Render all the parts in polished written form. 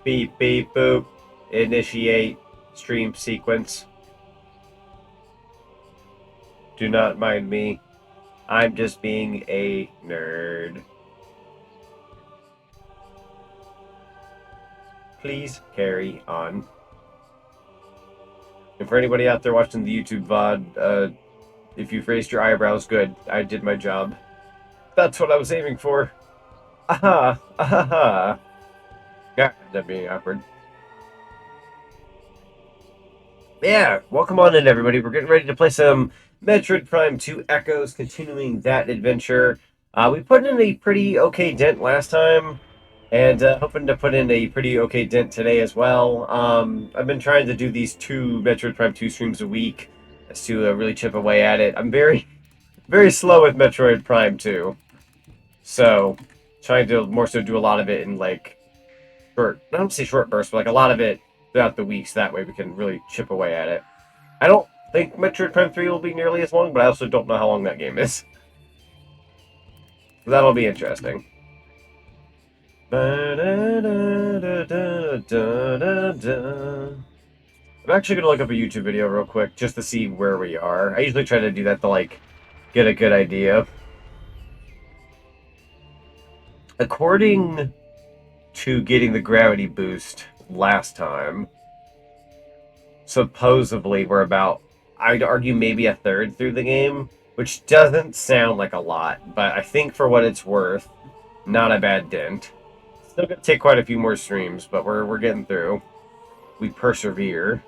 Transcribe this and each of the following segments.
Beep, beep, boop. Initiate stream sequence. Do not mind me. I'm just being a nerd. Please carry on. And for anybody out there watching the YouTube VOD, if you've raised your eyebrows, good. I did my job. That's what I was aiming for. Aha! Aha! Yeah, that being awkward. Yeah, welcome on in, everybody. We're getting ready to play some Metroid Prime 2 Echoes, continuing that adventure. We put in a pretty okay dent last time, and hoping to put in a pretty okay dent today as well. I've been trying to do these two Metroid Prime 2 streams a week as to really chip away at it. I'm very, very slow with Metroid Prime 2, so trying to more so do a lot of it in like short, I don't say short bursts, but like a lot of it throughout the weeks. That way we can really chip away at it. I don't think Metroid Prime 3 will be nearly as long, but I also don't know how long that game is. That'll be interesting. I'm actually going to look up a YouTube video real quick just to see where we are. I usually try to do that to, like, get a good idea. According to getting the gravity boost last time, supposedly we're about, I'd argue, maybe a third through the game, which doesn't sound like a lot, but I think for what it's worth, not a bad dent. Still gonna take quite a few more streams, but we're getting through. We persevere.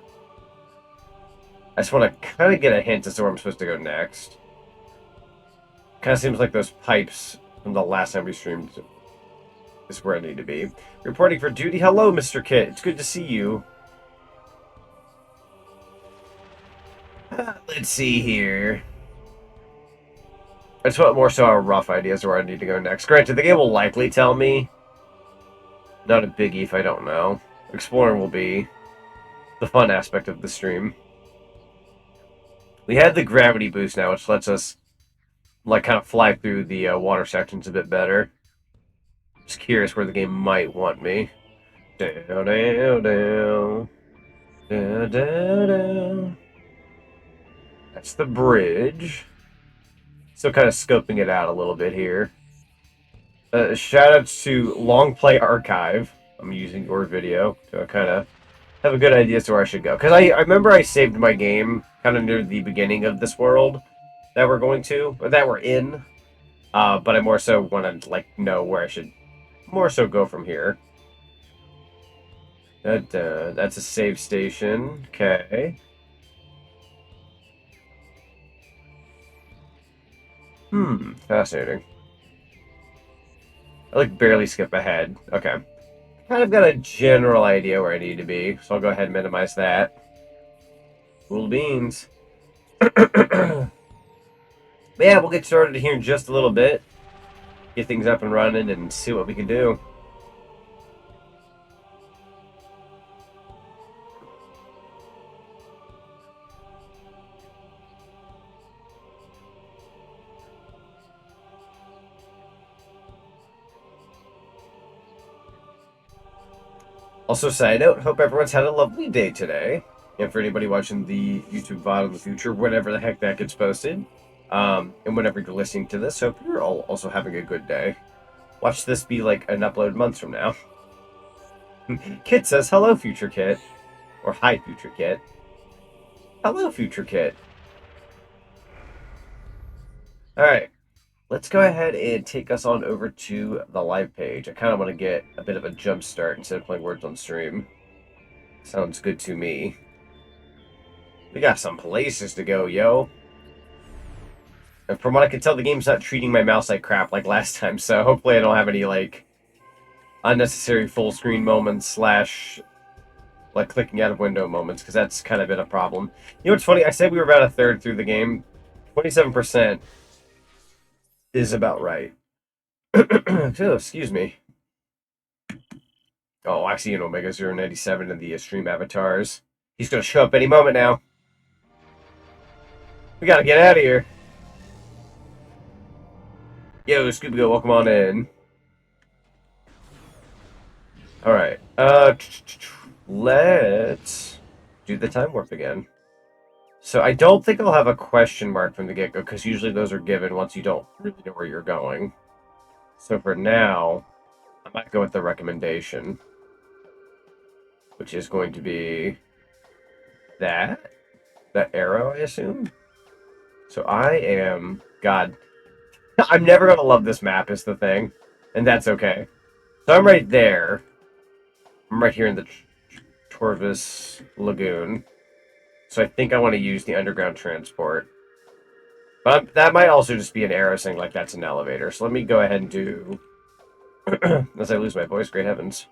I just want to kind of get a hint as to where I'm supposed to go next. Kind of seems like those pipes from the last time we streamed is where I need to be. Reporting for duty. Hello, Mr. Kit. It's good to see you. Let's see here. I just want more so a rough idea as to where I need to go next. Granted, the game will likely tell me. Not a biggie if I don't know. Exploring will be the fun aspect of the stream. We had the gravity boost now, which lets us like kind of fly through the water sections a bit better. Just curious where the game might want me. Down, down, down. Down, down, down. That's the bridge. Still kind of scoping it out a little bit here. Shoutouts to Long Play Archive. I'm using your video to kind of have a good idea as to where I should go. Because I remember I saved my game kind of near the beginning of this world that we're going to, or that we're in. But I more so want to like know where I should more so go from here. That's a save station. Okay. Fascinating. I like barely skip ahead. Okay. Kind of got a general idea where I need to be, so I'll go ahead and minimize that. Cool beans. But yeah, we'll get started here in just a little bit. Get things up and running and see what we can do. Also, side note, hope everyone's had a lovely day today. And for anybody watching the YouTube VOD in the future, whenever the heck that gets posted, and whenever you're listening to this, hope you're all also having a good day. Watch this be like an upload months from now. Kit says, hello, Future Kit. Or hi, Future Kit. Hello, Future Kit. Alright. Let's go ahead and take us on over to the live page. I kind of want to get a bit of a jump start instead of playing words on stream. Sounds good to me. We got some places to go, yo. And from what I can tell, the game's not treating my mouse like crap like last time, so hopefully I don't have any, like, unnecessary full screen moments slash, like, clicking out of window moments, because that's kind of been a problem. You know what's funny? I said we were about a third through the game. 27% is about right. Oh, excuse me. Oh, I see an Omega 097 in the stream avatars. He's going to show up any moment now. We got to get out of here. Yo, Scooby-Go, welcome on in. All right. Let's do the time warp again. So I don't think I'll have a question mark from the get-go because usually those are given once you don't really know where you're going. So for now, I might go with the recommendation, which is going to be that arrow, I assume. So I am God. I'm never gonna love this map is the thing, and that's okay. So I'm right there. I'm right here in the Torvis Lagoon. So I think I want to use the underground transport. But that might also just be an arrow saying like that's an elevator. So let me go ahead and do as I lose my voice, great heavens.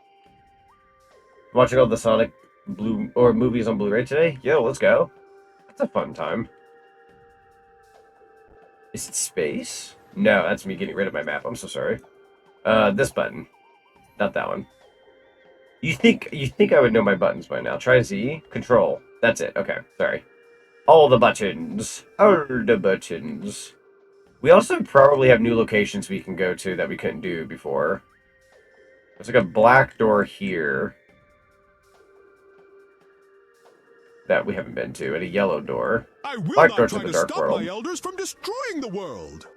Watching all the Sonic Blue or movies on Blu-ray today? Yo, let's go. That's a fun time. Is it space? No, that's me getting rid of my map. I'm so sorry. This button. Not that one. You think I would know my buttons by now. Try Z. Control. That's it. Okay, sorry. All the buttons. All the buttons. We also probably have new locations we can go to that we couldn't do before. There's like a black door here that we haven't been to, and a yellow door. I will Black not door try to the to dark stop world. my elders from destroying the world.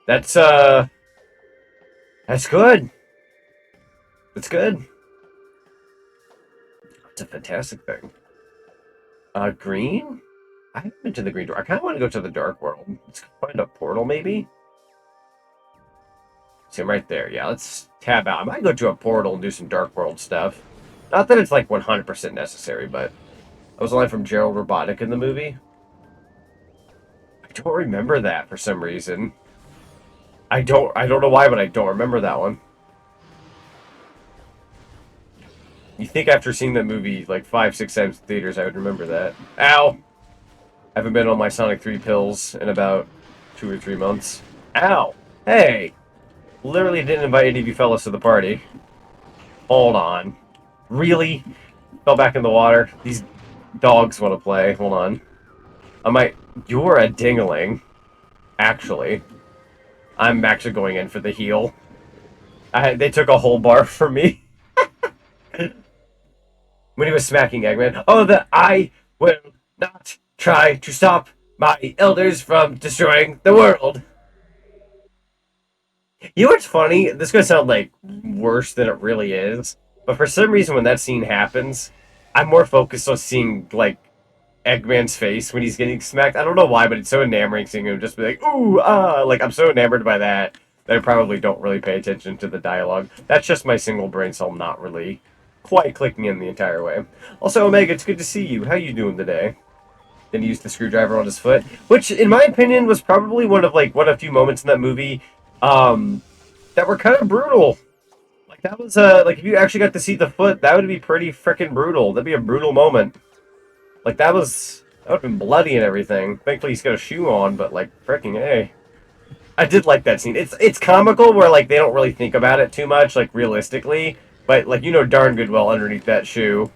That's good. That's good. It's a fantastic thing. Green? I haven't been to the green door. I kind of want to go to the dark world. Let's find a portal, maybe? See, I'm right there. Yeah, let's tab out. I might go to a portal and do some dark world stuff. Not that it's like 100% necessary, but I was a line from Gerald Robotnik in the movie. I don't remember that for some reason. I don't know why, but I don't remember that one. You think after seeing that movie like 5, 6 times in theaters, I would remember that. Ow! I haven't been on my Sonic 3 pills in about 2 or 3 months. Ow! Hey! Literally didn't invite any of you fellas to the party. Hold on. Really? Fell back in the water. These dogs want to play. Hold on. You're a dingling. Actually. I'm actually going in for the heal. They took a whole bar from me. When he was smacking Eggman. Oh, I will not try to stop my elders from destroying the world. You know what's funny? This is going to sound like worse than it really is. But for some reason, when that scene happens, I'm more focused on seeing, like, Eggman's face when he's getting smacked. I don't know why, but it's so enamoring seeing him just be like, ooh, ah. Like, I'm so enamored by that I probably don't really pay attention to the dialogue. That's just my single brain cell not really quite clicking in the entire way. Also, Omega, it's good to see you. How you doing today? Then he used the screwdriver on his foot, which, in my opinion, was probably one of a few moments in that movie that were kind of brutal. Like, that was, like, if you actually got to see the foot, that would be pretty freaking brutal. That'd be a brutal moment. Like, that would have been bloody and everything. Thankfully, he's got a shoe on, but, like, freaking hey. I did like that scene. It's comical where, like, they don't really think about it too much, like, realistically. But, like, you know darn good well underneath that shoe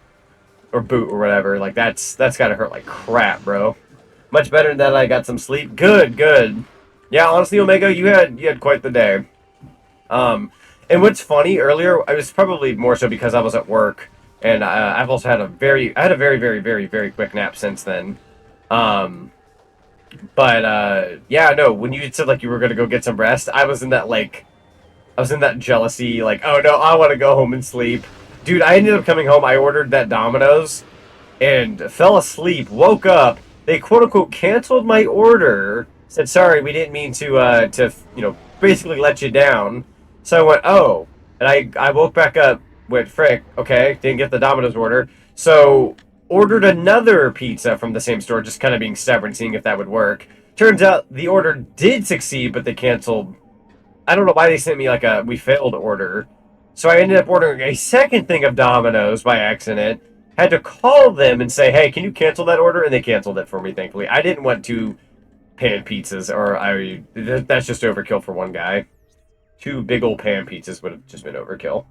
or boot or whatever, like, that's gotta hurt like crap, bro. Much better than that I got some sleep. Good, good. Yeah, honestly, Omega, you had quite the day. And what's funny, earlier, I was probably more so because I was at work, and I've also had I had a very, very, very, very quick nap since then. But yeah, no, when you said, like, you were gonna go get some rest, I was in that jealousy, like, oh no, I want to go home and sleep. Dude, I ended up coming home, I ordered that Domino's, and fell asleep, woke up, they quote-unquote canceled my order, said, sorry, we didn't mean to basically let you down. So I went, oh, and I woke back up, went, frick, okay, didn't get the Domino's order, so ordered another pizza from the same store, just kind of being stubborn, seeing if that would work. Turns out the order did succeed, but they canceled. I don't know why they sent me like a we failed order. So I ended up ordering a second thing of Domino's by accident. Had to call them and say, hey, can you cancel that order? And they canceled it for me, thankfully. I didn't want 2 pan pizzas, or that's just overkill for one guy. 2 big old pan pizzas would have just been overkill.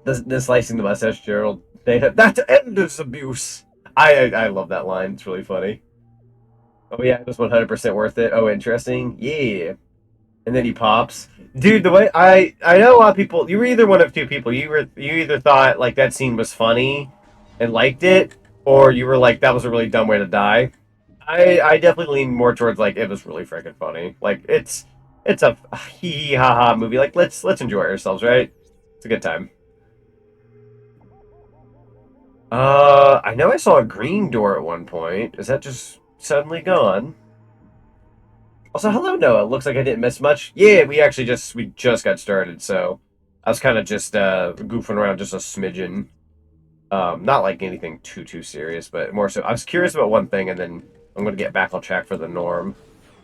The slicing the mustache, Gerald. That's endless abuse. I love that line. It's really funny. Oh yeah, it was 100% worth it. Oh, interesting. Yeah. And then he pops. Dude, the way I know a lot of people, you were either one of two people. You either thought like that scene was funny and liked it, or you were like that was a really dumb way to die. I definitely lean more towards like it was really freaking funny. Like it's a hee hee ha ha movie. Like let's enjoy ourselves, right? It's a good time. I know I saw a green door at one point. Is that just suddenly gone? Also, hello Noah. Looks like I didn't miss much. Yeah, we just got started, so I was kind of just goofing around just a smidgen. Not like anything too serious, but more so I was curious about one thing, and then I'm gonna get back on track for the norm.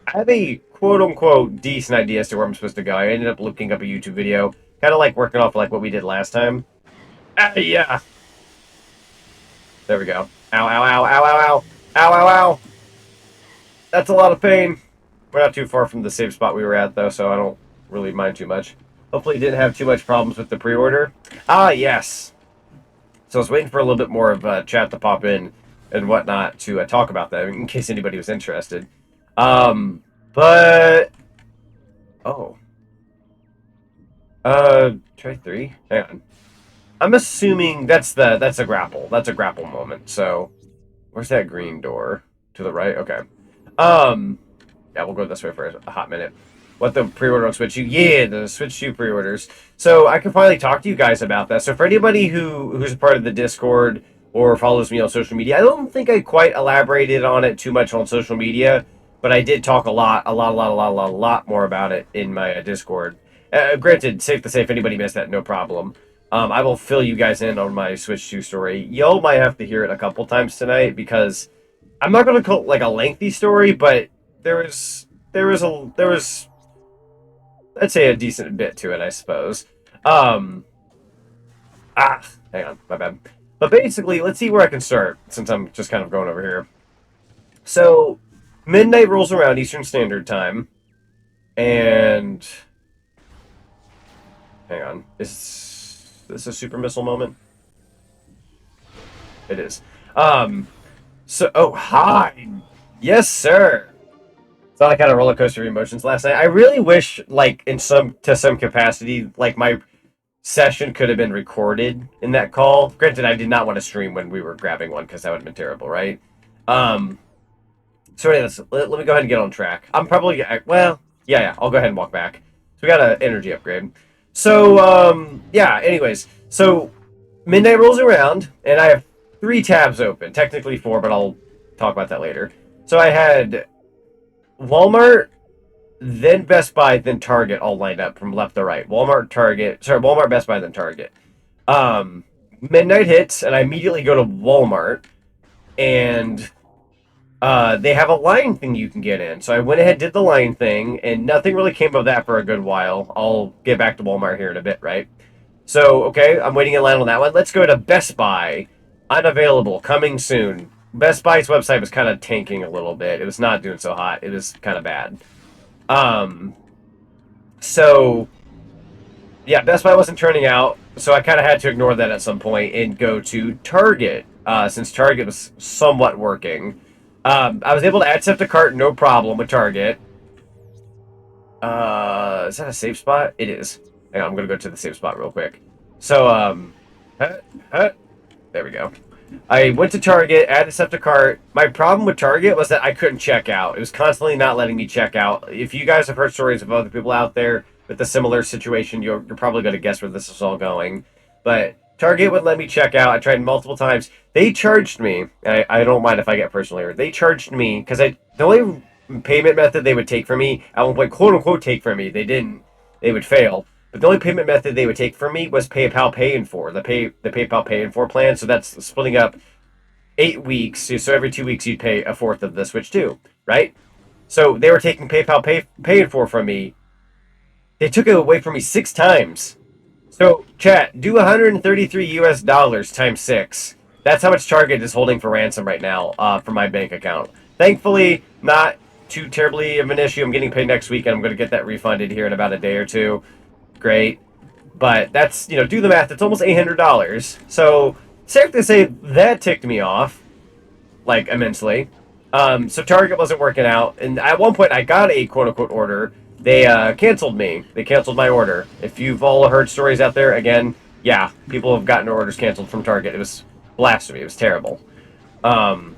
I have a quote unquote decent idea as to where I'm supposed to go. I ended up looking up a YouTube video, kind of like working off like what we did last time. Yeah, there we go. Ow, ow, ow, ow, ow, ow, ow, ow, ow. That's a lot of pain. We're not too far from the same spot we were at though, so I don't really mind too much. Hopefully, didn't have too much problems with the pre-order. Ah, yes. So I was waiting for a little bit more of chat to pop in and whatnot to talk about that in case anybody was interested. But oh, try three. Hang on. I'm assuming that's a grapple. That's a grapple moment. So where's that green door? To the right. Okay. Um, yeah, we'll go this way for a hot minute. What the pre-order on Switch U? Yeah, the Switch U pre-orders. So I can finally talk to you guys about that. So for anybody who's a part of the Discord or follows me on social media, I don't think I quite elaborated on it too much on social media, but I did talk a lot more about it in my Discord. Granted, safe to say, if anybody missed that, no problem. I will fill you guys in on my Switch 2 story. Y'all might have to hear it a couple times tonight because I'm not going to call it like a lengthy story, but there was I'd say a decent bit to it, I suppose. Um, hang on, my bad. But basically, let's see where I can start since I'm just kind of going over here. So, midnight rolls around Eastern Standard Time, and hang on, is this a super missile moment? It is. Oh, hi, yes, sir. Thought I kind of roller coaster of emotions last night. I really wish, like, in some capacity, like my session could have been recorded in that call. Granted, I did not want to stream when we were grabbing one because that would have been terrible, right? Um, so anyways, let me go ahead and get on track. I'm probably well, yeah. I'll go ahead and walk back. So we got an energy upgrade. So yeah. Anyways, so midnight rolls around, and I have three tabs open. Technically four, but I'll talk about that later. So I had Walmart, then Best Buy, then Target all lined up from left to right. Walmart, Best Buy, then Target. Midnight hits, and I immediately go to Walmart, and they have a line thing you can get in. So I went ahead, did the line thing, and nothing really came of that for a good while. I'll get back to Walmart here in a bit, right? So, okay, I'm waiting in line on that one. Let's go to Best Buy. Unavailable, coming soon. Best Buy's website was kind of tanking a little bit. It was not doing so hot. It was kind of bad. Um, so yeah, Best Buy wasn't turning out, so I kind of had to ignore that at some point and go to Target, since Target was somewhat working. I was able to add stuff to cart, no problem with Target. Is that a safe spot? It is. Hang on, I'm gonna go to the safe spot real quick. So, there we go. I went to Target, added stuff to cart. My problem with Target was that I couldn't check out. It was constantly not letting me check out. If you guys have heard stories of other people out there with a similar situation, you're probably going to guess where this is all going. But Target wouldn't let me check out. I tried multiple times. They charged me. I don't mind if I get personally hurt. They charged me because the only payment method they would take for me, at one point, quote unquote, take for me. They didn't. They would fail. But the only payment method they would take from me was PayPal Pay in 4, the PayPal Pay in 4 plan. So that's splitting up 8 weeks. So every 2 weeks you'd pay a fourth of the Switch 2, right? So they were taking PayPal Pay in 4 from me. They took it away from me 6 times. So chat, do 133 US dollars times 6. That's how much Target is holding for ransom right now for my bank account. Thankfully, not too terribly of an issue. I'm getting paid next week, and I'm going to get that refunded here in about a day or two. Great, but that's, do the math, it's almost $800. So safe to say that ticked me off, like, immensely. So Target wasn't working out, and at one point I got a quote-unquote order, they canceled me. They canceled my order. If you've all heard stories out there, again, yeah, people have gotten their orders canceled from Target. It was blasphemy. It was terrible. Um,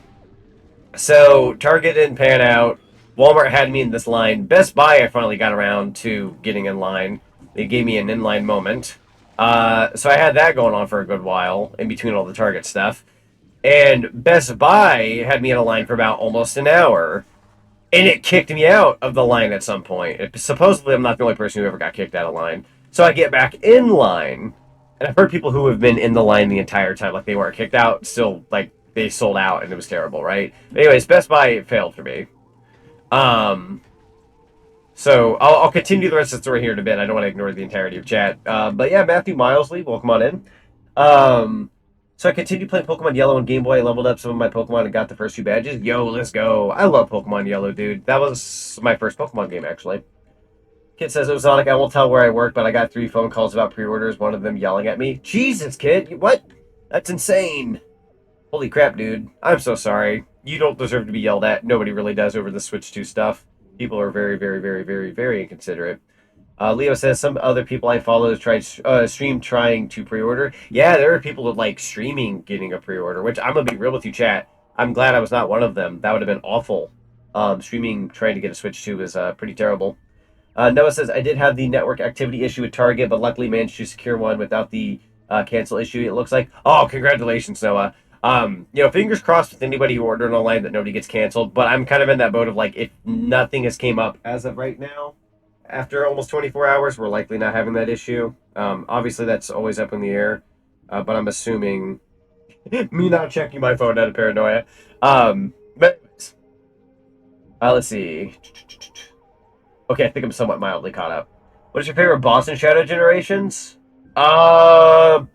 so Target didn't pan out. Walmart had me in this line. Best Buy, I finally got around to getting in line. They gave me an inline moment. So I had that going on for a good while in between all the Target stuff. And Best Buy had me in a line for about almost an hour. And it kicked me out of the line at some point. Supposedly, I'm not the only person who ever got kicked out of line. So I get back in line. And I've heard people who have been in the line the entire time, like they weren't kicked out, still, like, they sold out and it was terrible, right? But anyways, Best Buy failed for me. Um, so I'll continue the rest of the story here in a bit. I don't want to ignore the entirety of chat. But yeah, Matthew Milesley, welcome on in. So I continued playing Pokemon Yellow and Game Boy. I leveled up some of my Pokemon and got the first 2 badges. Yo, let's go. I love Pokemon Yellow, dude. That was my first Pokemon game, actually. Kid says, it was Zonic. I won't tell where I work, but I got 3 phone calls about pre-orders, one of them yelling at me. Jesus, kid. What? That's insane. Holy crap, dude. I'm so sorry. You don't deserve to be yelled at. Nobody really does over the Switch 2 stuff. People are very, very, very, very, very inconsiderate. Leo says some other people I follow tried stream trying to pre-order. Yeah, there are people that like streaming getting a pre-order, which I'm gonna be real with you, chat. I'm glad I was not one of them. That would have been awful. Streaming trying to get a Switch 2 is pretty terrible. Noah says I did have the network activity issue with Target, but luckily managed to secure one without the cancel issue. It looks like. Oh, congratulations, Noah. Fingers crossed with anybody who ordered online that nobody gets canceled. But I'm kind of in that boat of like, if nothing has came up as of right now, after almost 24 hours, we're likely not having that issue. Obviously, that's always up in the air, but I'm assuming me not checking my phone out of paranoia. But anyways, let's see. Okay, I think I'm somewhat mildly caught up. What is your favorite boss in Shadow Generations? Oh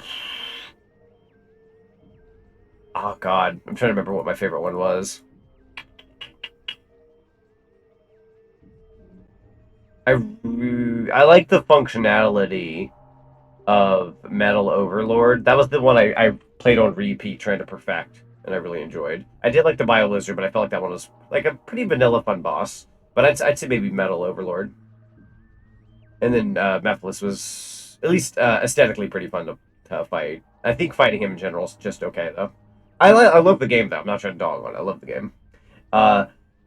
God, I'm trying to remember what my favorite one was. I like the functionality of Metal Overlord. That was the one I played on repeat trying to perfect, and I really enjoyed. I did like the Bio Lizard, but I felt like that one was like a pretty vanilla fun boss. But I'd say maybe Metal Overlord. And then Mephiles was at least aesthetically pretty fun to fight. I think fighting him in general is just okay, though. I love the game, though. I'm not trying to dog on it. I love the game.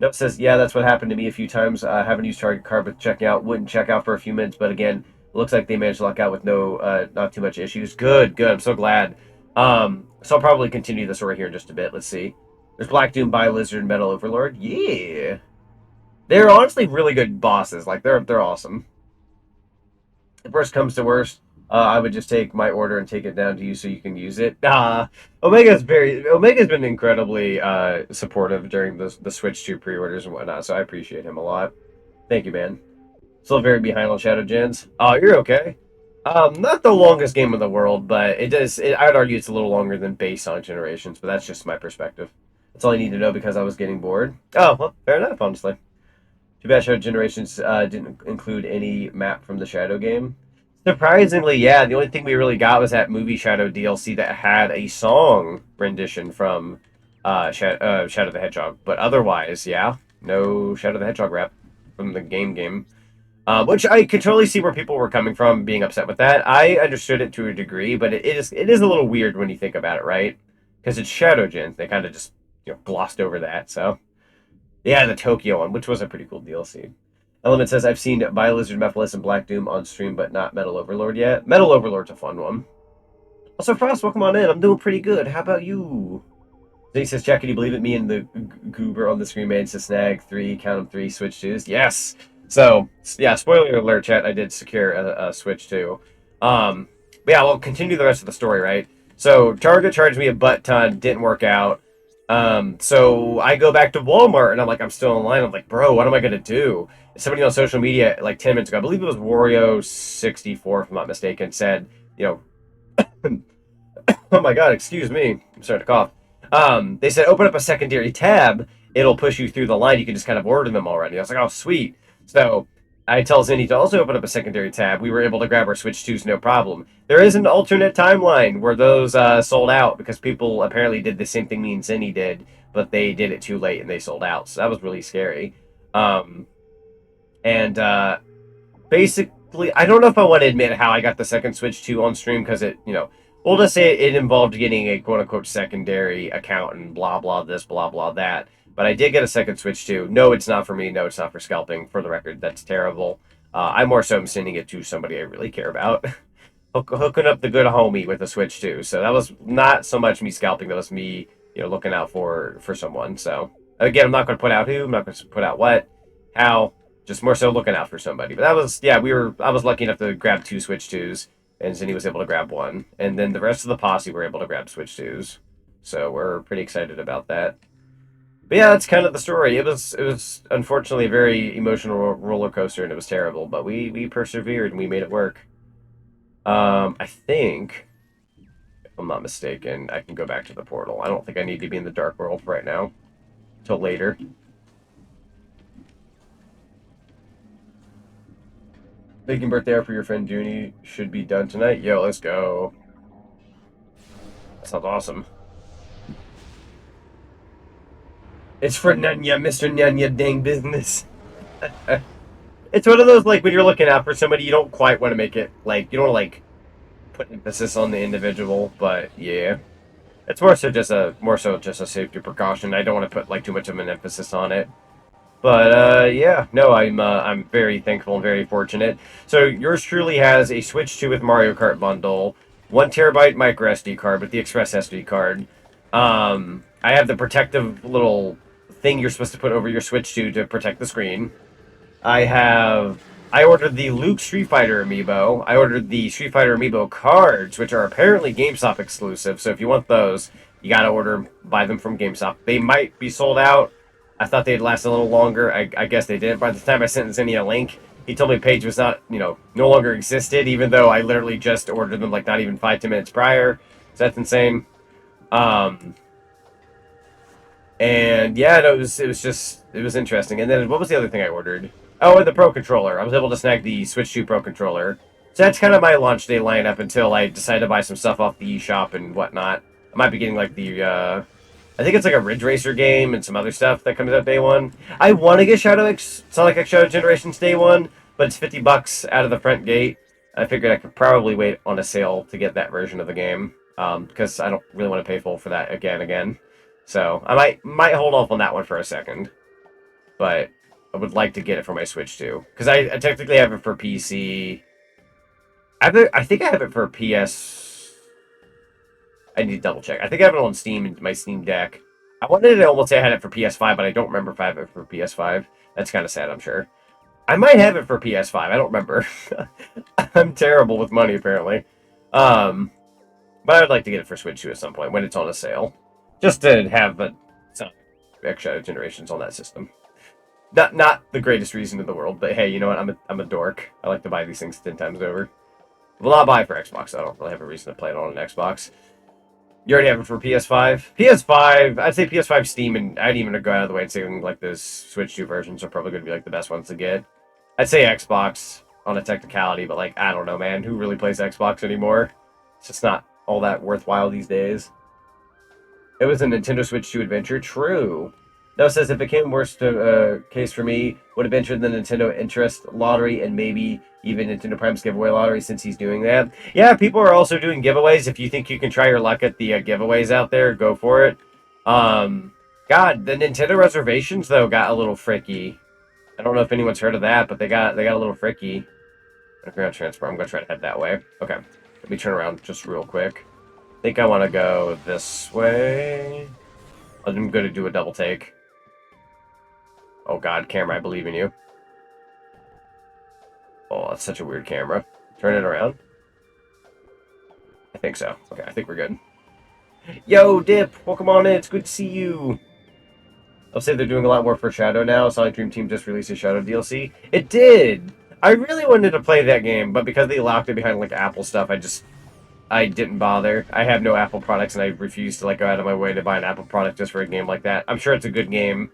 Note says, yeah, that's what happened to me a few times. I haven't used Target Card with checking out. Wouldn't check out for a few minutes, but again, it looks like they managed to lock out with not too much issues. Good, good. I'm so glad. So I'll probably continue this story here in just a bit. Let's see. There's Black Doom, Bio-Lizard, and Metal Overlord. Yeah. They're honestly really good bosses. Like, they're awesome. If worst comes to worst, I would just take my order and take it down to you so you can use it. Omega's been incredibly supportive during the Switch 2 pre-orders and whatnot, so I appreciate him a lot. Thank you, man. Still very behind on Shadow Gens. Oh, you're okay. Not the longest game in the world, but I would argue it's a little longer than base Sonic Generations, but that's just my perspective. That's all I need to know because I was getting bored. Oh, well, fair enough, honestly. Too bad Shadow Generations didn't include any map from the Shadow game. Surprisingly, yeah, the only thing we really got was that Movie Shadow DLC that had a song rendition from Shadow the Hedgehog. But otherwise, yeah, no Shadow the Hedgehog rap from the game. Which I could totally see where people were coming from being upset with that. I understood it to a degree, but it is a little weird when you think about it, right? Because it's Shadow Gens. They kind of just glossed over that, so... Yeah, the Tokyo one, which was a pretty cool DLC. Element says, I've seen Bio-Lizard, Mephiles, and Black Doom on stream, but not Metal Overlord yet. Metal Overlord's a fun one. Also, Frost, welcome on in. I'm doing pretty good. How about you? Then he says, Jack, can you believe it? Me and the goober on the screen managed to snag 3, count them 3, Switch 2s. Yes! So, yeah, spoiler alert, chat, I did secure a Switch 2. But yeah, we'll continue the rest of the story, right? So, Target charged me a butt ton, didn't work out. So I go back to Walmart and I'm like, I'm still in line. I'm like, bro, what am I gonna do? Somebody on social media like 10 minutes ago, I believe it was Wario64, if I'm not mistaken, said, oh my god, excuse me, I'm starting to cough. They said open up a secondary tab, it'll push you through the line. You can just kind of order them already. I was like, oh sweet. So I tell Zinni to also open up a secondary tab. We were able to grab our Switch 2s no problem. There is an alternate timeline where those sold out because people apparently did the same thing me and Zinni did, but they did it too late and they sold out. So that was really scary. And basically, I don't know if I want to admit how I got the second Switch 2 on stream because it, we'll just say it involved getting a quote unquote secondary account and blah blah this, blah blah that. But I did get a second Switch 2. No, it's not for me. No, it's not for scalping. For the record, that's terrible. I more so am sending it to somebody I really care about. Hooking up the good homie with a Switch 2. So that was not so much me scalping. That was me, looking out for someone. So again, I'm not going to put out who. I'm not going to put out what, how. Just more so looking out for somebody. But that was, yeah, I was lucky enough to grab 2 Switch 2s, and Zinni was able to grab 1. And then the rest of the posse were able to grab Switch 2s. So we're pretty excited about that. But yeah, that's kind of the story. It was unfortunately a very emotional roller coaster, and it was terrible. But we persevered, and we made it work. I think, if I'm not mistaken, I can go back to the portal. I don't think I need to be in the dark world right now. Till later. Baking birthday for your friend Junie should be done tonight. Yo, let's go. That sounds awesome. It's for Nanya, Mr. Nanya dang business. It's one of those, like, when you're looking out for somebody, you don't quite want to make it, like, you don't want to, like, put emphasis on the individual, but yeah. It's more so just a safety precaution. I don't want to put, like, too much of an emphasis on it. But, yeah, no, I'm very thankful and very fortunate. So, yours truly has a Switch 2 with Mario Kart bundle, 1 terabyte micro SD card with the Express SD card. I have the protective little thing you're supposed to put over your Switch 2 to protect the screen. I ordered the Luke Street Fighter amiibo. I ordered the Street Fighter amiibo cards, which are apparently GameStop exclusive. So if you want those, you gotta buy them from GameStop. They might be sold out. I thought they'd last a little longer. I guess they did. By the time I sent Zinni a link, he told me Page was not, no longer existed, even though I literally just ordered them like not even 5-10 minutes prior. So that's insane. And yeah, no, it was interesting. And then what was the other thing I ordered? Oh, and the Pro Controller. I was able to snag the Switch 2 Pro Controller. So that's kind of my launch day lineup until I decide to buy some stuff off the eShop and whatnot. I might be getting like I think it's like a Ridge Racer game and some other stuff that comes out day one. I want to get Sonic X Shadow Generations day one, but it's $50 out of the front gate. I figured I could probably wait on a sale to get that version of the game, because I don't really want to pay full for that again. So I might hold off on that one for a second, but I would like to get it for my Switch too, because I technically have it for PC. I think I have it for PS. I need to double check. I think I have it on Steam in my Steam Deck. I wanted to almost say I had it for PS5, but I don't remember if I have it for PS5. That's kind of sad, I'm sure. I might have it for PS5. I don't remember. I'm terrible with money, apparently. But I'd like to get it for Switch 2 at some point when it's on a sale, just to have some extra generations on that system. Not the greatest reason in the world, but hey, you know what? I'm a dork. I like to buy these things 10 times over. Well, I'll buy it for Xbox. I don't really have a reason to play it on an Xbox. You already have it for PS5? PS5, I'd say PS5, Steam, and I'd even go out of the way and say like those Switch 2 versions are probably going to be like the best ones to get. I'd say Xbox on a technicality, but like, I don't know, man. Who really plays Xbox anymore? It's just not all that worthwhile these days. It was a Nintendo Switch 2 adventure. True. Noah says, if it came worst case for me, would have entered the Nintendo Interest Lottery and maybe even Nintendo Prime's giveaway lottery since he's doing that. Yeah, people are also doing giveaways. If you think you can try your luck at the giveaways out there, go for it. God, the Nintendo reservations, though, got a little fricky. I don't know if anyone's heard of that, but they got a little fricky. I'm going to transfer. I'm going to try to head that way. Okay. Let me turn around just real quick. I think I want to go this way. I'm going to do a double take. Oh god, camera, I believe in you. Oh, that's such a weird camera. Turn it around. I think so. Okay, I think we're good. Yo, Dip! Welcome on in. It's good to see you. I'll say they're doing a lot more for Shadow now. Sonic Dream Team just released a Shadow DLC. It did! I really wanted to play that game, but because they locked it behind, like, Apple stuff, I didn't bother. I have no Apple products, and I refuse to, like, go out of my way to buy an Apple product just for a game like that. I'm sure it's a good game.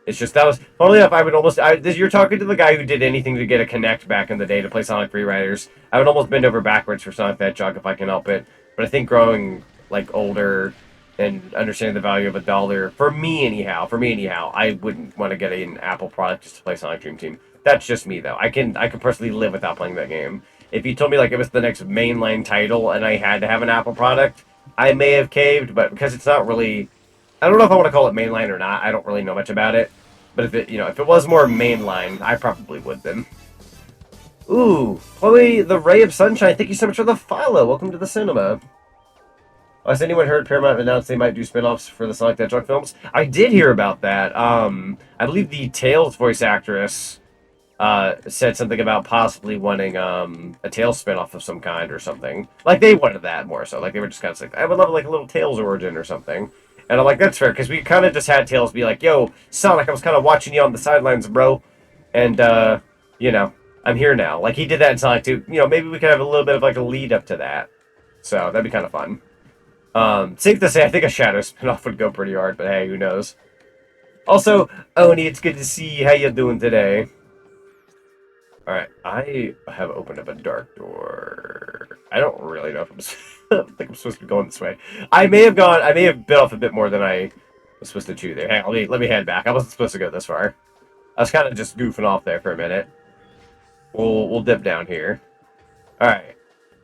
It's just, that was, funnily enough, I would almost, you're talking to the guy who did anything to get a Kinect back in the day to play Sonic Free Riders. I would almost bend over backwards for Sonic the Hedgehog if I can help it. But I think growing, like, older, and understanding the value of $1 for me anyhow, I wouldn't want to get an Apple product just to play Sonic Dream Team. That's just me though. I can personally live without playing that game. If you told me like it was the next mainline title and I had to have an Apple product, I may have caved, but because it's not really, I don't know if I want to call it mainline or not. I don't really know much about it. But if it, if it was more mainline, I probably would then. Ooh, Chloe, the Ray of Sunshine, thank you so much for the follow. Welcome to the cinema. Has anyone heard Paramount announced they might do spin-offs for the Sonic the Hedgehog films? I did hear about that. I believe the Tails voice actress said something about possibly wanting a Tails spin-off of some kind or something. Like, they wanted that more so. Like, they were just kind of like, I would love, like, a little Tails origin or something. And I'm like, that's fair, because we kind of just had Tails be like, yo, Sonic, I was kind of watching you on the sidelines, bro. And, I'm here now. Like, he did that in Sonic 2. Maybe we could have a little bit of, like, a lead up to that. So, that'd be kind of fun. Safe to say, I think a Shadow spinoff would go pretty hard, but hey, who knows. Also, Oni, it's good to see you. How you doing today? Alright, I have opened up a dark door. I don't really know if I think I'm supposed to be going this way. I may have bit off a bit more than I was supposed to chew there. Hang on, let me head back. I wasn't supposed to go this far. I was kind of just goofing off there for a minute. We'll dip down here. Alright.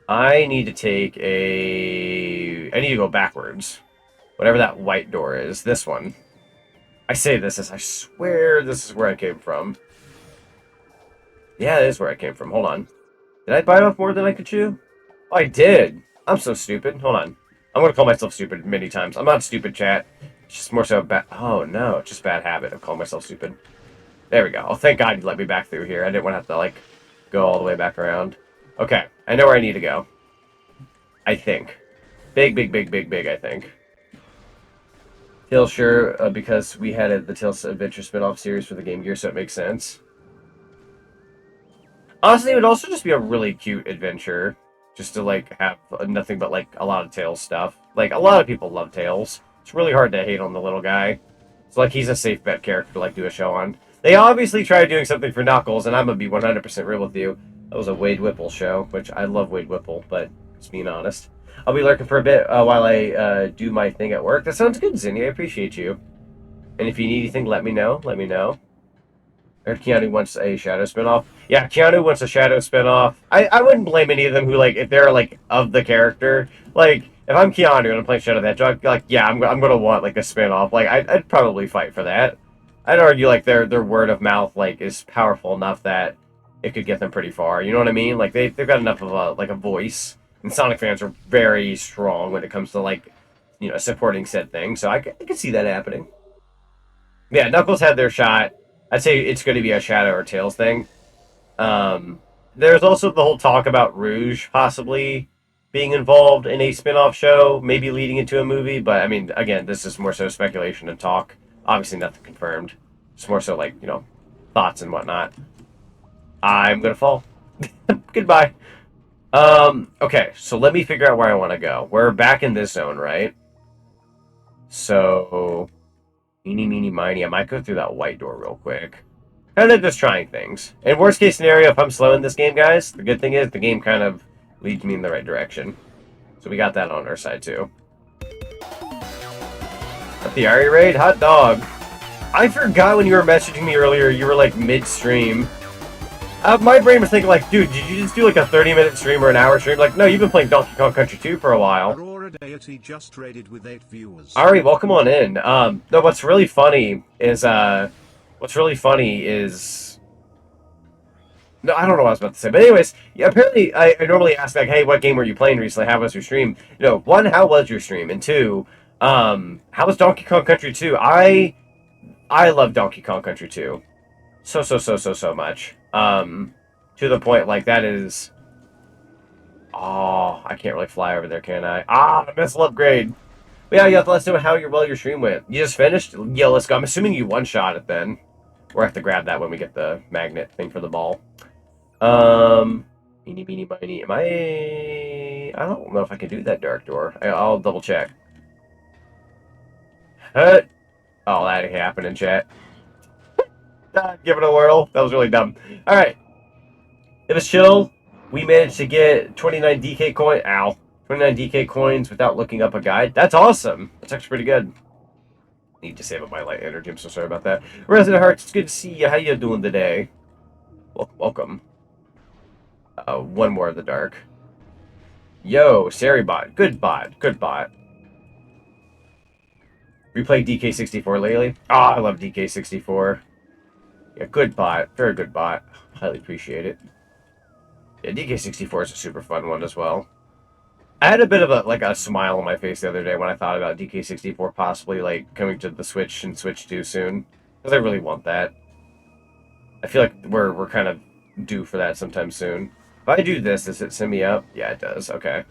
I need to take I need to go backwards. Whatever that white door is. This one. I say this as I swear this is where I came from. Yeah, it is where I came from. Hold on. Did I bite off more than I could chew? Oh, I did. I'm so stupid. Hold on. I'm going to call myself stupid many times. I'm not stupid, chat. It's just more so a bad... Oh, no. It's just bad habit of calling myself stupid. There we go. Oh, thank God you let me back through here. I didn't want to have to, like, go all the way back around. Okay. I know where I need to go. I think. Big, I think. Tales, sure, because we had the Tales Adventure spin-off series for the Game Gear, so it makes sense. Honestly, it would also just be a really cute adventure. Just to, like, have nothing but, like, a lot of Tails stuff. Like, a lot of people love Tails. It's really hard to hate on the little guy. It's like he's a safe bet character to, like, do a show on. They obviously tried doing something for Knuckles, and I'm gonna be 100% real with you. That was a Wade Whipple show, which I love Wade Whipple, but just being honest. I'll be lurking for a bit while I do my thing at work. That sounds good, Zinni. I appreciate you. And if you need anything, let me know. Let me know. I heard Keanu wants a Shadow spinoff. Yeah, Keanu wants a Shadow spinoff. I wouldn't blame any of them who, like, if they're, like, of the character. Like, if I'm Keanu and I'm playing Shadow the Hedgehog, like, yeah, I'm going to want, like, a spinoff. Like, I'd probably fight for that. I'd argue, like, their word of mouth, like, is powerful enough that it could get them pretty far. You know what I mean? Like, they've got enough of a voice. And Sonic fans are very strong when it comes to, like, supporting said thing. So I could see that happening. Yeah, Knuckles had their shot. I'd say it's going to be a Shadow or Tails thing. There's also the whole talk about Rouge possibly being involved in a spin-off show, maybe leading into a movie. But, I mean, again, this is more so speculation and talk. Obviously nothing confirmed. It's more so, like, thoughts and whatnot. I'm going to fall. Goodbye. Okay, so let me figure out where I want to go. We're back in this zone, right? So, eeny, meeny, miny. I might go through that white door real quick. Kind of just trying things. In worst case scenario, if I'm slow in this game, guys, the good thing is the game kind of leads me in the right direction. So we got that on our side, too. At the Ari raid? Hot dog. I forgot when you were messaging me earlier, you were, like, midstream. My brain was thinking, like, dude, did you just do, like, a 30-minute stream or an hour stream? Like, no, you've been playing Donkey Kong Country 2 for a while. Aurora Deity just raided with 8 viewers. Ari, welcome on in. No, what's really funny is, no, I don't know what I was about to say. But anyways, yeah, apparently I normally ask, like, hey, what game were you playing recently? How was your stream? One, how was your stream? And two, how was Donkey Kong Country 2? I love Donkey Kong Country 2. So much. To the point, like, that is... Oh, I can't really fly over there, can I? Ah, missile upgrade! But yeah, you have to let us know how your stream went. You just finished? Yeah, let's go. I'm assuming you one-shot it then. We'll have to grab that when we get the magnet thing for the ball. Meeny, meeny, miny. I don't know if I can do that dark door. I'll double check. Oh, that ain't happening, chat. Give it a whirl. That was really dumb. Alright. It was chill. We managed to get 29 DK coin. Ow. 29 DK coins without looking up a guide. That's awesome. That's actually pretty good. Need to save up my light energy. I'm so sorry about that. Resident Hearts, it's good to see you. How you doing today? Welcome. One more of the dark. Yo, Saribot. Good bot. Good bot. We played DK64 lately. Ah, I love DK64. Yeah, good bot. Very good bot. Highly appreciate it. Yeah, DK64 is a super fun one as well. I had a bit of a smile on my face the other day when I thought about DK64 possibly like coming to the Switch and Switch 2 soon, because I really want that. I feel like we're kind of due for that sometime soon. If I do this, does it send me up? Yeah, it does. Okay.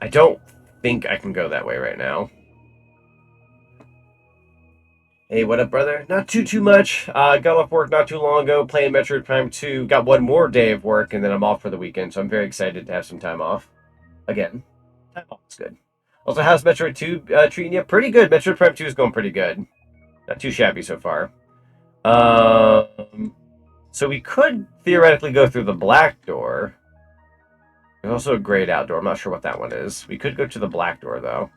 I don't think I can go that way right now. Hey, what up, brother? Not too much. Got off work not too long ago, playing Metroid Prime 2. Got one more day of work, and then I'm off for the weekend, so I'm very excited to have some time off. Again, time off is good. Also, how's Metroid 2 treating you? Pretty good. Metroid Prime 2 is going pretty good. Not too shabby so far. So we could theoretically go through the black door. There's also a grayed out door. I'm not sure what that one is. We could go to the black door, though.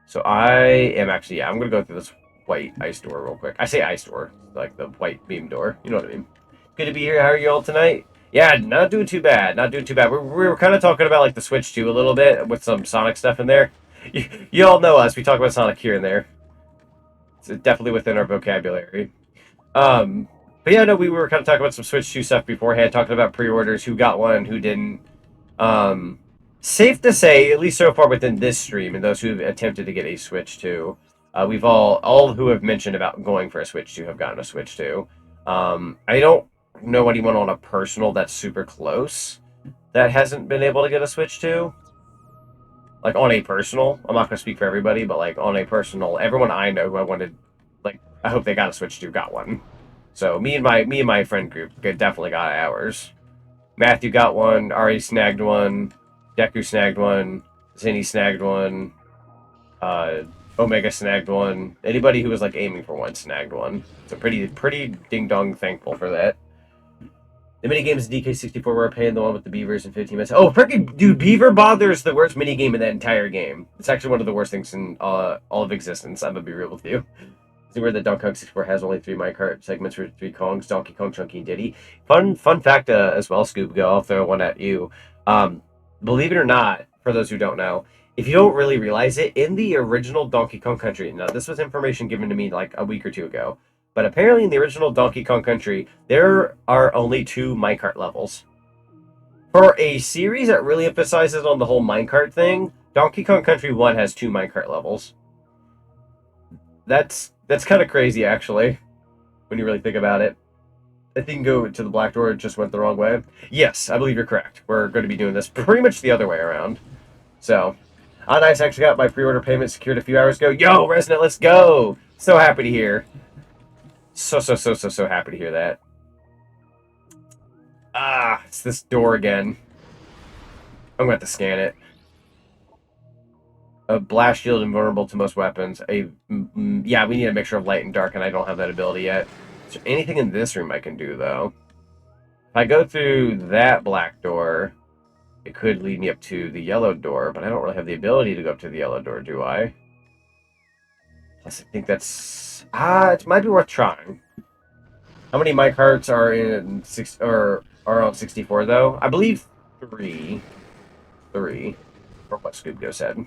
So I am actually, yeah, I'm going to go through this white ice door real quick. I say ice door, like the white beam door. You know what I mean. Good to be here. How are you all tonight? Yeah, not doing too bad. Not doing too bad. We were kind of talking about like the Switch 2 a little bit with some Sonic stuff in there. You all know us. We talk about Sonic here and there. It's definitely within our vocabulary. But yeah, no, we were kind of talking about some Switch 2 stuff beforehand, talking about pre-orders, who got one, who didn't. Safe to say, at least so far within this stream, and those who have attempted to get a Switch 2, we've all who have mentioned about going for a Switch 2 have gotten a Switch 2. I don't know anyone on a personal that's super close that hasn't been able to get a Switch 2. Like, on a personal. I'm not going to speak for everybody, but, like, on a personal, everyone I know who I wanted, like, I hope they got a Switch 2 got one. So, me and my friend group definitely got ours. Matthew got one, Ari snagged one, Deku snagged one, Zinni snagged one, Omega snagged one. Anybody who was, like, aiming for one snagged one. So, pretty ding-dong thankful for that. The minigames in DK64 were a pain, the one with the beavers in 15 minutes. Oh, freaking, dude, Beaver Bother is the worst minigame in that entire game. It's actually one of the worst things in all of existence, I'm gonna be real with you. See where the Donkey Kong 64 has only 3 minecart segments for 3 Kongs, Donkey Kong, Chunky, and Diddy. Fun fact as well, Scoob Go, I'll throw one at you. Believe it or not, for those who don't know, if you don't really realize it, in the original Donkey Kong Country, now this was information given to me like a week or two ago, but apparently in the original Donkey Kong Country, there are only 2 minecart levels. For a series that really emphasizes on the whole minecart thing, Donkey Kong Country 1 has 2 minecart levels. That's kind of crazy, actually, when you really think about it. I think go to the black door, it just went the wrong way. Yes, I believe you're correct. We're going to be doing this pretty much the other way around. So, nice, actually got my pre-order payment secured a few hours ago. Yo, Resonant, let's go! So happy to hear. So happy to hear that. Ah, it's this door again. I'm going to have to scan it. A blast shield invulnerable to most weapons. Yeah, we need a mixture of light and dark, and I don't have that ability yet. Is there anything in this room I can do, though? If I go through that black door, it could lead me up to the yellow door, but I don't really have the ability to go up to the yellow door, do I? Plus, I think that's... it might be worth trying. How many minecarts are in are on 64 though? I believe 3. 3. Or what Scoop said.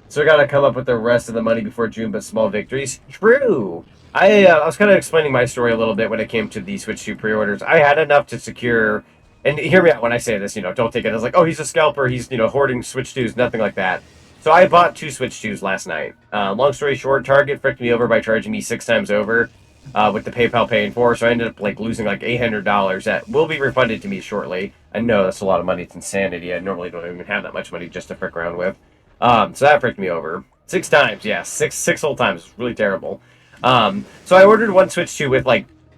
So we gotta come up with the rest of the money before June, but small victories. True! I was kind of explaining my story a little bit when it came to the Switch 2 pre-orders. I had enough to secure... And hear me out when I say this, don't take it as like, oh, he's a scalper, he's, hoarding Switch 2s, nothing like that. So I bought 2 Switch 2s last night. Long story short, Target fricked me over by charging me 6 times over with the PayPal paying for, so I ended up losing $800 that will be refunded to me shortly. I know that's a lot of money, it's insanity. I normally don't even have that much money just to frick around with. So that fricked me over. 6 times, yeah, six whole times. It's really terrible. So I ordered one Switch 2 with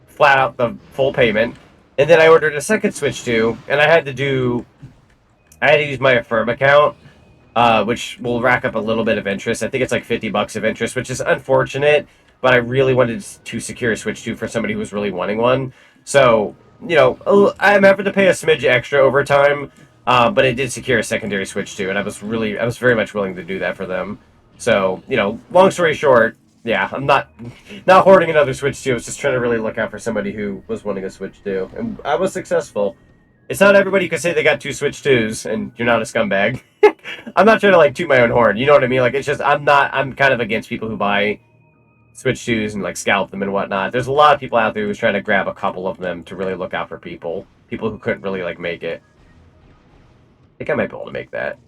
flat out the full payment, and then I ordered a second Switch 2, and I had to use my Affirm account. Which will rack up a little bit of interest. I think it's $50 of interest, which is unfortunate, but I really wanted to secure a Switch 2 for somebody who was really wanting one. So, I'm having to pay a smidge extra over time, But it did secure a secondary Switch too, and I was very much willing to do that for them. So, long story short, yeah, I'm not hoarding another Switch 2. I was just trying to really look out for somebody who was wanting a Switch 2, and I was successful. It's not everybody who can say they got two Switch 2s, and you're not a scumbag. I'm not trying to like toot my own horn. You know what I mean? Like it's just I'm kind of against people who buy Switch 2s and like scalp them and whatnot. There's a lot of people out there who's trying to grab a couple of them to really look out for people who couldn't really like make it. I think I might be able to make that.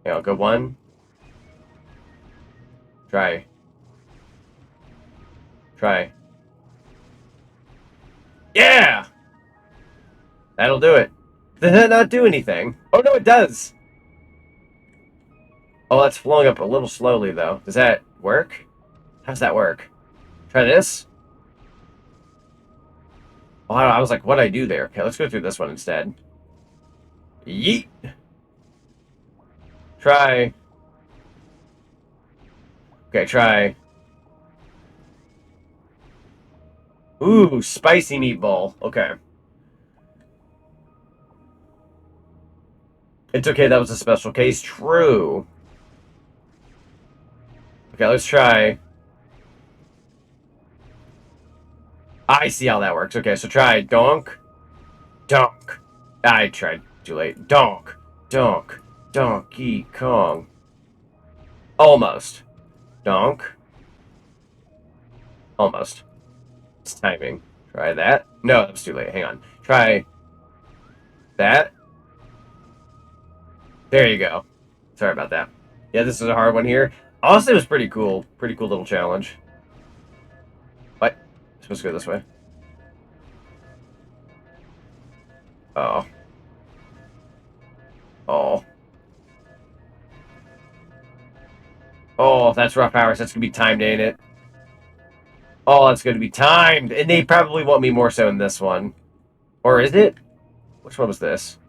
Yeah, I'll go one. Try. Try. Yeah! That'll do it. Did that not do anything? Oh, no, it does! Oh, that's flowing up a little slowly, though. Does that work? How's that work? Try this? Oh, I was like, what'd I do there? Okay, let's go through this one instead. Yeet! Try. Okay, try. Ooh, spicy meatball. Okay. It's okay, that was a special case. True. Okay, let's try. I see how that works. Okay, so try donk. Donk. I tried too late. Donk. Donk. Donkey Kong. Almost. Donk. Almost. It's timing. Try that. No, that was too late. Hang on. Try that. There you go. Sorry about that. Yeah, this is a hard one here. Honestly, it was pretty cool. Pretty cool little challenge. What? Supposed to go this way. Oh. Oh. Oh, that's rough hours. That's gonna be timed, ain't it? Oh, that's gonna be timed. And they probably want me more so in this one. Or is it? Which one was this?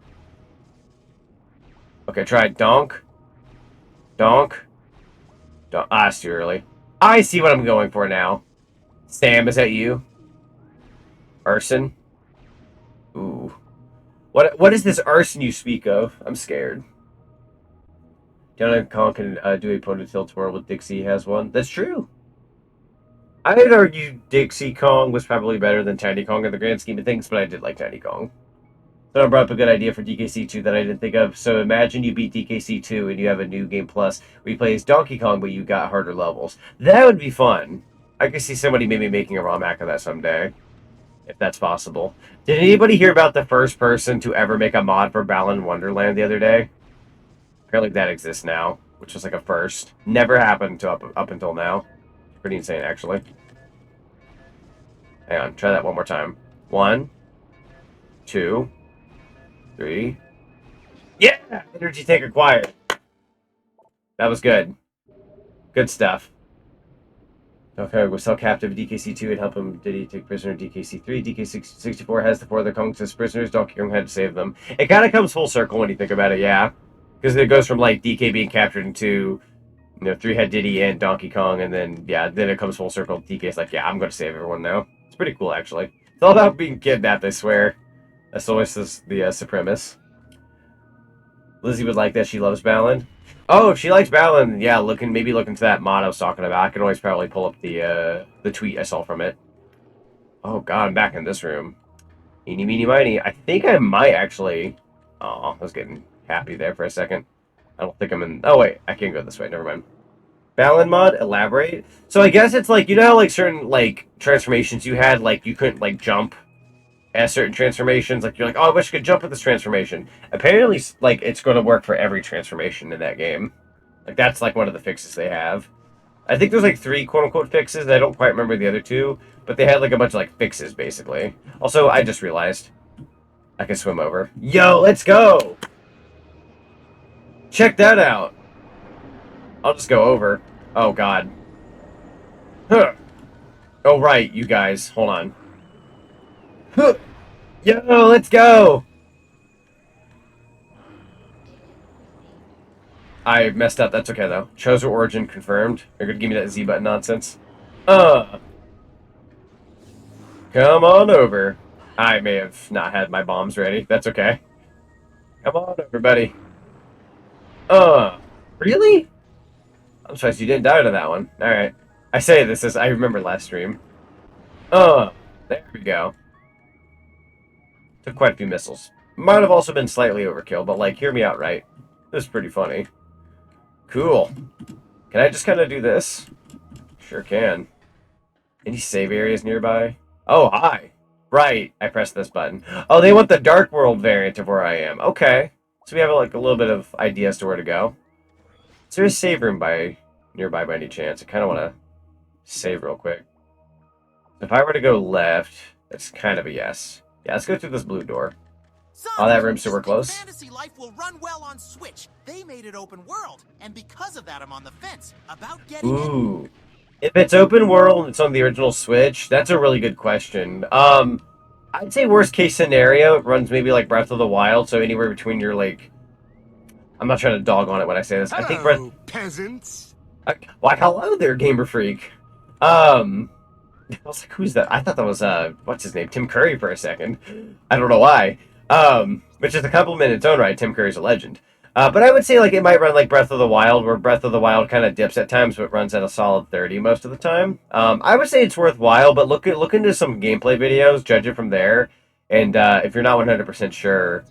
Okay, try donk. Donk. Donk. Ah, it's too early. I see what I'm going for now. Sam, is that you? Arson? Ooh. What is this arson you speak of? I'm scared. Donkey Kong can do a ponytail twirl with Dixie has one. That's true. I'd argue Dixie Kong was probably better than Tiny Kong in the grand scheme of things, but I did like Tiny Kong. So I brought up a good idea for DKC2 that I didn't think of. So imagine you beat DKC2 and you have a new game plus where you play as Donkey Kong, but you got harder levels. That would be fun. I could see somebody maybe making a ROM hack of that someday, if that's possible. Did anybody hear about the first person to ever make a mod for Balan Wonderland the other day? Apparently that exists now, which is like a first. Never happened to up until now. Pretty insane, actually. Hang on, try that one more time. 1, 2, 3. Yeah! Energy tank acquired. That was good. Good stuff. Okay, was held captive DKC2 and help him. Did he take prisoner DKC3? DK64 has the 4 other Kongs as prisoners. Donkey Kong had to save them. It kind of comes full circle when you think about it, yeah. Because it goes from, like, DK being captured into, 3-head Diddy and Donkey Kong, and then, yeah, then it comes full circle. DK's like, yeah, I'm going to save everyone now. It's pretty cool, actually. It's all about being kidnapped, I swear. That's always the supremacist. Lizzie would like that. She loves Balan. Oh, if she likes Balan, yeah, maybe look into that mod I was talking about. I can always probably pull up the tweet I saw from it. Oh, God, I'm back in this room. Eeny, meeny, miny. I think I might actually... Oh, I was getting happy there for a second. I don't think I'm in... Oh, wait. I can't go this way. Never mind. Balan mod? Elaborate? So I guess it's like... You know how, like, certain, like, transformations you had, like, you couldn't, like, jump at certain transformations? Like, you're like, oh, I wish I could jump with this transformation. Apparently, like, it's going to work for every transformation in that game. Like, that's, like, one of the fixes they have. I think there's, like, 3 quote-unquote fixes. I don't quite remember the other 2. But they had, like, a bunch of, like, fixes, basically. Also, I just realized I can swim over. Yo, let's go! Check that out. I'll just go over. Oh, God. Huh. Oh, right, you guys. Hold on. Huh. Yo, let's go! I messed up. That's okay, though. Chose her origin confirmed. You're gonna give me that Z button nonsense? Come on over. I may have not had my bombs ready. That's okay. Come on, everybody. Uh, really? I'm surprised you didn't die to that one. Alright. I say this as I remember last stream. Uh, there we go. Took quite a few missiles. Might have also been slightly overkill, but like, hear me out, right? This is pretty funny. Cool. Can I just kind of do this? Sure can. Any save areas nearby? Oh, hi. Right, I pressed this button. Oh, they want the Dark World variant of where I am. Okay. So we have like a little bit of idea as to where to go. Is there a save room nearby by any chance? I kind of want to save real quick. If I were to go left, that's kind of a yes. Yeah, let's go through this blue door. Oh, that room's super close. Fantasy life will run well on Switch. They made it open world, and because of that, I'm on the fence about getting it. Ooh. If it's open world and it's on the original Switch, that's a really good question. I'd say worst case scenario, it runs maybe like Breath of the Wild, so anywhere between your like... I'm not trying to dog on it when I say this. Hello, I think peasants. Why, hello there, Gamer Freak. I was like, who's that? I thought that was, what's his name? Tim Curry for a second. I don't know why. Which is a compliment in its own right. Tim Curry's a legend. But I would say, like, it might run like Breath of the Wild, where Breath of the Wild kind of dips at times, but runs at a solid 30 most of the time. I would say it's worthwhile, but look into some gameplay videos, judge it from there, and if you're not 100% sure,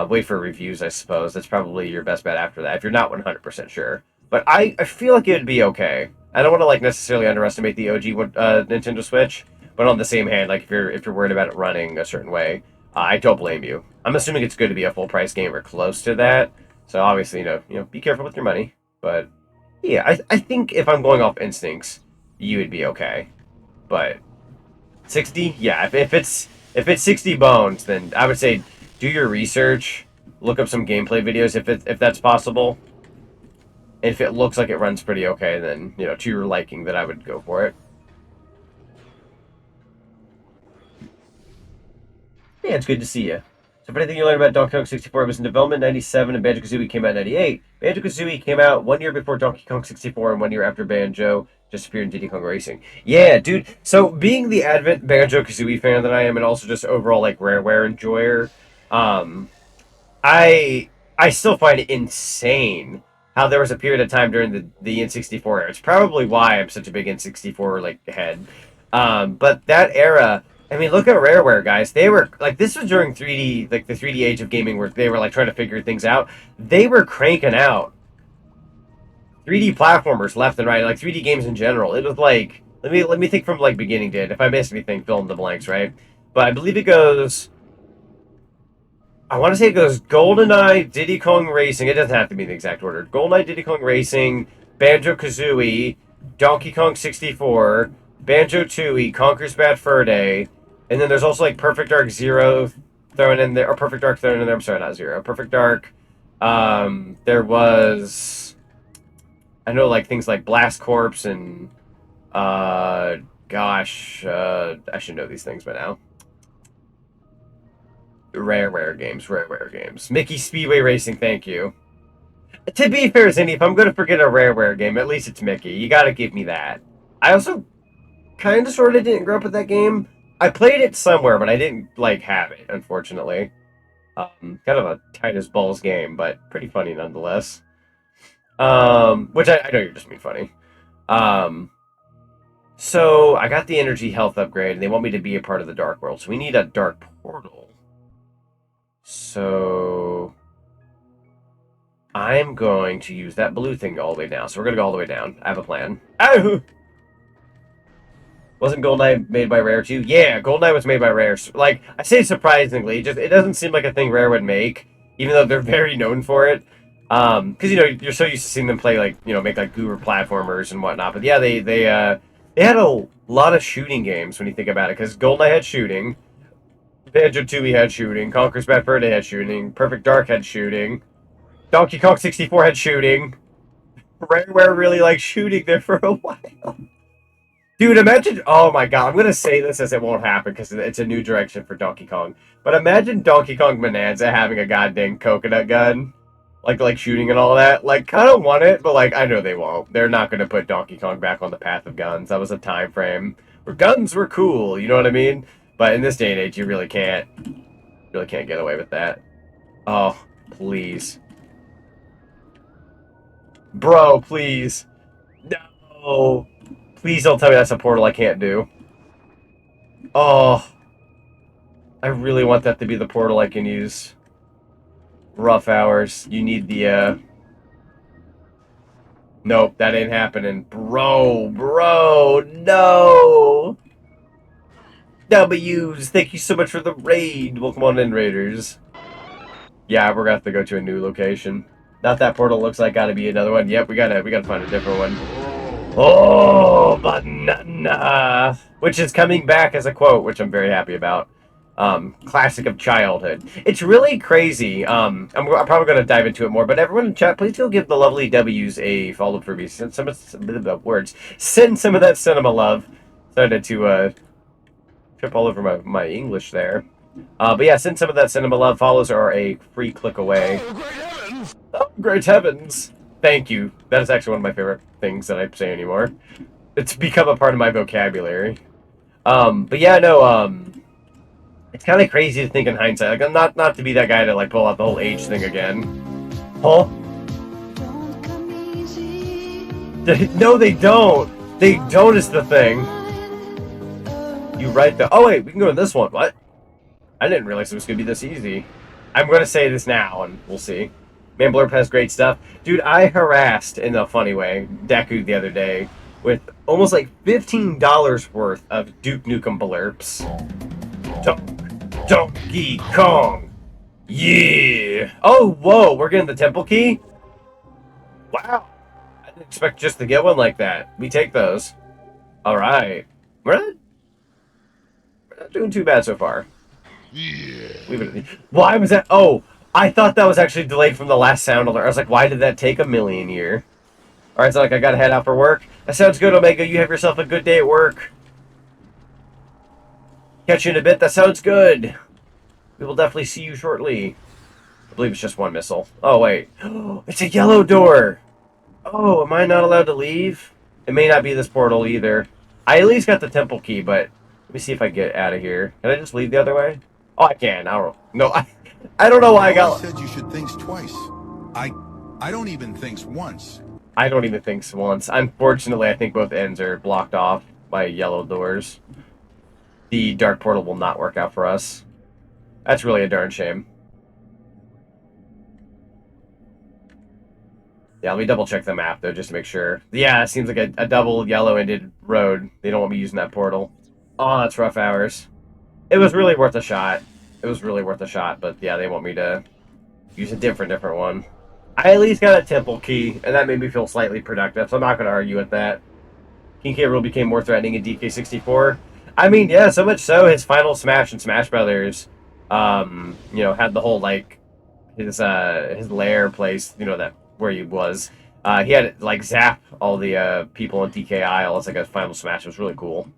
wait for reviews, I suppose. That's probably your best bet after that, if you're not 100% sure. But I feel like it would be okay. I don't want to like necessarily underestimate the OG Nintendo Switch, but on the same hand, like if you're worried about it running a certain way, I don't blame you. I'm assuming it's good to be a full price game or close to that. So obviously, you know, be careful with your money. But yeah, I think if I'm going off instincts, you would be okay. But 60, yeah, if it's 60 bones, then I would say do your research, look up some gameplay videos if that's possible. If it looks like it runs pretty okay, then, you know, to your liking, then I would go for it. Yeah, it's good to see you. So, if anything you learned about Donkey Kong 64, it was in development in 97, and Banjo-Kazooie came out in 98. Banjo-Kazooie came out 1 year before Donkey Kong 64 and 1 year after Banjo just appeared in Diddy Kong Racing. Yeah, dude. So, being the avid Banjo-Kazooie fan that I am, and also just overall, like, Rareware enjoyer, I still find it insane how there was a period of time during the N64 era. It's probably why I'm such a big N64 like head. But that era, I mean, look at Rareware, guys. They were like, this was during 3D, like the 3D age of gaming, where they were like trying to figure things out. They were cranking out 3D platformers left and right, like 3D games in general. It was like, let me think from like beginning to end. If I miss anything, fill in the blanks, right? But I believe it goes. I want to say it goes GoldenEye, Diddy Kong Racing. It doesn't have to be in the exact order. GoldenEye, Diddy Kong Racing, Banjo-Kazooie, Donkey Kong 64, Banjo-Tooie, Conker's Bad Fur Day, and then there's also like Perfect Dark Zero thrown in there, or Perfect Dark thrown in there. I'm sorry, not Zero. Perfect Dark. There was, I know, like things like Blast Corps and, gosh, I should know these things by now. Rareware games. Mickey Speedway Racing, thank you. To be fair, Zinni, if I'm going to forget a Rareware game, at least it's Mickey. You got to give me that. I also kind of sort of didn't grow up with that game. I played it somewhere, but I didn't, like, have it, unfortunately. Kind of a tight as balls game, but pretty funny nonetheless. Which I know you're just being funny. So I got the energy health upgrade, and they want me to be a part of the Dark World. So we need a Dark Portal. So I'm going to use that blue thing all the way down. So we're going to go all the way down. I have a plan. Ow! Wasn't GoldenEye made by Rare too? Yeah, GoldenEye was made by Rare. Like, I say surprisingly, it doesn't seem like a thing Rare would make, even though they're very known for it. Because, you know, you're so used to seeing them play, like, you know, make, like, goober platformers and whatnot. But yeah, they had a lot of shooting games when you think about it, because GoldenEye had shooting. Banjo-Tooie had shooting. Conker's Bad Fur Day had shooting. Perfect Dark had shooting. Donkey Kong 64 had shooting. Rareware really liked shooting there for a while. Dude, imagine... Oh my god, I'm going to say this as it won't happen because it's a new direction for Donkey Kong. But imagine Donkey Kong Bonanza having a goddamn coconut gun. Like shooting and all that. Like, kind of want it, but like, I know they won't. They're not going to put Donkey Kong back on the path of guns. That was a time frame where guns were cool, you know what I mean? But in this day and age, you really can't get away with that. Oh, please. Bro, please. No. Please don't tell me that's a portal I can't do. Oh. I really want that to be the portal I can use. Rough hours. You need the, Nope, that ain't happening. Bro, no! W's, thank you so much for the raid. Welcome on in, Raiders. Yeah, we're gonna have to go to a new location. Not that portal looks like gotta be another one. Yep, we gotta find a different one. Oh, banana! Which is coming back as a quote, which I'm very happy about. Classic of childhood. It's really crazy. I'm probably going to dive into it more, but everyone in chat, please go give the lovely W's a follow for me. Send some of that cinema love. Started to trip all over my English there. But yeah, send some of that cinema love. Follows are a free click away. Oh, great heavens! Oh, great heavens! Thank you. That is actually one of my favorite things that I say anymore. It's become a part of my vocabulary. But yeah, no, it's kind of crazy to think in hindsight. Like, I'm not to be that guy to like pull out the whole age thing again. Huh? No, they don't. They don't is the thing. You right though. Oh wait, we can go to this one. What? I didn't realize it was gonna be this easy. I'm gonna say this now, and we'll see. Man, Blurp has great stuff, dude. I harassed in a funny way Deku the other day with almost like $15 worth of Duke Nukem blurps. Donkey Kong! Yeah! Oh, whoa, we're getting the temple key? Wow. I didn't expect just to get one like that. We take those. Alright. We're not doing too bad so far. Yeah. Why was that? Oh, I thought that was actually delayed from the last sound alert. I was like, why did that take a million year? Alright, so like I gotta head out for work. That sounds good, Omega. You have yourself a good day at work. Catch you in a bit. That sounds good. We will definitely see you shortly. I believe it's just one missile. Oh, wait. It's a yellow door. Oh, am I not allowed to leave? It may not be this portal either. I at least got the temple key, but let me see if I get out of here. Can I just leave the other way? Oh, I can. I don't know. I don't know why I got... I said you should think twice. I don't even think once. I don't even think once. Unfortunately, I think both ends are blocked off by yellow doors. The dark portal will not work out for us. That's really a darn shame. Yeah, let me double check the map though, just to make sure. Yeah, it seems like a double yellow-ended road. They don't want me using that portal. Oh, that's rough hours. It was really worth a shot. It was really worth a shot, but yeah, they want me to use a different one. I at least got a temple key, and that made me feel slightly productive, so I'm not going to argue with that. King K. Rool became more threatening in DK64. I mean, yeah, so much so, his final Smash and Smash Brothers, you know, had the whole, like, his lair place, you know, that where he was. He had, like, zap all the people in DKI, all as, like, a final Smash. It was really cool.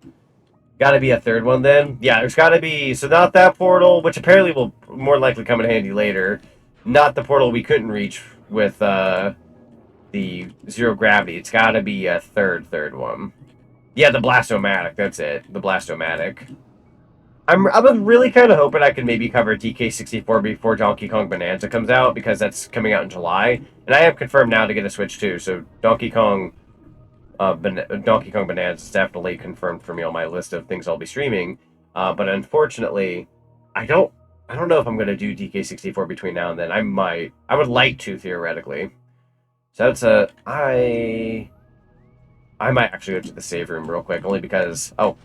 Gotta be a third one, then? Yeah, there's gotta be, so not that portal, which apparently will more likely come in handy later. Not the portal we couldn't reach with, the Zero Gravity. It's gotta be a third one. Yeah, the Blastomatic, that's it. The Blastomatic. I was really kind of hoping I could maybe cover DK64 before Donkey Kong Bonanza comes out, because that's coming out in July. And I am confirmed now to get a Switch too, so Donkey Kong Bonanza is definitely confirmed for me on my list of things I'll be streaming. But unfortunately, I don't know if I'm going to do DK64 between now and then. I might. I would like to, theoretically. So that's I might actually go to the save room real quick, only because... Oh,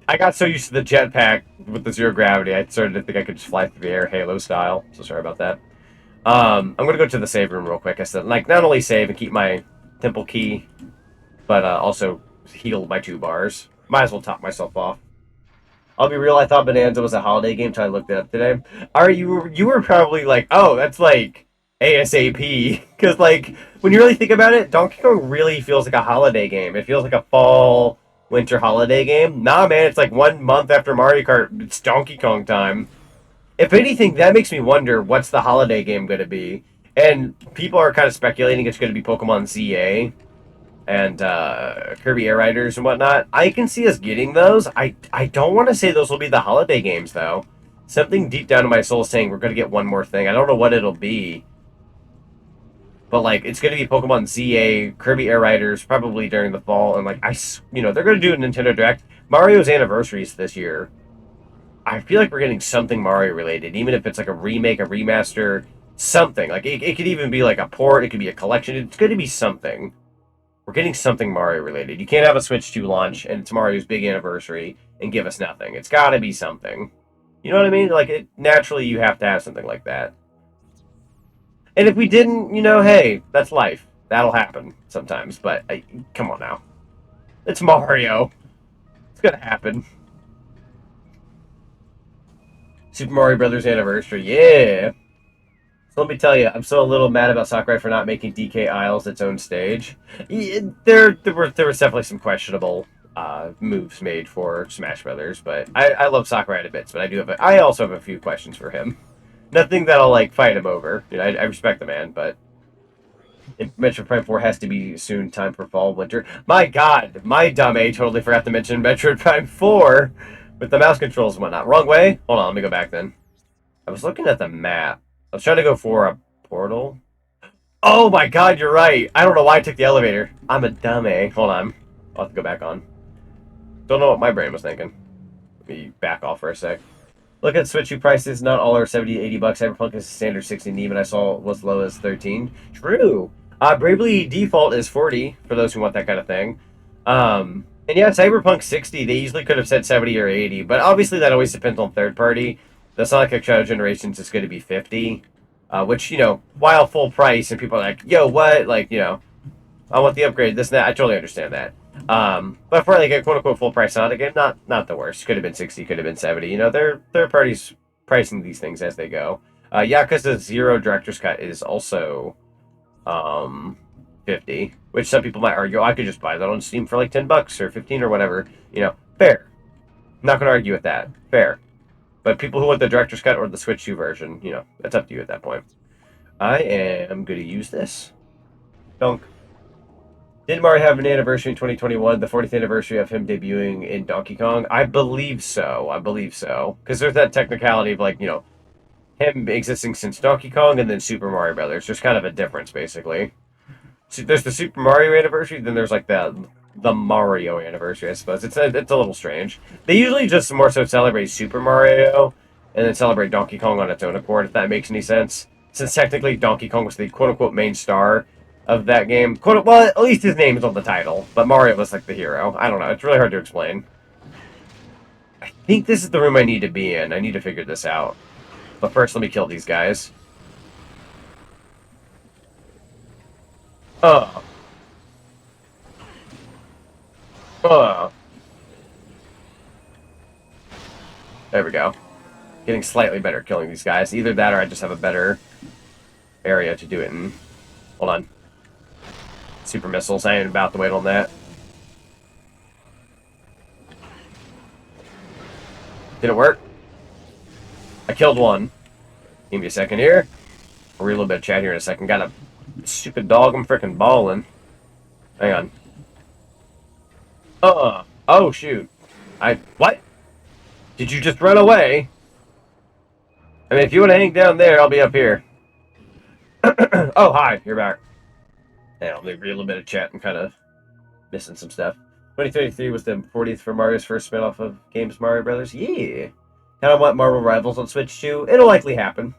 I got so used to the jetpack with the zero gravity, I started to think I could just fly through the air Halo style. So sorry about that. I'm going to go to the save room real quick. I said, like, not only save and keep my temple key, but also heal my 2 bars. Might as well top myself off. I'll be real, I thought Bonanza was a holiday game until I looked it up today. Alright, you were probably like, oh, that's like ASAP. Because, like, when you really think about it, Donkey Kong really feels like a holiday game. It feels like a fall, winter holiday game. Nah, man, it's like 1 month after Mario Kart. It's Donkey Kong time. If anything, that makes me wonder, what's the holiday game going to be? And people are kind of speculating it's going to be Pokemon ZA and Kirby Air Riders and whatnot. I can see us getting those. I don't want to say those will be the holiday games, though. Something deep down in my soul is saying we're going to get one more thing. I don't know what it'll be. But, like, it's going to be Pokemon ZA, Kirby Air Riders, probably during the fall. And, like, they're going to do a Nintendo Direct. Mario's anniversary is this year. I feel like we're getting something Mario related, even if it's like a remake, a remaster, something. Like, it could even be like a port, it could be a collection. It's going to be something. We're getting something Mario related. You can't have a Switch 2 launch and it's Mario's big anniversary and give us nothing. It's got to be something. You know what I mean? Like, naturally, you have to have something like that. And if we didn't, hey, that's life. That'll happen sometimes. But come on now, it's Mario. It's gonna happen. Super Mario Brothers anniversary, yeah. So let me tell you, I'm still a little mad about Sakurai for not making DK Isles its own stage. There was definitely some questionable moves made for Smash Brothers, but I love Sakurai to bits. But I also have a few questions for him. Nothing that I'll like fight him over. I respect the man, but Metroid Prime 4 has to be soon. Time for fall, winter. My God, my dumb A totally forgot to mention Metroid Prime 4 with the mouse controls and whatnot. Wrong way. Hold on, let me go back then. I was looking at the map. I was trying to go for a portal. Oh my God, you're right. I don't know why I took the elevator. I'm a dumb A. Hold on. I'll have to go back on. Don't know what my brain was thinking. Let me back off for a sec. Look at Switch 2 prices. Not all are 70, 80 bucks. Cyberpunk is standard 60, and even I saw was low as 13. True. Bravely Default is 40 for those who want that kind of thing. And yeah, Cyberpunk 60, they easily could have said 70 or 80, but obviously that always depends on third party. The Sonic Shadow Generations is going to be 50, which, while full price, and people are like, yo, what? Like, I want the upgrade, this and that. I totally understand that. But for like a quote-unquote full-price Sonic game, not the worst. Could have been 60, could have been 70. They're third parties pricing these things as they go. Yakuza 0 Director's Cut is also 50, which some people might argue, I could just buy that on Steam for like 10 bucks or 15 or whatever. Fair. Not going to argue with that. Fair. But people who want the Director's Cut or the Switch 2 version, that's up to you at that point. I am going to use this. Donk. Did Mario have an anniversary in 2021, the 40th anniversary of him debuting in Donkey Kong? I believe so. Because there's that technicality of, like, him existing since Donkey Kong and then Super Mario Brothers. There's kind of a difference, basically. So there's the Super Mario anniversary, then there's, like, the Mario anniversary, I suppose. It's a little strange. They usually just more so celebrate Super Mario and then celebrate Donkey Kong on its own accord, if that makes any sense. Since technically Donkey Kong was the quote-unquote main star of that game. Well, at least his name is on the title, but Mario was like the hero. I don't know. It's really hard to explain. I think this is the room I need to be in. I need to figure this out. But first, let me kill these guys. There we go. Getting slightly better at killing these guys. Either that or I just have a better area to do it in. Hold on. Super missiles. I ain't about to wait on that. Did it work? I killed one. Give me a second here. We'll read a little bit of chat here in a second. Got a stupid dog. I'm freaking balling. Hang on. Oh, shoot. What? Did you just run away? I mean, if you want to hang down there, I'll be up here. Oh, hi. You're back. Yeah, I'll read a little bit of chat. I'm kind of missing some stuff. 2033 was the 40th for Mario's first spin-off of games Mario Brothers. Yeah. Kind of want Marvel Rivals on Switch 2. It'll likely happen.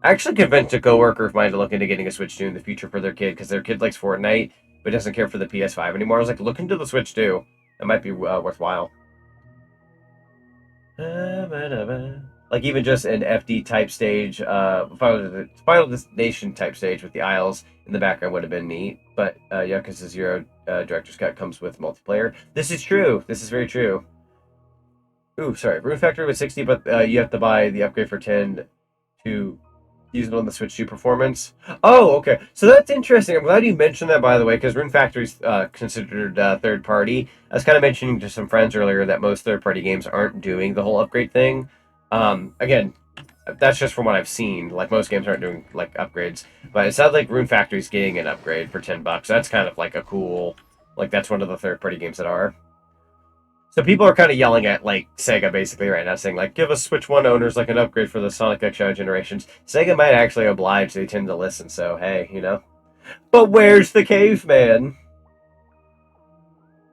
I actually convinced a coworker of mine to look into getting a Switch 2 in the future for their kid, because their kid likes Fortnite, but doesn't care for the PS5 anymore. I was like, look into the Switch 2. That might be worthwhile. Like even just an FD type stage, Final Destination type stage with the Isles in the background would have been neat. But Yakuza 0 Director's Cut comes with multiplayer. This is true. This is very true. Ooh, sorry. Rune Factory was 60, but you have to buy the upgrade for 10 to use it on the Switch 2 performance. Oh, okay. So that's interesting. I'm glad you mentioned that, by the way, because Rune Factory's considered third party. I was kind of mentioning to some friends earlier that most third party games aren't doing the whole upgrade thing. Again, that's just from what I've seen. Like, most games aren't doing, like, upgrades. But it sounds like Rune Factory's getting an upgrade for 10 bucks. That's kind of like a cool... Like, that's one of the third party games that are. So people are kind of yelling at like Sega basically right now, saying like, give us Switch One owners like an upgrade for the Sonic X generations. Sega might actually oblige; they tend to listen. So hey, you know. But where's the caveman?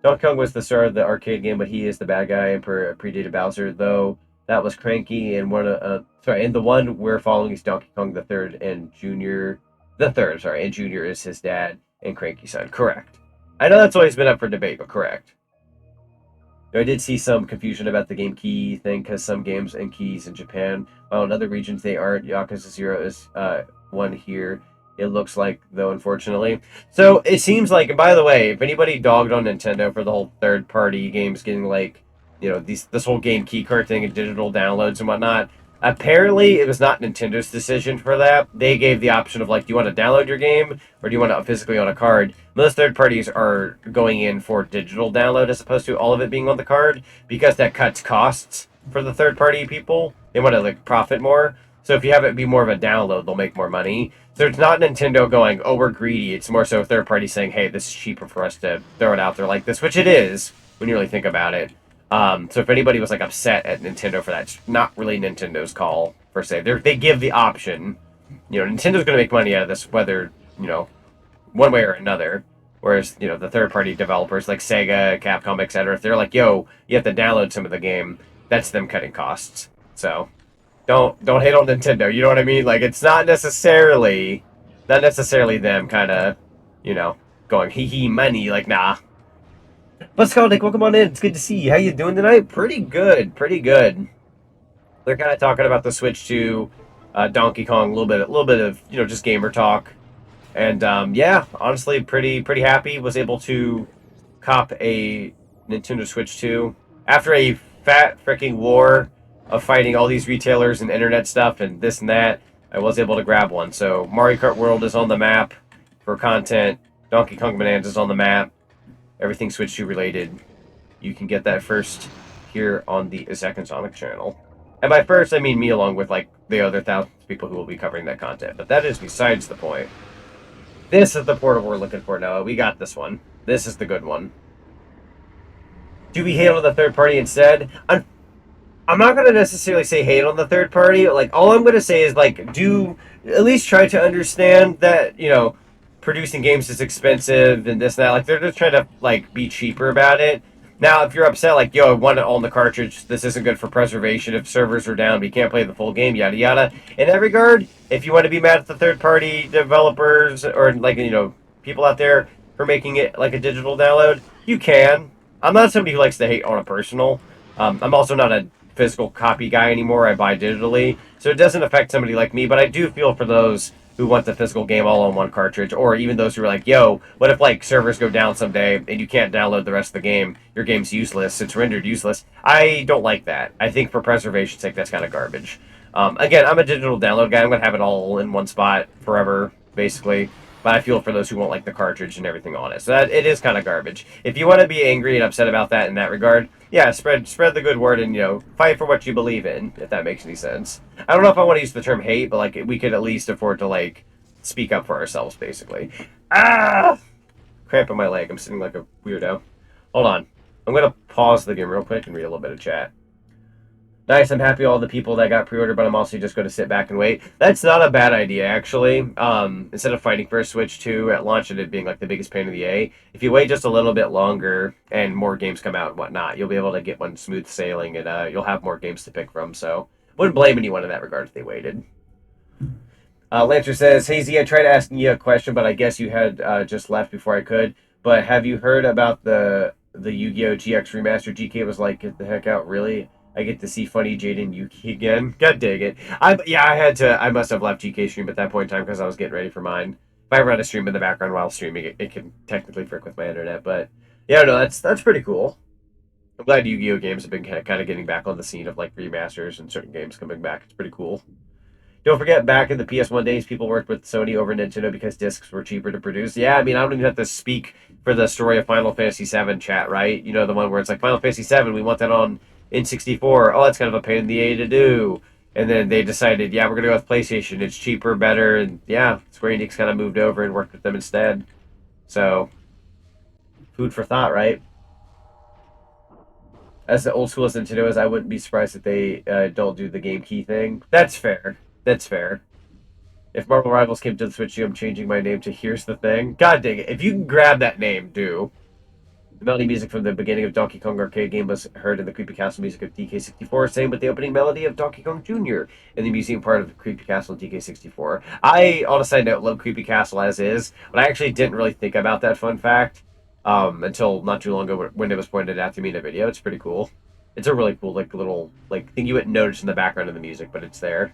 Donkey Kong was the star of the arcade game, but he is the bad guy and predated Bowser. Though that was Cranky, and and the one we're following is Donkey Kong the Third and Junior. The third, sorry, and Junior is his dad and Cranky's son. Correct. I know that's always been up for debate, but correct. I did see some confusion about the game key thing because some games and keys in Japan, while in other regions they aren't. Yakuza 0 is one here. It looks like, though, unfortunately. So it seems like, and by the way, if anybody dogged on Nintendo for the whole third-party games getting like, you know, this whole game key card thing and digital downloads and whatnot, apparently it was not Nintendo's decision for that. They gave the option of like, do you want to download your game or do you want to physically on a card? Most third parties are going in for digital download as opposed to all of it being on the card because that cuts costs for the third party people. They want to like profit more. So if you have it be more of a download, they'll make more money. So it's not Nintendo going, oh, we're greedy. It's more so third party saying, hey, this is cheaper for us to throw it out there like this, which it is when you really think about it. So if anybody was like upset at Nintendo for that, it's not really Nintendo's call per se. They give the option. You know, Nintendo's going to make money out of this, whether, you know, one way or another. Whereas, you know, the third-party developers like Sega, Capcom, etc., if they're like, yo, you have to download some of the game, that's them cutting costs. So don't hate on Nintendo. You know what I mean? Like, it's not necessarily them kind of, you know, going hee hee money. Like, nah. Let's go, Nick. Welcome on in. It's good to see you. How you doing tonight? Pretty good. Pretty good. They're kind of talking about the Switch to Donkey Kong, a little bit of, you know, just gamer talk. And yeah, honestly, pretty happy. Was able to cop a Nintendo Switch 2 after a fat freaking war of fighting all these retailers and internet stuff and this and that. I was able to grab one. So Mario Kart World is on the map for content. Donkey Kong Bonanza is on the map. Everything Switch 2 related. You can get that first here on the Zack and Sonic channel. And by first, I mean me along with like the other thousands of people who will be covering that content. But that is besides the point. This is the portal we're looking for, Noah. We got this one. This is the good one. Do we hate on the third party instead? I'm not going to necessarily say hate on the third party. Like, all I'm going to say is, like, do at least try to understand that, you know, producing games is expensive and this and that. Like, they're just trying to, like, be cheaper about it. Now, if you're upset, like, yo, I want it all in the cartridge, this isn't good for preservation, if servers are down, we can't play the full game, yada yada. In that regard, if you want to be mad at the third-party developers or, like, you know, people out there for making it, like, a digital download, you can. I'm not somebody who likes to hate on a personal. I'm also not a physical copy guy anymore. I buy digitally. So it doesn't affect somebody like me, but I do feel for those who want the physical game all on one cartridge, or even those who are like, yo, what if like servers go down someday and you can't download the rest of the game? Your game's useless. It's rendered useless. I don't like that. I think for preservation's sake, that's kind of garbage. Again, I'm a digital download guy. I'm going to have it all in one spot forever, basically. But I feel for those who want like the cartridge and everything on it. So that it is kind of garbage. If you want to be angry and upset about that in that regard, yeah, spread the good word and, you know, fight for what you believe in, if that makes any sense. I don't know if I want to use the term hate, but like we could at least afford to like speak up for ourselves, basically. Ah! Cramp in my leg. I'm sitting like a weirdo. Hold on. I'm gonna pause the game real quick and read a little bit of chat. Nice, I'm happy all the people that got pre-ordered, but I'm also just going to sit back and wait. That's not a bad idea, actually. Instead of fighting for a Switch 2 at launch and it being like the biggest pain in the A, if you wait just a little bit longer and more games come out and whatnot, you'll be able to get one smooth sailing and you'll have more games to pick from. So, wouldn't blame anyone in that regard if they waited. Lancer says, hey Z, I tried asking you a question, but I guess you had just left before I could. But have you heard about the Yu-Gi-Oh! GX Remaster? GK was like, get the heck out, really? I get to see funny Jaden Yuki again. God dang it. I must have left GK stream at that point in time because I was getting ready for mine. If I run a stream in the background while streaming, it can technically frick with my internet. But yeah, no, that's pretty cool. I'm glad Yu-Gi-Oh! Games have been kind of getting back on the scene of like remasters and certain games coming back. It's pretty cool. Don't forget, back in the PS1 days, people worked with Sony over Nintendo because discs were cheaper to produce. Yeah, I mean, I don't even have to speak for the story of Final Fantasy VII chat, right? You know, the one where it's like, Final Fantasy VII, we want that on N64. Oh, that's kind of a pain in the A to do. And then they decided, yeah, we're going to go with PlayStation. It's cheaper, better, and yeah, Square Enix kind of moved over and worked with them instead. So, food for thought, right? As the old school as Nintendo is, I wouldn't be surprised if they don't do the game key thing. That's fair. That's fair. If Marvel Rivals came to the Switch, I'm changing my name to Here's the Thing. God dang it. If you can grab that name, do. The melody music from the beginning of Donkey Kong arcade game was heard in the Creepy Castle music of DK64, same with the opening melody of Donkey Kong Jr. in the museum part of Creepy Castle and DK64. I, on a side note, love Creepy Castle as is, but I actually didn't really think about that fun fact until not too long ago when it was pointed out to me in a video. It's pretty cool. It's a really cool, like, little, like, thing you wouldn't notice in the background of the music, but it's there.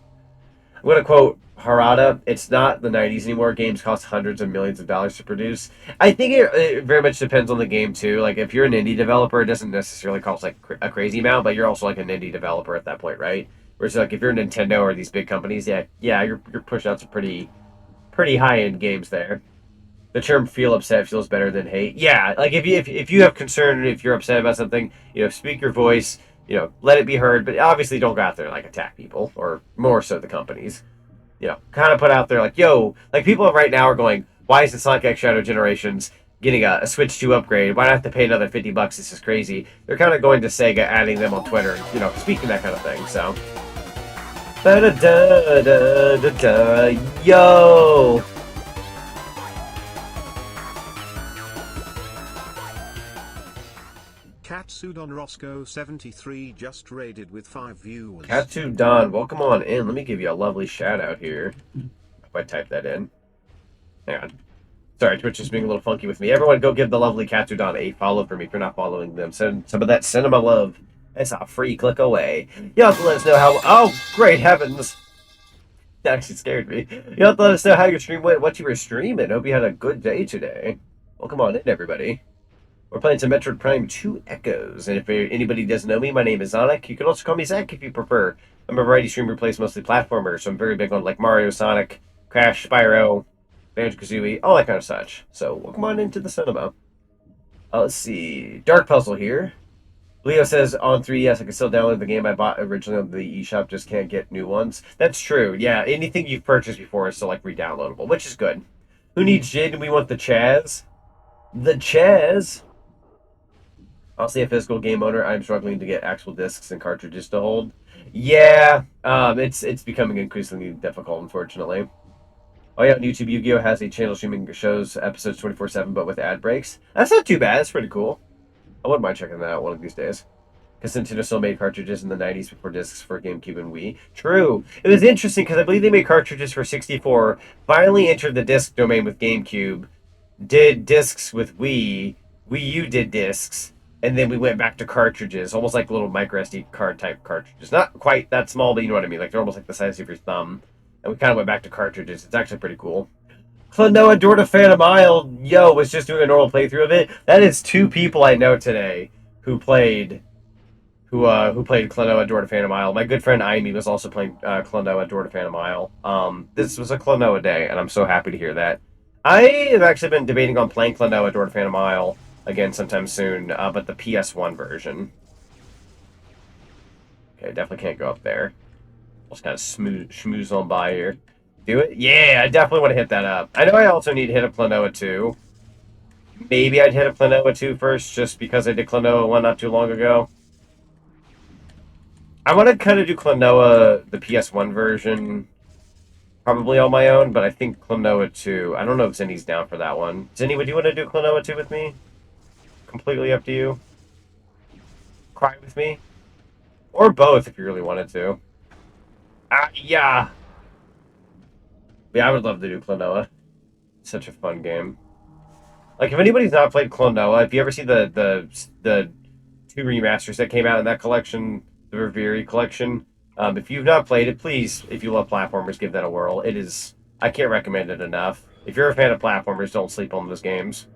I'm going to quote Harada. It's not the 90s anymore. Games cost hundreds of millions of dollars to produce. I think it very much depends on the game, too. Like, if you're an indie developer, it doesn't necessarily cost, like, a crazy amount, but you're also, like, an indie developer at that point, right? Whereas, like, if you're Nintendo or these big companies, yeah, you're pushing out some pretty high-end games there. The term "feel upset" feels better than hate. Yeah, like if you have concern, if you're upset about something, speak your voice, let it be heard. But obviously, don't go out there and, like, attack people, or more so the companies. Kind of put out there like, yo, like people right now are going, why isn't Sonic X Shadow Generations getting a Switch 2 upgrade? Why do I have to pay another $50? This is crazy. They're kind of going to Sega, adding them on Twitter, speaking that kind of thing. So, da da da da da da, yo. Katsudon Roscoe 73 just raided with 5 viewers. Katsu Don, welcome on in. Let me give you a lovely shout out here. If I type that in. Hang on. Sorry, Twitch is being a little funky with me. Everyone go give the lovely Katsu Don a follow for me if you're not following them. Send some of that cinema love. It's a free click away. You have to let us know how... Oh, great heavens. That actually scared me. You have to let us know how your stream went, what you were streaming. Hope you had a good day today. Welcome on in, everybody. We're playing some Metroid Prime 2 Echoes, and if anybody doesn't know me, my name is Zonic. You can also call me Zach if you prefer. I'm a variety streamer who plays mostly platformers, so I'm very big on like Mario, Sonic, Crash, Spyro, Banjo-Kazooie, all that kind of such. So welcome on into the cinema. Let's see. Dark Puzzle here. Leo says on 3DS I can still download the game I bought originally on the eShop, just can't get new ones. That's true. Yeah, anything you've purchased before is still like re-downloadable, which is good. Who needs Jid? We want the Chaz. The Chaz. Honestly, a physical game owner, I'm struggling to get actual discs and cartridges to hold. Yeah, it's becoming increasingly difficult, unfortunately. Oh yeah, on YouTube, Yu-Gi-Oh! Has a channel streaming shows episodes 24/7, but with ad breaks. That's not too bad. That's pretty cool. I wouldn't mind checking that out one of these days. Because Nintendo still made cartridges in the 90s before discs for GameCube and Wii. True. It was interesting because I believe they made cartridges for 64, finally entered the disc domain with GameCube, did discs with Wii, Wii U did discs, and then we went back to cartridges, almost like little micro SD card type cartridges. Not quite that small, but you know what I mean. Like they're almost like the size of your thumb. And we kind of went back to cartridges. It's actually pretty cool. Klonoa 𝚘𝚗𝚘𝚘𝚘, yo, was just doing a normal playthrough of it. That is 2 people I know today who played played Klonoa 𝚘𝚘𝚘𝚘. My good friend Aimi was also playing Klonoa 𝚘𝚘𝚘𝚘. This was a Klonoa day, and I'm so happy to hear that. I have actually been debating on playing Klonoa 𝚘𝚘𝚘𝚘 again sometime soon, but the PS1 version. Okay, definitely can't go up there. Just kind of schmooze on by here. Do it? Yeah, I definitely want to hit that up. I know I also need to hit a Klonoa 2. Maybe I'd hit a Klonoa 2 first, just because I did Klonoa 1 not too long ago. I want to kind of do Klonoa, the PS1 version, probably on my own, but I think Klonoa 2, I don't know if Zinni's down for that one. Zinni, would you want to do Klonoa 2 with me? Completely up to you. Cry with me? Or both, if you really wanted to. Yeah. Yeah, I would love to do Klonoa. Such a fun game. Like, if anybody's not played Klonoa, if you ever see the 2 remasters that came out in that collection, the Reveri collection, if you've not played it, please, if you love platformers, give that a whirl. It is... I can't recommend it enough. If you're a fan of platformers, don't sleep on those games.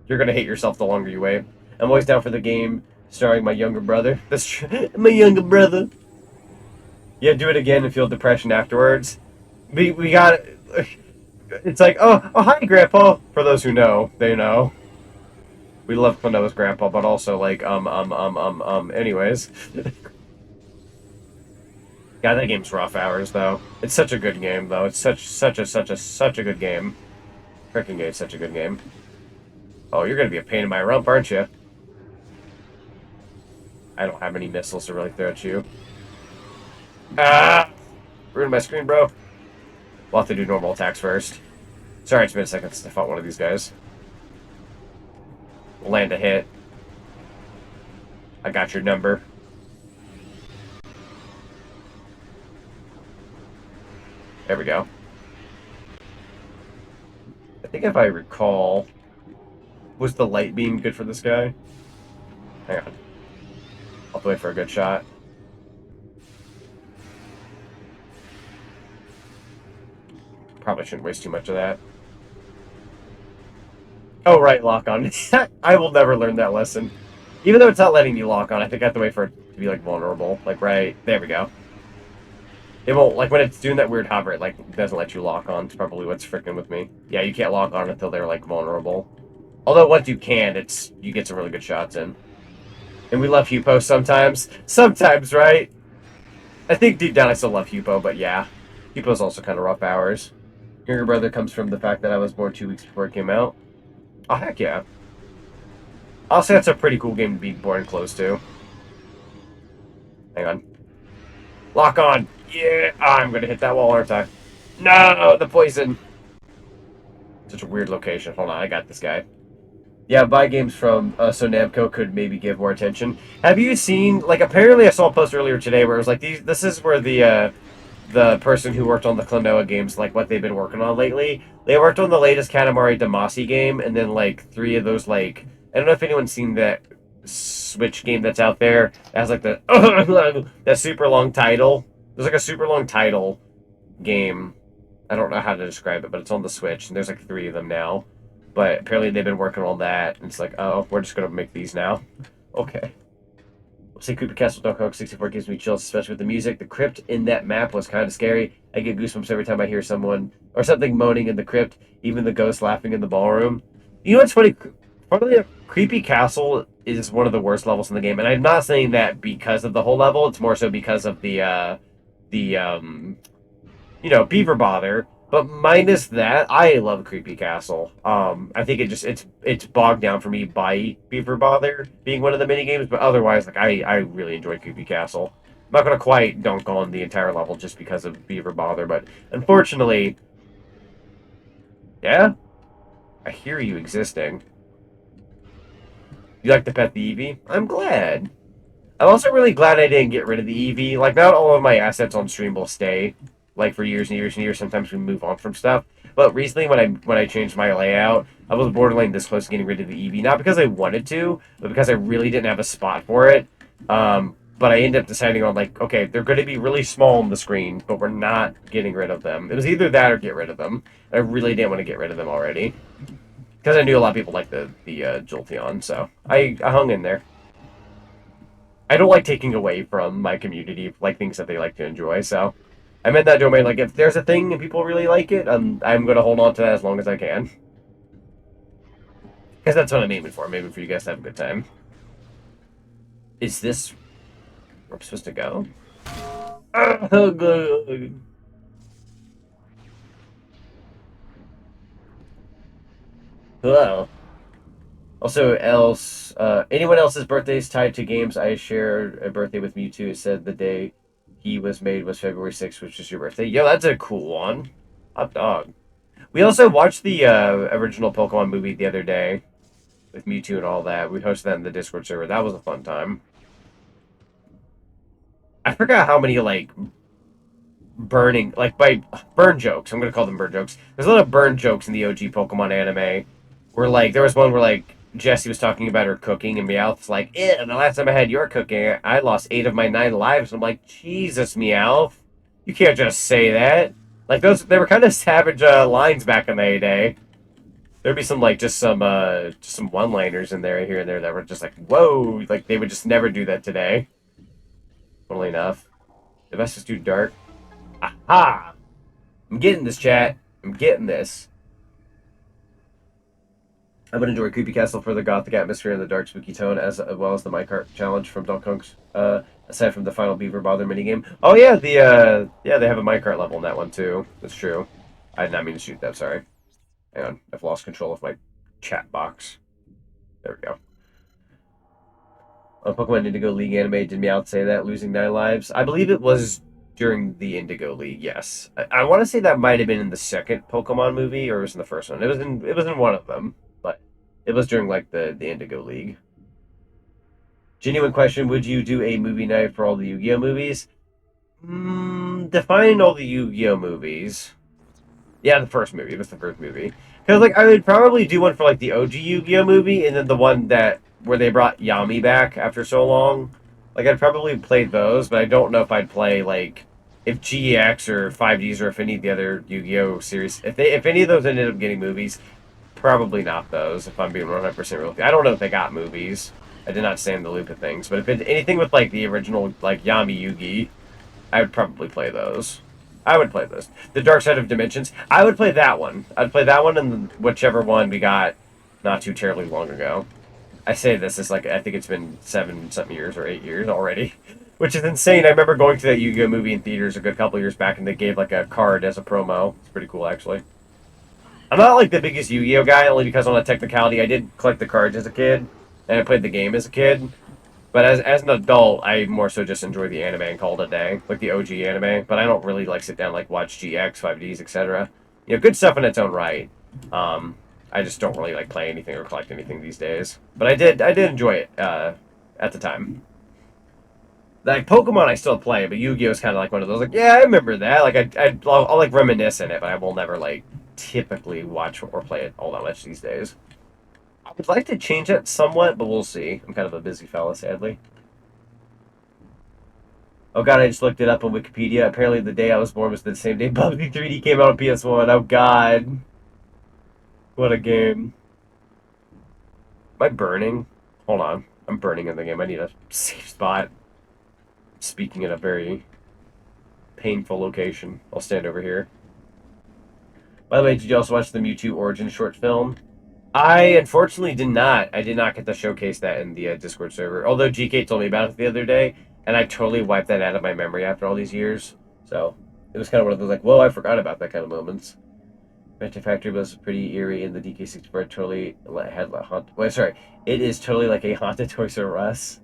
You're going to hate yourself the longer you wait. I'm always down for the game starring my younger brother. That's true. My younger brother. Yeah, do it again and feel depression afterwards. We got... It's like, oh, hi, Grandpa. For those who know, they know. We love Klonoa's grandpa, but also, like, anyways. God, that game's rough hours, though. It's such a good game, though. It's such a good game. Frickin' game's such a good game. Oh, you're gonna be a pain in my rump, aren't you? I don't have any missiles to really throw at you. Ah! Ruined my screen, bro. We'll have to do normal attacks first. Sorry, it's been a second since I fought one of these guys. We'll land a hit. I got your number. There we go. I think if I recall, was the light beam good for this guy? Hang on. I'll have to wait for a good shot. Probably shouldn't waste too much of that. Oh, right, lock on. I will never learn that lesson. Even though it's not letting me lock on, I think I have to wait for it to be, like, vulnerable. Like, right, there we go. It won't, like, when it's doing that weird hover, it, like, doesn't let you lock on. It's probably what's frickin' with me. Yeah, you can't lock on until they're, like, vulnerable. Although, once you can, you get some really good shots in. And we love Hupo sometimes. Sometimes, right? I think deep down I still love Hupo, but yeah. Hupo's also kind of rough hours. Younger brother comes from the fact that I was born 2 weeks before it came out. Oh, heck yeah. I'll say that's a pretty cool game to be born close to. Hang on. Lock on! Yeah! Ah, I'm gonna hit that wall, aren't I? No! The poison! Such a weird location. Hold on, I got this guy. Yeah, buy games from so Namco could maybe give more attention. Have you seen, like, apparently I saw a post earlier today where it was like, this is where the person who worked on the Klonoa games, like, what they've been working on lately. They worked on the latest Katamari Damacy game, and then, like, 3 of those, like, I don't know if anyone's seen that Switch game that's out there. It has, like, that super long title. There's, like, a super long title game. I don't know how to describe it, but it's on the Switch, and there's, like, 3 of them now. But apparently they've been working on that, and it's like, oh, we're just gonna make these now. Okay. We'll say Creepy Castle Dark 64 gives me chills, especially with the music. The crypt in that map was kind of scary. I get goosebumps every time I hear someone or something moaning in the crypt, even the ghost laughing in the ballroom. You know what's funny? Probably a Creepy Castle is one of the worst levels in the game, and I'm not saying that because of the whole level. It's more so because of the Beaver Bother. But minus that, I love Creepy Castle. I think it's bogged down for me by Beaver Bother being one of the mini games, but otherwise, like I really enjoy Creepy Castle. I'm not gonna quite dunk on the entire level just because of Beaver Bother, but unfortunately, yeah, I hear you existing. You like to pet the Eevee? I'm glad. I'm also really glad I didn't get rid of the Eevee. Like, not all of my assets on stream will stay, like, for years and years and years. Sometimes we move on from stuff. But recently, when I changed my layout, I was borderline this close to getting rid of the Eevee. Not because I wanted to, but because I really didn't have a spot for it. But I ended up deciding on, like, okay, they're going to be really small on the screen, but we're not getting rid of them. It was either that or get rid of them. I really didn't want to get rid of them already. Because I knew a lot of people liked the Jolteon, so I hung in there. I don't like taking away from my community, like, things that they like to enjoy, so I'm in that domain. Like, if there's a thing and people really like it, I'm going to hold on to that as long as I can. Because that's what I'm aiming for. I'm aiming for you guys to have a good time. Is this where I'm supposed to go? Oh, good. Hello. Also, anyone else's birthdays tied to games? I shared a birthday with Mewtwo. It said the day he was made was February 6th, which is your birthday. Yo, that's a cool one. Hot dog. We also watched the original Pokemon movie the other day with Mewtwo and all that. We hosted that in the Discord server. That was a fun time. I forgot how many, like, burn jokes. I'm going to call them burn jokes. There's a lot of burn jokes in the OG Pokemon anime. Where, like, there was one where, like, Jessie was talking about her cooking, and Meowth's like, the last time I had your cooking, I lost 8 of my 9 lives. I'm like, Jesus, Meowth. You can't just say that. Like, they were kind of savage lines back in the day. There'd be some, like, just some one-liners in there, here and there, that were just like, whoa. Like, they would just never do that today. Funnily enough. The best is too dark. Aha! I'm getting this, chat. I'm getting this. I would enjoy Creepy Castle for the gothic atmosphere and the dark, spooky tone, as well as the minecart challenge from Donkey Kong's, aside from the final Beaver Bother minigame. Oh, yeah, they have a minecart level in that one, too. That's true. I did not mean to shoot that, sorry. Hang on, I've lost control of my chat box. There we go. on Pokemon Indigo League anime, did Meowth say that, losing 9 lives? I believe it was during the Indigo League, yes. I want to say that might have been in the second Pokemon movie, or it was in the first one. It was in one of them, but it was during, like, the Indigo League. Genuine question, would you do a movie night for all the Yu-Gi-Oh movies? Define all the Yu-Gi-Oh movies. Yeah, the first movie. It was the first movie. Because, like, I would probably do one for, like, the OG Yu-Gi-Oh movie, and then the one where they brought Yami back after so long. Like, I'd probably play those, but I don't know if I'd play, like, if GX or 5Ds or if any of the other Yu-Gi-Oh series, if any of those ended up getting movies, probably not those, if I'm being 100% real. I don't know if they got movies. I did not stay in the loop of things, but if anything with, like, the original, like, Yami Yugi, I would probably play those. I would play those. The Dark Side of Dimensions. I would play that one. I'd play that one and whichever one we got not too terribly long ago. I say this is like, I think it's been 7-something years or 8 years already, which is insane. I remember going to that Yu-Gi-Oh movie in theaters a good couple years back, and they gave like a card as a promo. It's pretty cool, actually. I'm not like the biggest Yu-Gi-Oh guy, only because on a technicality, I did collect the cards as a kid, and I played the game as a kid. But as an adult, I more so just enjoy the anime and call it a day, like the OG anime. But I don't really like sit down like watch GX, 5Ds, etc. You know, good stuff in its own right. I just don't really like play anything or collect anything these days. But I did enjoy it at the time. Like Pokemon, I still play, but Yu-Gi-Oh is kind of like one of those. Like, yeah, I remember that. Like, I'll like reminisce in it, but I will never like typically watch or play it all that much these days. I would like to change it somewhat, but we'll see. I'm kind of a busy fella, sadly. Oh god, I just looked it up on Wikipedia. Apparently the day I was born was the same day Bubsy 3D came out on PS1. Oh god. What a game. Am I burning? Hold on. I'm burning in the game. I need a safe spot. Speaking in a very painful location. I'll stand over here. By the way, did you also watch the Mewtwo Origin short film? I unfortunately did not. I did not get to showcase that in the Discord server. Although GK told me about it the other day, and I totally wiped that out of my memory after all these years. So it was kind of one of those like, whoa, I forgot about that kind of moments. Retro Factory was pretty eerie, and the DK64 totally had like haunt. Wait, sorry, it is totally like a haunted Toys R Us.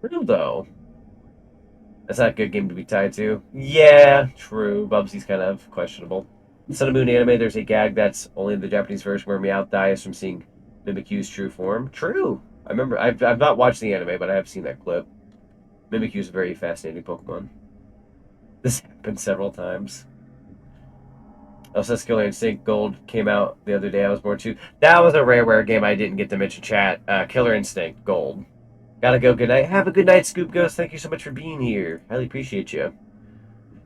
True though. That's not a good game to be tied to. Yeah, true. Bubsy's kind of questionable. Sun and Moon anime, there's a gag that's only in the Japanese version where Meowth dies from seeing Mimikyu's true form. True. I remember. I've not watched the anime, but I have seen that clip. Mimikyu's a very fascinating Pokemon. This happened several times. Also, Killer Instinct Gold came out the other day. I was born too. That was a rare game I didn't get to mention. Chat. Killer Instinct Gold. Gotta go. Good night. Have a good night, Scoop Ghost. Thank you so much for being here. Highly appreciate you.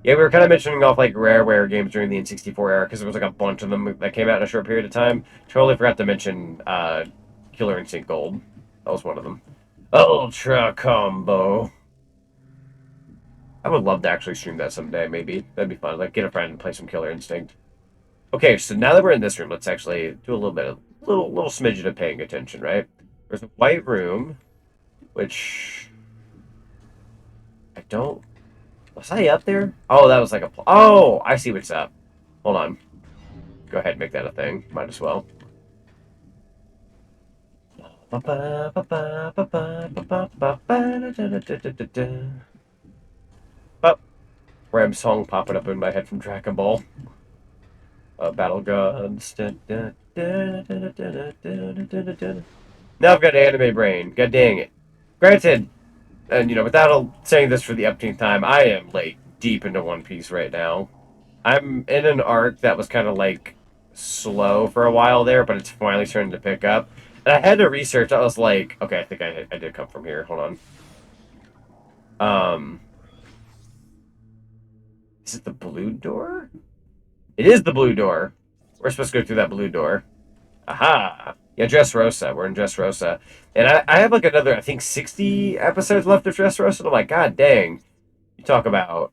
Yeah, we were kind of mentioning off like rare games during the N64 era because there was like a bunch of them that came out in a short period of time. Totally forgot to mention Killer Instinct Gold. That was one of them. Ultra Combo. I would love to actually stream that someday, maybe. That'd be fun. Like, get a friend and play some Killer Instinct. Okay, so now that we're in this room, let's actually do a little bit of, little smidgen of paying attention, right? There's a white room, which I don't... Was I up there? Oh, that was like a... Oh, I see what's up. Hold on. Go ahead and make that a thing. Might as well. Oh, Ram song popping up in my head from Dragon Ball. Battle Gods. Now I've got anime brain. God dang it. Granted, and you know, without saying this for the upteenth time, I am like deep into One Piece right now. I'm in an arc that was kind of like slow for a while there, but it's finally starting to pick up. And I had to research. I was like, okay, I think I did come from here. Hold on. Is it the blue door? It is the blue door. We're supposed to go through that blue door. Aha! Yeah, Dressrosa. We're in Dressrosa. And I have like another, I think, 60 episodes left of Dressrosa. And I'm like, God dang. You talk about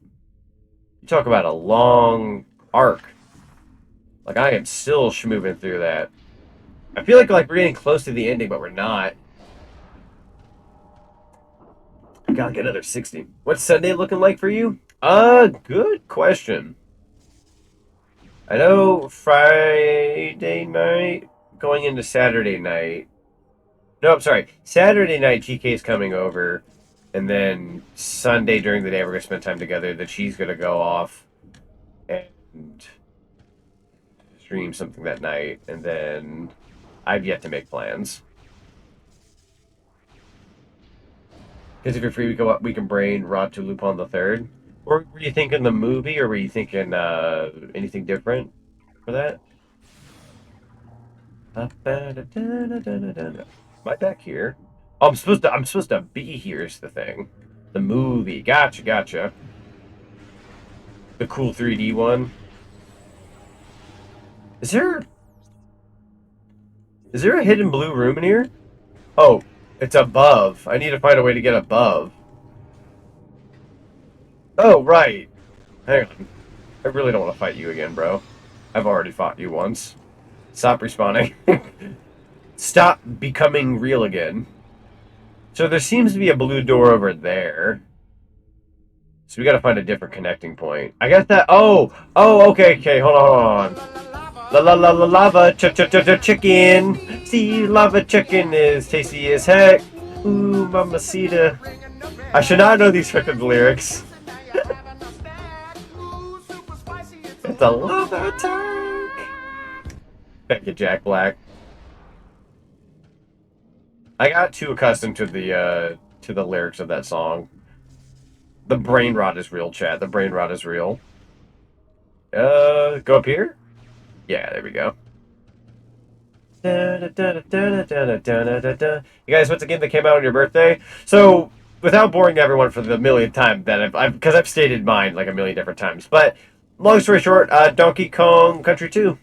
a long arc. Like, I am still schmoving through that. I feel like we're getting close to the ending, but we're not. I gotta get another 60. What's Sunday looking like for you? Good question. I know Friday night, going into Saturday night, No, I'm sorry. Saturday night, TK's coming over, and then Sunday during the day, we're gonna spend time together. Then she's gonna go off and stream something that night, and then I've yet to make plans. Because if you're free, we go up, we can brain Rod to Lupin the Third. Or were you thinking the movie, or were you thinking anything different for that? Am I back here? Oh, I'm supposed to be here is the thing. The movie. Gotcha, gotcha. The cool 3D one. Is there a hidden blue room in here? Oh, it's above. I need to find a way to get above. Oh, right. Hang on. I really don't want to fight you again, bro. I've already fought you once. Stop respawning. Stop becoming real again. So there seems to be a blue door over there. So we gotta find a different connecting point. I got that. Oh, okay, hold on. Lava, chicken. See, lava chicken is tasty as heck. Ooh, mamacita. I should not know these freaking lyrics. It's a lava attack. Thank you, Jack Black. I got too accustomed to the lyrics of that song. The brain rot is real, chat. The brain rot is real. Go up here? Yeah, there we go. You guys, what's a game that came out on your birthday? So, without boring everyone for the millionth time, that because I've stated mine like a million different times. But long story short, Donkey Kong Country 2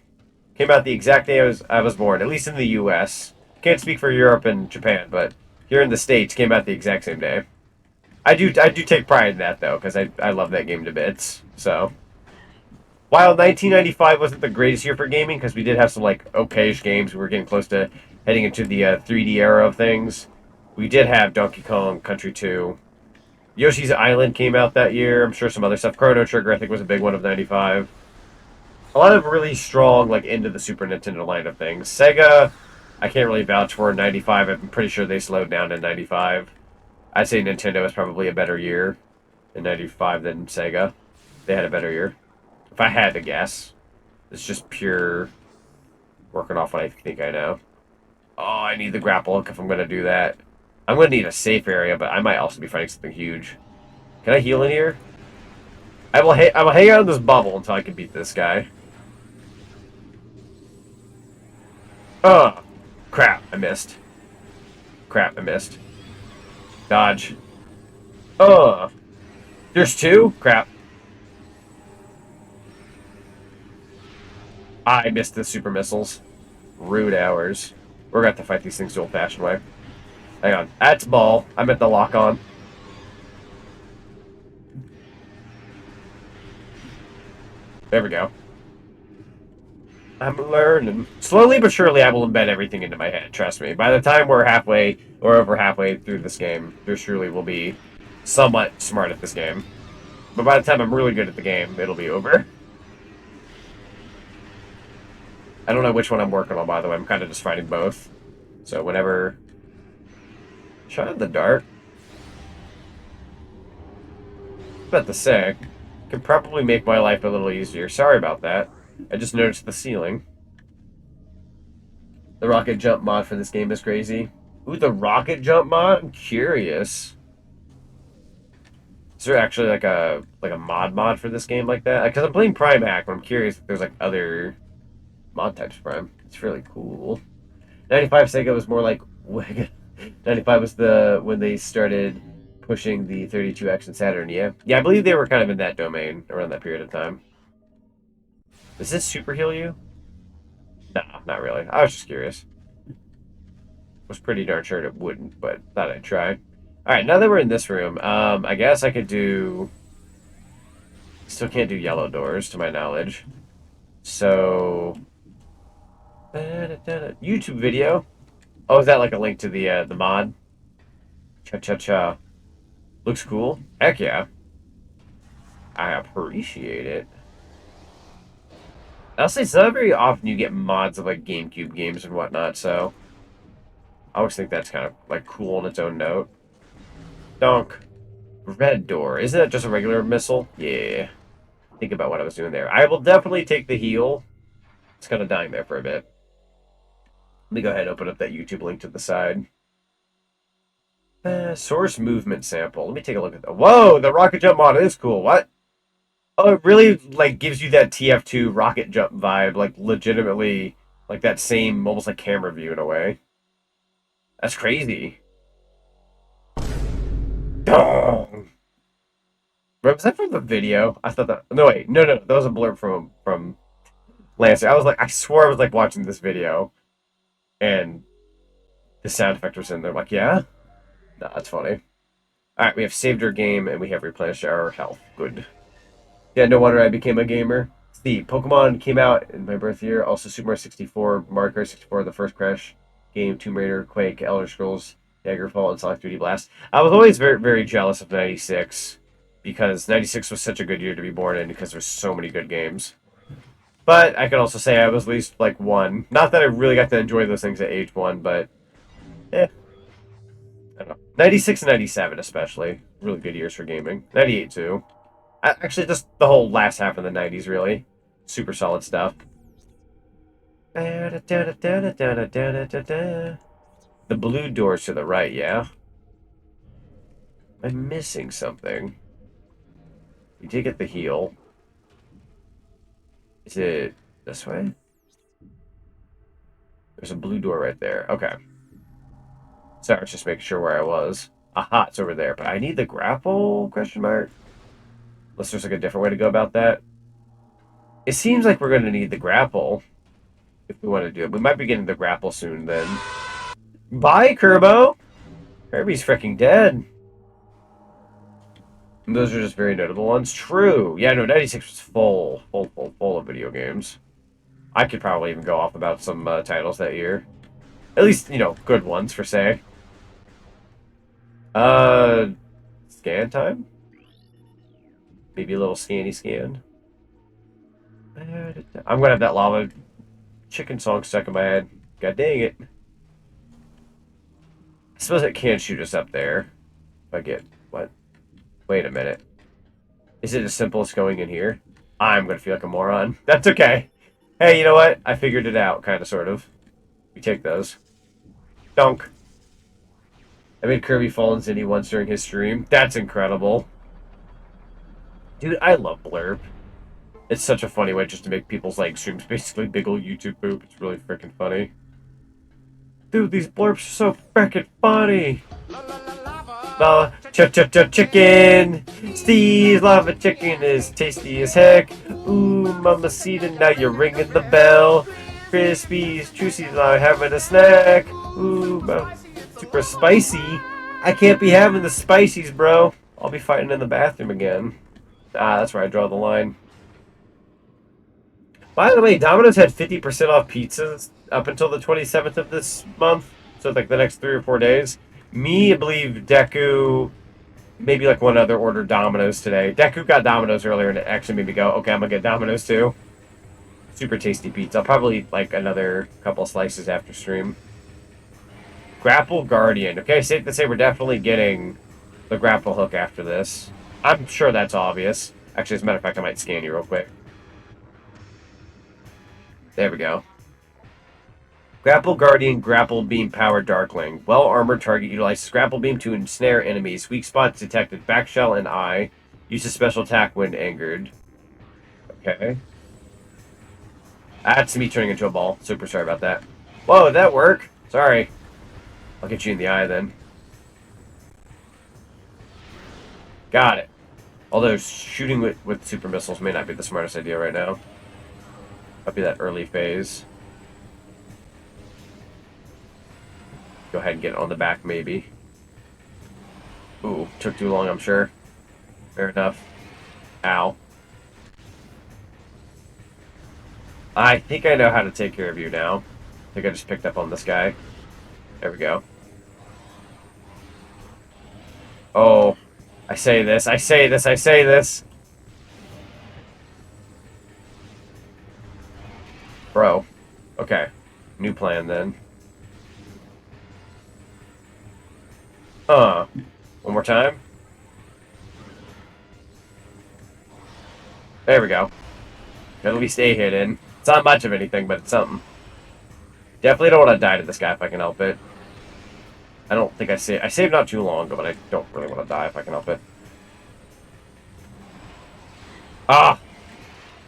came out the exact day I was born, at least in the U.S. Can't speak for Europe and Japan, but here in the States, came out the exact same day. I do take pride in that though, because I love that game to bits. So, while 1995 wasn't the greatest year for gaming, because we did have some like okayish games, we were getting close to heading into the 3D era of things. We did have Donkey Kong Country 2. Yoshi's Island came out that year. I'm sure some other stuff. Chrono Trigger, I think, was a big one of 95. A lot of really strong, like, into the Super Nintendo line of things. Sega, I can't really vouch for in 95. I'm pretty sure they slowed down in 95. I'd say Nintendo was probably a better year in 95 than Sega. They had a better year. If I had to guess. It's just pure working off what I think I know. Oh, I need the grapple hook if I'm going to do that. I'm going to need a safe area, but I might also be fighting something huge. Can I heal in here? I will hang out in this bubble until I can beat this guy. Oh, crap, I missed. Crap, I missed. Dodge. Oh, there's two? Crap. I missed the super missiles. Rude hours. We're going to have to fight these things the old-fashioned way. Hang on. That's ball. I meant the lock-on. There we go. I'm learning. Slowly but surely, I will embed everything into my head. Trust me. By the time we're halfway or over halfway through this game, there surely will be somewhat smart at this game. But by the time I'm really good at the game, it'll be over. I don't know which one I'm working on, by the way. I'm kind of just fighting both. So whenever... Shot in the dark. About to say, could probably make my life a little easier. Sorry about that. I just noticed the ceiling. The rocket jump mod for this game is crazy. Ooh, the rocket jump mod? I'm curious. Is there actually like a mod for this game like that? Because I'm playing Prime Hack, but I'm curious if there's like other mod types of Prime. It's really cool. 95 Sega was more like 95 was when they started pushing the 32X and Saturn. Yeah, I believe they were kind of in that domain around that period of time. Does this super heal you? No, not really. I was just curious. Was pretty darn sure it wouldn't, but thought I'd try. All right, now that we're in this room, I guess I could do. Still can't do yellow doors, to my knowledge. So, YouTube video. Oh, is that like a link to the mod? Cha. Looks cool. Heck yeah. I appreciate it. I'll say it's not very often you get mods of like GameCube games and whatnot, so I always think that's kind of like cool on its own note. Donk. Red door. Isn't that just a regular missile? Yeah. Think about what I was doing there. I will definitely take the heal. It's kind of dying there for a bit. Let me go ahead and open up that YouTube link to the side. Source movement sample. Let me take a look at that. Whoa, the rocket jump mod is cool. What? Oh, it really like gives you that TF2 rocket jump vibe, like legitimately, like that same almost like camera view in a way. That's crazy. Dong. Was that from the video? I thought that. No, wait, no, that was a blurb from Lancer. I was like, I swore I was like watching this video, and the sound effect was in there. Like, yeah, no, that's funny. All right, we have saved our game and we have replenished our health. Good. Yeah, no wonder I became a gamer. See, Pokemon came out in my birth year. Also, Super Mario 64, Mario Kart 64, the first Crash game, Tomb Raider, Quake, Elder Scrolls, Daggerfall, and Sonic 3D Blast. I was always very, very jealous of 96 because 96 was such a good year to be born in because there's so many good games. But I can also say I was at least like one. Not that I really got to enjoy those things at age one, but I don't know. 96 and 97 especially. Really good years for gaming. 98 too. Actually, just the whole last half of the 90s, really. Super solid stuff. The blue doors to the right, yeah? I'm missing something. You did get the heal. Is it this way? There's a blue door right there. Okay. Sorry, let's just make sure where I was. Aha, it's over there. But I need the grapple? Question mark. Unless there's like a different way to go about that. It seems like we're going to need the grapple if we want to do it. We might be getting the grapple soon then. Bye, Kerbo! Kirby's freaking dead. And those are just very notable ones. True. Yeah, no, 96 was full of video games. I could probably even go off about some titles that year. At least, you know, good ones, for say. Scan time? Maybe a little scanny scan. I'm gonna have that lava chicken song stuck in my head. God dang it. I suppose it can shoot us up there. If I get... What? Wait a minute. Is it as simple as going in here? I'm gonna feel like a moron. That's okay. Hey, you know what? I figured it out, kind of, sort of. We take those. Dunk. I made Kirby fall in Zinni once during his stream. That's incredible. Dude, I love Blurb. It's such a funny way just to make people's like streams basically big ol' YouTube poop. It's really freaking funny. Dude, these blurbs are so freaking funny. Lava chicken. Steve's lava chicken is tasty as heck. Ooh, mamacita, now you're ringing the bell. Crispies, Juicy's now having a snack. Ooh, super spicy. I can't be having the spicies, bro. I'll be fighting in the bathroom again. Ah, that's where I draw the line. By the way, Domino's had 50% off pizzas up until the 27th of this month. So like the next 3 or 4 days. Me, I believe Deku, maybe like one other ordered Domino's today. Deku got Domino's earlier and it actually made me go, okay, I'm gonna get Domino's too. Super tasty pizza. I'll probably eat like another couple slices after stream. Grapple Guardian. Okay, safe to say we're definitely getting the grapple hook after this. I'm sure that's obvious. Actually, as a matter of fact, I might scan you real quick. There we go. Grapple Guardian, Grapple Beam Powered Darkling. Well-armored target utilizes Grapple Beam to ensnare enemies. Weak spots detected. Back shell and eye. Uses special attack when angered. Okay. That's me turning into a ball. Super sorry about that. Whoa, did that work? Sorry. I'll get you in the eye then. Got it. Although shooting with super missiles may not be the smartest idea right now. Might be that early phase. Go ahead and get on the back, maybe. Ooh, took too long, I'm sure. Fair enough. Ow. I think I know how to take care of you now. I think I just picked up on this guy. There we go. Oh. I say this, I say this, I say this. Bro. Okay. New plan, then. One more time. There we go. At least a hit in. It's not much of anything, but it's something. Definitely don't want to die to this guy if I can help it. I don't think I saved. I saved not too long ago, but I don't really want to die if I can help it. Ah!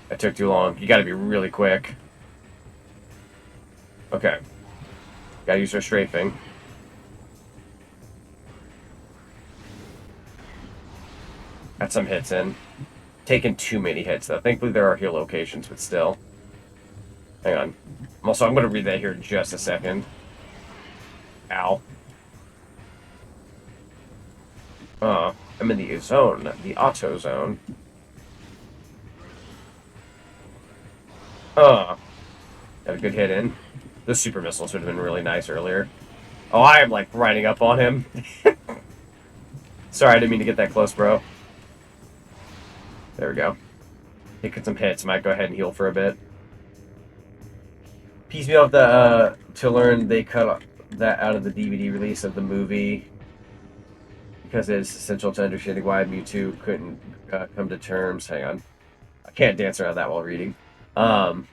That took too long. You gotta be really quick. Okay. Gotta use our strafing. Got some hits in. Taking too many hits, though. Thankfully, there are heal locations, but still. Hang on. Also, I'm gonna read that here in just a second. Ow. I'm in the zone. The auto zone. Got a good hit in. Those super missiles would have been really nice earlier. Oh, I am, like, riding up on him. Sorry, I didn't mean to get that close, bro. There we go. Taking some hits. Might go ahead and heal for a bit. Piece me off the, to learn they cut that out of the DVD release of the movie because it is essential to understanding why Mewtwo couldn't come to terms. Hang on. I can't dance around that while reading. Behind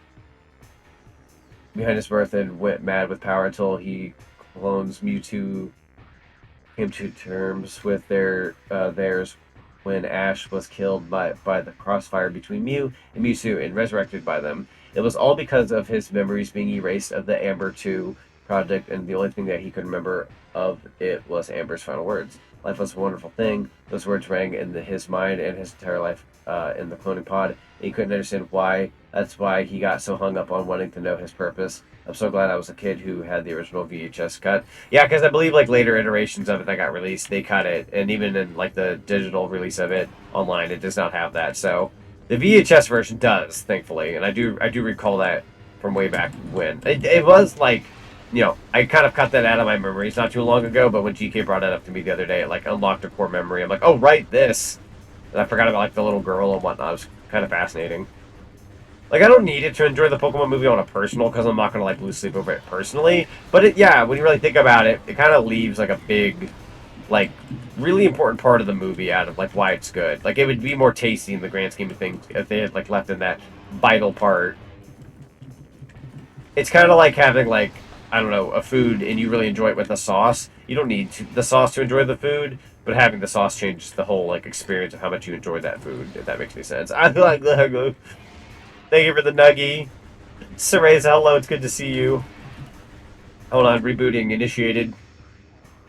his birth and went mad with power until he clones Mewtwo came to terms with theirs when Ash was killed by the crossfire between Mew and Mewtwo and resurrected by them. It was all because of his memories being erased of the Amber 2 project, and the only thing that he could remember of it was Amber's final words. Life was a wonderful thing. Those words rang in his mind and his entire life in the cloning pod. And he couldn't understand why. That's why he got so hung up on wanting to know his purpose. I'm so glad I was a kid who had the original VHS cut. Yeah, because I believe like later iterations of it that got released, they cut it, and even in like the digital release of it online, it does not have that. So the VHS version does, thankfully, and I do recall that from way back when. It was like, you know, I kind of cut that out of my memories not too long ago, but when GK brought it up to me the other day, it like unlocked a core memory. I'm like, oh, right, this. And I forgot about like the little girl and whatnot. It was kind of fascinating. Like, I don't need it to enjoy the Pokemon movie on a personal, because I'm not going to, like, lose sleep over it personally. But, yeah, when you really think about it, it kind of leaves, like, a big, like, really important part of the movie out of, like, why it's good. Like, it would be more tasty in the grand scheme of things if they had, like, left in that vital part. It's kind of like having, like, I don't know, a food, and you really enjoy it with a sauce. You don't need the sauce to enjoy the food, but having the sauce changes the whole, like, experience of how much you enjoy that food, if that makes any sense. I like the... Thank you for the nuggie. 𝙴𝚌𝚑𝚘𝚗𝚝, hello, it's good to see you. Hold on, rebooting initiated.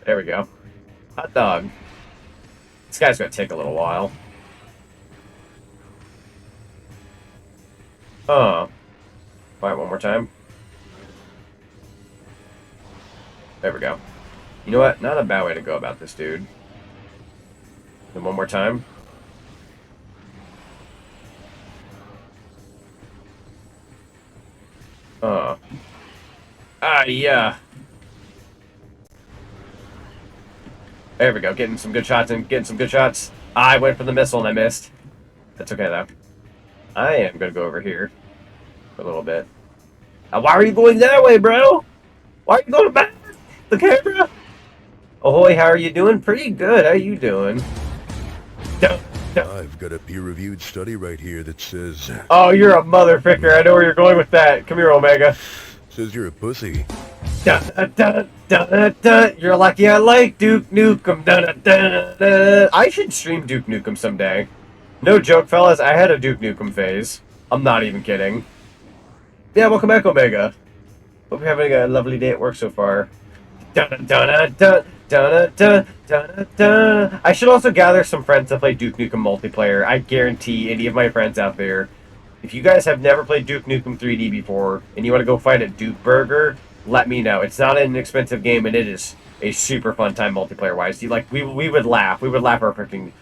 There we go. Hot dog. This guy's gonna take a little while. Alright, one more time. There we go. You know what? Not a bad way to go about this, dude. And one more time. Yeah. There we go. Getting some good shots and getting some good shots. I went for the missile and I missed. That's okay, though. I am going to go over here for a little bit. Why are you going that way, bro? Why are you going back? The camera? Ahoy, how are you doing? Pretty good. How are you doing? I've got a peer-reviewed study right here that says... Oh, you're a motherfucker. I know where you're going with that. Come here, Omega. Says you're a pussy. Dun, dun, dun, dun. You're lucky I like Duke Nukem. Dun, dun, dun. I should stream Duke Nukem someday. No joke, fellas. I had a Duke Nukem phase. I'm not even kidding. Yeah, welcome back, Omega. Hope you're having a lovely day at work so far. Dun, dun, dun, dun. Dun, dun, dun, dun. I should also gather some friends to play Duke Nukem multiplayer. I guarantee any of my friends out there, if you guys have never played Duke Nukem 3D before and you want to go fight at Duke Burger, let me know. It's not an expensive game and it is a super fun time multiplayer wise. We would laugh. We would laugh our freaking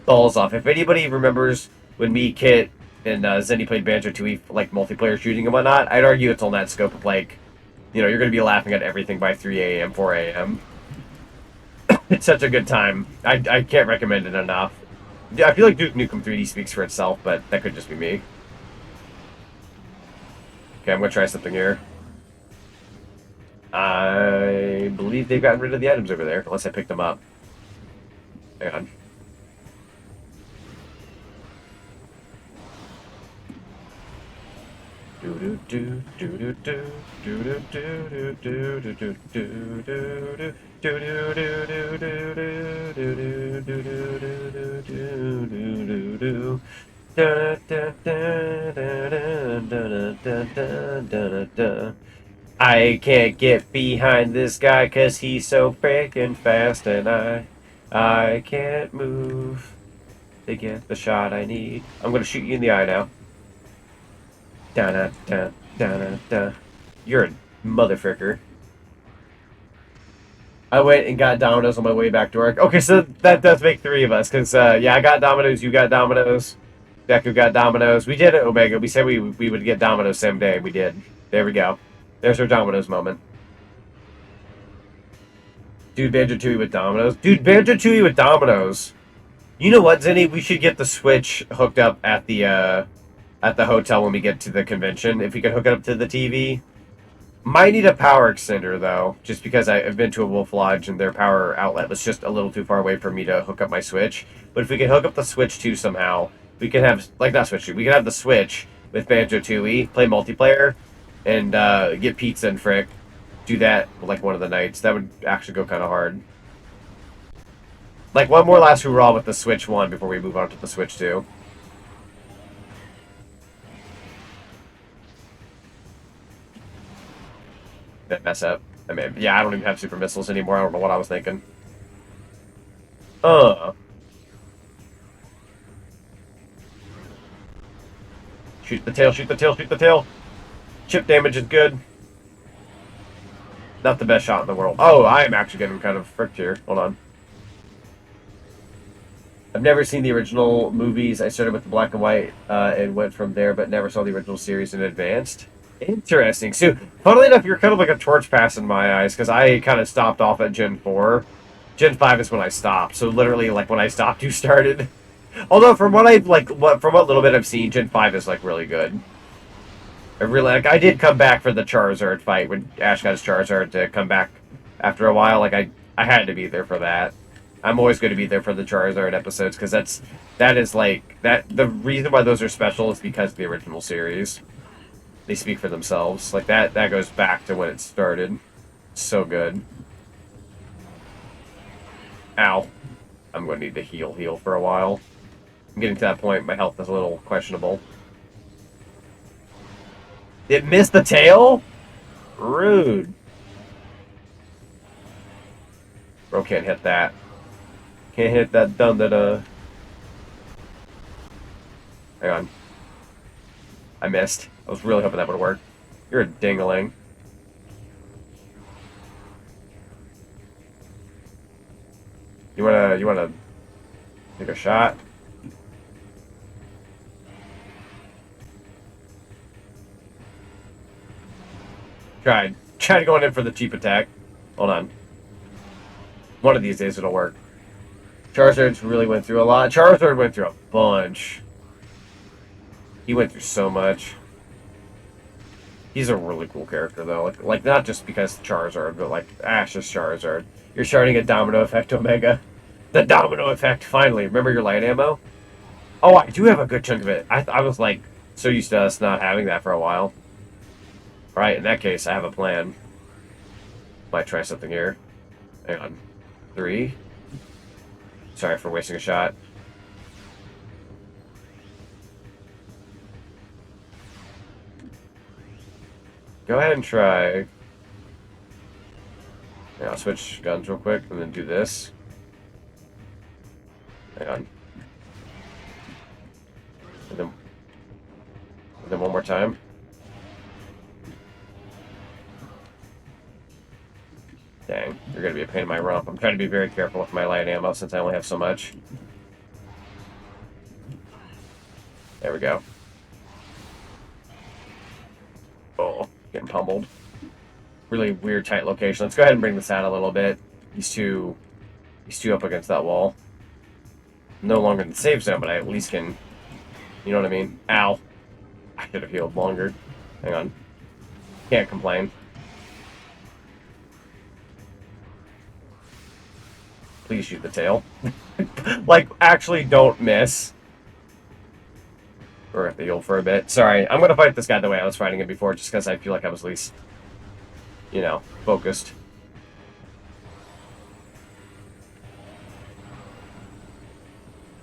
balls off. If anybody remembers when me, Kit, and Zenny played Banjo-Tooie like multiplayer shooting and whatnot, I'd argue it's on that scope of like, you know, you're going to be laughing at everything by 3 a.m., 4 a.m. It's such a good time. I can't recommend it enough. I feel like Duke Nukem 3D speaks for itself, but that could just be me. Okay, I'm going to try something here. I believe they've gotten rid of the items over there, unless I picked them up. Hang on. I can't get behind this guy 'cause he's so freaking fast, and I can't move to get the shot I need. I'm gonna shoot you in the eye now. Da da da da da. You're a motherfucker. I went and got Domino's on my way back to work. Okay, so that does make three of us, because, yeah, I got Domino's, you got Domino's, Deku got Domino's. We did it, Omega. We said we would get Domino's same day. We did. There we go. There's our Domino's moment. Dude, Banjo-Tooie with Domino's. Dude, Banjo-Tooie with Domino's. You know what, Zenny? We should get the Switch hooked up at the hotel when we get to the convention. If we could hook it up to the TV. Might need a power extender, though, just because I've been to a Wolf Lodge and their power outlet was just a little too far away for me to hook up my Switch. But if we could hook up the Switch 2 somehow, we could have, like, not Switch 2, we could have the Switch with Banjo-Tooie, play multiplayer, and get pizza and frick. Do that, like, one of the nights. That would actually go kind of hard. Like, one more last hurrah with the Switch 1 before we move on to the Switch 2. That mess up. I mean, yeah, I don't even have super missiles anymore. I don't know what I was thinking. Shoot the tail, shoot the tail, shoot the tail. Chip damage is good. Not the best shot in the world. Oh, I am actually getting kind of fricked here. Hold on. I've never seen the original movies. I started with the black and white and went from there, but never saw the original series in advanced. Interesting. So, funnily enough, you're kind of like a torch pass in my eyes, because I kind of stopped off at Gen 4. Gen 5 is when I stopped. So, literally, like, when I stopped, you started. Although, from what I've, like, from what little bit I've seen, Gen 5 is, like, really good. I really, like, I did come back for the Charizard fight when Ash got his Charizard to come back after a while. Like, I had to be there for that. I'm always going to be there for the Charizard episodes, because that is, like, the reason why those are special is because of the original series. They speak for themselves. Like, that goes back to when it started. So good. Ow. I'm going to need to heal for a while. I'm getting to that point. My health is a little questionable. It missed the tail? Rude. Bro can't hit that. Can't hit that dun-da-da. Hang on. I missed. I was really hoping that would work. You're a dingling. You wanna take a shot? Tried going in for the cheap attack. Hold on. One of these days it'll work. Charizard really went through a lot. Charizard went through a bunch. He went through so much. He's a really cool character, though. Like not just because Charizard, but, like, Ash's Charizard. You're starting a domino effect, Omega. The domino effect, finally. Remember your light ammo? Oh, I do have a good chunk of it. I was, like, so used to us not having that for a while. Alright, in that case, I have a plan. Might try something here. Hang on. 3. Sorry for wasting a shot. Go ahead and try. Yeah, I'll switch guns real quick and then do this. Hang on. And then one more time. Dang, you're gonna be a pain in my rump. I'm trying to be very careful with my light ammo since I only have so much. There we go. Oh, getting pummeled. Really weird, tight location. Let's go ahead and bring this out a little bit. He's too up against that wall. No longer in the safe zone, but I at least can, you know what I mean? Ow. I could have healed longer. Hang on. Can't complain. Please shoot the tail. Like, actually don't miss. We're at the heal for a bit. Sorry, I'm gonna fight this guy the way I was fighting him before, just because I feel like I was least, you know, focused.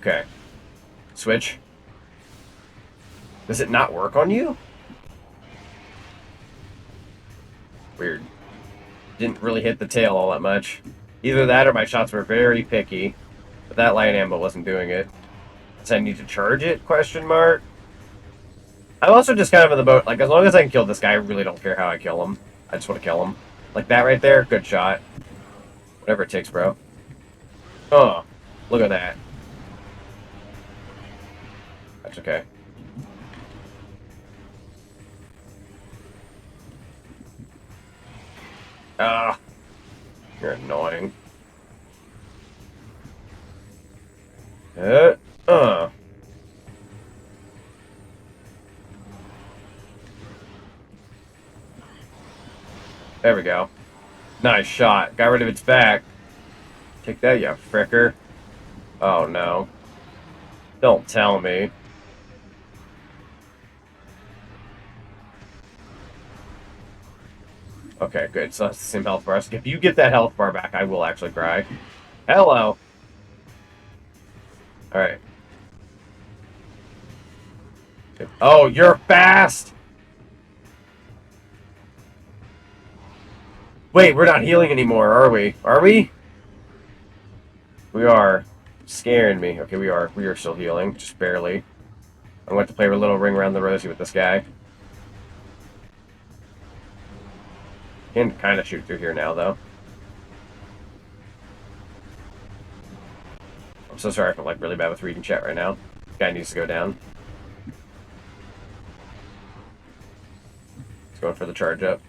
Okay. Switch. Does it not work on you? Weird. Didn't really hit the tail all that much. Either that or my shots were very picky. But that light ammo wasn't doing it. Does I need to charge it? Question mark. I'm also just kind of in the boat. Like, as long as I can kill this guy, I really don't care how I kill him. I just want to kill him. Like that right there, good shot. Whatever it takes, bro. Oh, look at that. That's okay. Ah, you're annoying. Uh. There we go. Nice shot. Got rid of its back. Take that, you fricker. Oh, no. Don't tell me. Okay, good. So that's the same health bar. So if you get that health bar back, I will actually cry. Hello. Alright. Oh, you're fast! Wait, we're not healing anymore, are we? Are we? We are. Scaring me. Okay, we are. We are still healing. Just barely. I'm going to play a little ring around the rosy with this guy. Can kind of shoot through here now, though. I'm so sorry if I'm like really bad with reading chat right now. This guy needs to go down. He's going for the charge up.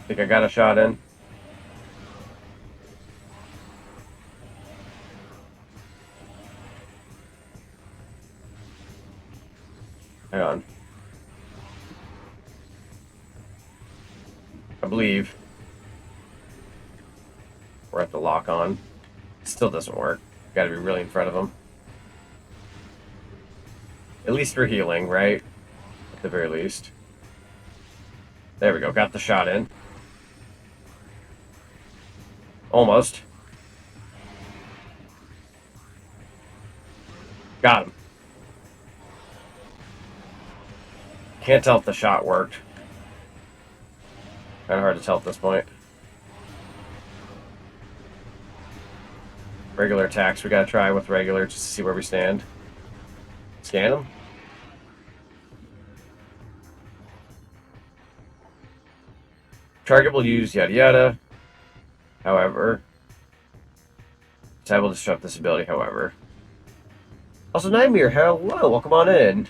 Think I got a shot in. Hang on. I believe we're at the lock on. Still doesn't work. Got to be really in front of him. At least for healing, right? At the very least. There we go. Got the shot in. Almost. Got him. Can't tell if the shot worked. Kind of hard to tell at this point. Regular attacks we gotta try with regular just to see where we stand. Scan him. Target will use yada yada. However, Tab will disrupt this ability, however. Also, Nightmare, hello, welcome on in.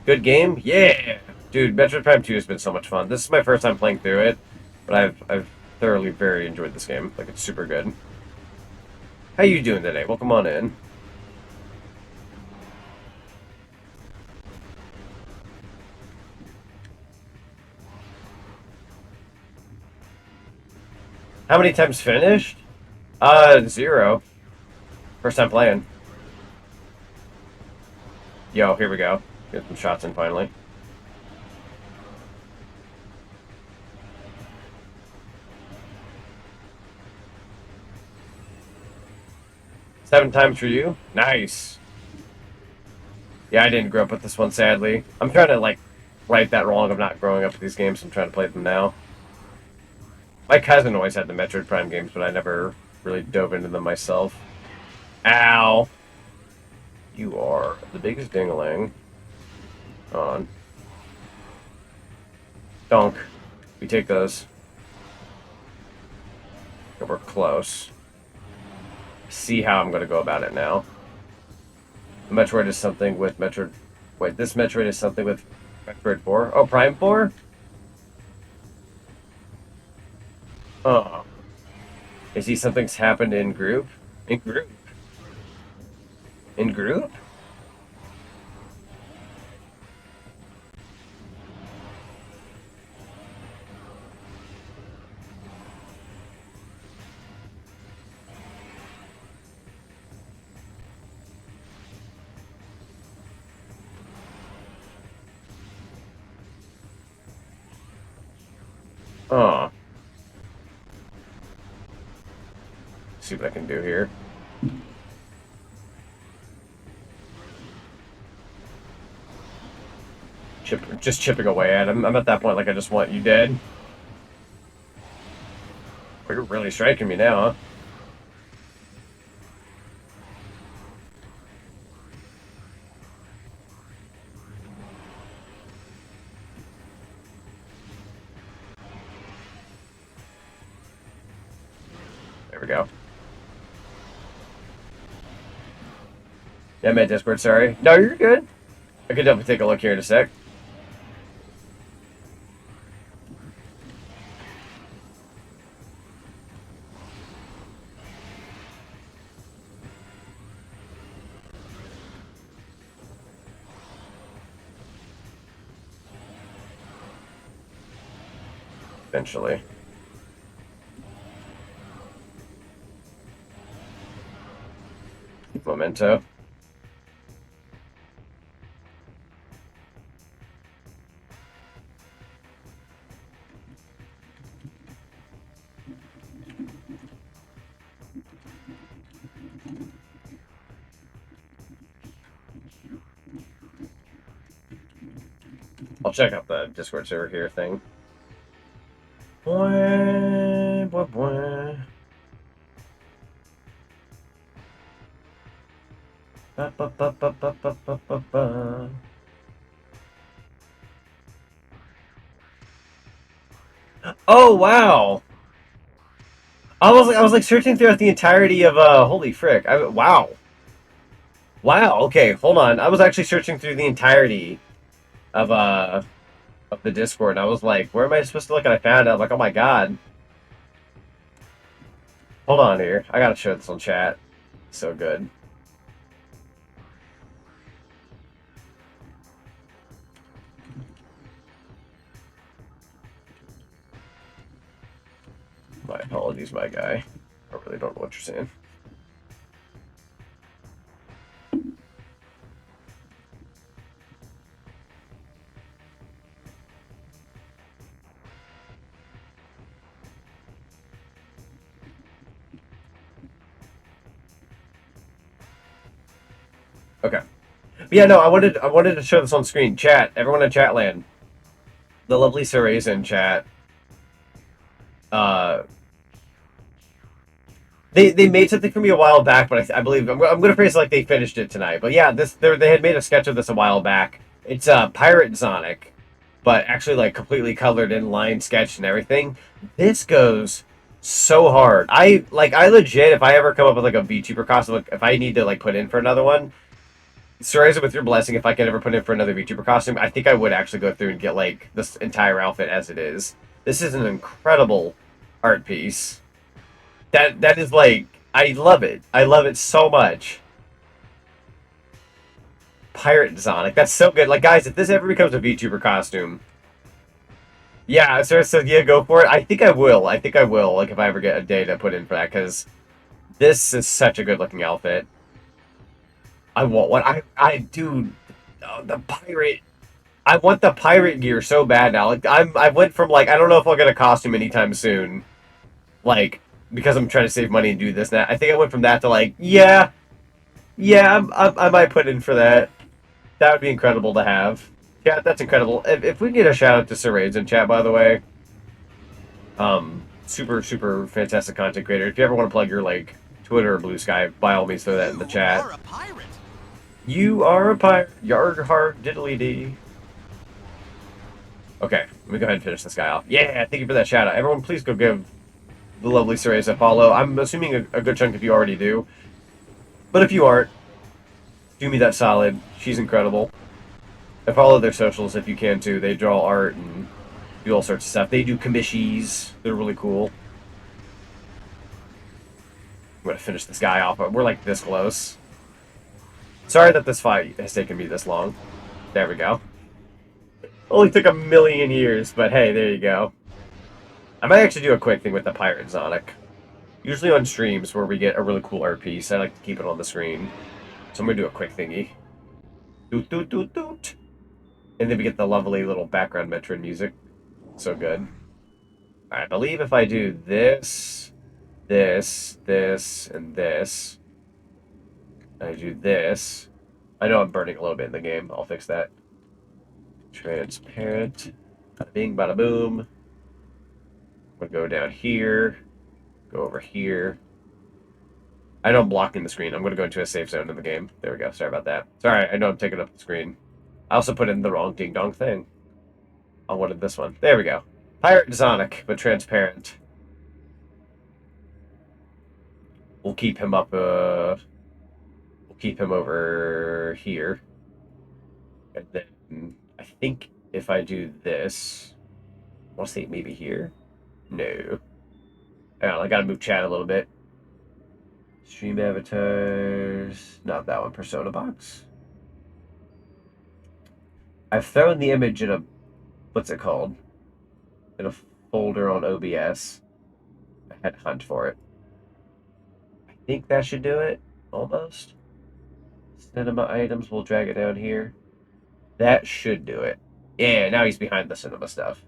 Good game? Yeah! Dude, Metroid Prime 2 has been so much fun. This is my first time playing through it, but I've thoroughly very enjoyed this game. Like, it's super good. How you doing today? Welcome on in. How many times finished? 0. First time playing. Yo, here we go. Get some shots in finally. Seven times for you? Nice. Yeah, I didn't grow up with this one, sadly. I'm trying to, like, right that wrong of not growing up with these games. I'm trying to play them now. My cousin always had the Metroid Prime games, but I never really dove into them myself. Ow! You are the biggest ding-a-ling. On. Donk. We take those. And we're close. See how I'm going to go about it now. Metroid is something with Metroid... Wait, this Metroid is something with Metroid 4? Oh, Prime 4? Oh. Is he something's happened in group? In group? In group? Oh. See what I can do here. Just chipping away at him. I'm at that point like I just want you dead. But you're really striking me now, huh? There we go. Yeah, I meant Discord, sorry. No, you're good. I could definitely take a look here in a sec. Eventually. Memento. I'll check out the Discord server here thing. Boy, boy, boy. Ba, ba, ba, ba, ba, ba, ba, ba, ba. Oh wow! I was like searching throughout the entirety of holy frick! Wow, wow. Okay, hold on. I was actually searching through the entirety of the Discord. I was like, where am I supposed to look? And I found it. I was like, oh my god. Hold on here. I gotta show this on chat. So good. My apologies, my guy. I really don't know what you're saying. Okay. But yeah, no, I wanted to show this on screen. Chat, everyone in chat land. The lovely 𝙴𝚌𝚑𝚘𝚗𝚡 in chat. Uh, they made something for me a while back, but I believe I'm gonna phrase it like they finished it tonight. But yeah, they had made a sketch of this a while back. It's pirate Zonic, but actually like completely colored in line sketched and everything. This goes so hard. I legit, if I ever come up with like a VTuber costume, like, if I need to like put in for another one, 𝙴𝚌𝚑𝚘𝚗𝚑, with your blessing, if I could ever put in for another VTuber costume, I think I would actually go through and get like this entire outfit as it is. This is an incredible art piece. That is like, I love it. I love it so much. Pirate Zonic, that's so good. Like guys, if this ever becomes a VTuber costume, yeah, Sarah said, yeah, go for it. I think I will. I think I will. Like if I ever get a day to put in for that, because this is such a good looking outfit. I want one. I do. Oh, the pirate. I want the pirate gear so bad now. Like I went from like I don't know if I'll get a costume anytime soon, like because I'm trying to save money and do this now. I think I went from that to like yeah, I might put in for that. That would be incredible to have. Yeah, that's incredible. If we can get a shout out to 𝙴𝚑𝚘𝚘𝚗 in chat, by the way, super fantastic content creator. If you ever want to plug your like Twitter or Blue Sky, by all means throw that in the chat. You are a pirate. You are a pirate. Yarg heart diddly dee. Okay, let me go ahead and finish this guy off. Yeah, thank you for that shout out. Everyone, please go give the lovely 𝙴𝚑𝚘𝚘𝚗 a follow. I'm assuming a good chunk if you already do. But if you aren't, do me that solid. She's incredible. And follow their socials if you can too. They draw art and do all sorts of stuff. They do commissions. They're really cool. I'm gonna finish this guy off. We're like this close. Sorry that this fight has taken me this long. There we go. Only took a million years, but hey, there you go. I might actually do a quick thing with the pirate Zonic. Usually on streams where we get a really cool art piece, I like to keep it on the screen. So I'm gonna do a quick thingy. Doot doot doot doot. And then we get the lovely little background Metroid music. So good. I believe if I do this, this, and this, I do this. I know I'm burning a little bit in the game. I'll fix that. Transparent. Bada bing, bada boom. I'm gonna go down here. Go over here. I know I'm blocking the screen. I'm gonna go into a safe zone in the game. There we go. Sorry about that. Sorry, I know I'm taking up the screen. I also put in the wrong ding dong thing. I wanted this one. There we go. Pirate Zonic, but transparent. We'll keep him up, we'll keep him over here. And then, I think if I do this, I want to say maybe here? No. Hang on, I gotta move chat a little bit. Stream avatars, not that one, persona box. I've thrown the image in a, what's it called? In a folder on OBS. I had to hunt for it. I think that should do it, almost. Cinema items, we'll drag it down here. That should do it. Yeah, now he's behind the cinema stuff.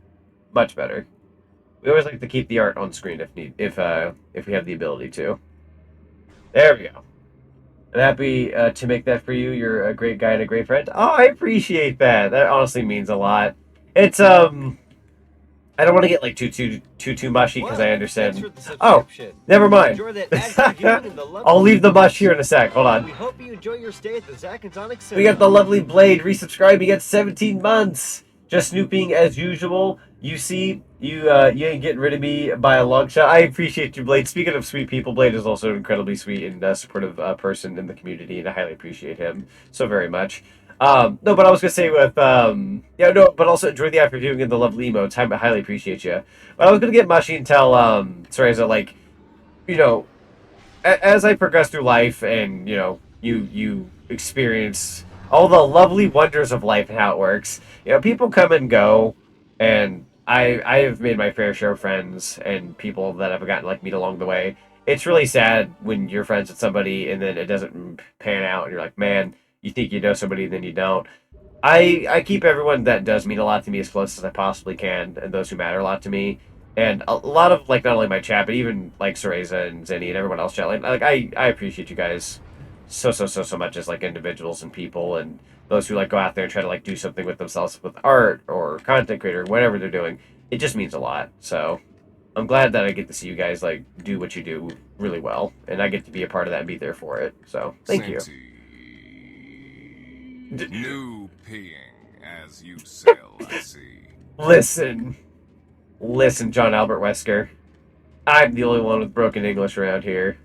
Much better. We always like to keep the art on screen if we have the ability to. There we go. I'm happy to make that for you. You're a great guy and a great friend. Oh, I appreciate that. That honestly means a lot. It's I don't want to get like too mushy because I understand. Oh, never mind. I'll leave the mush here in a sec. Hold on. We hope you enjoy your stay at the Zach and Zonic Cinema. We got the lovely Blade resubscribing at 17 months. Just snooping as usual. You see, you ain't getting rid of me by a long shot. I appreciate you, Blade. Speaking of sweet people, Blade is also an incredibly sweet and supportive person in the community, and I highly appreciate him so very much. No, but I was gonna say with yeah, no, but also enjoy the afternoon and the lovely emotes. I highly appreciate you. But I was gonna get mushy and tell Soreza, like, you know, as I progress through life and you experience all the lovely wonders of life and how it works. People come and go, and I have made my fair share of friends and people that I've gotten like meet along the way. It's really sad when you're friends with somebody and then it doesn't pan out, and you're like, man, you think you know somebody, then you don't. I keep everyone that does mean a lot to me as close as I possibly can, and those who matter a lot to me. And a lot of, like, not only my chat, but even, like, Soreza and Zenny and everyone else chat. Like I appreciate you guys so much as, like, individuals and people, and those who, like, go out there and try to, like, do something with themselves with art or content creator, whatever they're doing. It just means a lot. So I'm glad that I get to see you guys, like, do what you do really well. And I get to be a part of that and be there for it. So, thank you. New peeing as you sail, I see. Listen, John Albert Wesker. I'm the only one with broken English around here.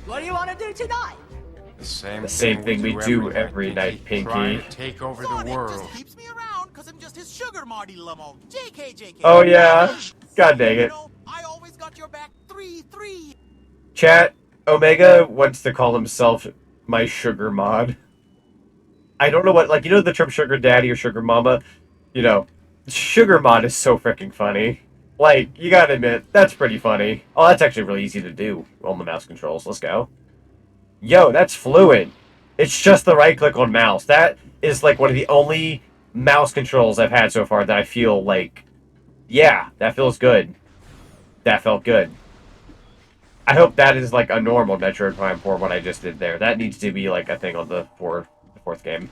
What do you want to do tonight? The same thing we do every night, Pinky. Trying to take over the Sonic world. just keeps me around because I'm just his sugar marty limo. JK. Oh yeah, god dang it. I always got your back 3-3. Chat, Omega wants to call himself my sugar mod. I don't know what, like, the term sugar daddy or sugar mama? Sugar mod is so freaking funny. Like, you gotta admit, that's pretty funny. Oh, that's actually really easy to do on the mouse controls. Let's go. Yo, that's fluid. It's just the right click on mouse. That is, like, one of the only mouse controls I've had so far that I feel like, yeah, that feels good. That felt good. I hope that is, like, a normal Metroid Prime for what I just did there. That needs to be, like, a thing on the fourth game.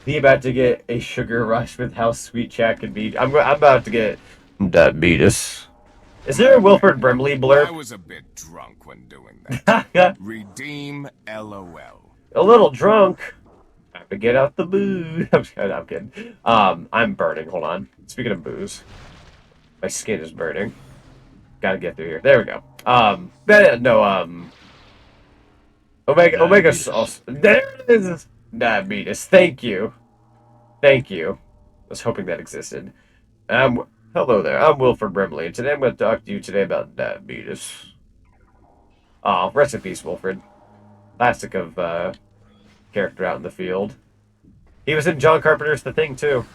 Be about to get a sugar rush with how sweet chat can be. I'm about to get diabetes. Is there a Wilford Brimley blurb? I was a bit drunk when doing that. Redeem LOL. A little drunk. Time to get out the booze. I'm kidding. I'm burning. Hold on. Speaking of booze, my skin is burning. Gotta get through here. There we go. Omega sauce. There it is. Diabetes. Thank you. I was hoping that existed. Hello there. I'm Wilford Brimley, and today I'm going to talk to you today about diabetes. Aw, rest in peace, Wilford. Classic of character out in the field. He was in John Carpenter's The Thing too.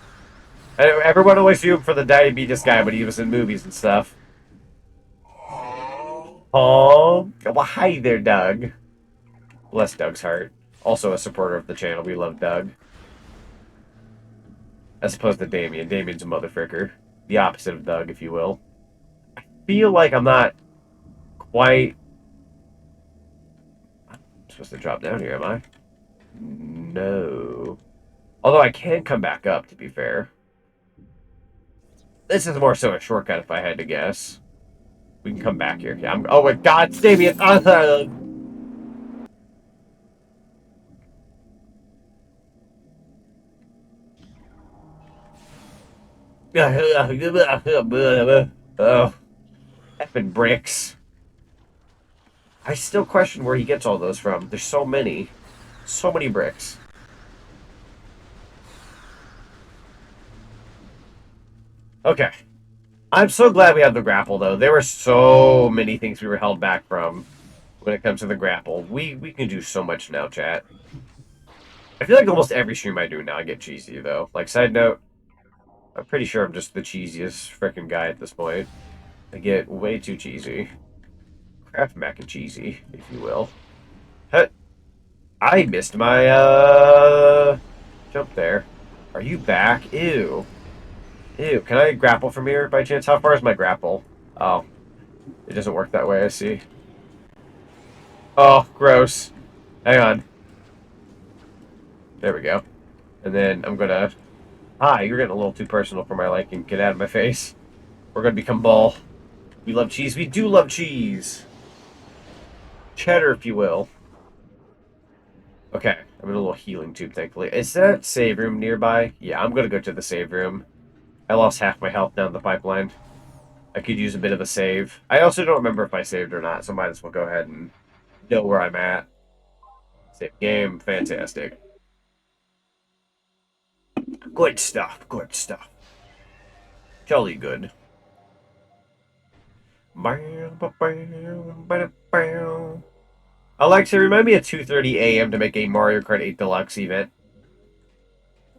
Everyone always knew him for the diabetes guy, but he was in movies and stuff. Oh, well, hi there, Doug. Bless Doug's heart. Also a supporter of the channel. We love Doug. As opposed to Damien. Damien's a motherfricker. The opposite of Doug, if you will. feel like I'm not quite... I'm supposed to drop down here, am I? No. Although I can come back up, to be fair. This is more so a shortcut if I had to guess. We can come back here. Yeah, oh my god, Damien! Oh, effing bricks. I still question where he gets all those from. There's so many. So many bricks. Okay. I'm so glad we have the grapple, though. There were so many things we were held back from when it comes to the grapple. We can do so much now, chat. I feel like almost every stream I do now I get cheesy, though. Like, side note, I'm pretty sure I'm just the cheesiest freaking guy at this point. I get way too cheesy. Kraft mac and cheesy, if you will. I missed my, jump there. Are you back? Ew. Ew, can I grapple from here by chance? How far is my grapple? Oh, it doesn't work that way, I see. Oh, gross. Hang on. There we go. And then I'm gonna... Hi, you're getting a little too personal for my liking. Get out of my face. We're gonna become ball. We love cheese. We do love cheese. Cheddar, if you will. Okay, I'm in a little healing tube, thankfully. Is that save room nearby? Yeah, I'm gonna go to the save room. I lost half my health down the pipeline. I could use a bit of a save. I also don't remember if I saved or not, so might as well go ahead and know where I'm at. Save game. Fantastic. Good stuff. Good stuff. Jolly good. Alexa, remind me at 2:30 a.m. to make a Mario Kart 8 Deluxe event.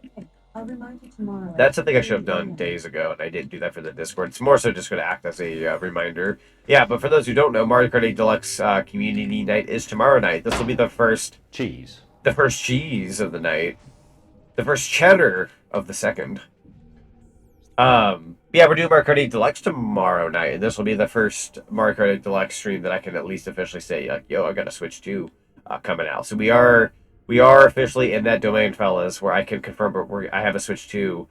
Okay, I'll remind you tomorrow. That's something I should have done days ago, and I didn't do that for the Discord. It's more so just going to act as a reminder. Yeah, but for those who don't know, Mario Kart 8 Deluxe Community Night is tomorrow night. This will be the first... Cheese. The first cheese of the night. The first cheddar of the second. Yeah, we're doing Mario Kart 8 Deluxe tomorrow night, and this will be the first Mario Kart 8 Deluxe stream that I can at least officially say, like, yo, I got a Switch 2 coming out. So we are officially in that domain, fellas, where I can confirm I have a Switch 2,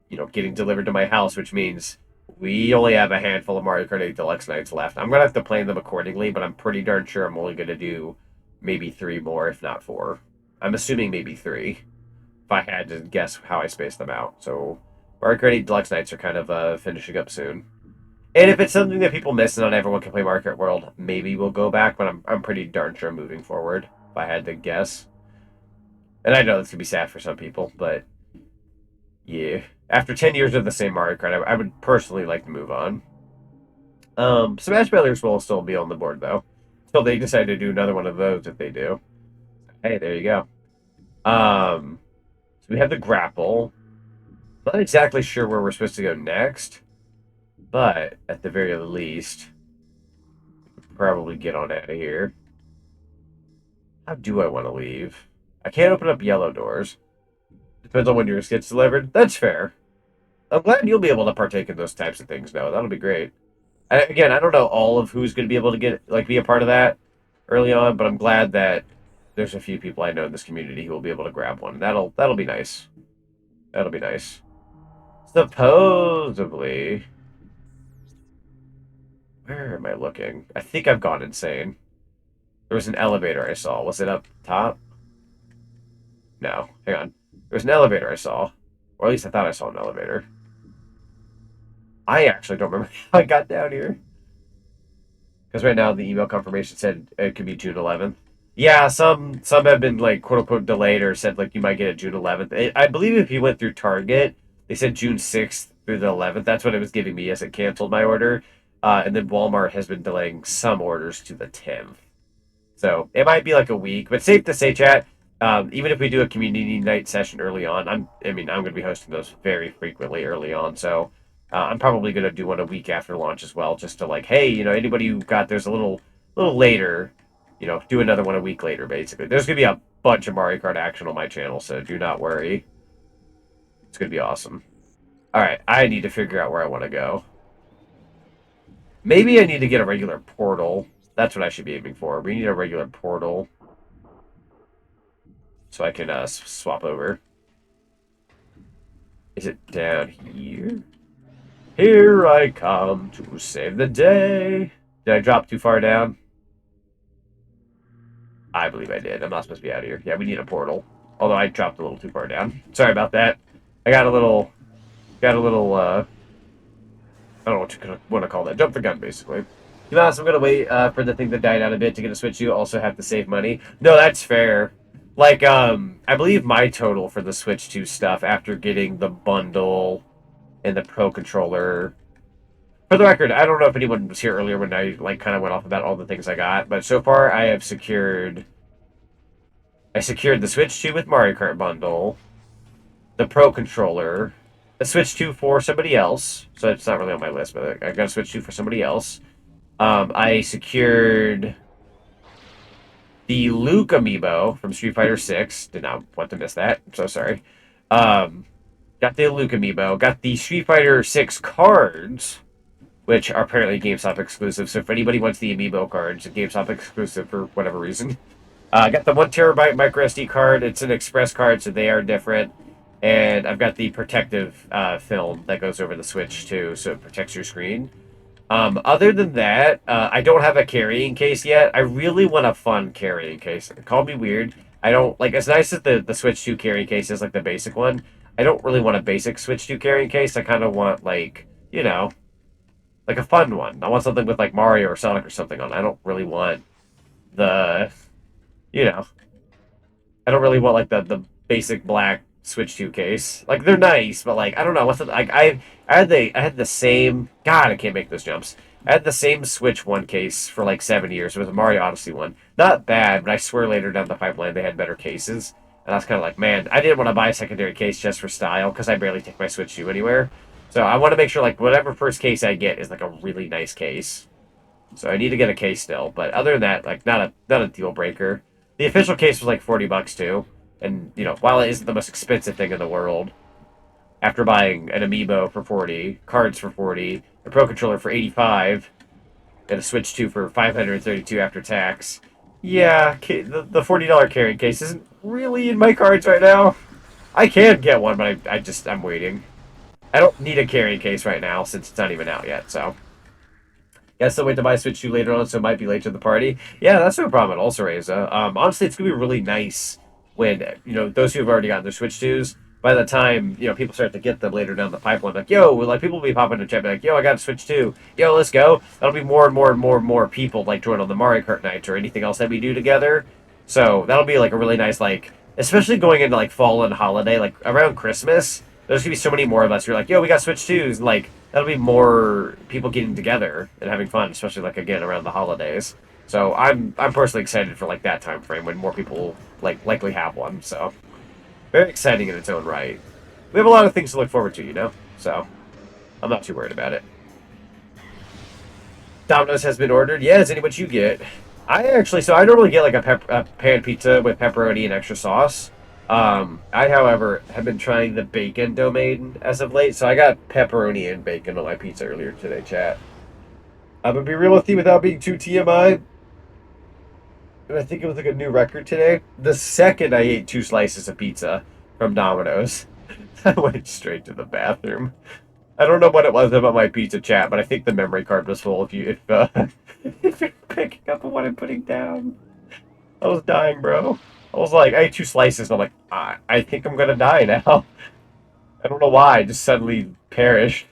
you know, getting delivered to my house, which means we only have a handful of Mario Kart 8 Deluxe nights left. I'm gonna have to plan them accordingly, but I'm pretty darn sure I'm only gonna do maybe 3 more, if not 4. I'm assuming maybe 3, if I had to guess how I spaced them out. So Mario Kart 8 Deluxe nights are kind of finishing up soon. And if it's something that people miss and not everyone can play Mario Kart World, maybe we'll go back, but I'm pretty darn sure moving forward, if I had to guess. And I know this could be sad for some people, but yeah. After 10 years of the same Mario Kart, I would personally like to move on. Smash Brothers will still be on the board, though. Until they decide to do another one of those, if they do. Hey, there you go. So we have the grapple. Not exactly sure where we're supposed to go next, but at the very least, we could probably get on out of here. How do I want to leave? I can't open up yellow doors. Depends on when yours gets delivered. That's fair. I'm glad you'll be able to partake in those types of things now. That'll be great. Again, I don't know all of who's going to be able to be a part of that early on, but I'm glad that there's a few people I know in this community who will be able to grab one. That'll be nice. That'll be nice. Supposedly... Where am I looking? I think I've gone insane. There was an elevator I saw. Was it up top? No. Hang on. There was an elevator I saw. Or at least I thought I saw an elevator. I actually don't remember how I got down here. Because right now the email confirmation said it could be June 11th. Yeah, some have been, like, quote-unquote delayed or said, like, you might get it June 11th. I believe if you went through Target, they said June 6th through the 11th. That's what it was giving me as it canceled my order. And then Walmart has been delaying some orders to the 10th. So it might be like a week. But safe to say, chat, even if we do a community night session early on, I'm going to be hosting those very frequently early on. So I'm probably going to do one a week after launch as well, just to, like, hey, you know, anybody who got theirs a little later, you know, do another one a week later, basically. There's going to be a bunch of Mario Kart action on my channel, so do not worry. It's going to be awesome. All right, I need to figure out where I want to go. Maybe I need to get a regular portal. That's what I should be aiming for. We need a regular portal. So I can swap over. Is it down here? Here I come to save the day. Did I drop too far down? I believe I did. I'm not supposed to be out of here. Yeah, we need a portal. Although I dropped a little too far down. Sorry about that. I got a little, I don't know what you want to call that. Jump the gun, basically. You know, so I'm going to wait for the thing to die down a bit to get a Switch 2. Also have to save money. No, that's fair. Like, I believe my total for the Switch 2 stuff after getting the bundle and the Pro Controller. For the record, I don't know if anyone was here earlier when I, like, kind of went off about all the things I got. But so far, I have secured... I secured the Switch 2 with Mario Kart bundle, the Pro Controller, the Switch 2 for somebody else. So it's not really on my list, but I got a Switch 2 for somebody else. I secured the Luke amiibo from Street Fighter 6. Did not want to miss that. I'm so sorry. Got the Luke amiibo. Got the Street Fighter 6 cards, which are apparently GameStop exclusive. So if anybody wants the amiibo cards, GameStop exclusive for whatever reason. Got the 1 terabyte micro SD card. It's an express card, so they are different. And I've got the protective film that goes over the Switch too, so it protects your screen. Other than that, I don't have a carrying case yet. I really want a fun carrying case. Call me weird. I don't, like, as nice as the Switch 2 carrying case is, like the basic one, I don't really want a basic Switch 2 carrying case. I kind of want, like, you know, like a fun one. I want something with, like, Mario or Sonic or something on it. I don't really want the, you know, I don't really want, like, the basic black Switch 2 case. Like, they're nice, but, like, I don't know. What's the, like, I had the same... God, I can't make those jumps. I had the same Switch 1 case for, like, 7 years. It was a Mario Odyssey one. Not bad, but I swear later down the pipeline they had better cases. And I was kind of like, man, I didn't want to buy a secondary case just for style, because I barely take my Switch 2 anywhere. So I want to make sure, like, whatever first case I get is, like, a really nice case. So I need to get a case still. But other than that, like, not a deal breaker. The official case was, like, $40 too. And, you know, while it isn't the most expensive thing in the world, after buying an amiibo for 40, cards for 40, a Pro Controller for 85, and a Switch 2 for 532 after tax, yeah, the $40 carrying case isn't really in my cards right now. I can get one, but I'm waiting. I don't need a carrying case right now since it's not even out yet, so. Yeah, still wait to buy a Switch 2 later on, so it might be late to the party. Yeah, that's no problem at all, 𝙴𝚑𝚘𝚗. Honestly, it's going to be really nice when, you know, those who have already gotten their Switch 2s, by the time, you know, people start to get them later down the pipeline, like, yo, like, people will be popping in the chat, like, yo, I got a Switch 2. Yo, let's go. That'll be more and more and more and more people, like, join on the Mario Kart nights or anything else that we do together. So that'll be, like, a really nice, like, especially going into, like, fall and holiday, like, around Christmas, there's going to be so many more of us who are like, yo, we got Switch 2s, and, like, that'll be more people getting together and having fun, especially, like, again, around the holidays. So I'm personally excited for, like, that time frame when more people, like, likely have one, so very exciting in its own right. We have a lot of things to look forward to, you know? So, I'm not too worried about it. Domino's has been ordered. Yeah, is any what you get? So I normally get, like, a pan pizza with pepperoni and extra sauce. I, however, have been trying the bacon domain as of late, so I got pepperoni and bacon on my pizza earlier today, chat. I'm gonna be real with you without being too TMI. And I think it was like a new record today. The second I ate 2 slices of pizza from Domino's, I went straight to the bathroom. I don't know what it was about my pizza, chat, but I think the memory card was full. If you're picking up on what I'm putting down, I was dying, bro. I was like, I ate 2 slices, and I'm like, I think I'm gonna die now. I don't know why. I just suddenly perished.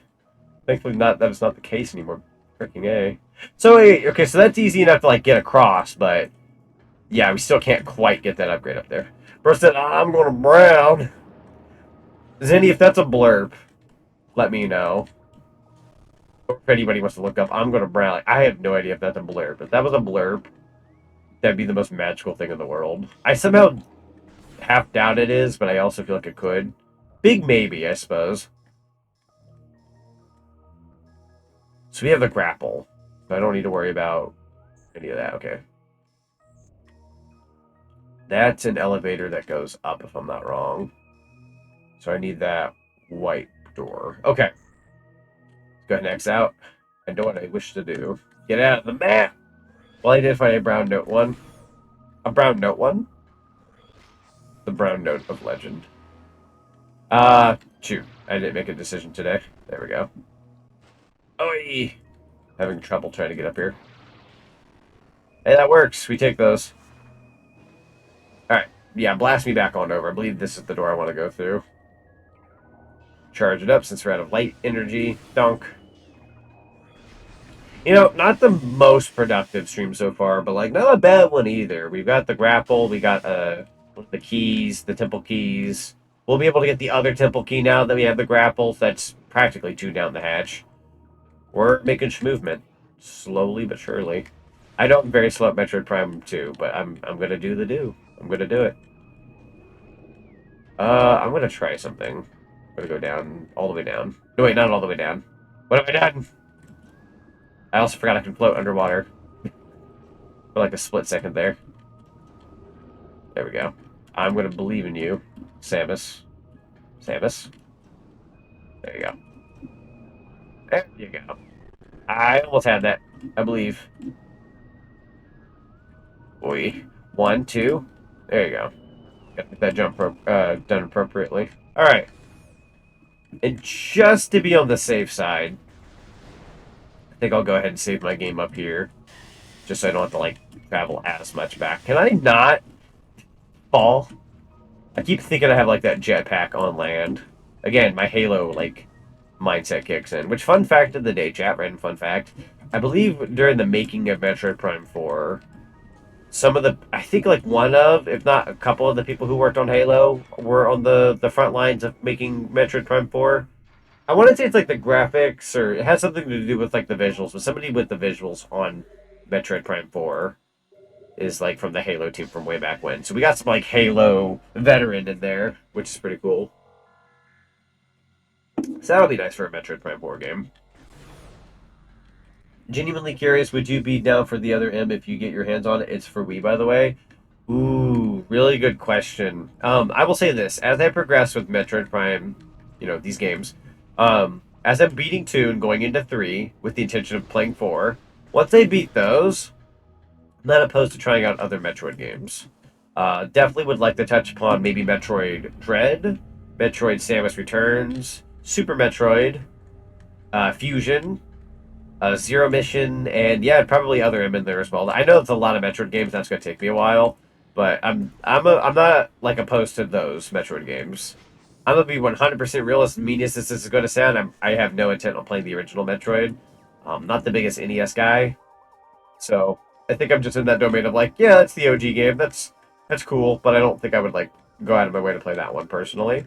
Thankfully, that was not the case anymore. Freaking A. So, okay, so that's easy enough to, like, get across, but yeah, we still can't quite get that upgrade up there. Bro said, I'm going to brown. Zenny, if that's a blurb, let me know. Or if anybody wants to look up, I'm going to brown. Like, I have no idea if that's a blurb. If that was a blurb, that'd be the most magical thing in the world. I somehow half doubt it is, but I also feel like it could. Big maybe, I suppose. So we have the grapple. So I don't need to worry about any of that. Okay. That's an elevator that goes up, if I'm not wrong. So I need that white door. Okay. Go ahead and X out. I know what I wish to do. Get out of the map! Well, I did find a brown note one. A brown note one? The brown note of legend. Shoot. I didn't make a decision today. There we go. Oi! Having trouble trying to get up here. Hey, that works. We take those. Alright. Yeah, blast me back on over. I believe this is the door I want to go through. Charge it up since we're out of light energy. Dunk. You know, not the most productive stream so far, but like not a bad one either. We've got the grapple, we got the keys, the temple keys. We'll be able to get the other temple key now that we have the grapple. That's practically 2 down the hatch. We're making movement. Slowly but surely. I know I'm very slow at Metroid Prime 2, but I'm gonna do the do. I'm gonna do it. I'm gonna try something. I'm gonna go down, all the way down. No, wait, not all the way down. What have I done? I also forgot I can float underwater. For like a split second there. There we go. I'm gonna believe in you, Samus. Samus. There you go. There you go. I almost had that, I believe. Boy. 1, 2. There you go. Got to get that jump done appropriately. Alright. And just to be on the safe side, I think I'll go ahead and save my game up here. Just so I don't have to, like, travel as much back. Can I not fall? I keep thinking I have, like, that jetpack on land. Again, my Halo, like, mindset kicks in. Which, fun fact of the day, chat, random fun fact. I believe during the making of Metroid Prime 4, some of the, I think, like, one of, if not a couple of the people who worked on Halo were on the front lines of making Metroid Prime 4. I want to say it's, like, the graphics, or it has something to do with, like, the visuals, but somebody with the visuals on Metroid Prime 4 is, like, from the Halo team from way back when. So we got some, like, Halo veteran in there, which is pretty cool. So that'll be nice for a Metroid Prime 4 game. Genuinely curious, would you be down for the other M if you get your hands on it? It's for Wii, by the way. Ooh, really good question. I will say this. As I progress with Metroid Prime, you know, these games, as I'm beating 2 and going into 3 with the intention of playing 4, once I beat those, I'm not opposed to trying out other Metroid games. Definitely would like to touch upon maybe Metroid Dread, Metroid Samus Returns, Super Metroid, Fusion, Zero Mission, and yeah, probably other M in there as well. I know it's a lot of Metroid games. That's gonna take me a while, but I'm not like opposed to those Metroid games. I'm gonna be 100% real, as mean as this is gonna sound. I have no intent on playing the original Metroid. Not the biggest NES guy, so I think I'm just in that domain of like, yeah, that's the OG game. That's cool, but I don't think I would like go out of my way to play that one personally.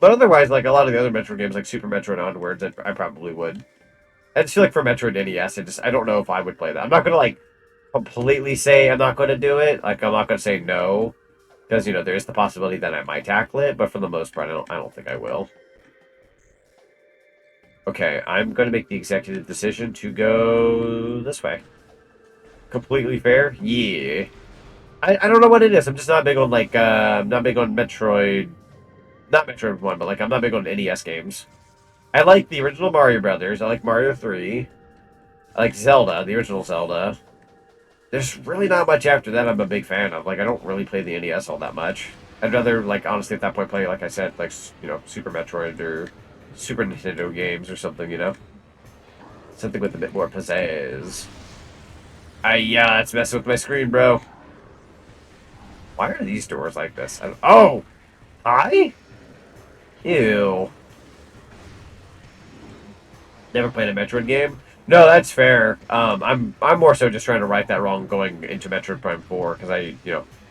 But otherwise, like a lot of the other Metroid games, like Super Metroid onwards, I probably would. I just feel like for Metroid NES, I don't know if I would play that. I'm not gonna like completely say I'm not gonna do it. Like I'm not gonna say no, because you know there is the possibility that I might tackle it. But for the most part, I don't think I will. Okay, I'm gonna make the executive decision to go this way. Completely fair, yeah. I don't know what it is. I'm just not big on like I'm not big on Metroid, not Metroid 1, but like I'm not big on NES games. I like the original Mario Brothers. I like Mario 3. I like Zelda, the original Zelda. There's really not much after that I'm a big fan of. Like, I don't really play the NES all that much. I'd rather, like, honestly, at that point, play, like I said, like, you know, Super Metroid or Super Nintendo games or something, you know? Something with a bit more pizzazz. Yeah, it's messing with my screen, bro. Why are these doors like this? Oh! Hi? Ew. Never played a Metroid game? No, that's fair. I'm more so just trying to right that wrong going into Metroid Prime 4 because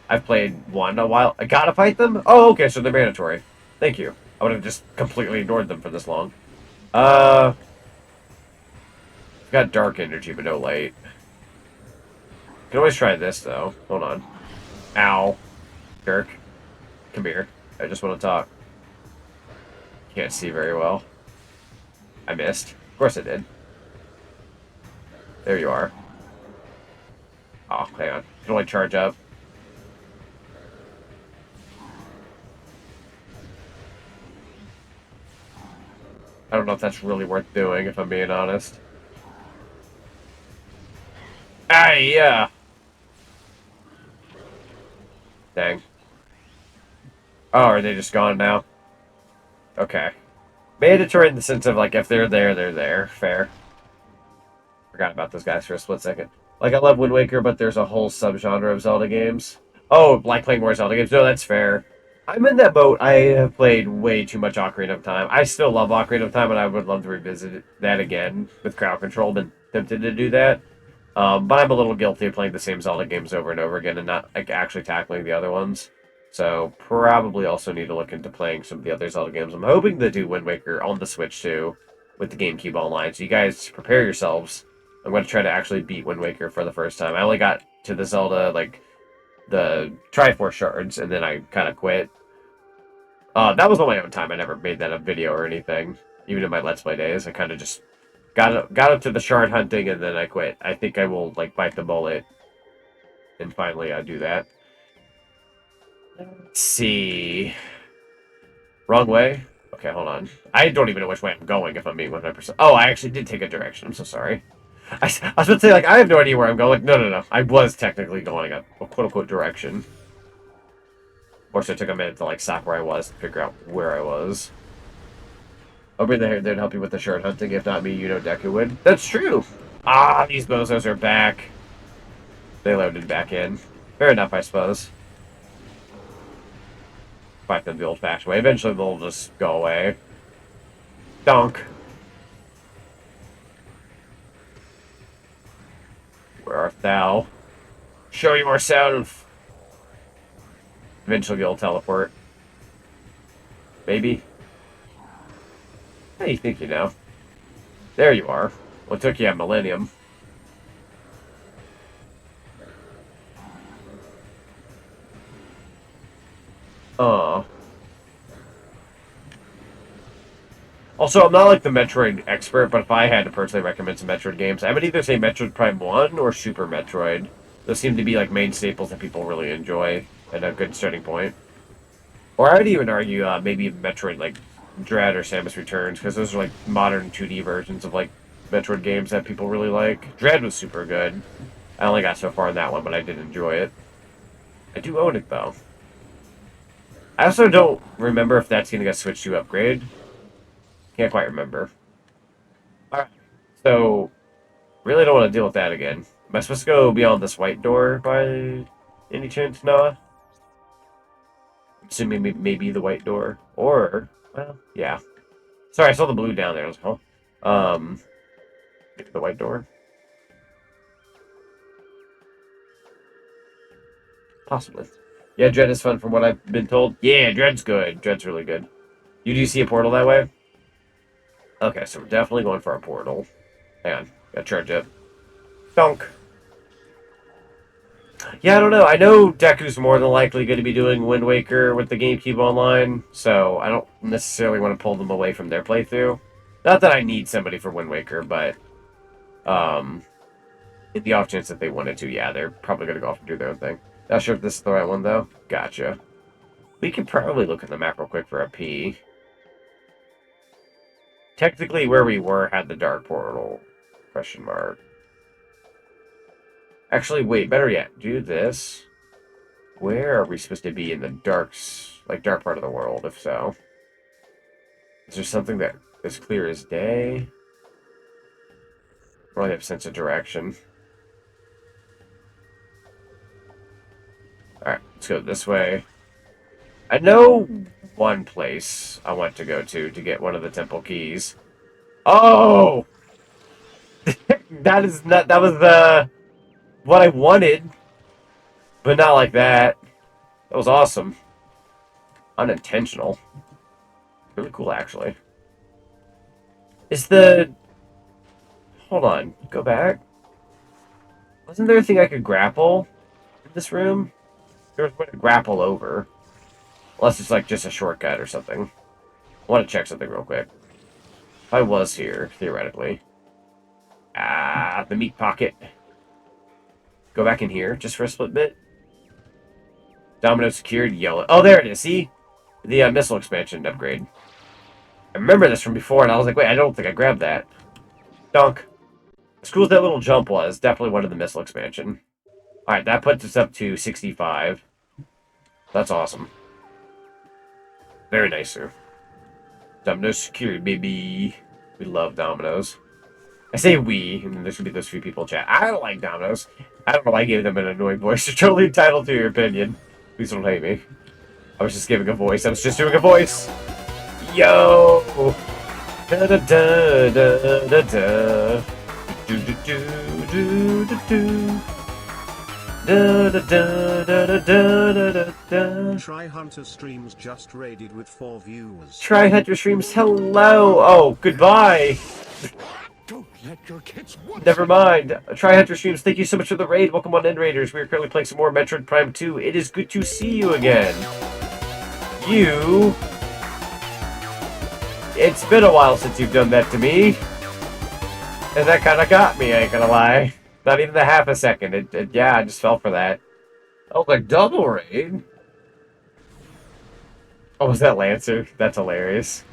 I've played 1 a while. I gotta fight them? Oh, okay, so they're mandatory. Thank you. I would have just completely ignored them for this long. Got dark energy but no light. Can always try this though. Hold on. Ow. Jerk. Come here. I just want to talk. Can't see very well. I missed. Of course I did. There you are. Oh, hang on. You can only charge up. I don't know if that's really worth doing, if I'm being honest. Yeah. Dang. Oh, are they just gone now? Okay. Mandatory in the sense of, like, if they're there, they're there. Fair. Forgot about those guys for a split second. Like, I love Wind Waker, but there's a whole subgenre of Zelda games. Oh, like playing more Zelda games? No, that's fair. I'm in that boat. I have played way too much Ocarina of Time. I still love Ocarina of Time, and I would love to revisit that again with crowd control. Been tempted to do that. But I'm a little guilty of playing the same Zelda games over and over again and not like actually tackling the other ones. So probably also need to look into playing some of the other Zelda games. I'm hoping to do Wind Waker on the Switch too, with the GameCube Online. So you guys prepare yourselves. I'm going to try to actually beat Wind Waker for the first time. I only got to the Zelda, like, the Triforce shards, and then I kind of quit. That was on my own time. I never made that a video or anything. Even in my Let's Play days, I kind of just got up to the shard hunting, and then I quit. I think I will, like, bite the bullet. And finally, I do that. Let's see. Wrong way? Okay, hold on. I don't even know which way I'm going if I'm being 100%. Oh, I actually did take a direction. I'm so sorry. I was about to say, like, I have no idea where I'm going. Like, no. I was technically going a quote-unquote direction. Of course, it took a minute to, like, stop where I was to figure out where I was. Over there, they'd help you with the shard hunting. If not me, you know Deku would. That's true! Ah, these bozos are back. They loaded back in. Fair enough, I suppose. Fight them the old-fashioned way. Eventually, they'll just go away. Donk. Where art thou? Show yourself! Eventually, you'll teleport. Maybe. How do you think you know? There you are. Well, it took you a millennium. Also, I'm not like the Metroid expert, but if I had to personally recommend some Metroid games, I would either say Metroid Prime 1 or Super Metroid. Those seem to be like main staples that people really enjoy and a good starting point. Or I'd even argue maybe Metroid like Dread or Samus Returns, because those are like modern 2D versions of like Metroid games that people really like. Dread was super good. I only got so far in that one, but I did enjoy it. I do own it though. I also don't remember if that's going to get switched to upgrade. Can't quite remember. Alright, so really don't want to deal with that again. Am I supposed to go beyond this white door by any chance, Noah? Assuming maybe the white door. Or, well, yeah. Sorry, I saw the blue down there. I was like, oh. Get to the white door. Possibly. Yeah, Dread is fun from what I've been told. Yeah, Dread's good. Dread's really good. You do see a portal that way? Okay, so we're definitely going for a portal. Hang on. Gotta charge up. Donk. Yeah, I don't know. I know Deku's more than likely going to be doing Wind Waker with the GameCube Online, so I don't necessarily want to pull them away from their playthrough. Not that I need somebody for Wind Waker, but in the off chance that they wanted to, yeah, they're probably going to go off and do their own thing. Not sure if this is the right one, though. Gotcha. We could probably look at the map real quick for a P. Technically, where we were had the dark portal. Question mark. Actually, wait, better yet, do this. Where are we supposed to be in the dark part of the world, if so? Is there something that is clear as day? Really have a sense of direction. Alright, let's go this way. I know one place I want to go to get one of the temple keys. Oh! That was what I wanted, but not like that. That was awesome. Unintentional. Really cool, actually. Hold on. Go back. Wasn't there a thing I could grapple in this room? There was a way to grapple over. Unless it's like just a shortcut or something. I want to check something real quick. If I was here, theoretically. Ah, the meat pocket. Go back in here, just for a split bit. Domino secured, yellow. Oh, there it is, see? The missile expansion upgrade. I remember this from before, and I was like, wait, I don't think I grabbed that. Donk. As cool as that little jump was, definitely one of the missile expansion. Alright, that puts us up to 65. That's awesome. Very nice, sir. Domino's secured, baby. We love Domino's. I say we, and there should be those few people in chat. I don't like Domino's. I don't know why I gave them an annoying voice. You're totally entitled to your opinion. Please don't hate me. I was just giving a voice. I was just doing a voice. Yo! Da da da da da da. Do do do do do do. Da da da da da da da da. Try Hunter streams just raided with 4 viewers. Try Hunter streams. Hello. Oh, goodbye. Don't let your kids watch. Never mind. Try Hunter streams. Thank you so much for the raid. Welcome on in, Raiders. We are currently playing some more Metroid Prime 2. It is good to see you again. It's been a while since you've done that to me. And that kind of got me, I ain't gonna lie. Not even a half a second. Yeah, I just fell for that. Oh, like double raid? Oh, was that Lancer? That's hilarious.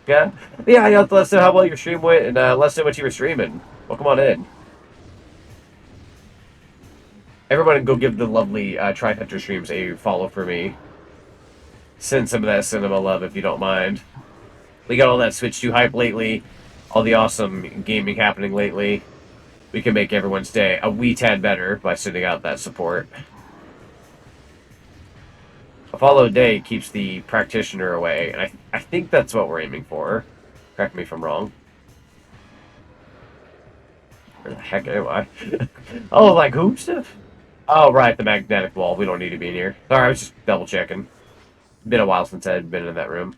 Yeah, you have to let us know how well your stream went, and let us know what you were streaming. Welcome on in. Everybody go give the lovely Try Hunter streams a follow for me. Send some of that cinema love if you don't mind. We got all that Switch 2 hype lately. All the awesome gaming happening lately. We can make everyone's day a wee tad better by sending out that support. A follow day keeps the practitioner away, and I think that's what we're aiming for. Correct me if I'm wrong. Where the heck am I? Oh, like who stuff? Oh, right, the magnetic wall. We don't need to be in here. Sorry, I was just double checking. Been a while since I'd been in that room.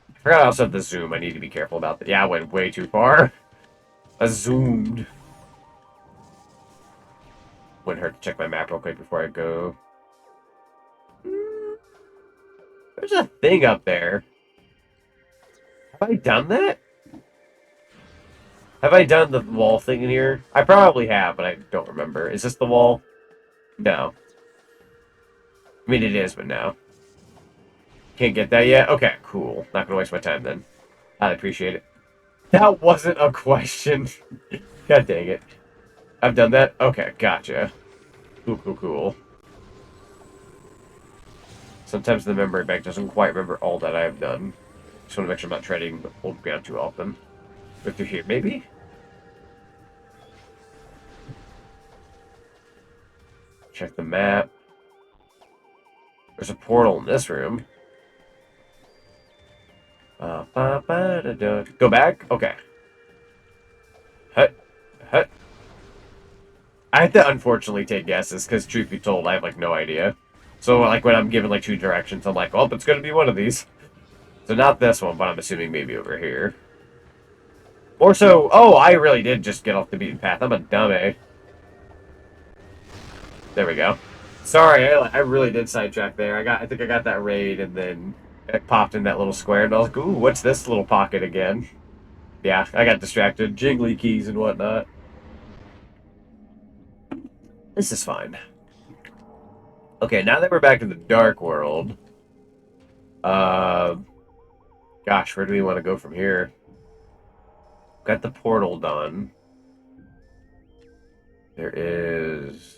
I forgot I also have the zoom. I need to be careful about that. Yeah, I went way too far. I zoomed. Wouldn't hurt to check my map real quick before I go. There's a thing up there. Have I done that? Have I done the wall thing in here? I probably have, but I don't remember. Is this the wall? No. I mean, it is, but no. Can't get that yet? Okay, cool. Not gonna waste my time then. I appreciate it. That wasn't a question. God dang it. I've done that? Okay, gotcha. Cool, cool, cool. Sometimes the memory bank doesn't quite remember all that I have done. Just want to make sure I'm not treading the old ground too often. Go through here, maybe? Check the map. There's a portal in this room. Go back? Okay. Hut. Hut. I have to unfortunately take guesses, because truth be told, I have, like, no idea. So, like, when I'm given, like, 2 directions, I'm like, well, it's gonna be one of these. So not this one, but I'm assuming maybe over here. Or so... Oh, I really did just get off the beaten path. I'm a dummy. There we go. Sorry, I really did sidetrack there. I think I got that raid, and then it popped in that little square, and I was like, ooh, what's this little pocket again? Yeah, I got distracted. Jingly keys and whatnot. This is fine. Okay, now that we're back in the dark world... Gosh, where do we want to go from here? Got the portal done. There is...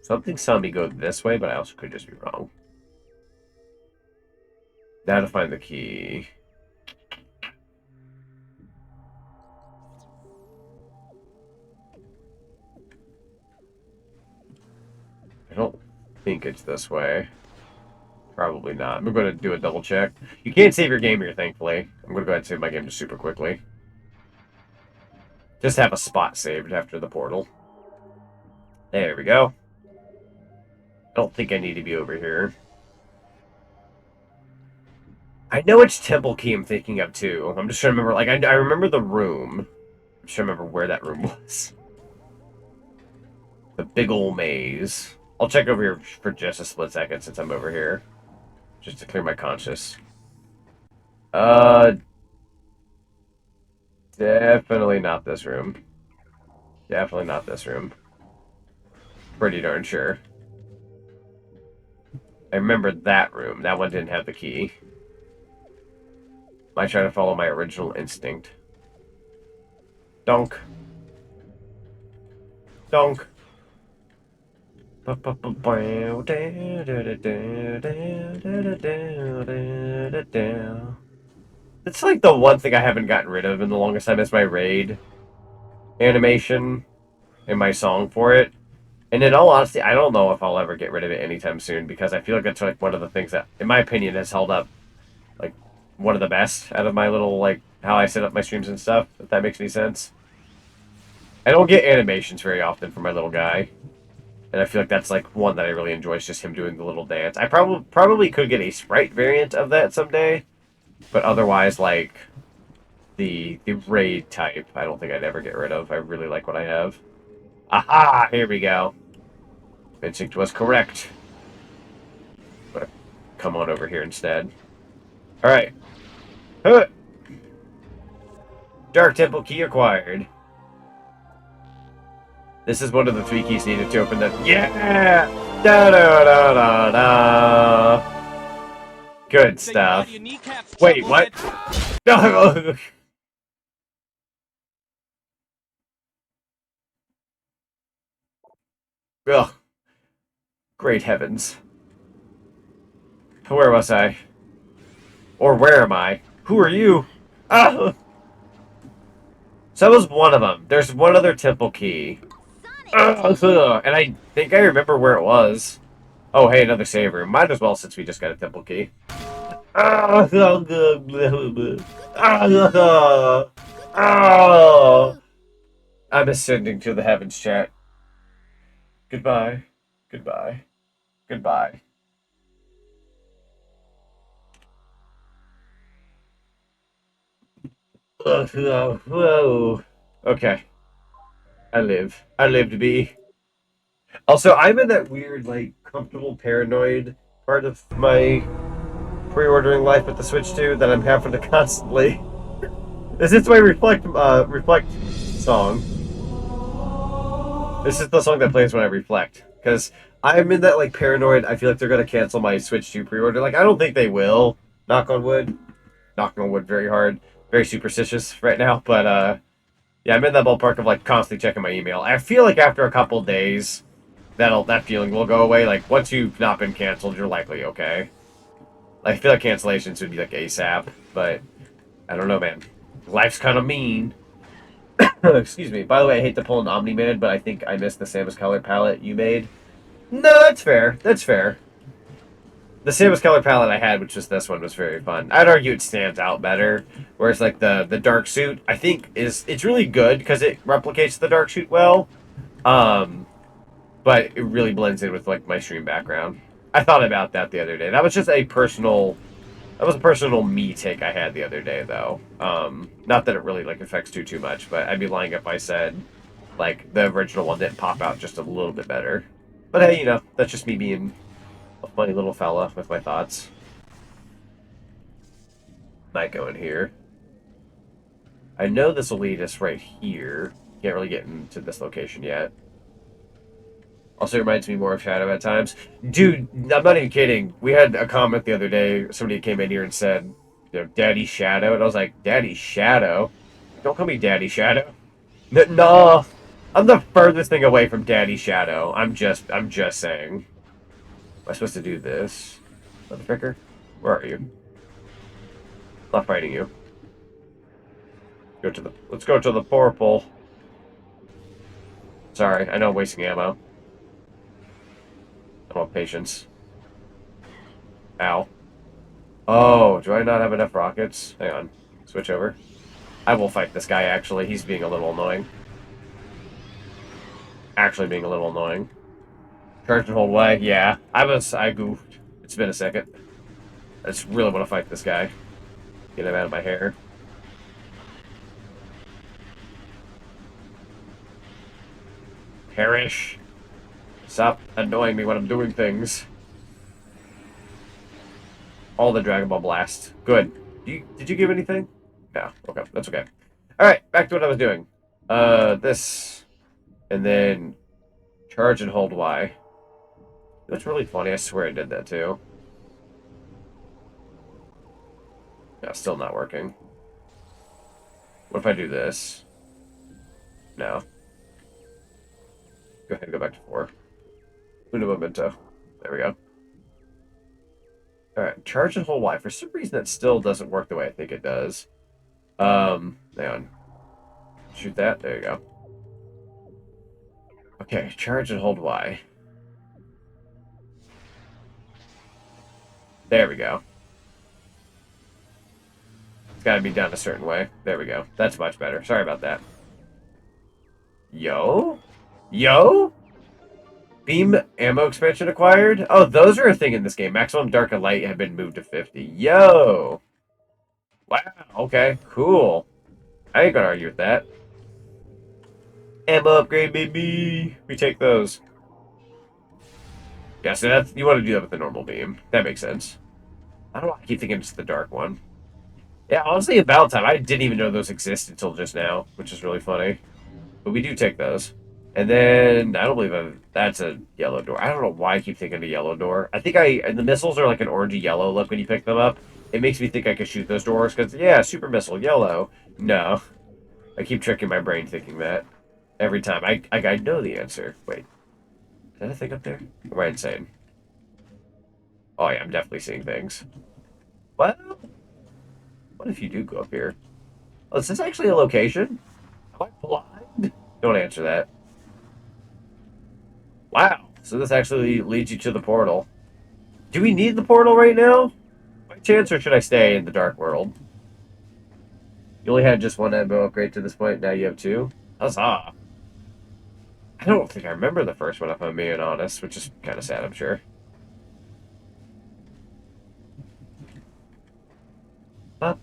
Something saw me go this way, but I also could just be wrong. Now to find the key. I don't think it's this way. Probably not. I'm going to do a double check. You can't save your game here, thankfully. I'm going to go ahead and save my game just super quickly. Just have a spot saved after the portal. There we go. I don't think I need to be over here. I know which temple key I'm thinking of, too. I'm just trying to remember. Like, I remember the room. I'm just trying to remember where that room was. The big ol' maze. I'll check over here for just a split second since I'm over here. Just to clear my conscience. Definitely not this room. Definitely not this room. Pretty darn sure. I remember that room. That one didn't have the key. Might try to follow my original instinct. Donk. Donk. It's like the one thing I haven't gotten rid of in the longest time is my raid animation and my song for it. And in all honesty, I don't know if I'll ever get rid of it anytime soon because I feel like it's like one of the things that, in my opinion, has held up like one of the best out of my little like how I set up my streams and stuff. If that makes any sense. I don't get animations very often for my little guy, and I feel like that's like one that I really enjoy. Is just him doing the little dance. I probably could get a sprite variant of that someday, but otherwise, like the raid type, I don't think I'd ever get rid of. I really like what I have. Aha! Here we go. Instinct was correct. But come on over here instead. All right. Huh. Dark Temple key acquired. This is one of the 3 keys needed to open the... Yeah! Da da da da da! Good stuff. Wait, what? No! Ugh. Great heavens. Where was I? Or where am I? Who are you? Ah! So that was one of them. There's one other temple key. And I think I remember where it was. Oh, hey, another save room. Might as well since we just got a temple key. I'm ascending to the heavens, chat. Goodbye. Goodbye. Goodbye. Whoa. Okay. I live. I live to be. Also, I'm in that weird, like, comfortable paranoid part of my pre-ordering life with the Switch 2 that I'm having to constantly... This is my Reflect song. This is the song that plays when I reflect. Because I'm in that, like, paranoid, I feel like they're going to cancel my Switch 2 pre-order. Like, I don't think they will. Knock on wood. Knocking on wood very hard. Very superstitious right now. But, yeah, I'm in that ballpark of, like, constantly checking my email. I feel like after a couple days, that feeling will go away. Like, once you've not been canceled, you're likely okay. Like, I feel like cancellations would be, like, ASAP. But, I don't know, man. Life's kind of mean. Excuse me. By the way, I hate to pull an Omni-Man, but I think I missed the Samus color palette you made. No, that's fair. That's fair. The Samus color palette I had, which was this one, was very fun. I'd argue it stands out better. Whereas, like, the dark suit, I think, it's really good because it replicates the dark suit well. But it really blends in with, like, my stream background. I thought about that the other day. That was just a personal... That was a personal me take I had the other day, though. Not that it really, like, affects too much, but I'd be lying if I said, like, the original one didn't pop out just a little bit better. But hey, you know, that's just me being a funny little fella with my thoughts. Might go in here. I know this will lead us right here. Can't really get into this location yet. Also reminds me more of Shadow at times. Dude, I'm not even kidding. We had a comment the other day. Somebody came in here and said, you know, Daddy Shadow. And I was like, Daddy Shadow? Don't call me Daddy Shadow. No. I'm the furthest thing away from Daddy Shadow. I'm just saying. Am I supposed to do this? Motherfucker? Where are you? I'm not fighting you. Let's go to the purple. Sorry, I know I'm wasting ammo. I don't have patience. Ow. Oh, do I not have enough rockets? Hang on. Switch over. I will fight this guy, actually. He's being a little annoying. Actually being a little annoying. Charge and hold Y. Yeah. I goofed. It's been a second. I just really want to fight this guy. Get him out of my hair. Perish. Stop annoying me when I'm doing things. All the Dragon Ball Blast. Good. Did you give anything? No. Okay. That's okay. Alright, back to what I was doing. This. And then charge and hold Y. That's really funny. I swear I did that too. Yeah, still not working. What if I do this? No. Go ahead and go back to 4. Uno momento. There we go. Alright, charge and hold Y. For some reason that still doesn't work the way I think it does. Hang on. Shoot that. There you go. Okay, charge and hold Y. There we go. It's got to be done a certain way. There we go. That's much better. Sorry about that. Yo? Yo? Beam ammo expansion acquired? Oh, those are a thing in this game. Maximum dark and light have been moved to 50. Yo! Wow, okay, cool. I ain't gonna argue with that. Ammo upgrade, baby! We take those. Yeah, so that's, you want to do that with the normal beam. That makes sense. I don't know why I keep thinking it's the dark one. Yeah, honestly, about time. I didn't even know those exist until just now, which is really funny. But we do take those. And then, I don't believe that's a yellow door. I don't know why I keep thinking a yellow door. I think the missiles are like an orangey yellow look when you pick them up. It makes me think I could shoot those doors, because, yeah, super missile, yellow. No. I keep tricking my brain thinking that. Every time. I know the answer. Wait. Is that a thing up there? Or am I insane? Oh, yeah, I'm definitely seeing things. Well, what if you do go up here? Oh, is this actually a location? Am I blind? Don't answer that. Wow. So this actually leads you to the portal. Do we need the portal right now? By chance, or should I stay in the dark world? You only had just one ammo upgrade to this point. Now you have 2. Huzzah. I don't think I remember the first one, if I'm being honest, which is kind of sad, I'm sure. Going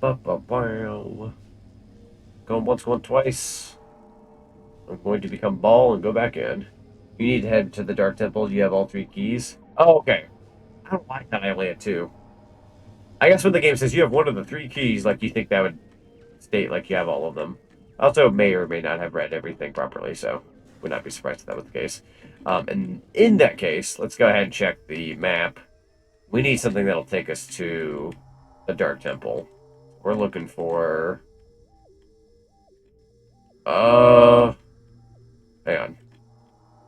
once, going twice. I'm going to become ball and go back in. You need to head to the Dark Temple. You have all 3 keys. Oh, okay. I don't like that I only had 2. I guess when the game says you have one of the 3 keys, like, you think that would state like you have all of them. I also may or may not have read everything properly, so would not be surprised if that was the case. And in that case, let's go ahead and check the map. We need something that'll take us to the Dark Temple. We're looking for... hang on.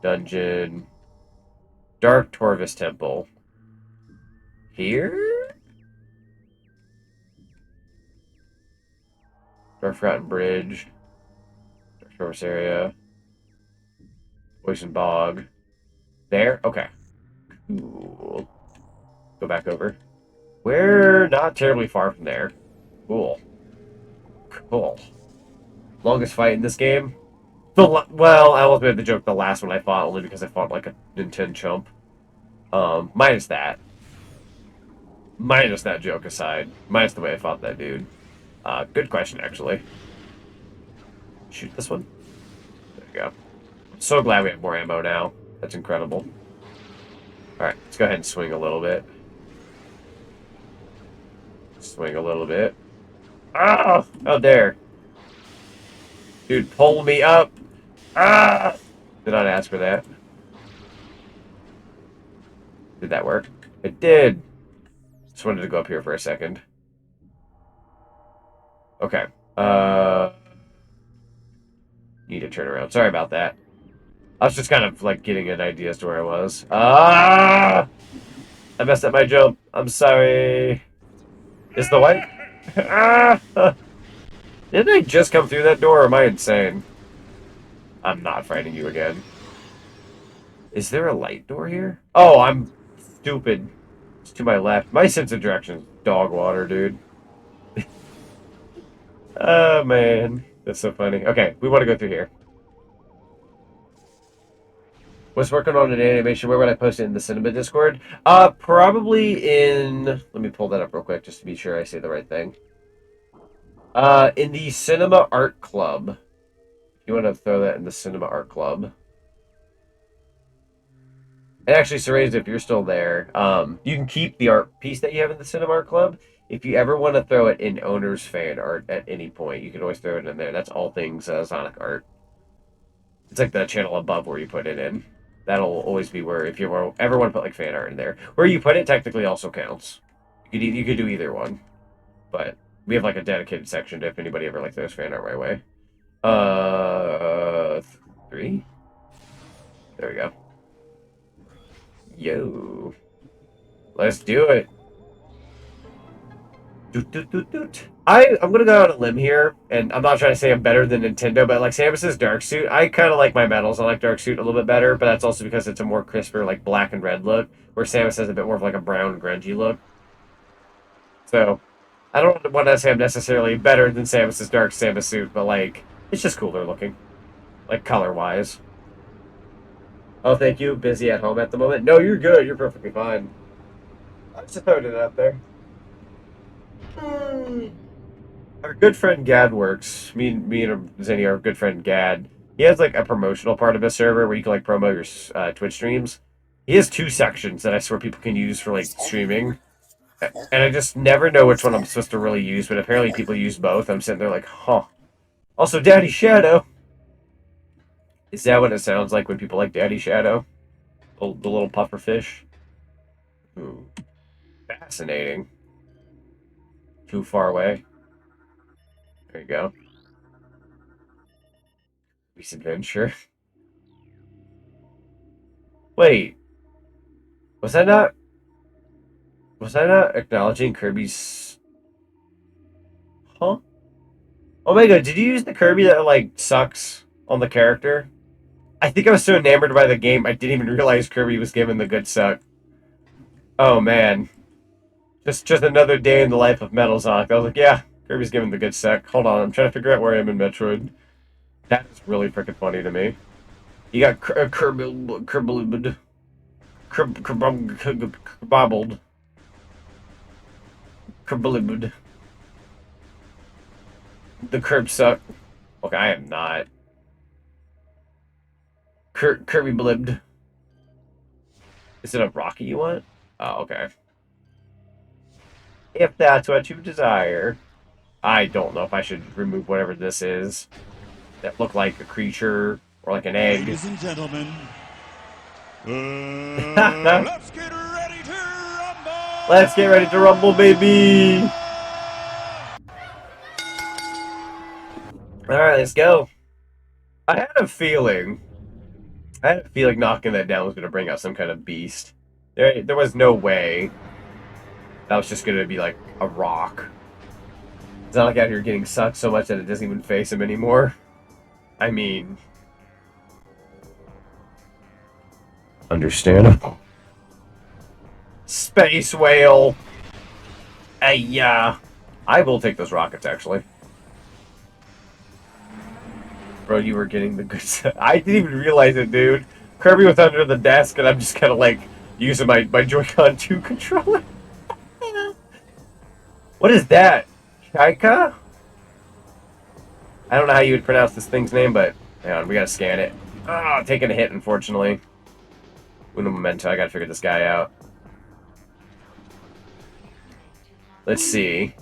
Dungeon. Dark Torvis Temple. Here? Dark Forgotten Bridge. Dark Torvis area. Poison Bog. There? Okay. Cool. Go back over. We're not terribly far from there. Cool. Cool. Longest fight in this game? Well, I almost made the joke the last one I fought, only because I fought like a Nintendo chump. Minus that. Minus that joke aside. Minus the way I fought that dude. Good question, actually. Shoot this one? There you go. I'm so glad we have more ammo now. That's incredible. Alright, let's go ahead and swing a little bit. Swing a little bit. Ah! How dare. Dude, pull me up. Ah! Did not ask for that. Did that work? It did. Just wanted to go up here for a second. Okay. Need to turn around. Sorry about that. I was just kind of like getting an idea as to where I was. Ah! I messed up my jump. I'm sorry. Is the white? Ah! Didn't I just come through that door, or am I insane? I'm not fighting you again. Is there a light door here? Oh, I'm stupid. It's to my left. My sense of direction is dog water, dude. Oh, man. That's so funny. Okay, we want to go through here. Was working on an animation. Where would I post it? In the cinema Discord? Probably in... Let me pull that up real quick, just to be sure I say the right thing. In the Cinema Art Club. If you want to throw that in the Cinema Art Club. And actually, Cereza, if you're still there, you can keep the art piece that you have in the Cinema Art Club. If you ever want to throw it in owner's fan art at any point, you can always throw it in there. That's all things Sonic art. It's like the channel above where you put it in. That'll always be where, if you ever want to put like fan art in there. Where you put it technically also counts. You could do either one. But we have like a dedicated section to if anybody ever like throws fan art my way. 3. There we go. Yo. Let's do it. Doot, doot, doot, doot. I'm gonna go out on a limb here, and I'm not trying to say I'm better than Nintendo, but like Samus's Dark Suit, I kind of like my medals. I like Dark Suit a little bit better, but that's also because it's a more crisper, like black and red look, where Samus has a bit more of like a brown, grungy look. So, I don't want to say I'm necessarily better than Samus's Dark Samus suit, but like, it's just cooler looking, like color-wise. Oh, thank you. Busy at home at the moment. No, you're good. You're perfectly fine. I just throwed it out there. Our good friend Gad works. Me and Zinni, our good friend Gad. He has like a promotional part of his server where you can like promo your Twitch streams. He has 2 sections that I swear people can use for like streaming, and I just never know which one I'm supposed to really use. But apparently people use both. I'm sitting there like, huh. Also, Daddy Shadow. Is that what it sounds like when people like Daddy Shadow? The little puffer fish. Ooh, fascinating. Too far away. There you go. Recent adventure. Wait. Was that not acknowledging Kirby's... Huh? Oh my god, did you use the Kirby that, like, sucks on the character? I think I was so enamored by the game, I didn't even realize Kirby was given the good suck. Oh, man. Just another day in the life of Metal Sonic. I was like, yeah, Kirby's given the good suck. Hold on, I'm trying to figure out where I am in Metroid. That is really freaking funny to me. You got Kerbobbled. Kerblibbled. The curb suck. Okay, I am not. Kirby blibbed. Is it a Rocky you want? Oh, okay. If that's what you desire. I don't know if I should remove whatever this is. That look like a creature or like an egg. Ladies and gentlemen, let's get ready to rumble! Let's get ready to rumble, baby! Alright, let's go. I had a feeling knocking that down was going to bring out some kind of beast. There was no way that was just going to be like a rock. It's not like out here getting sucked so much that it doesn't even face him anymore. I mean... Understandable. Space whale! Hey, yeah. I will take those rockets, actually. Bro, you were getting the good stuff. I didn't even realize it, dude. Kirby was under the desk, and I'm just kind of like using my Joy-Con 2 controller. What is that? Chaika? I don't know how you would pronounce this thing's name, but hang on, we gotta scan it. Ah, taking a hit, unfortunately. Uno momento, I gotta figure this guy out. Let's see.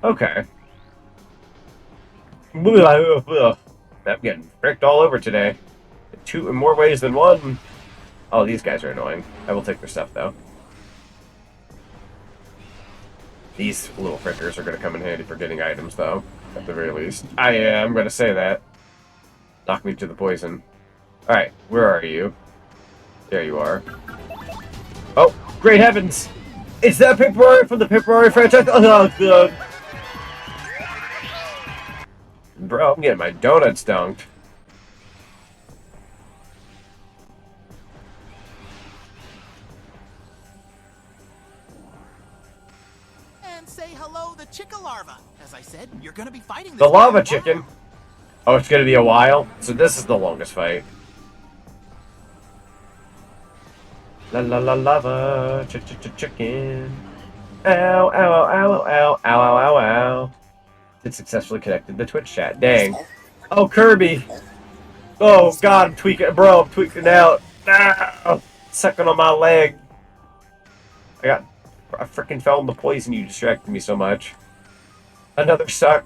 Okay. I'm getting fricked all over today. In more ways than one. Oh, these guys are annoying. I will take their stuff, though. These little frickers are going to come in handy for getting items, though. At the very least. I'm going to say that. Knock me to the poison. Alright, where are you? There you are. Oh, great heavens! It's that Pipperari from the Pipperari franchise! Oh, God! Bro, I'm getting my donuts dunked. And say hello to Chica Larva. As I said, you're gonna be fighting this The guy lava a chicken. while. Oh, it's gonna be a while? So this is the longest fight. La la la lava chicken. Ow, ow, ow, ow, ow, ow, ow, ow, ow. It successfully connected the Twitch chat. Dang. Oh, Kirby. Oh, God, I'm tweaking. Bro, I'm tweaking out. Ah, sucking on my leg. I freaking fell in the poison. You distracted me so much. Another suck.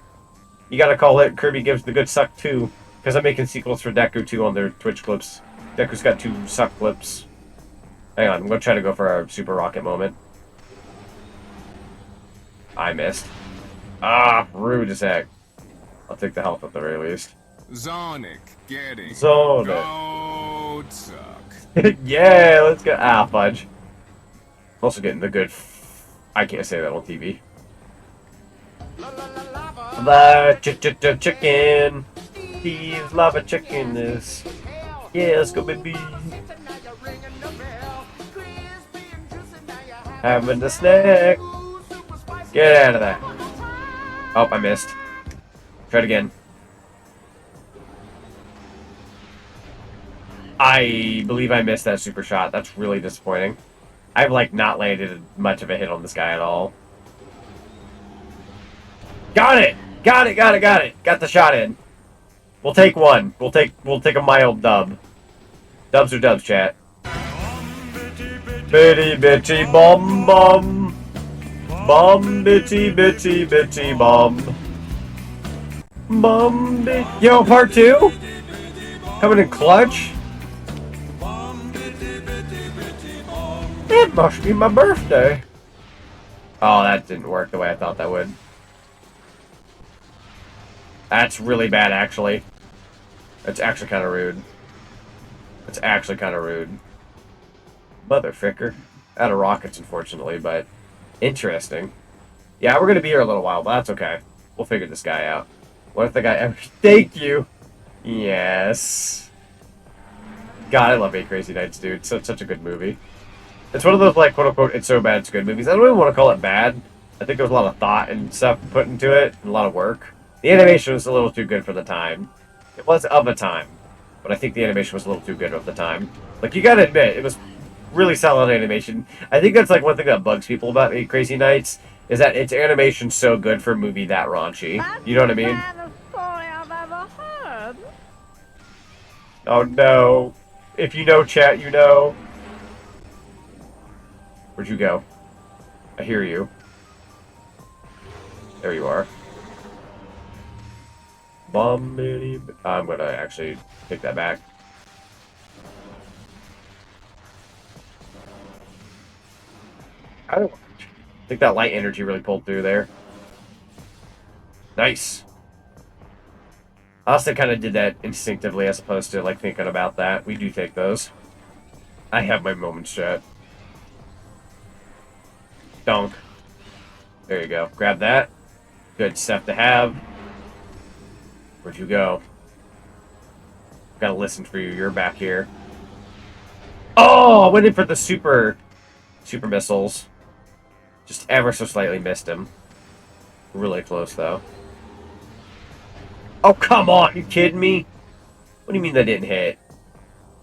You gotta call it Kirby gives the good suck too. Because I'm making sequels for Deku too on their Twitch clips. Deku's got 2 suck clips. Hang on, I'm gonna try to go for our super rocket moment. I missed. Ah, rude as heck. I'll take the health at the very least. Zonic getting Zonic. goat suck. Yeah, let's go. Ah, fudge. I'm also getting the good. I can't say that on TV. The chicken. Steve's lava chicken is. Yeah, let's go, baby. Having the snack. Get out of there. Oh, I missed. Try it again. I believe I missed that super shot. That's really disappointing. I've, like, not landed much of a hit on this guy at all. Got it! Got it, got it, got it! Got the shot in. We'll take one. We'll take a mild dub. Dubs or dubs, chat. Bitty bitty bum bum. Bum bitty bitty bitty bum. Bum bitty. Yo, part 2? Coming in clutch? It must be my birthday. Oh, that didn't work the way I thought that would. That's really bad, actually. That's actually kind of rude. It's actually kind of rude. Motherfucker. Out of rockets, unfortunately, but interesting. Yeah, we're going to be here a little while, but that's okay. We'll figure this guy out. What if the guy ever... Thank you! Yes. God, I love 8 Crazy Nights, dude. Such a good movie. It's one of those, like, quote-unquote, it's so bad it's good movies. I don't even want to call it bad. I think there was a lot of thought and stuff put into it, and a lot of work. The animation was a little too good for the time. It was of a time, but I think the animation was a little too good of the time. Like, you gotta admit, it was really solid animation. I think that's, like, one thing that bugs people about 8 Crazy Nights, is that its animation's so good for a movie that raunchy. You know what I mean? Oh, no. If you know, chat, you know. Where'd you go? I hear you. There you are. I'm gonna actually take that back. I think that light energy really pulled through there. Nice. I also kind of did that instinctively as opposed to like thinking about that. We do take those. I have my moments, chat. Donk. There you go. Grab that. Good stuff to have. Where'd you go? Gotta listen for you. You're back here. Oh, I went in for the super missiles. Just ever so slightly missed him. Really close, though. Oh, come on! You kidding me? What do you mean that didn't hit?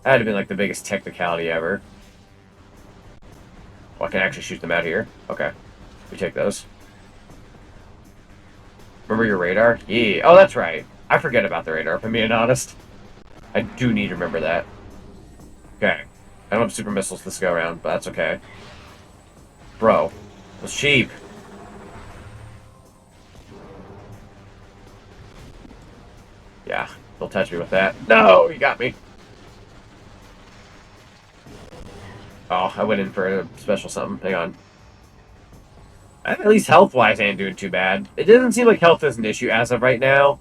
That'd have been like the biggest technicality ever. Oh, I can actually shoot them out here. Okay. We take those. Remember your radar? Yeah. Oh, that's right. I forget about the radar, if I'm being honest. I do need to remember that. Okay. I don't have super missiles this go around, but that's okay. Bro. Those sheep. Yeah. Don't touch me with that. No! You got me. Oh, I went in for a special something. Hang on. At least health-wise, I ain't doing too bad. It doesn't seem like health is an issue as of right now.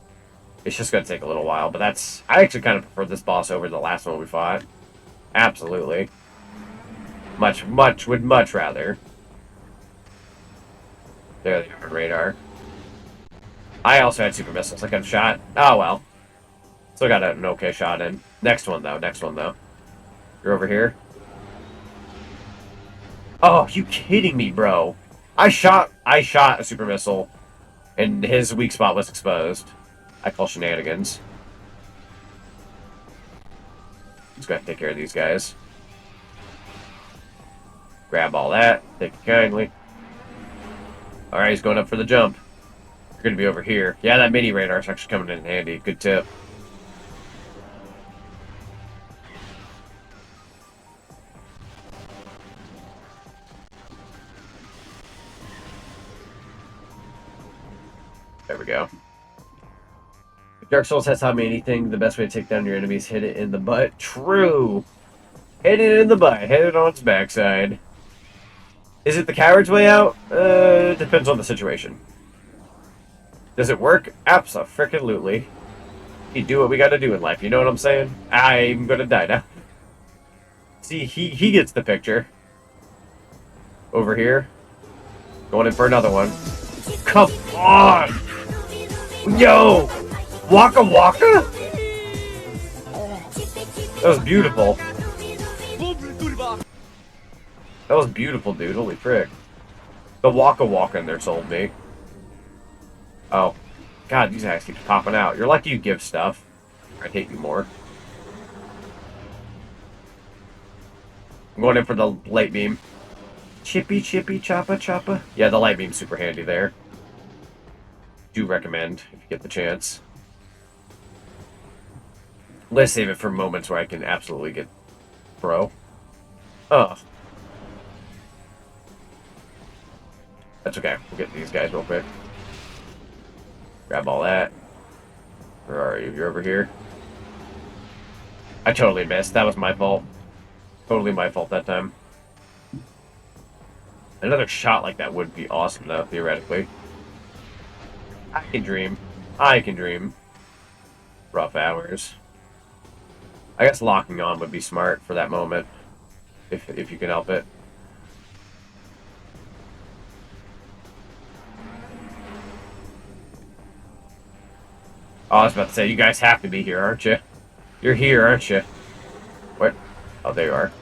It's just going to take a little while, but that's... I actually kind of prefer this boss over the last one we fought. Absolutely. Would much rather. There they are, radar. I also had super missiles. I got a shot. Oh, well. Still got an okay shot in. Next one, though. You're over here. Oh, you kidding me, bro? I shot a super missile, and his weak spot was exposed. I call shenanigans. Just gotta take care of these guys. Grab all that. Take it kindly. Alright, he's going up for the jump. You're gonna be over here. Yeah, that mini radar is actually coming in handy. Good tip. There we go. If Dark Souls has taught me anything, the best way to take down your enemies, hit it in the butt. True! Hit it in the butt. Hit it on its backside. Is it the coward's way out? Depends on the situation. Does it work? Abso-frickin-lutely. We do what we gotta do in life, you know what I'm saying? I'm gonna die now. See, he gets the picture. Over here. Going in for another one. Come on! Yo! Waka Waka? That was beautiful. That was beautiful, dude. Holy frick. The Waka Waka in there sold me. Oh. God, these guys keep popping out. You're lucky you give stuff. I'd hate you more. I'm going in for the light beam. Chippy, chippy, choppa, choppa. Yeah, the light beam's super handy there. Do recommend if you get the chance. Let's save it for moments where I can absolutely get pro. Oh. That's okay. We'll get these guys real quick. Grab all that. Where are you? You're over here. I totally missed. That was my fault. Totally my fault that time. Another shot like that would be awesome, though, theoretically. I can dream. I can dream. Rough hours. I guess locking on would be smart for that moment. If you can help it. Oh, I was about to say, you guys have to be here, aren't you? You're here, aren't you? What? Oh, there you are.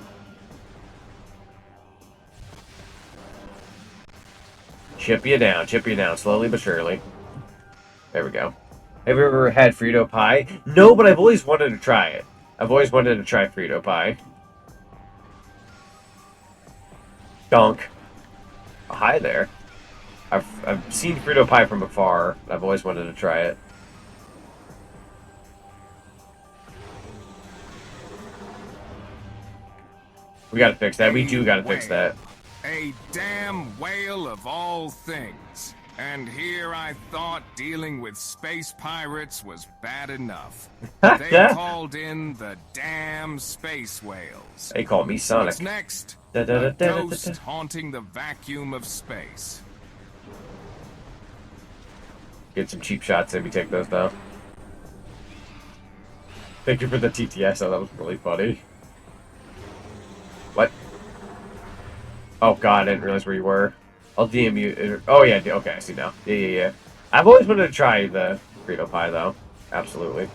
Chip you down, slowly but surely. There we go. Have you ever had Frito pie? No, but I've always wanted to try it. I've always wanted to try Frito pie. Dunk. Oh, hi there. I've seen Frito pie from afar. I've always wanted to try it. We gotta fix that. We do gotta fix that. A damn whale of all things. And here I thought dealing with space pirates was bad enough. They called in the damn space whales. They call me Sonic. What's next? A ghost haunting the vacuum of space. Get some cheap shots in. We take those though. Thank you for the TTS. Oh, that was really funny. What? Oh god, I didn't realize where you were. I'll DM you. Oh yeah, okay, I see now. Yeah. I've always wanted to try the Frito pie though. Absolutely.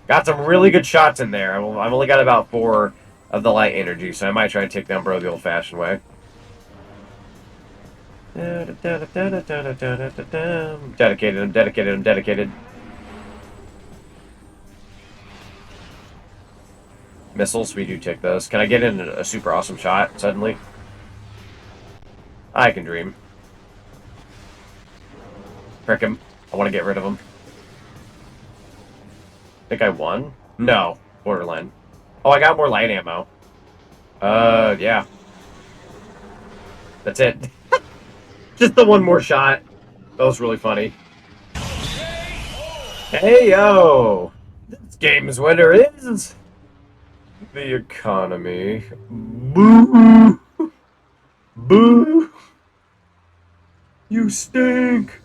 Got some really good shots in there. I've only got about 4 of the light energy, so I might try to take down bro the old-fashioned way. Dedicated, I'm dedicated, I'm dedicated. Missiles, we do take those. Can I get in a super awesome shot suddenly? I can dream. Frick him. I want to get rid of him. Think I won? No. Borderline. Oh, I got more light ammo. Yeah. That's it. Just the one more shot. That was really funny. Hey, yo! This game's winner is... the economy. Boo! Boo! You stink!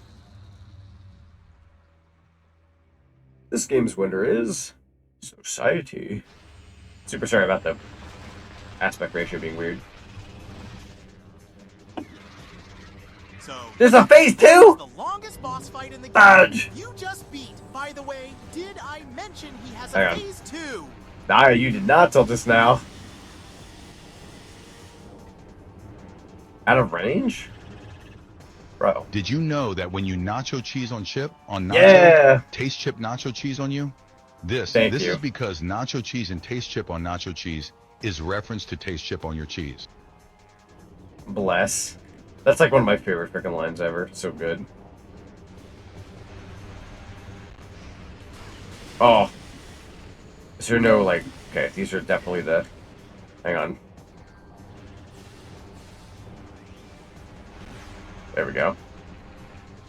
This game's winner is... Society. Super sorry about the aspect ratio being weird. So There's a phase 2?! the longest boss fight in the game Dodge! you just beat. By the way, did I mention he has Hang a on. phase 2? Nah, you did not till just now. Out of range? Bro. Did you know that when you nacho cheese on chip, nacho, Yeah! taste chip nacho cheese on you? This Thank you. is because nacho cheese and taste chip on nacho cheese is reference to taste chip on your cheese. Bless. That's like one of my favorite freaking lines ever. So good. Oh. Is there no, like... Okay, these are definitely the... Hang on. There we go.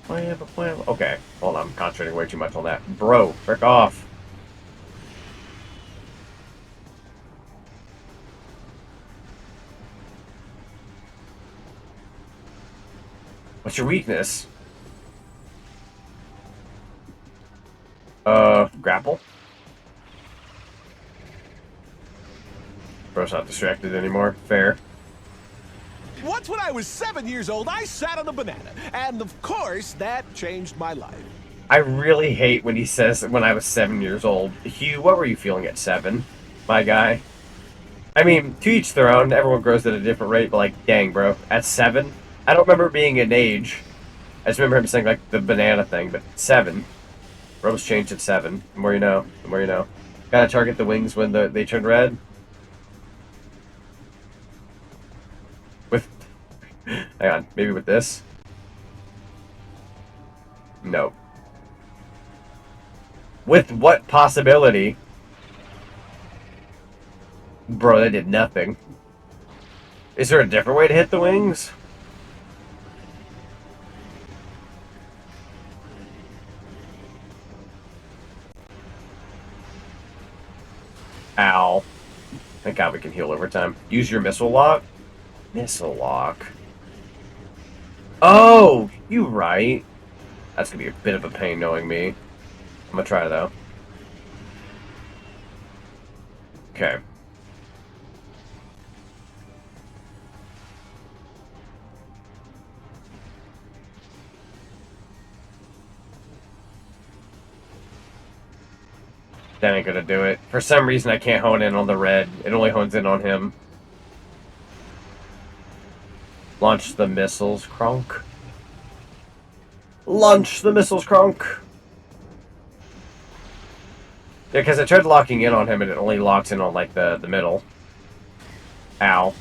Okay, hold on. I'm concentrating way too much on that. Bro, frick off. What's your weakness? Grapple? Bro's not distracted anymore. Fair. Once when I was 7 years old, I sat on a banana. And of course, that changed my life. I really hate when he says when I was 7 years old. Hugh, what were you feeling at 7, my guy? I mean, to each their own. Everyone grows at a different rate, but like, dang, bro. At 7? I don't remember being an age. I just remember him saying, like, the banana thing, but 7. Bro's changed at 7. The more you know. The more you know. Gotta target the wings when they turn red. With... Hang on. Maybe with this? No. With what possibility? Bro, that did nothing. Is there a different way to hit the wings? Ow. Thank God we can heal over time. Use your missile lock? Missile lock. Oh! You right. That's gonna be a bit of a pain knowing me. I'm gonna try though. Okay. That ain't gonna do it. For some reason I can't hone in on the red. It only hones in on him. Launch the missiles, Kronk. Launch the missiles, Kronk. Yeah, because I tried locking in on him and it only locks in on, like, the middle. Ow.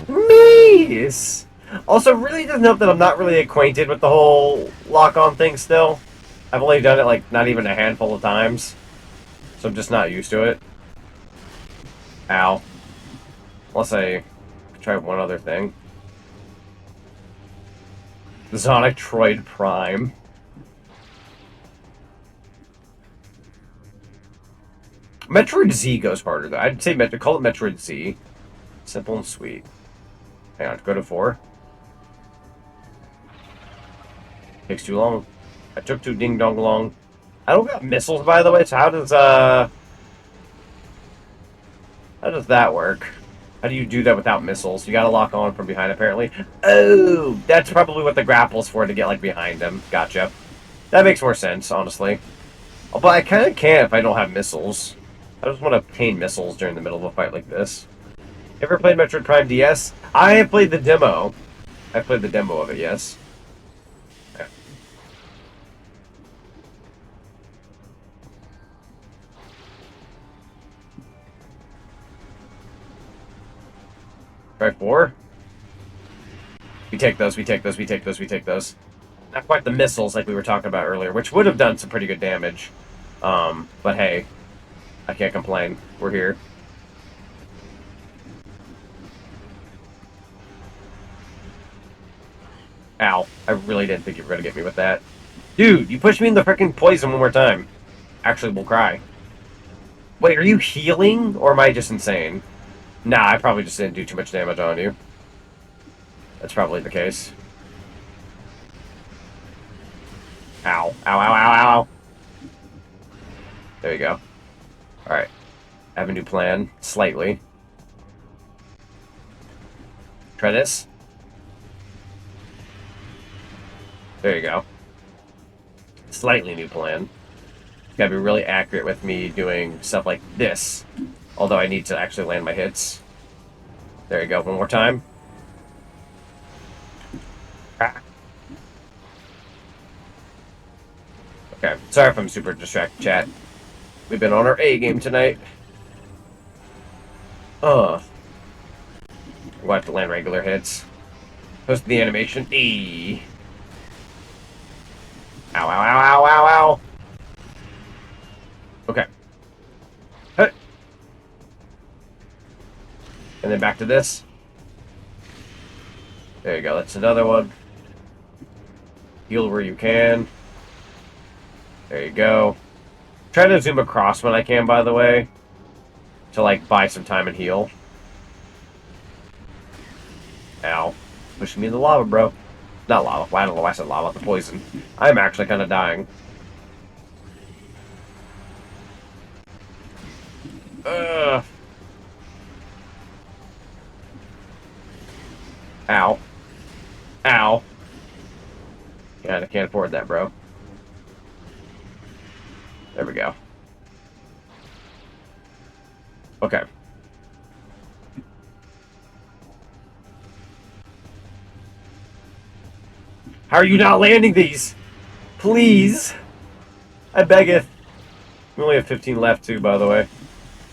Miss! Also, really doesn't help that I'm not really acquainted with the whole lock-on thing still. I've only done it, like, not even a handful of times. So I'm just not used to it. Ow. Unless I try one other thing. ZonicTHedgehog Prime. Metroid Z goes harder, though. I'd say call it Metroid Z. Simple and sweet. Hang on, go to 4. Takes too long. I took too ding-dong long. I don't got missiles, by the way, so how does that work? How do you do that without missiles? You gotta lock on from behind, apparently. Oh! That's probably what the grapple's for, to get, like, behind him. Gotcha. That makes more sense, honestly. Oh, but I kinda can't if I don't have missiles. I just want to obtain missiles during the middle of a fight like this. Ever played Metroid Prime DS? I have played the demo. I've played the demo of it, yes. Okay. Try 4. We take those, we take those, we take those, we take those. Not quite the missiles like we were talking about earlier, which would have done some pretty good damage. But hey, I can't complain. We're here. Ow. I really didn't think you were going to get me with that. Dude, you pushed me in the freaking poison one more time. Actually, we'll cry. Wait, are you healing? Or am I just insane? Nah, I probably just didn't do too much damage on you. That's probably the case. Ow. Ow, ow, ow, ow. There you go. Alright. I have a new plan. Slightly. Try this. There you go. Slightly new plan. Gotta be really accurate with me doing stuff like this. Although I need to actually land my hits. There you go. One more time. Ah. Okay. Sorry if I'm super distracted, chat. We've been on our A game tonight. We'll have to land regular hits. Post the animation. E. Ow, ow, ow, ow, ow, ow. Okay. Hey. And then back to this. There you go. That's another one. Heal where you can. There you go. Try to zoom across when I can, by the way. To, like, buy some time and heal. Ow. Pushing me in the lava, bro. Not lava. Well, I don't know why I said lava. The poison. I'm actually kind of dying. Ugh. Ow. Ow. Yeah, I can't afford that, bro. There we go. Okay. How are you not landing these? Please. I beggeth. We only have 15 left, too, by the way.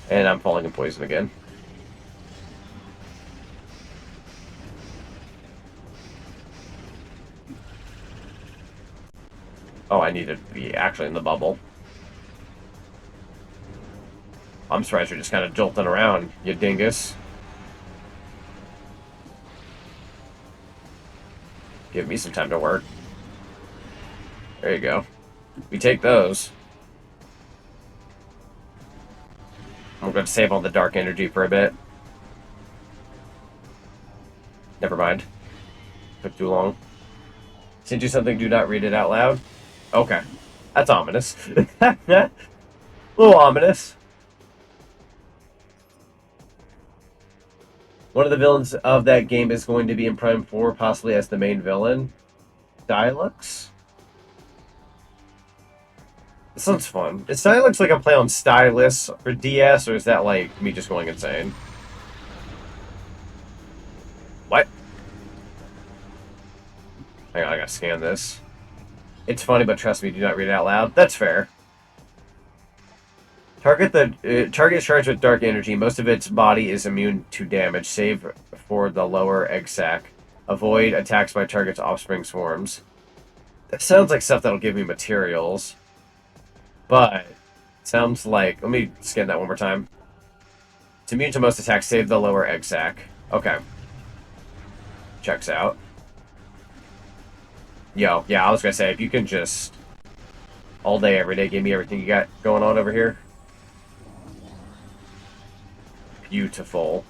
And I'm falling in poison again. Oh, I need to be actually in the bubble. I'm surprised you're just kind of jolting around, you dingus. Give me some time to work. There you go. We take those. I'm going to save all the dark energy for a bit. Never mind. Took too long. Send you something, do not read it out loud? Okay. That's ominous. A little ominous. One of the villains of that game is going to be in Prime 4, possibly as the main villain. Dialux? This sounds fun. Is Dialux like a play on Stylus for DS, or is that like me just going insane? What? Hang on, I gotta scan this. It's funny, but trust me, do not read it out loud. That's fair. Target is charged with dark energy. Most of its body is immune to damage, save for the lower egg sac. Avoid attacks by target's offspring swarms. That sounds like stuff that'll give me materials. But, sounds like... Let me scan that one more time. It's immune to most attacks, save the lower egg sac. Okay. Checks out. Yo, yeah, I was gonna say, if you can just... all day, every day, give me everything you got going on over here. Beautiful.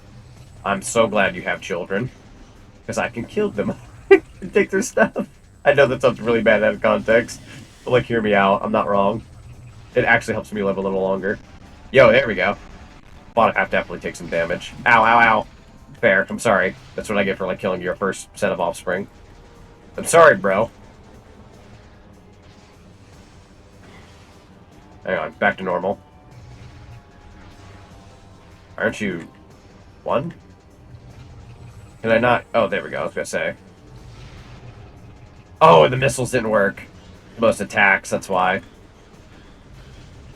I'm so glad you have children. Because I can kill them. And take their stuff. I know that sounds really bad out of context. But, like, hear me out. I'm not wrong. It actually helps me live a little longer. Yo, there we go. Thought I'd have to definitely take some damage. Ow, ow, ow. Fair. I'm sorry. That's what I get for, like, killing your first set of offspring. I'm sorry, bro. Hang on. Back to normal. Aren't you... one? Can I not... oh, there we go. I was gonna say. Oh, the missiles didn't work. Most attacks, that's why.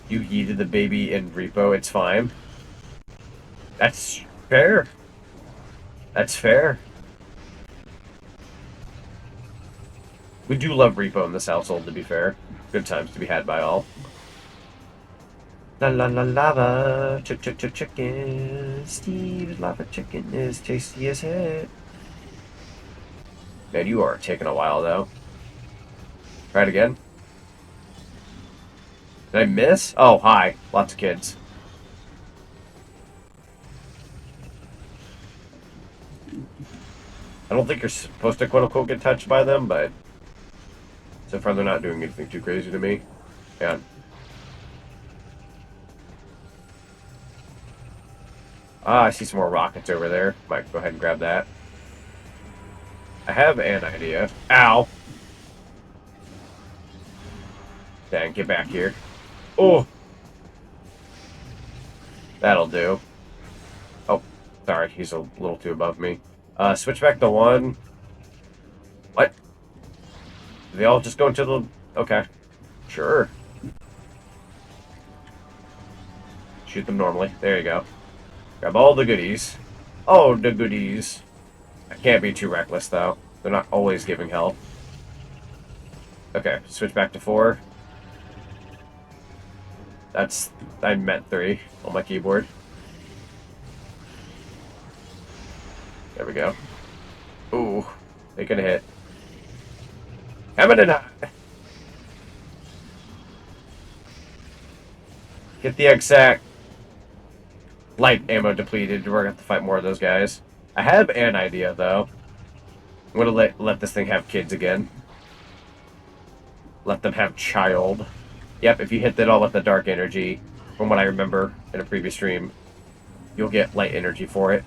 You yeeted the baby in repo, it's fine. That's fair. That's fair. We do love repo in this household, to be fair. Good times to be had by all. La la la lava, chicken. Steve's lava chicken is tasty as heck. Man, you are taking a while though. Try it again. Did I miss? Oh, hi. Lots of kids. I don't think you're supposed to quote-unquote get touched by them, but so far they're not doing anything too crazy to me. Yeah. Ah, I see some more rockets over there. Might go ahead and grab that. I have an idea. Ow! Dang, get back here. Oh! That'll do. Oh, sorry, he's a little too above me. Switch back to one. What? Do they all just go into the... okay. Sure. Shoot them normally. There you go. Grab all the goodies. Oh, the goodies. I can't be too reckless, though. They're not always giving help. Okay, switch back to 4. That's... I meant 3 on my keyboard. There we go. Ooh, they could hit. Hammer and get the egg sack. Light ammo depleted. We're gonna have to fight more of those guys. I have an idea though. I'm gonna let this thing have kids again. Let them have child. Yep, if you hit that all with the dark energy, from what I remember in a previous stream, you'll get light energy for it.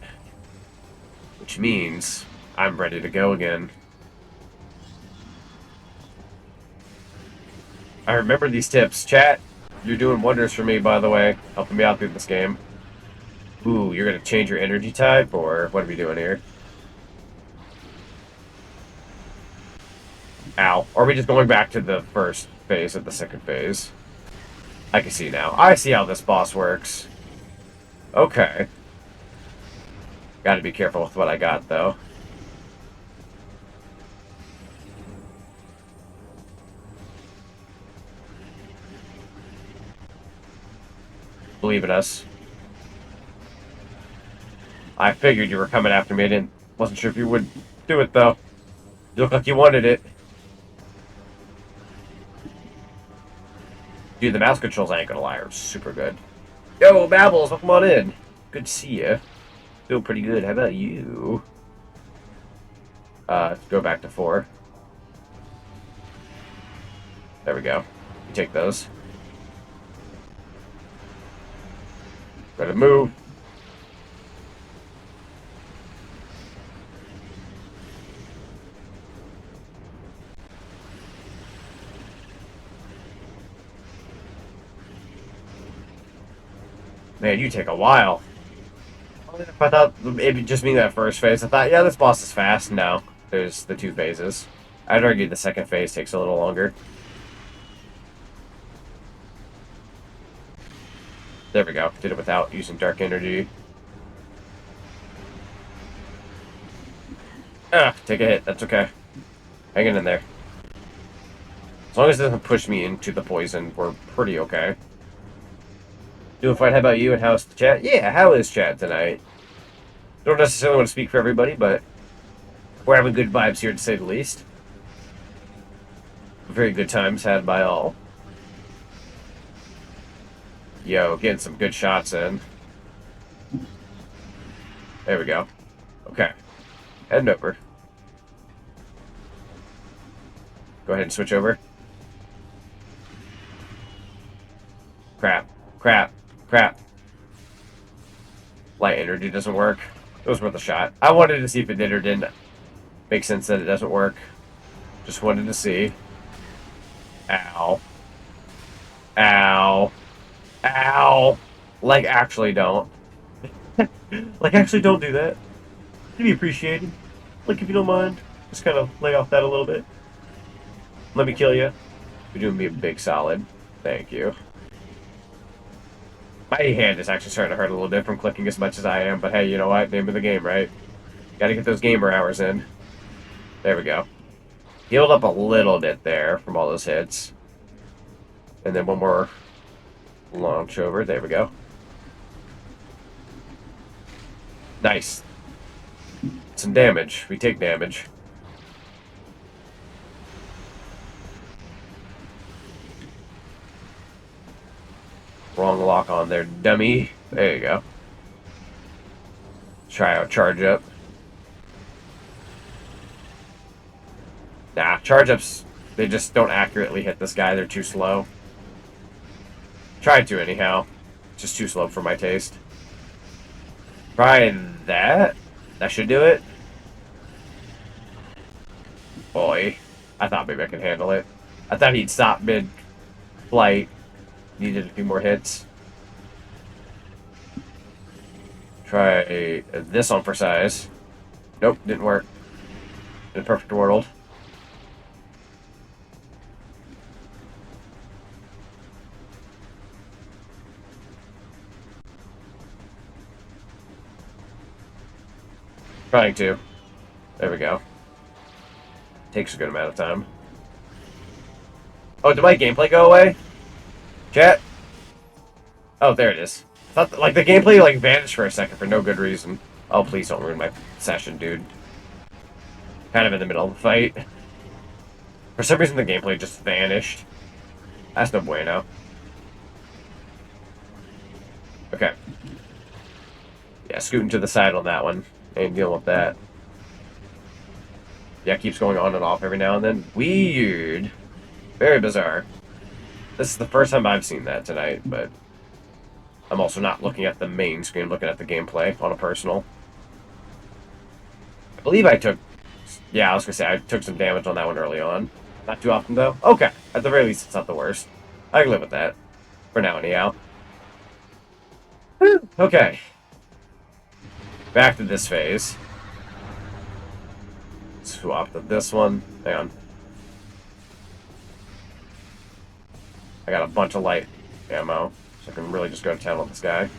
Which means I'm ready to go again. I remember these tips. Chat, you're doing wonders for me, by the way. Helping me out through this game. Ooh, you're gonna change your energy type, or what are we doing here? Ow. Or are we just going back to the first phase of the second phase? I can see now. I see how this boss works. Okay. Gotta be careful with what I got, though. Believe in us. I figured you were coming after me. I wasn't sure if you would do it, though. You look like you wanted it. Dude, the mouse controls, I ain't gonna lie, are super good. Yo, Babbles, welcome on in. Good to see you. Feel pretty good. How about you? Go back to 4. There we go. You take those. Ready to move. Man, you take a while. If I thought it'd just be that first phase, I thought, yeah, this boss is fast. No, there's the 2 phases. I'd argue the second phase takes a little longer. There we go. Did it without using dark energy. Take a hit. That's okay. Hanging in there. As long as it doesn't push me into the poison, we're pretty okay. Doing fine. How about you, and how's the chat? Yeah, how is chat tonight? Don't necessarily want to speak for everybody, but we're having good vibes here, to say the least. Very good times had by all. Yo, getting some good shots in. There we go. Okay. Heading over. Go ahead and switch over. Crap. Crap. Crap. Light energy doesn't work. It was worth a shot. I wanted to see if it did or didn't. Makes sense that it doesn't work. Just wanted to see. Ow. Ow. Ow. Like, actually don't. Like, actually don't do that. It'd be appreciated. Like, if you don't mind, just kind of lay off that a little bit. Let me kill you. You're doing me a big solid. Thank you. My hand is actually starting to hurt a little bit from clicking as much as I am, but hey, you know what? Name of the game, right? Gotta get those gamer hours in. There we go. Healed up a little bit there from all those hits. And then one more launch over. There we go. Nice. Some damage. We take damage. Wrong lock on there, dummy. There you go. Try out charge up. Nah, charge ups, they just don't accurately hit this guy. They're too slow. Tried to anyhow. Just too slow for my taste. Try that. That should do it. Boy. I thought maybe I could handle it. I thought he'd stop mid-flight. Needed a few more hits. Try this on for size. Nope, didn't work. In a perfect world. Trying to. There we go. Takes a good amount of time. Oh, did my gameplay go away? Chat? Oh, there it is. I thought, like, the gameplay, like, vanished for a second for no good reason. Oh, please don't ruin my session, dude. Kind of in the middle of the fight. For some reason, the gameplay just vanished. That's no bueno. Okay. Yeah, scooting to the side on that one. Ain't dealing with that. Yeah, it keeps going on and off every now and then. Weird. Very bizarre. This is the first time I've seen that tonight, but I'm also not looking at the main screen, I'm looking at the gameplay on a personal. I believe I took... Yeah, I was going to say, I took some damage on that one early on. Not too often, though. Okay. At the very least, it's not the worst. I can live with that. For now, anyhow. Okay. Back to this phase. Swap to this one. Hang on. I got a bunch of light ammo, so I can really just go to town on this guy.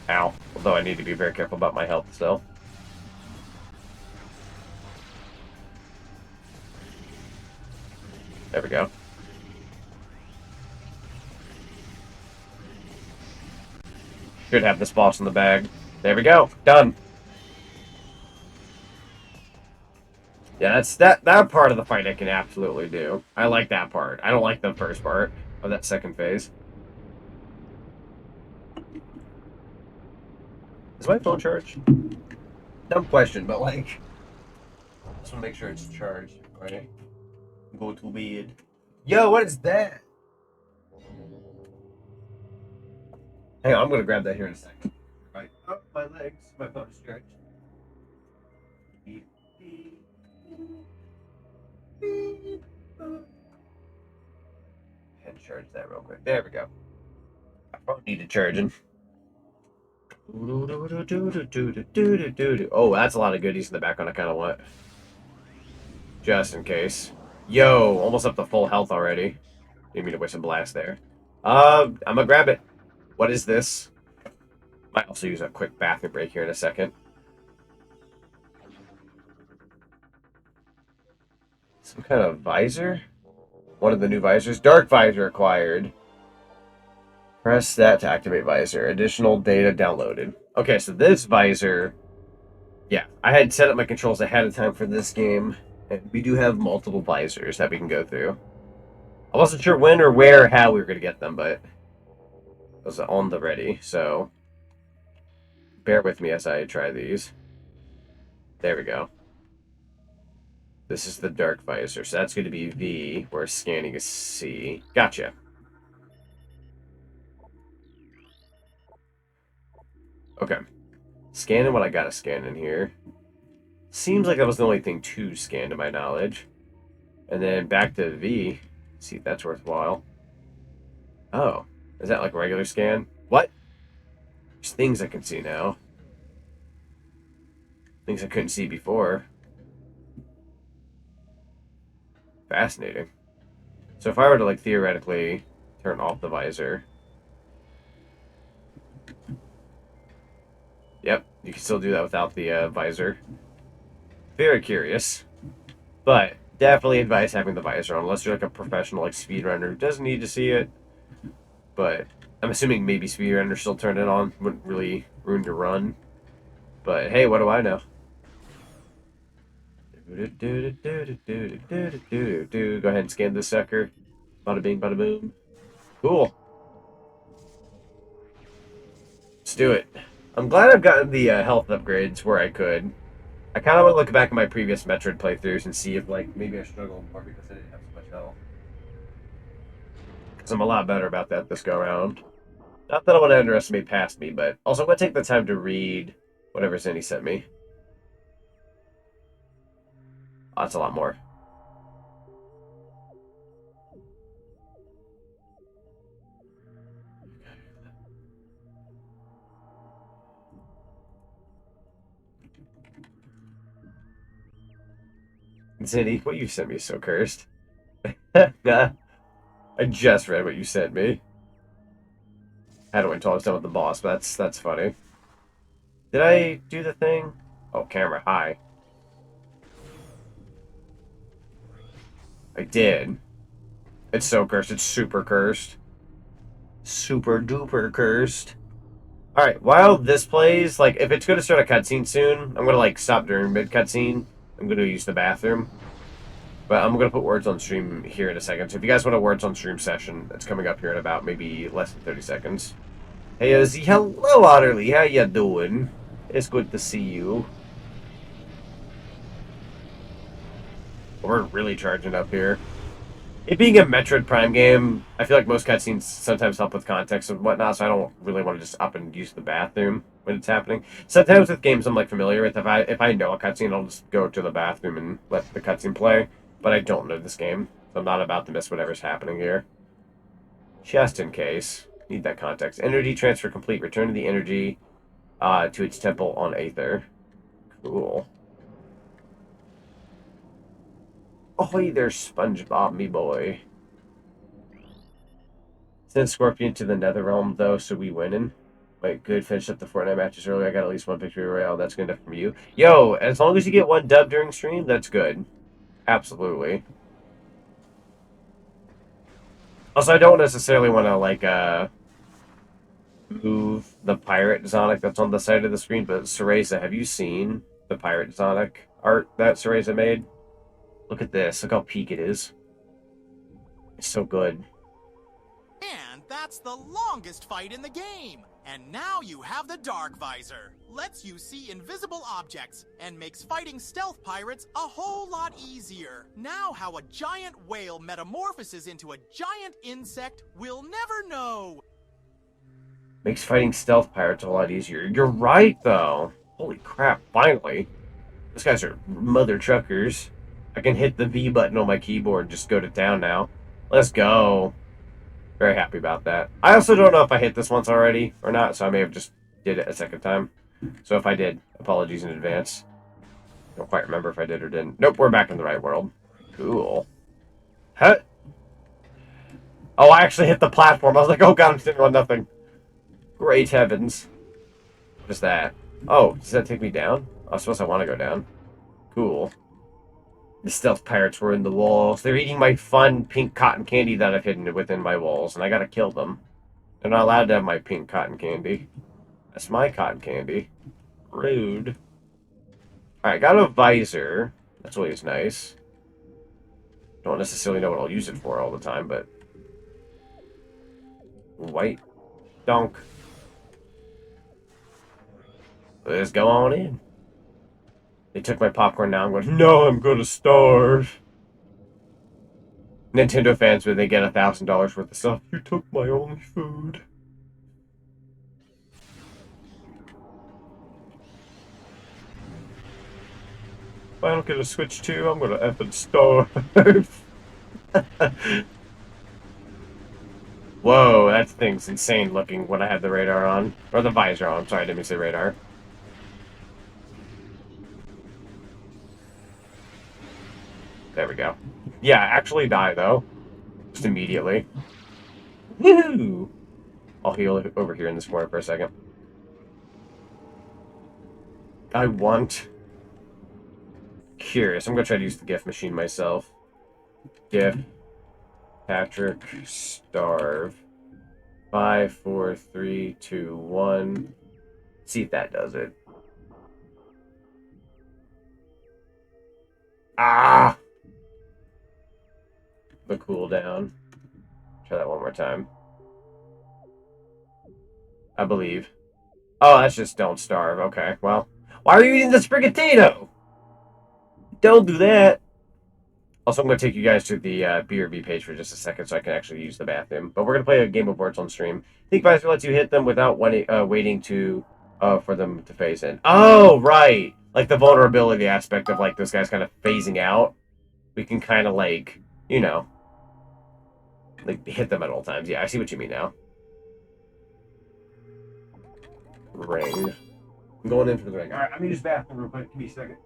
Ow. Although I need to be very careful about my health still. There we go. Should have this boss in the bag. There we go. Done. Yeah, that part of the fight I can absolutely do. I like that part. I don't like the first part of that second phase. Is my phone charged? Dumb question, but like, I just want to make sure it's charged, right? Go to bed. Yo, what is that? Hang on, I'm gonna grab that here in a second. Right. Oh, my legs. My phone's stretched. And charge that real quick. There we go. I phone needed charging. Oh, that's a lot of goodies in the background I kind of want. Just in case. Yo, almost up to full health already. Didn't mean to waste a blast there. I'm gonna grab it. What is this? Might also use a quick bathroom break here in a second. Some kind of visor? One of the new visors? Dark visor acquired. Press that to activate visor. Additional data downloaded. Okay, so this visor... Yeah, I had set up my controls ahead of time for this game. And we do have multiple visors that we can go through. I wasn't sure when or where or how we were going to get them, but... it was on the ready, so... bear with me as I try these. There we go. This is the dark visor, so that's going to be V, where scanning is C. Gotcha. Okay. Scanning what I gotta scan in here. Seems like that was the only thing to scan to my knowledge. And then back to V. See if that's worthwhile. Oh. Is that like regular scan? What? There's things I can see now. Things I couldn't see before. Fascinating. So if I were to, like, theoretically turn off the visor... Yep, you can still do that without the visor. Very curious. But definitely advise having the visor on, unless you're like a professional like speedrunner who doesn't need to see it. But I'm assuming maybe speedrunners still turn it on. Wouldn't really ruin your run. But hey, what do I know? Go ahead and scan this sucker. Bada bing, bada boom. Cool. Let's do it. I'm glad I've gotten the health upgrades where I could. I kind of want to look back at my previous Metroid playthroughs and see if, like, maybe I struggled more because I didn't have so much health. Because I'm a lot better about that this go-around. Not that I want to underestimate past me, but also I'm going to take the time to read whatever Zinni sent me. Oh, that's a lot more. Zinni, what you sent me is so cursed. Nah. I just read what you sent me. I had to wait until I was done with the boss, but that's funny. Did I do the thing? Oh, camera high. I did. It's so cursed. It's super cursed. Super duper cursed. Alright, while this plays, like, if it's going to start a cutscene soon, I'm going to, like, stop during mid-cutscene. I'm going to use the bathroom. But I'm going to put words on stream here in a second. So if you guys want a words on stream session, it's coming up here in about maybe less than 30 seconds. Hey, Ozzy. Hello, Otterly. How ya doing? It's good to see you. We're really charging up here. It being a Metroid Prime game, I feel like most cutscenes sometimes help with context and whatnot, so I don't really want to just up and use the bathroom when it's happening. Sometimes with games I'm like familiar with, if I know a cutscene, I'll just go to the bathroom and let the cutscene play. But I don't know this game, so I'm not about to miss whatever's happening here. Just in case. Need that context. Energy transfer complete. Return to the energy to its temple on Aether. Cool. Oh, hey there, SpongeBob, me boy. Send Scorpion to the Netherrealm, though, so we winning. Wait, good. Finished up the Fortnite matches earlier. I got at least one victory royale. That's good enough from you. Yo, as long as you get one dub during stream, that's good. Absolutely. Also, I don't necessarily want to, like, move the pirate Zonic that's on the side of the screen, but 𝙴𝚑𝚘𝚗𝚘𝚜, have you seen the pirate Zonic art that 𝙴𝚑𝚘𝚗𝚘𝚗 made? Look at this. Look how peak it is. It's so good. And that's the longest fight in the game. And now you have the Dark Visor. Lets you see invisible objects and makes fighting stealth pirates a whole lot easier. Now how a giant whale metamorphoses into a giant insect, we'll never know. Makes fighting stealth pirates a lot easier. You're right, though. Holy crap, finally. These guys are mother truckers. I can hit the V button on my keyboard and just go to town now. Let's go. Very happy about that. I also don't know if I hit this once already or not, so I may have just did it a second time. So if I did, apologies in advance. Don't quite remember if I did or didn't. Nope, we're back in the right world. Cool. Huh? Oh, I actually hit the platform. I was like, oh god, I'm sitting on nothing. Great heavens. What is that? Oh, does that take me down? I suppose I want to go down. Cool. The stealth pirates were in the walls. They're eating my fun pink cotton candy that I've hidden within my walls, and I gotta kill them. They're not allowed to have my pink cotton candy. That's my cotton candy. Rude. Alright, got a visor. That's always nice. Don't necessarily know what I'll use it for all the time, but... White. Donk. Let's go on in. They took my popcorn, now I'm going, no, I'm gonna starve. Nintendo fans, when they get $1,000 worth of stuff, you took my only food. If I don't get a Switch 2, I'm gonna effing starve. Whoa, that thing's insane looking when I have the radar on. Or the visor on, sorry, I didn't mean to say radar. There we go. Yeah, actually die, though. Just immediately. Woohoo! I'll heal over here in this corner for a second. I want... Curious. I'm gonna try to use the gift machine myself. Gift. Patrick. Starve. 5, 4, 3, 2, 1. See if that does it. Ah! The cooldown. Try that one more time. I believe. Oh, that's just don't starve. Okay, well. Why are you eating this potato? Don't do that. Also, I'm going to take you guys to the BRB page for just a second so I can actually use the bathroom. But we're going to play a game of words on stream. Think Visor lets you hit them without waiting to for them to phase in. Oh, right. Like the vulnerability aspect of like this guy's kind of phasing out. We can kind of like, you know, like hit them at all times. Yeah, I see what you mean now. Ring. I'm going in for the ring. Alright, I'm going to use the bathroom real quick. Give me a second.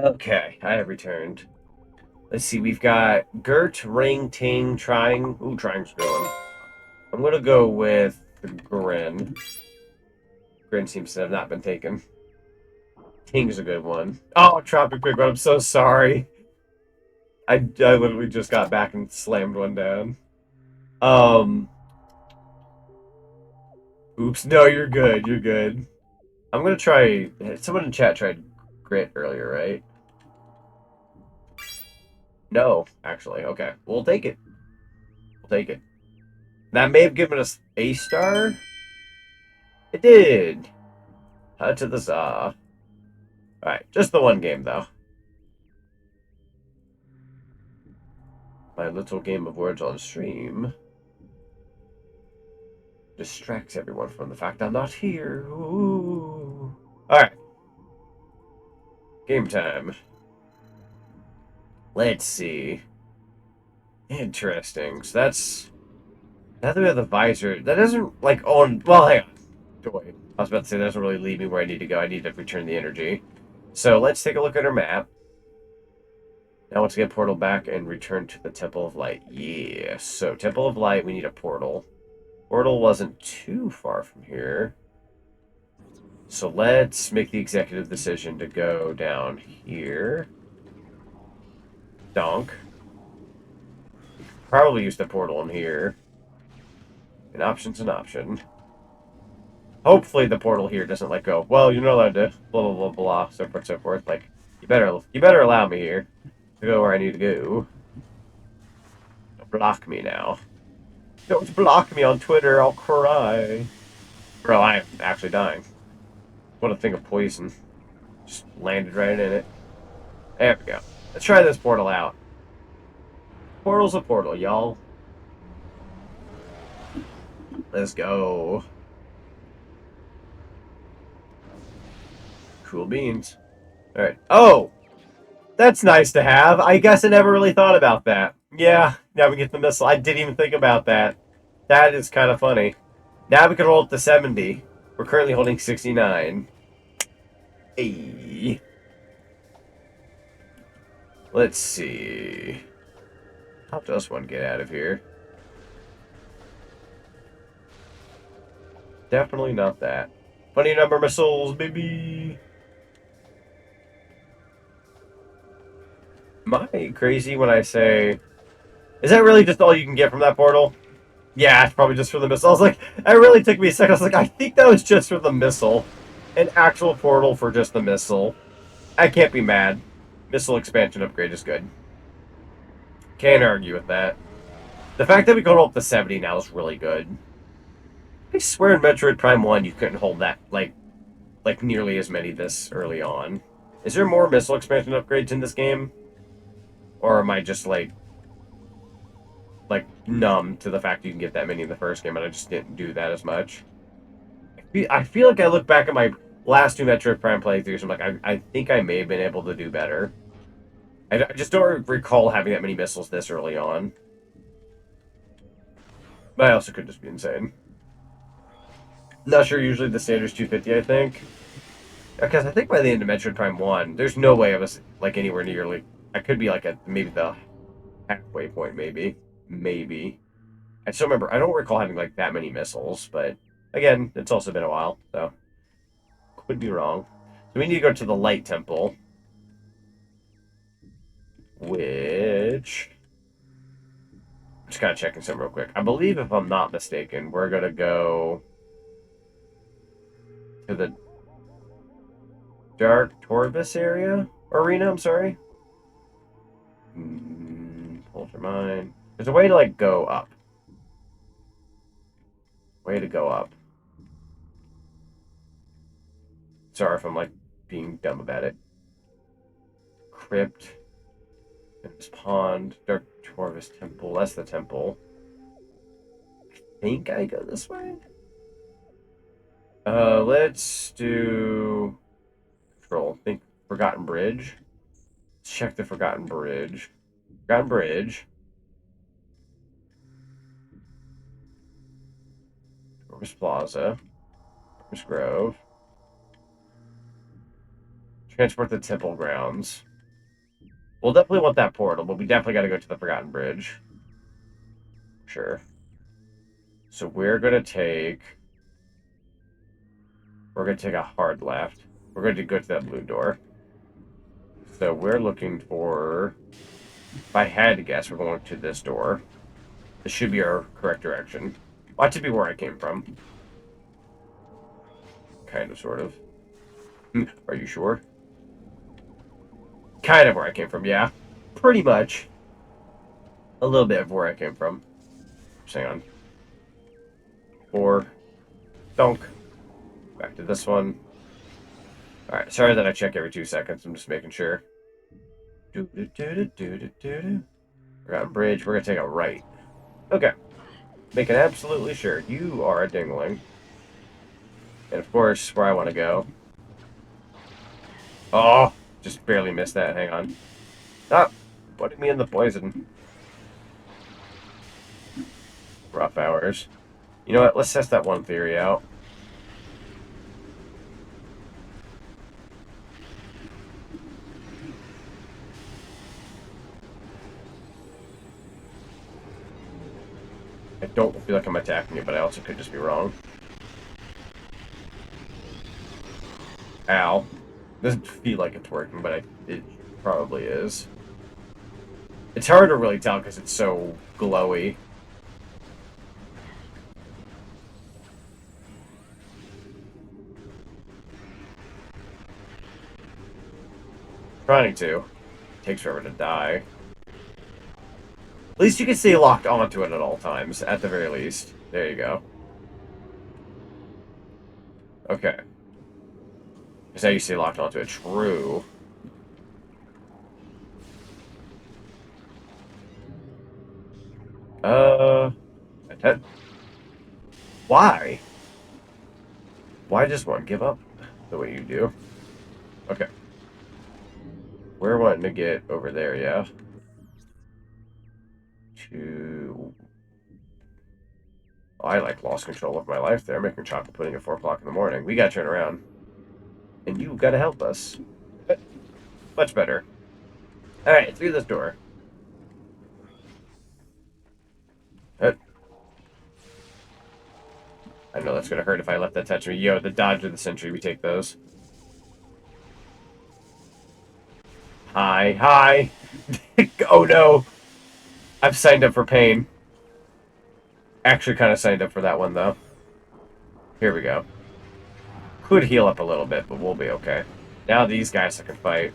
Okay, I have returned. Let's see, we've got 𝙲𝚘𝚗𝚘𝚗𝚡, trying. Ooh, trying's going. I'm gonna go with the Grin. Grin seems to have not been taken. Ting's a good one. Oh, Tropic Big One, I'm so sorry. I literally just got back and slammed one down. Oops, no, you're good, you're good. I'm gonna try... Someone in chat tried Grit earlier, right? No, actually, okay. We'll take it. We'll take it. That may have given us a star. It did. Hut to the Za. Alright, just the one game, though. My little game of words on stream distracts everyone from the fact I'm not here. Ooh. Alright. Game time. Let's see. Interesting. So that's... Now that we have the visor, that doesn't, like, own... Well, hang on. Joy. I was about to say that doesn't really lead me where I need to go. I need to return the energy. So let's take a look at our map. Now let's get portal back and return to the Temple of Light. Yeah. So Temple of Light, we need a portal. Portal wasn't too far from here. So let's make the executive decision to go down here. Donk. Probably use the portal in here. An option's an option. Hopefully the portal here doesn't let go. Well, you're not allowed to blah blah blah blah, so forth so forth. Like, you better allow me here to go where I need to go. Don't block me now. Don't block me on Twitter, I'll cry. Bro, I am actually dying. What a thing of poison. Just landed right in it. There we go. Let's try this portal out. Portal's a portal, y'all. Let's go. Cool beans. Alright. Oh! That's nice to have. I guess I never really thought about that. Yeah, now we get the missile. I didn't even think about that. That is kind of funny. Now we can roll up to 70. We're currently holding 69. Hey. Let's see. How does one get out of here? Definitely not that. Funny number missiles, baby. Am I crazy when I say... Is that really just all you can get from that portal? Yeah, it's probably just for the missile. I was like, it really took me a second. I was like, I think that was just for the missile. An actual portal for just the missile. I can't be mad. Missile expansion upgrade is good. Can't argue with that. The fact that we can hold up to 70 now is really good. I swear in Metroid Prime 1 you couldn't hold that, like nearly as many this early on. Is there more missile expansion upgrades in this game? Or am I just, like numb to the fact you can get that many in the first game and I just didn't do that as much? I feel like I look back at my last two Metroid Prime playthroughs, I'm like, I think I may have been able to do better. I just don't recall having that many missiles this early on. But I also could just be insane. Not sure, usually the standard's 250, I think. Because I think by the end of Metroid Prime 1, there's no way I was, like, anywhere near, like... I could be, like, at maybe the halfway point, maybe. Maybe. I still remember, I don't recall having, like, that many missiles, but... Again, it's also been a while, so... Could be wrong. So we need to go to the Light Temple. Which... I'm just kind of checking something real quick. I believe, if I'm not mistaken, we're going to go... to the 𝙲𝚘𝚗𝚘𝚗𝚡 area? Arena, I'm sorry. Hold your mind. There's a way to, like, go up. Way to go up. Sorry if I'm, like, being dumb about it. Crypt. This pond. 𝙲𝚘𝚗𝚘𝚗𝚘 temple. That's the temple. I think I go this way. Let's do... Control. Think Forgotten Bridge. Let's check the Forgotten Bridge. Forgotten Bridge. Corvus Plaza. Corvus Grove. Transport the temple grounds. We'll definitely want that portal, but we definitely got to go to the Forgotten Bridge. Sure. So we're gonna take a hard left. We're going to go to that blue door. So we're looking for, if I had to guess, we're going to this door. This should be our correct direction. Ought to be where I came from. Kind of, sort of. Are you sure? Kind of where I came from, yeah. Pretty much. A little bit of where I came from. Just hang on. 4. Donk. Back to this one. Alright, sorry that I check every 2 seconds. I'm just making sure. Forgotten Bridge. We're going to take a right. Okay. Making absolutely sure. You are a dingling. And of course, where I want to go. Oh! Just barely missed that. Hang on. Stop! Putting me in the poison. Rough hours. You know what? Let's test that one theory out. I don't feel like I'm attacking you, but I also could just be wrong. Ow. Doesn't feel like it's working, but it probably is. It's hard to really tell because it's so glowy. Trying to. Takes forever to die. At least you can stay locked onto it at all times, at the very least. There you go. Okay. Because now you stay locked onto it. True. Why? Why just one give up the way you do? Okay. We're wanting to get over there, yeah? Oh, I like lost control of my life there, making chocolate pudding at 4 o'clock in the morning. We gotta turn around. And you gotta help us. Much better. Alright, through this door. I know that's gonna hurt if I let that touch me. Yo, the dodge of the century, we take those. Hi, hi! Oh no! I've signed up for pain. Actually kind of signed up for that one, though. Here we go. Could heal up a little bit, but we'll be okay. Now these guys that can fight.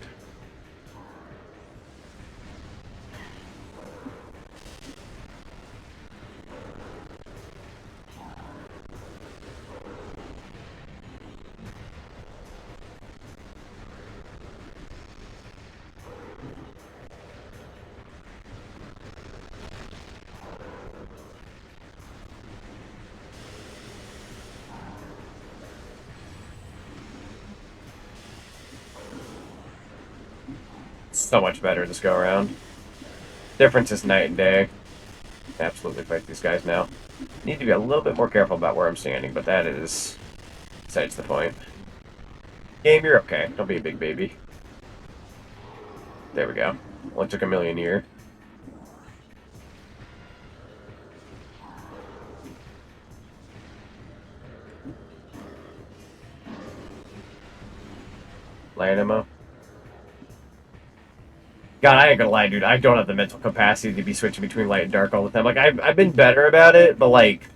So much better this go around. Difference is night and day. Absolutely fight these guys now. Need to be a little bit more careful about where I'm standing, but that is besides the point. Game, you're okay. Don't be a big baby. There we go. Only took a million year. Light ammo. God, I ain't gonna lie, dude. I don't have the mental capacity to be switching between light and dark all the time. Like, I've been better about it, but, like,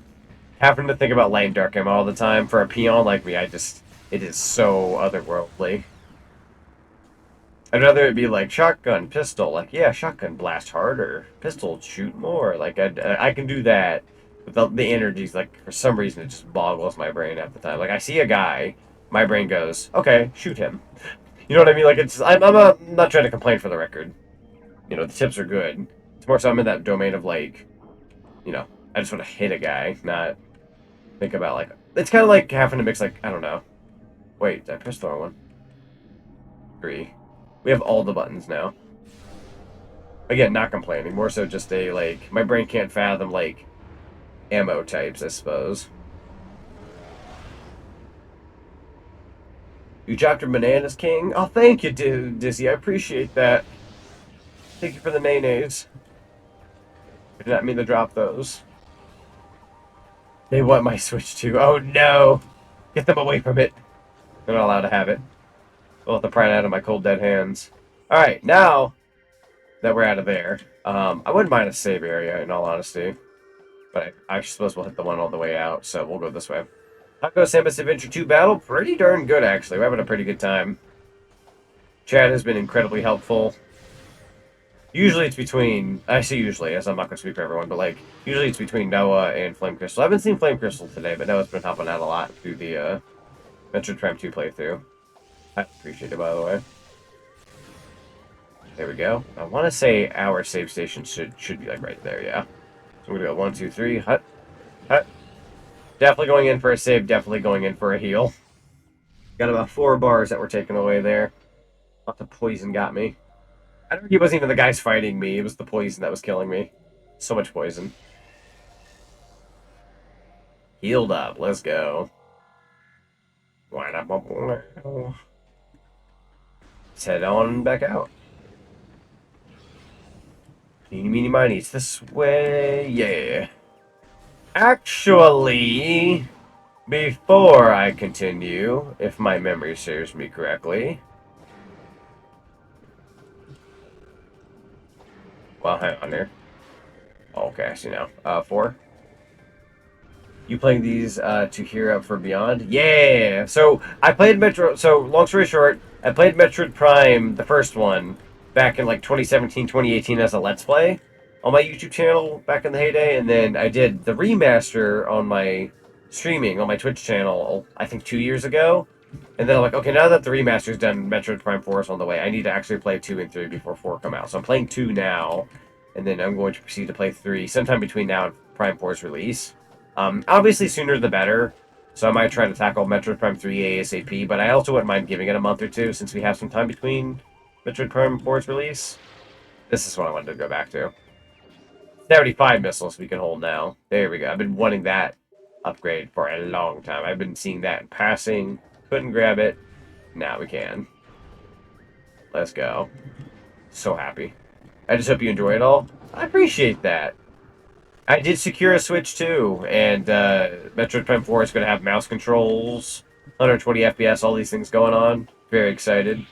having to think about light and dark ammo all the time for a peon like me, it is so otherworldly. I'd rather it be, like, shotgun, pistol. Like, yeah, shotgun blast harder. Pistol shoot more. Like, I can do that. But the energies, like, for some reason, it just boggles my brain half the time. Like, I see a guy, my brain goes, okay, shoot him. You know what I mean? Like, I'm not trying to complain for the record. You know, the tips are good. It's more so I'm in that domain of, like, you know, I just want to hit a guy, not think about, like, it's kind of like having to mix, like, I don't know. Wait, did I press the wrong one? 3. We have all the buttons now. Again, not complaining. More so just a, like, my brain can't fathom, like, ammo types, I suppose. You dropped your bananas, King? Oh, thank you, Dizzy. I appreciate that. Thank you for the nays. I did not mean to drop those. They want my Switch too. Oh no! Get them away from it. They're not allowed to have it. I'll have to pry it out of my cold dead hands. Alright, now that we're out of there, I wouldn't mind a save area in all honesty. But I suppose we'll hit the one all the way out, so we'll go this way. 𝙴𝚌𝚑𝚘𝚎𝚜 Adventure 2 battle, pretty darn good actually. We're having a pretty good time. Chad has been incredibly helpful. Usually it's between, I say usually, as I'm not going to speak for everyone, but like, usually it's between Noah and Flame Crystal. I haven't seen Flame Crystal today, but Noah's been helping out a lot through the Metroid Prime 2 playthrough. I appreciate it, by the way. There we go. I want to say our save station should be like right there, yeah. So I'm going to go 1, 2, 3, hut, hut. Definitely going in for a save, definitely going in for a heal. Got about 4 bars that were taken away there. Lots of poison got me. I don't think it wasn't even the guys fighting me, it was the poison that was killing me. So much poison. Healed up, let's go. Let's head on back out. Eeny, meeny, miny, it's this way, yeah. Actually, before I continue, if my memory serves me correctly... Well, hang on here. Okay, I see now. 4. You playing these to hear up for Beyond? Yeah! So, I played Metro... So, long story short, I played Metroid Prime, the first one, back in like 2017, 2018 as a Let's Play on my YouTube channel back in the heyday, and then I did the remaster on my streaming, on my Twitch channel, I think 2 years ago. And then I'm like, okay, now that the remaster's done, Metroid Prime 4 is on the way, I need to actually play 2 and 3 before 4 come out. So I'm playing 2 now, and then I'm going to proceed to play 3 sometime between now and Prime 4's release. Obviously, sooner the better, so I might try to tackle Metroid Prime 3 ASAP, but I also wouldn't mind giving it a month or two since we have some time between Metroid Prime 4's release. This is what I wanted to go back to. 75 missiles we can hold now. There we go. I've been wanting that upgrade for a long time. I've been seeing that in passing. Couldn't grab it. Now we can. Let's go. So happy. I just hope you enjoy it all. I appreciate that. I did secure a Switch too, and Metroid Prime 4 is going to have mouse controls, 120 FPS, all these things going on. Very excited.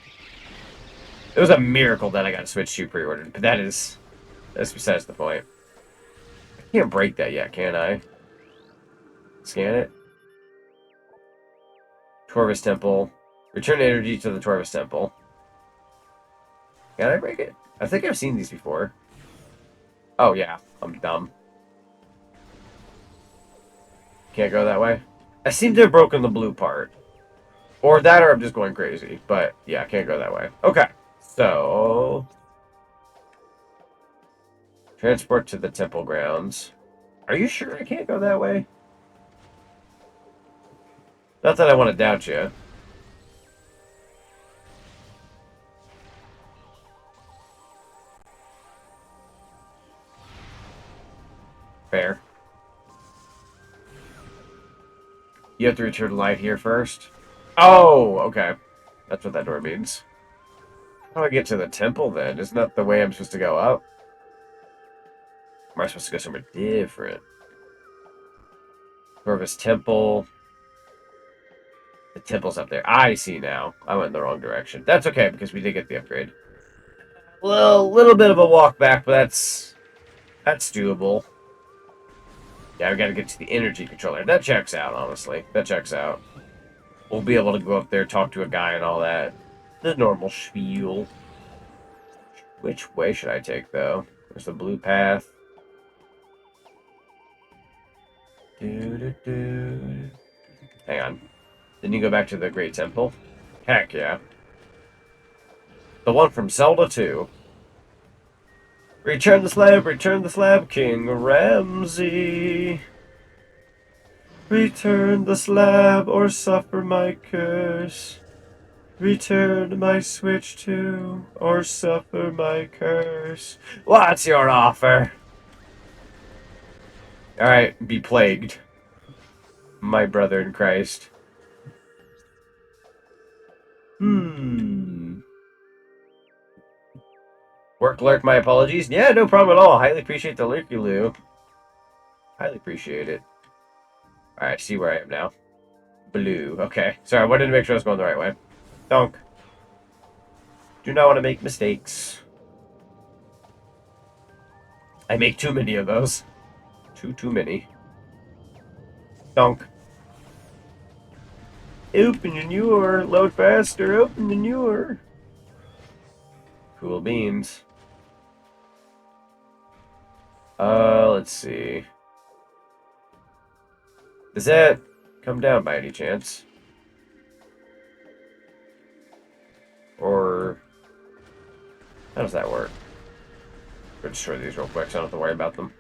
It was a miracle that I got a Switch 2 pre-ordered, but that's besides the point. I can't break that yet, can I? Scan it. Torvus Temple. Return energy to the Torvus Temple. Can I break it? I think I've seen these before. Oh, yeah. I'm dumb. Can't go that way? I seem to have broken the blue part. Or that, or I'm just going crazy. But, yeah, I can't go that way. Okay. So... transport to the temple grounds. Are you sure I can't go that way? Not that I want to doubt you. Fair. You have to return to light here first? Oh, okay. That's what that door means. How do I get to the temple then? Isn't that the way I'm supposed to go up? Or am I supposed to go somewhere different? Torvus Temple. The temple's up there. I see now. I went in the wrong direction. That's okay, because we did get the upgrade. Well, a little bit of a walk back, but that's doable. Yeah, we gotta get to the energy controller. That checks out, honestly. That checks out. We'll be able to go up there, talk to a guy and all that. The normal spiel. Which way should I take, though? There's the blue path. Hang on. Then you go back to the Great Temple? Heck yeah. The one from Zelda 2. Return the slab, King Ramsey. Return the slab or suffer my curse. Return my Switch 2 or suffer my curse. What's your offer? Alright, be plagued. My brother in Christ. We're Work lurk, my apologies. Yeah, no problem at all. Highly appreciate the lurky loo. Highly appreciate it. Alright, see where I am now. Blue. Okay. Sorry, I wanted to make sure I was going the right way. Donk. Do not want to make mistakes. I make too many of those. Too many. Donk. Open the newer. Load faster. Open the newer. Cool beans. Let's see. Does that come down by any chance? Or how does that work? We'll destroy these real quick so I don't have to worry about them.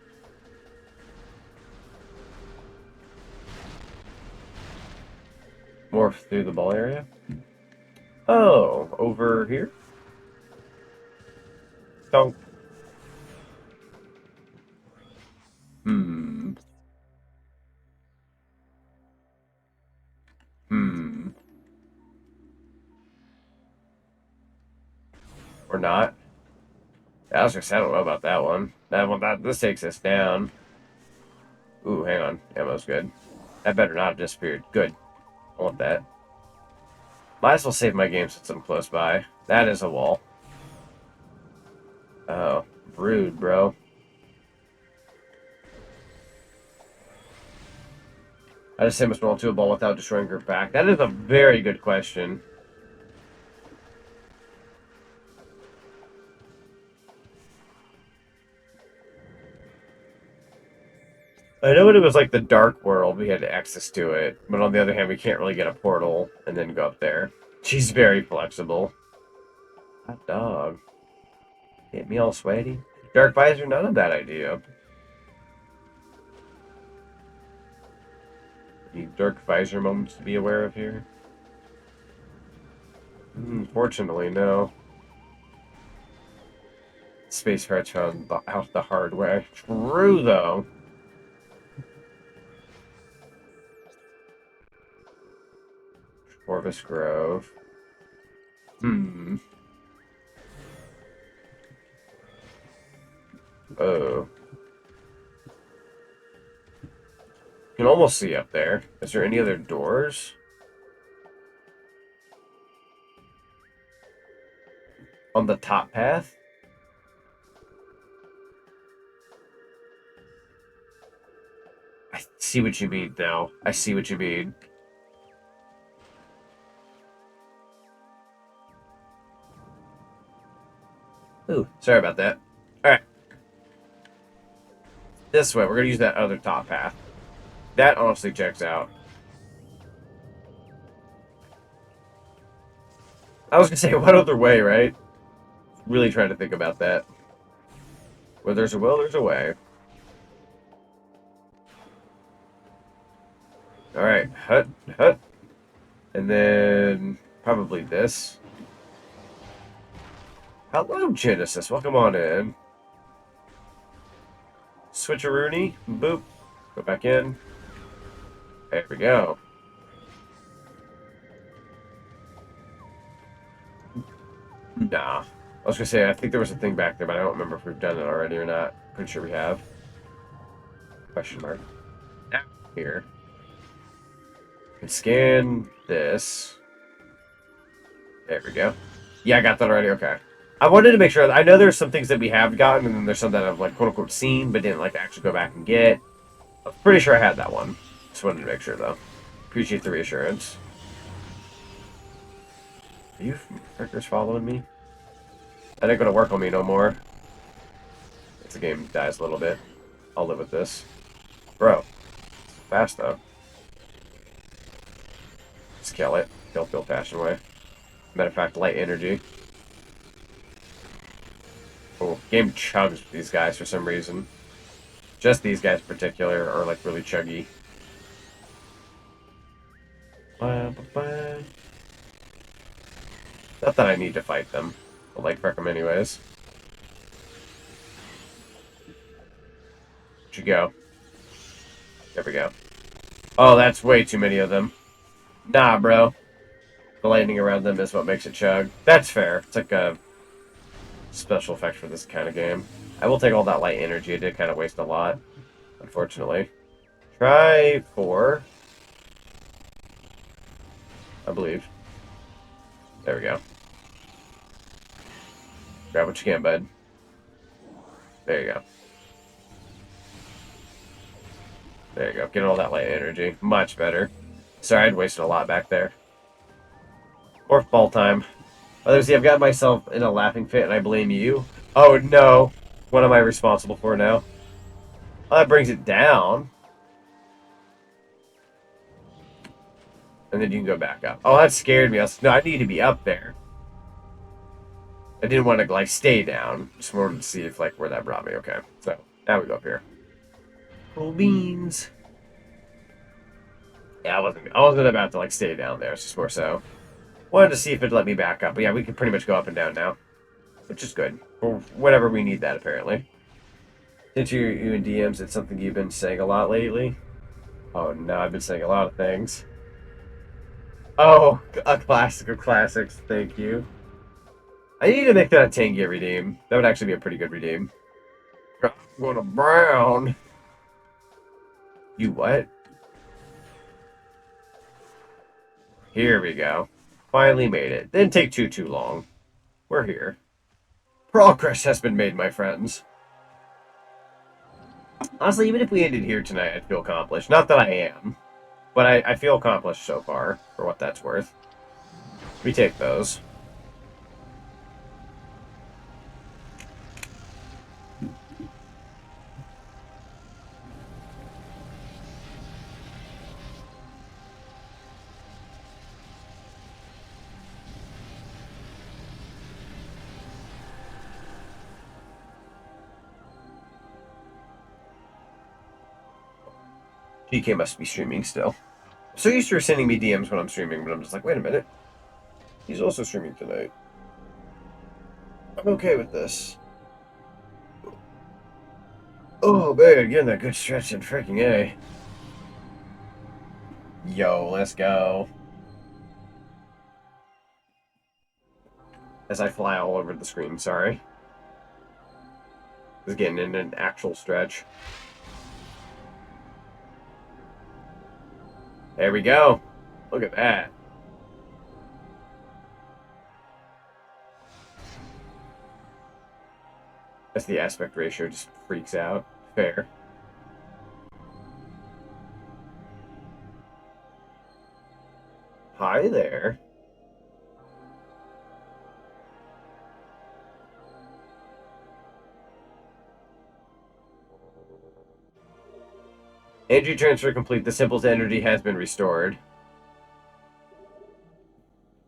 Morph through the ball area? Oh, over here? Donk. Hmm. Or not. I was gonna say, I don't know about that one. This takes us down. Ooh, hang on. Ammo's good. That better not have disappeared. Good. I want that. Might as well save my game since I'm close by. That is a wall. Oh, rude, bro. I just send a small to a ball without destroying her back. That is a very good question. I know when it was like the dark world, we had access to it. But on the other hand, we can't really get a portal and then go up there. She's very flexible. Hot dog. Get me all sweaty. Dark visor, not a bad idea. Any dark visor moments to be aware of here? Fortunately, no. Space Pirates found out the hard way. True, though. Orvis Grove. Oh. You can almost see up there. Is there any other doors? On the top path? I see what you mean now. I see what you mean. Ooh, sorry about that. Alright. This way, we're going to use that other top path. That honestly checks out. I was going to say, what other way, right? Really trying to think about that. Where there's a will, there's a way. Alright, hut. And then probably this. Hello, Genesis. Welcome on in. Switcheroony. Boop. Go back in. There we go. Nah. I was going to say, I think there was a thing back there, but I don't remember if we've done it already or not. Pretty sure we have. Question mark. Now, here. And scan this. There we go. Yeah, I got that already. Okay. I wanted to make sure. I know there's some things that we have gotten, and then there's some that I've, like, quote-unquote seen, but didn't, like, actually go back and get. I'm pretty sure I had that one. Just wanted to make sure, though. Appreciate the reassurance. Are you frickers following me? That ain't gonna work on me no more. If the game dies a little bit, I'll live with this. Bro. Fast, though. Just kill it. Kill fashion way. Matter of fact, light energy. Oh, game chugs with these guys for some reason. Just these guys in particular are like really chuggy. Not that I need to fight them. I'll like wreck them anyways. Where'd you go? There we go. Oh, that's way too many of them. Nah, bro. The lightning around them is what makes it chug. That's fair. It's like a special effect for this kind of game. I will take all that light energy. I did kind of waste a lot, unfortunately. Try 4. I believe. There we go. Grab what you can, bud. There you go. There you go. Get all that light energy. Much better. Sorry, I'd wasted a lot back there. Fourth ball time. Others, I've got myself in a laughing fit, and I blame you. Oh, no. What am I responsible for now? Well, that brings it down. And then you can go back up. Oh, that scared me. I was like, no, I need to be up there. I didn't want to, like, stay down. Just wanted to see if, like, where that brought me. Okay. So, now we go up here. Cool beans. Yeah, I wasn't about to, like, stay down there. It's just more so. Wanted to see if it'd let me back up. But yeah, we can pretty much go up and down now. Which is good. For whenever we need that, apparently. Since you in DMs, it's something you've been saying a lot lately. Oh, no, I've been saying a lot of things. Oh, a classic of classics. Thank you. I need to make that a Tengia redeem. That would actually be a pretty good redeem. I'm going to brown. You what? Here we go. Finally made it. Didn't take too long. We're here. Progress has been made, my friends. Honestly, even if we ended here tonight, I'd feel accomplished. Not that I am. But I feel accomplished so far, for what that's worth. We take those. GK must be streaming still. I'm so used to her sending me DMs when I'm streaming, but I'm just like, wait a minute. He's also streaming tonight. I'm okay with this. Oh, man, getting that good stretch in freaking A. Yo, let's go. As I fly all over the screen, sorry. Just getting in an actual stretch. There we go. Look at that. As the aspect ratio just freaks out. Fair. Hi there. Energy transfer complete. The symbol's energy has been restored.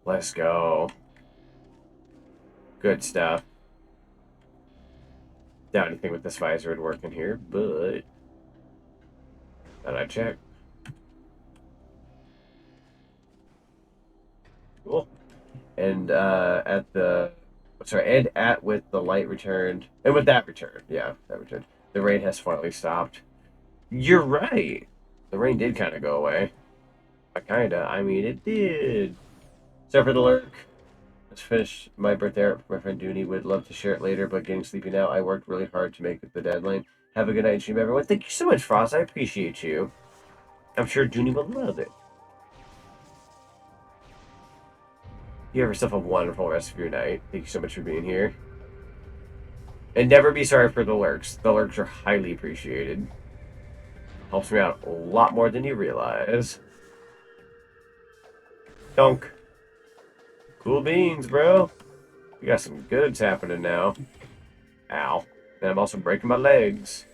Let's go. Good stuff. Doubt anything with this visor would work in here, but thought I'd check. Cool. And with the light returned, and with that returned, yeah, that returned. The rain has finally stopped. You're right. The rain did kind of go away. I mean, it did. Except for the lurk. Let's finish my birthday art for my friend Dooney. Would love to share it later, but getting sleepy now. I worked really hard to make it the deadline. Have a good night, stream, everyone. Thank you so much, Frost. I appreciate you. I'm sure Dooney will love it. You have yourself a wonderful rest of your night. Thank you so much for being here. And never be sorry for the lurks. The lurks are highly appreciated. Helps me out a lot more than you realize. Dunk. Cool beans, bro. We got some goods happening now. Ow. And I'm also breaking my legs.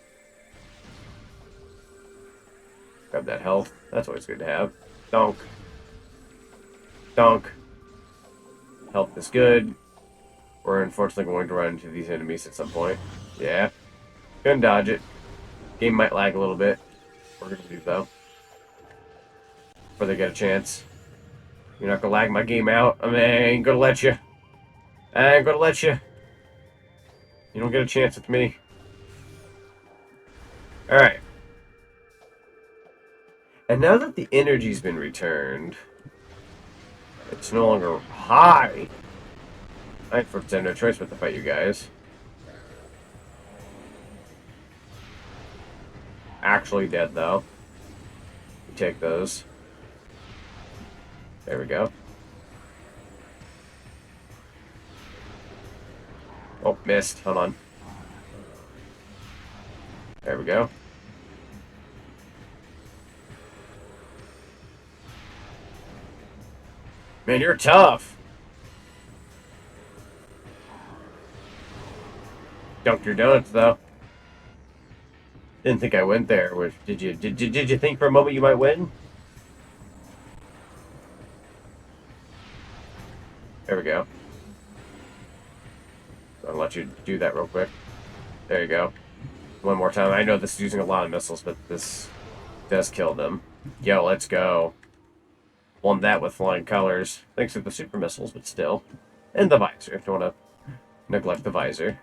Grab that health. That's always good to have. Dunk. Dunk. Health is good. We're unfortunately going to run into these enemies at some point. Yeah. Couldn't dodge it. Game might lag a little bit. We're going to leave, though. Before they get a chance. You're not going to lag my game out. I mean, I ain't going to let you. I ain't going to let you. You don't get a chance with me. Alright. And now that the energy's been returned, it's no longer high. I have no choice but to fight you guys. Actually dead, though. We take those. There we go. Oh, missed. Hold on. There we go. Man, you're tough. Dunked your donuts, though. Didn't think I went there. Did you? Did you think for a moment you might win? There we go. I'll let you do that real quick. There you go. One more time. I know this is using a lot of missiles, but this does kill them. Yo, let's go. Won that with flying colors. Thanks to the super missiles, but still. And the visor. Don't want to neglect the visor.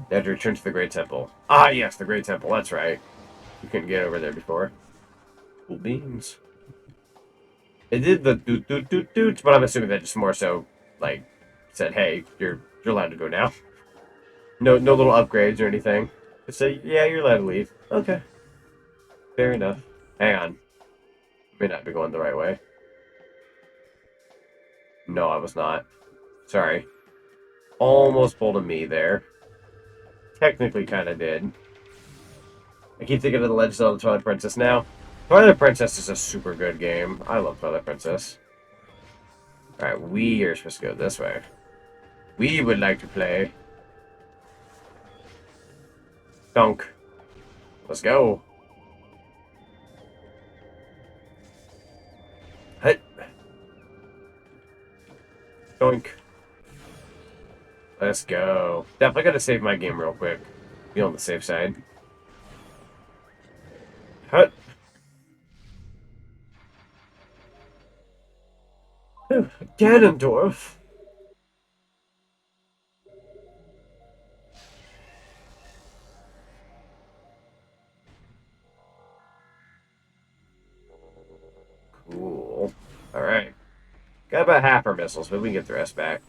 They had to return to the Great Temple. Ah, yes, the Great Temple. That's right. You couldn't get over there before. Cool beans. It did the doot, but I'm assuming that just more so, like, said, hey, you're allowed to go now. No little upgrades or anything. Just say, yeah, you're allowed to leave. Okay. Fair enough. Hang on. May not be going the right way. No, I was not. Sorry. Almost pulled a me there. Technically kind of did. I keep thinking of the Legend of the Twilight Princess now. Twilight Princess is a super good game. I love Twilight Princess. Alright, we are supposed to go this way. We would like to play. Dunk. Let's go. Hit. Doink. Let's go. Definitely gotta save my game real quick. Be on the safe side. Hut. Ganondorf. Cool. Alright. Got about half our missiles, but we can get the rest back.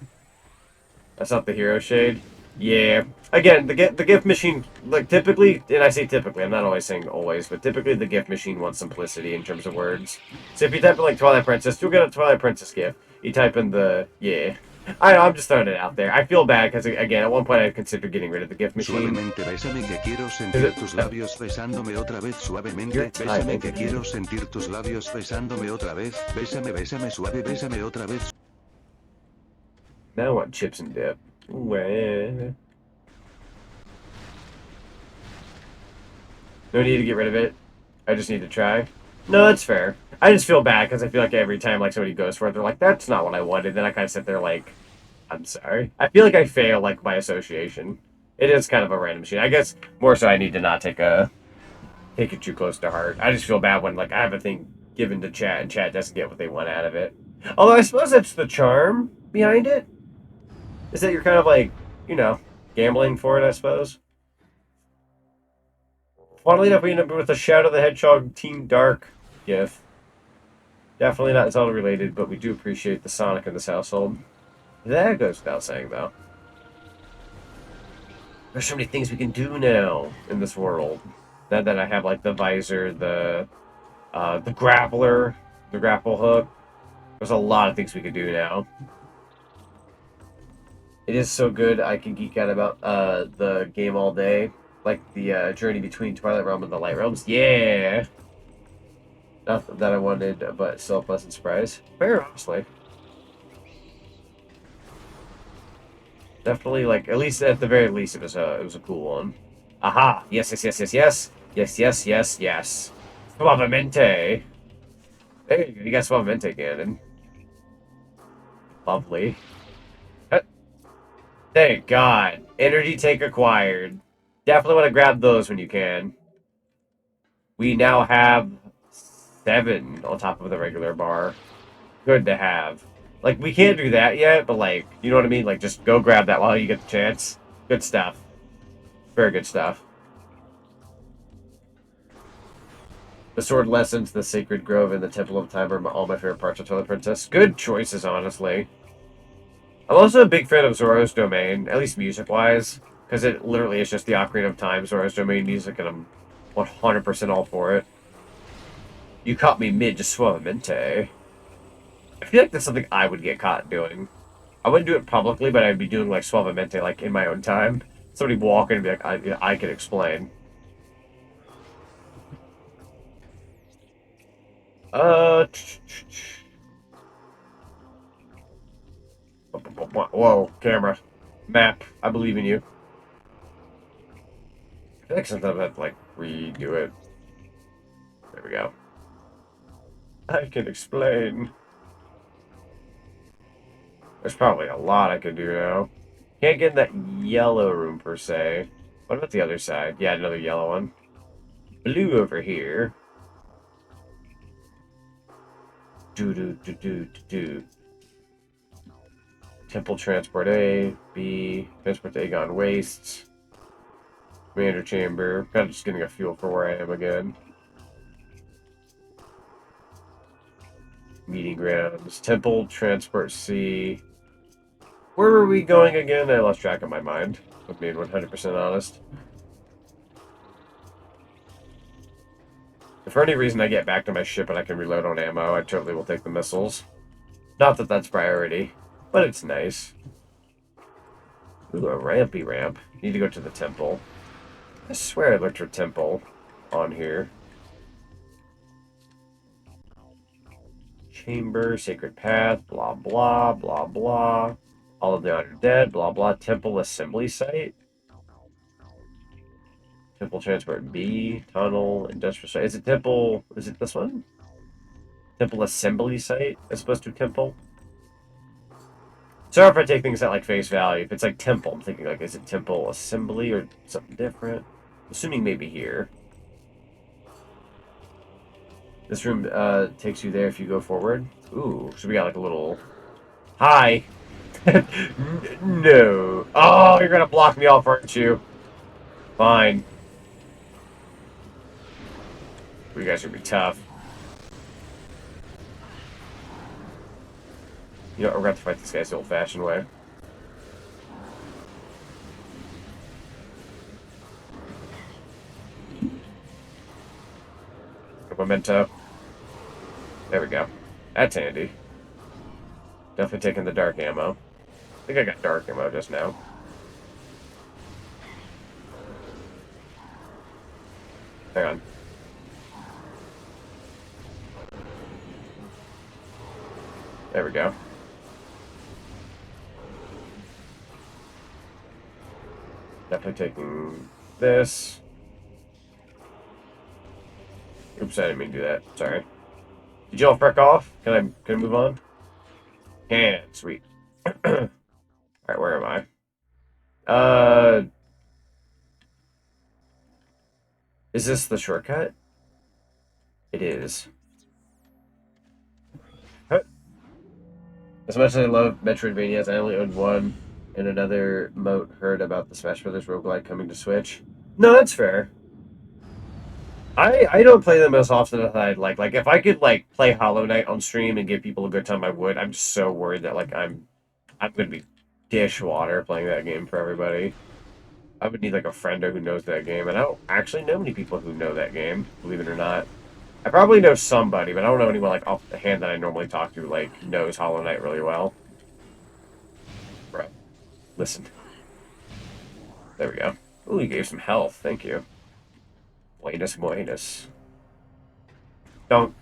That's not the hero shade. Yeah. Again, the gift machine, like, typically, and I say typically, I'm not always saying always, but typically the gift machine wants simplicity in terms of words. So if you type in, like, Twilight Princess, you'll get a Twilight Princess gift. You type in the, yeah. I know, I'm just throwing it out there. I feel bad because, again, at one point I considered getting rid of the gift machine. Suavemente bésame que quiero sentir tus labios besándome otra vez. Suavemente bésame que quiero sentir tus labios besándome otra vez. Bésame, bésame suave, bésame otra vez. Now I want chips and dip. Well. No need to get rid of it. I just need to try. No, that's fair. I just feel bad because I feel like every time like somebody goes for it, they're like, "That's not what I wanted." Then I kind of sit there like, "I'm sorry." I feel like I fail like by association. It is kind of a random machine. I guess more so I need to not take it too close to heart. I just feel bad when like I have a thing given to chat and chat doesn't get what they want out of it. Although I suppose that's the charm behind it. Is that you're kind of like, you know, gambling for it, I suppose. Funnily enough, we end up with a Shadow the Hedgehog Team Dark gift. Definitely not Zelda related, but we do appreciate the Sonic in this household. That goes without saying, though. There's so many things we can do now in this world. Now that I have, like, the visor, the grappler, the grapple hook. There's a lot of things we can do now. It is so good, I can geek out about the game all day. Like the journey between Twilight Realm and the Light Realms. Yeah! Nothing that I wanted, but still a pleasant surprise. Fair, honestly. Definitely, like, at least at the very least, it was a cool one. Aha! Yes, yes, yes, yes, yes! Yes, yes, yes, yes. Suavemente! There you go, you got Suavemente, Ganon. Lovely. Thank God. Energy tank acquired. Definitely want to grab those when you can. We now have 7 on top of the regular bar. Good to have. Like, we can't do that yet, but, like, you know what I mean? Like, just go grab that while you get the chance. Good stuff. Very good stuff. The sword lessons, the sacred grove, and the temple of time are all my favorite parts of Twilight Princess. Good choices, honestly. I'm also a big fan of Zoro's Domain, at least music-wise, because it literally is just the Ocarina of Time Zoro's Domain music, and I'm 100% all for it. You caught me mid to 𝙴𝚌𝚑𝚘𝚗𝚗𝚎. I feel like that's something I would get caught doing. I wouldn't do it publicly, but I'd be doing like 𝙴𝚌𝚑𝚘𝚗𝚗 like in my own time. Somebody walk in and be like, I can explain. Whoa, camera. Map. I believe in you. I feel like sometimes I have to like redo it. There we go. I can explain. There's probably a lot I could do now. Can't get in that yellow room per se. What about the other side? Yeah, another yellow one. Blue over here. Do. Temple Transport A, B, Transport to Aegon Wastes. Commander Chamber. Kind of just getting a feel for where I am again. Meeting Grounds. Temple Transport C. Where were we going again? I lost track of my mind, with being 100% honest. If for any reason I get back to my ship and I can reload on ammo, I totally will take the missiles. Not that that's priority, but it's nice. Ooh, a rampy ramp. Need to go to the temple. I swear I looked for temple on here. Chamber, Sacred Path, blah, blah, blah, blah. All of the Undead, blah, blah. Temple Assembly Site. Temple Transport B, Tunnel, Industrial Site. Is it Temple? Is it this one? Temple Assembly Site as opposed to Temple? Sorry if I take things at like face value. If it's like Temple, I'm thinking like, is it Temple Assembly or something different? Assuming maybe here. This room takes you there if you go forward. Ooh, so we got like a little... Hi! No. Oh, you're gonna block me off, aren't you? Fine. You guys are gonna be tough. You know, we're gonna have to fight this guy the old-fashioned way. Memento. There we go. That's handy. Definitely taking the dark ammo. I think I got dark ammo just now. Hang on. There we go. Definitely taking this. Oops, I didn't mean to do that. Sorry. Did y'all freck off? Can I move on? Can. Sweet. Alright, where am I? Is this the shortcut? It is. As much as I love Metroidvanias, I only owned one, and another moat heard about the Smash Brothers roguelike coming to Switch. No, that's fair. I don't play them as often as I'd like. Like, if I could, like, play Hollow Knight on stream and give people a good time, I would. I'm just so worried that, like, I'm going to be dishwater playing that game for everybody. I would need, like, a friendo who knows that game, and I don't actually know many people who know that game, believe it or not. I probably know somebody, but I don't know anyone, like, off the hand that I normally talk to, like, knows Hollow Knight really well. Bro, listen. There we go. Ooh, you gave some health. Thank you. Buenas. Don't.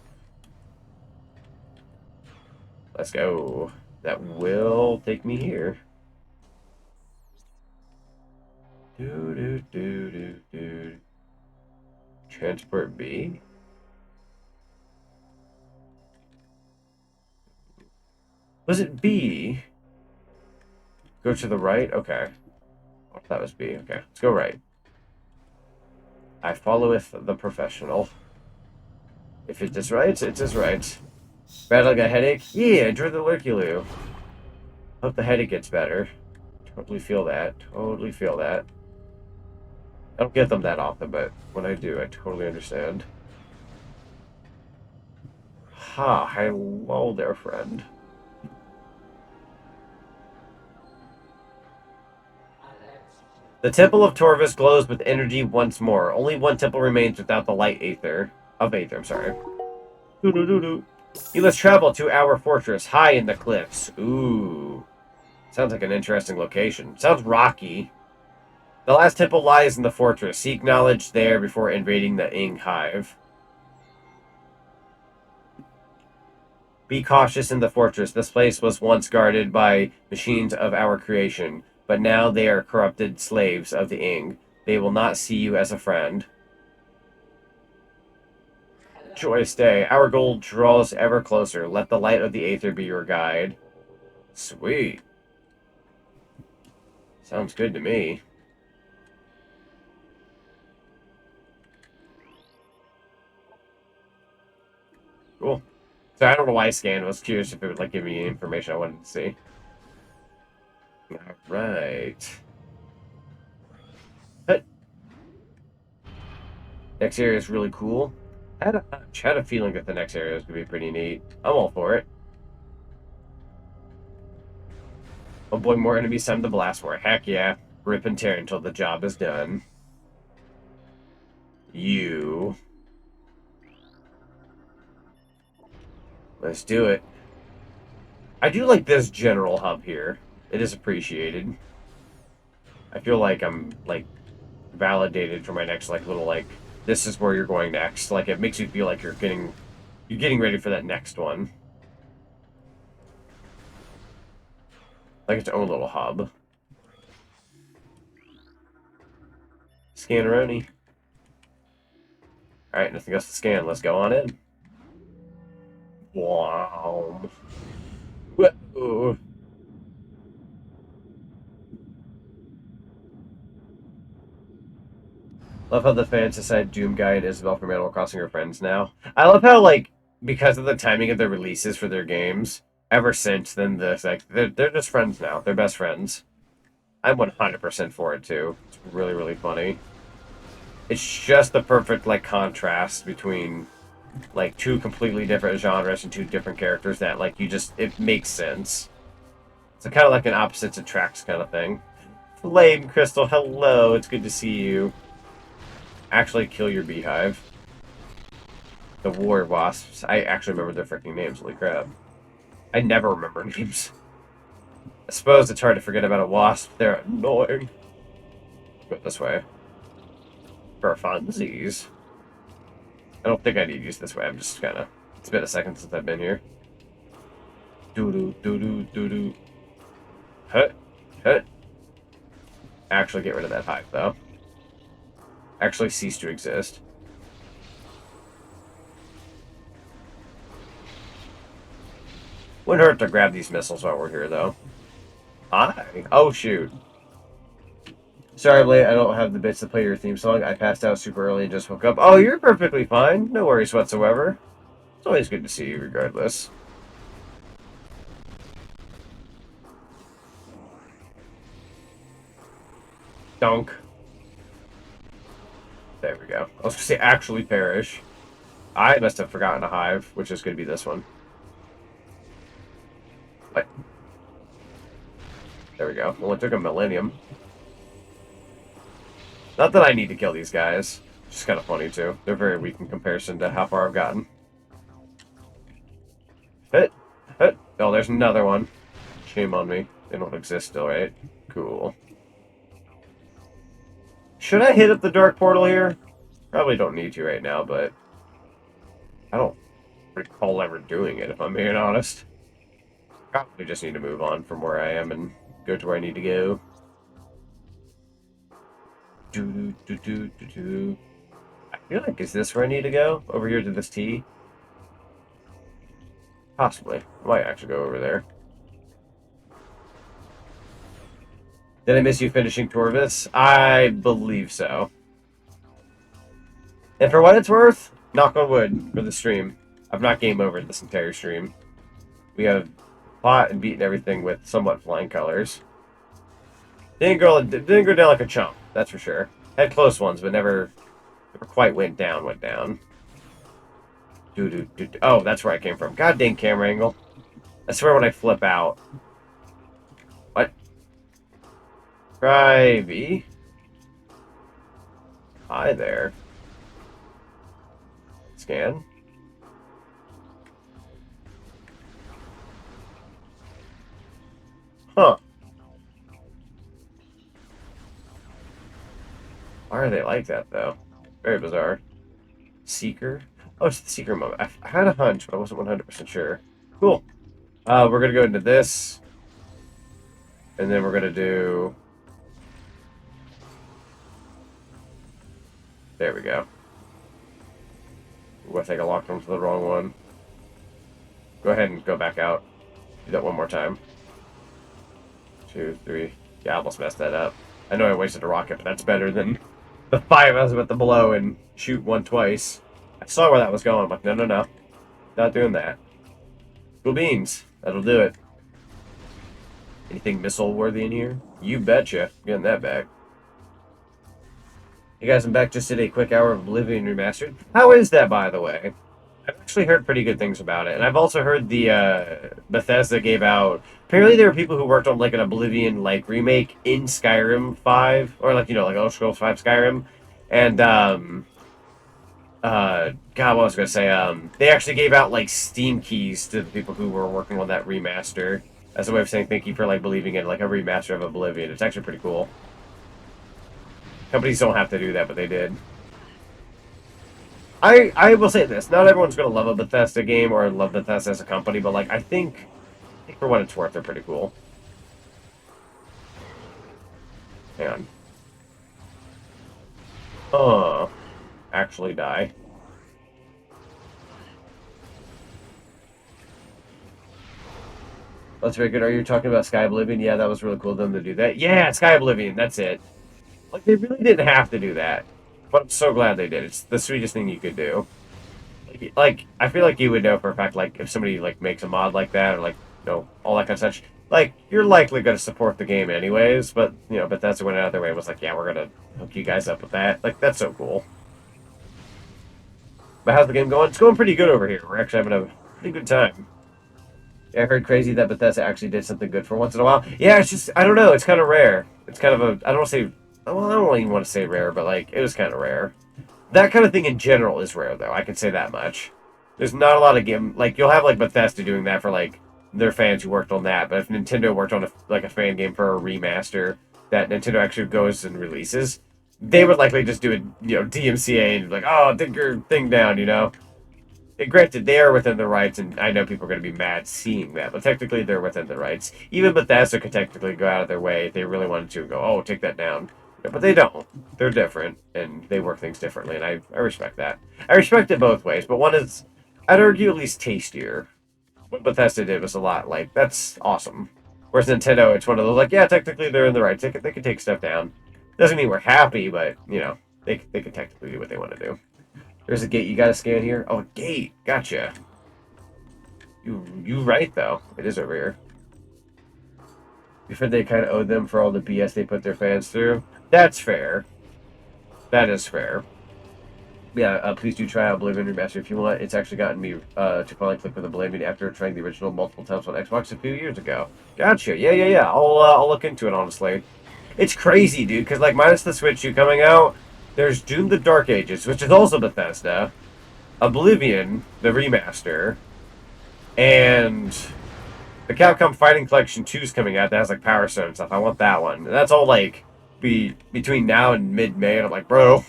Let's go. That will take me here. Do. Transport B. Was it B? Go to the right? Okay. Oh, that was B. Okay. Let's go right. I followeth the professional. If it is right, it is right. Bad like a headache? Yeah, enjoy the lurkuloo. Hope the headache gets better. Totally feel that. Totally feel that. I don't get them that often, but when I do, I totally understand. Ha, hello there, friend. The Temple of Torvus glows with energy once more. Only one temple remains without the light Aether. Of Aether, I'm sorry. Doo-doo-doo-doo. You must travel to our fortress, high in the cliffs. Ooh. Sounds like an interesting location. Sounds rocky. The last temple lies in the fortress. Seek knowledge there before invading the Ing Hive. Be cautious in the fortress. This place was once guarded by machines of our creation, but now they are corrupted slaves of the Ing. They will not see you as a friend. Joyous day. Our goal draws ever closer. Let the light of the Aether be your guide. Sweet. Sounds good to me. Cool. So I don't know why I scanned. I was curious if it would like give me information I wanted to see. Alright. Next area is really cool. I had a feeling that the next area was going to be pretty neat. I'm all for it. Oh boy, more enemies, time to blast for it. Heck yeah. Rip and tear until the job is done. You. Let's do it. I do like this general hub here. It is appreciated. I feel like I'm, like, validated for my next, like, little, like, this is where you're going next. Like, it makes you feel like you're getting ready for that next one. Like its own little hub. Scanneroni. Alright, nothing else to scan. Let's go on in. Wow. Whoa. Love how the fans decide Doom Guy and Isabel from Animal Crossing are friends now. I love how, like, because of the timing of their releases for their games, ever since then, like, they're just friends now. They're best friends. I'm 100% for it, too. It's really, really funny. It's just the perfect, like, contrast between, like, two completely different genres and two different characters that, like, it makes sense. It's kind of like an opposites attracts kind of thing. Flame Crystal, hello. It's good to see you. Actually kill your beehive. The war wasps. I actually remember their freaking names. Holy crap. I never remember names. I suppose it's hard to forget about a wasp. They're annoying. Go this way. For funsies. I don't think I need to use this way. I'm just kind of... It's been a second since I've been here. Doo-doo, doo-doo, doo-doo. Hut, hut. Actually get rid of that hive, though. Actually cease to exist. Wouldn't hurt to grab these missiles while we're here, though. Oh, shoot. Sorry, I'm late. I don't have the bits to play your theme song. I passed out super early and just woke up. Oh, you're perfectly fine. No worries whatsoever. It's always good to see you, regardless. Dunk. There we go. I was going to say actually perish. I must have forgotten a hive, which is going to be this one. What? There we go. Well, it took a millennium. Not that I need to kill these guys. It's just kind of funny, too. They're very weak in comparison to how far I've gotten. Hit. Hit. Oh, there's another one. Shame on me. They don't exist still, right? Cool. Should I hit up the dark portal here? Probably don't need to right now, but I don't recall ever doing it, if I'm being honest. Probably just need to move on from where I am and go to where I need to go. I feel like, is this where I need to go? Over here to this T? Possibly. I might actually go over there. Did I miss you finishing Torvus? I believe so. And for what it's worth, knock on wood for the stream. I've not game over this entire stream. We have fought and beaten everything with somewhat flying colors. Didn't go down like a chump, that's for sure. Had close ones, but never quite went down. Oh, that's where I came from. God dang camera angle. I swear when I flip out. What? Try V? Hi there. Scan. Huh. Why are they like that, though? Very bizarre. Seeker? Oh, it's the Seeker moment. I had a hunch, but I wasn't 100% sure. Cool. We're going to go into this. And then we're going to do... There we go. Ooh, I think I locked onto the wrong one. Go ahead and go back out. Do that one more time. 2, 3. Yeah, I almost messed that up. I know I wasted a rocket, but that's better than the 5 I was about to blow and shoot one twice. I saw where that was going. I'm like, no, no, no. Not doing that. Cool beans. That'll do it. Anything missile-worthy in here? You betcha. Getting that back. Hey guys, I'm back. Just did a quick hour of Oblivion Remastered. How is that, by the way? I've actually heard pretty good things about it. And I've also heard the Bethesda gave out... Apparently there were people who worked on like an Oblivion-like remake in Skyrim 5. Or like, you know, like Elder Scrolls 5 Skyrim. And, God, what was I going to say? They actually gave out like Steam keys to the people who were working on that remaster. As a way of saying thank you for like believing in like a remaster of Oblivion. It's actually pretty cool. Companies don't have to do that, but they did. I will say this. Not everyone's going to love a Bethesda game or love Bethesda as a company, but like I think for what it's worth, they're pretty cool. Hang on. Actually die. That's very good. Are you talking about Sky Oblivion? Yeah, that was really cool of them to do that. Yeah, Sky Oblivion, that's it. Like, they really didn't have to do that. But I'm so glad they did. It's the sweetest thing you could do. Like, I feel like you would know for a fact, like, if somebody, like, makes a mod like that, or, like, you know, all that kind of stuff. Like, you're likely going to support the game anyways, but, you know, Bethesda went out of their way and was like, yeah, we're going to hook you guys up with that. Like, that's so cool. But how's the game going? It's going pretty good over here. We're actually having a pretty good time. Yeah, I heard crazy that Bethesda actually did something good for once in a while. Yeah, it's just, I don't know, it's kind of rare. It's kind of a, I don't want to say, well, I don't even want to say rare, but, like, it was kind of rare. That kind of thing in general is rare, though. I can say that much. There's not a lot of game, like, you'll have, like, Bethesda doing that for, like, their fans who worked on that, but if Nintendo worked on, a fan game for a remaster that Nintendo actually goes and releases, they would likely just do a, you know, DMCA and be like, oh, take your thing down, you know? And granted, they are within the rights, and I know people are going to be mad seeing that, but technically they're within the rights. Even Bethesda could technically go out of their way if they really wanted to and go, oh, take that down. But they don't. They're different, and they work things differently, and I respect that. I respect it both ways, but one is, I'd argue, at least tastier. What Bethesda did was a lot, like, that's awesome. Whereas Nintendo, it's one of those, like, yeah, technically they're in the rights. They can take stuff down. Doesn't mean we're happy, but, you know, they can technically do what they want to do. There's a gate you gotta scan here. Oh, a gate. Gotcha. You right, though. It is over here. You said they kind of owed them for all the BS they put their fans through. That's fair. That is fair. Yeah, please do try out Oblivion Remaster if you want. It's actually gotten me to finally click with Oblivion after trying the original multiple times on Xbox a few years ago. Gotcha. Yeah. I'll look into it, honestly. It's crazy, dude, because, like, minus the Switch 2 coming out, there's Doom the Dark Ages, which is also Bethesda, Oblivion, the remaster, and the Capcom Fighting Collection 2 is coming out that has, like, Power Stone and stuff. I want that one. And that's all, like, between now and mid-May, and I'm like, bro,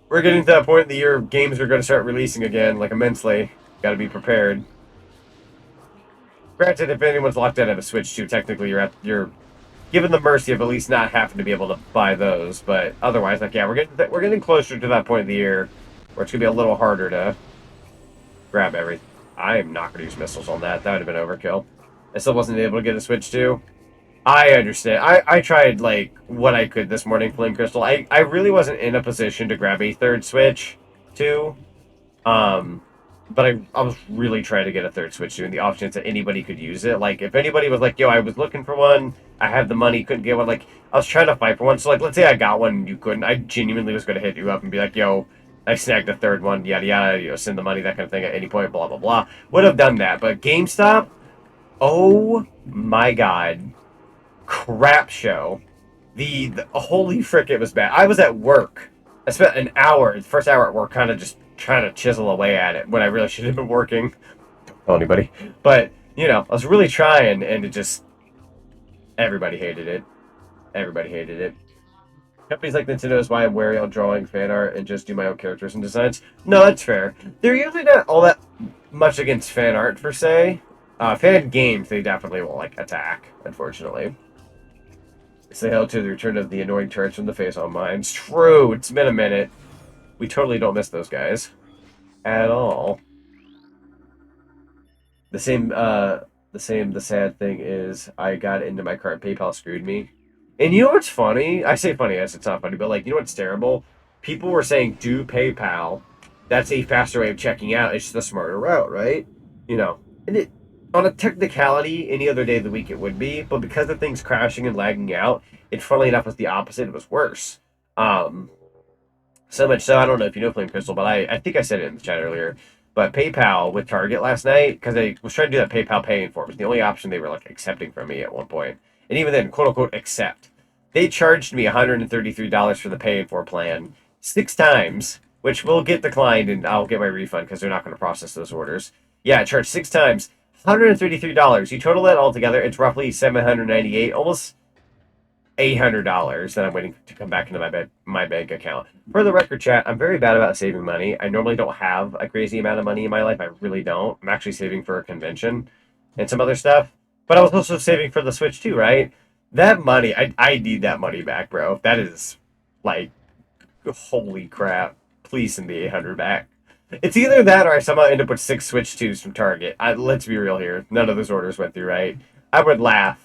we're getting to that point in the year games are going to start releasing again, like, immensely. Got to be prepared. Granted, if anyone's locked out of a Switch 2, technically you're given the mercy of at least not having to be able to buy those, but otherwise, like, yeah, we're getting closer to that point of the year where it's gonna be a little harder to grab everything. I am not gonna use missiles on that. That would have been overkill. I still wasn't able to get a Switch 2. I understand. I tried, like, what I could this morning, Flame Crystal. I really wasn't in a position to grab a third Switch 2. But I was really trying to get a third Switch 2, and the options that anybody could use it. Like, if anybody was like, yo, I was looking for one, I have the money, couldn't get one, like, I was trying to fight for one. So, like, let's say I got one and you couldn't, I genuinely was going to hit you up and be like, yo, I snagged the third one, yada yada, you know, send the money, that kind of thing at any point, blah, blah, blah. Would have done that. But GameStop, oh my god, crap show. The holy frick, it was bad. I was at work I spent an hour, the first hour at work, kind of just trying to chisel away at it when I really should have been working. Don't tell anybody. But, you know, I was really trying, and it just... Everybody hated it. Everybody hated it. Companies like Nintendo is why I'm wary on drawing fan art and just do my own characters and designs. No, that's fair. They're usually not all that much against fan art, per se. Fan games, they definitely will, like, attack, unfortunately. Say hello to the return of the annoying turrets from the face on mines. True, it's been a minute. We totally don't miss those guys. At all. The sad thing is, I got into my cart, PayPal screwed me. And you know what's funny? I say funny as it's not funny, but like, you know what's terrible? People were saying, do PayPal. That's a faster way of checking out. It's the smarter route, right? You know, and it, on a technicality, any other day of the week it would be, but because of things crashing and lagging out, it funnily enough was the opposite. It was worse. So much so, I don't know if you know Flame Crystal, but I think I said it in the chat earlier. But PayPal with Target last night, because I was trying to do that PayPal paying for it, was the only option they were like accepting from me at one point. And even then, quote unquote, accept. They charged me $133 for the paying for plan 6 times, which will get declined and I'll get my refund because they're not going to process those orders. Yeah, it charged 6 times, $133. You total that all together, it's roughly $798, almost $800 that I'm waiting to come back into my bank account. For the record, chat, I'm very bad about saving money. I normally don't have a crazy amount of money in my life. I really don't. I'm actually saving for a convention and some other stuff. But I was also saving for the Switch too, right? That money, I need that money back, bro. That is, like, holy crap. Please send the 800 back. It's either that or I somehow end up with 6 Switch 2s from Target. Let's be real here. None of those orders went through, right? I would laugh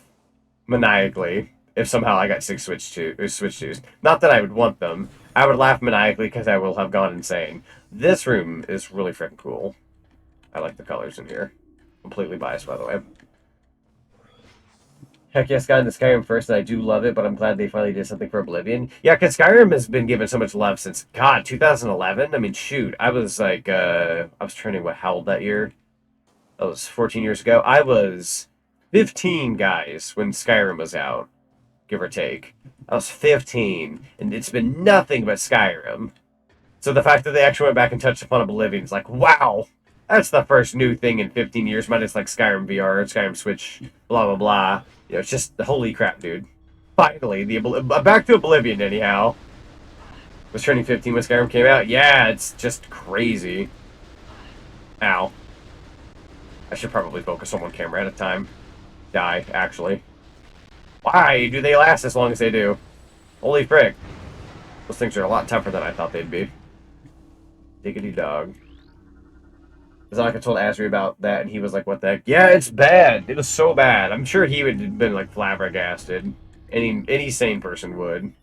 maniacally if somehow I got 6 Switch 2s. Not that I would want them. I would laugh maniacally because I will have gone insane. This room is really freaking cool. I like the colors in here. Completely biased, by the way. Heck yes, got into Skyrim first, and I do love it, but I'm glad they finally did something for Oblivion. Yeah, because Skyrim has been given so much love since, God, 2011? I mean, shoot, I was like, I was turning, how old that year? That was 14 years ago. I was 15, guys, when Skyrim was out, give or take. I was 15, and it's been nothing but Skyrim. So the fact that they actually went back and touched upon Oblivion is like, wow! That's the first new thing in 15 years, minus like Skyrim VR, Skyrim Switch, blah, blah, blah. You know, it's just, holy crap, dude. Finally, back to Oblivion, anyhow. Was turning 15 when Skyrim came out? Yeah, it's just crazy. Ow. I should probably focus on one camera at a time. Die, actually. Why do they last as long as they do? Holy frick. Those things are a lot tougher than I thought they'd be. Diggity dog. Zonic told Asri about that, and he was like, what the heck? Yeah, it's bad. It was so bad. I'm sure he would have been, like, flabbergasted. Any sane person would.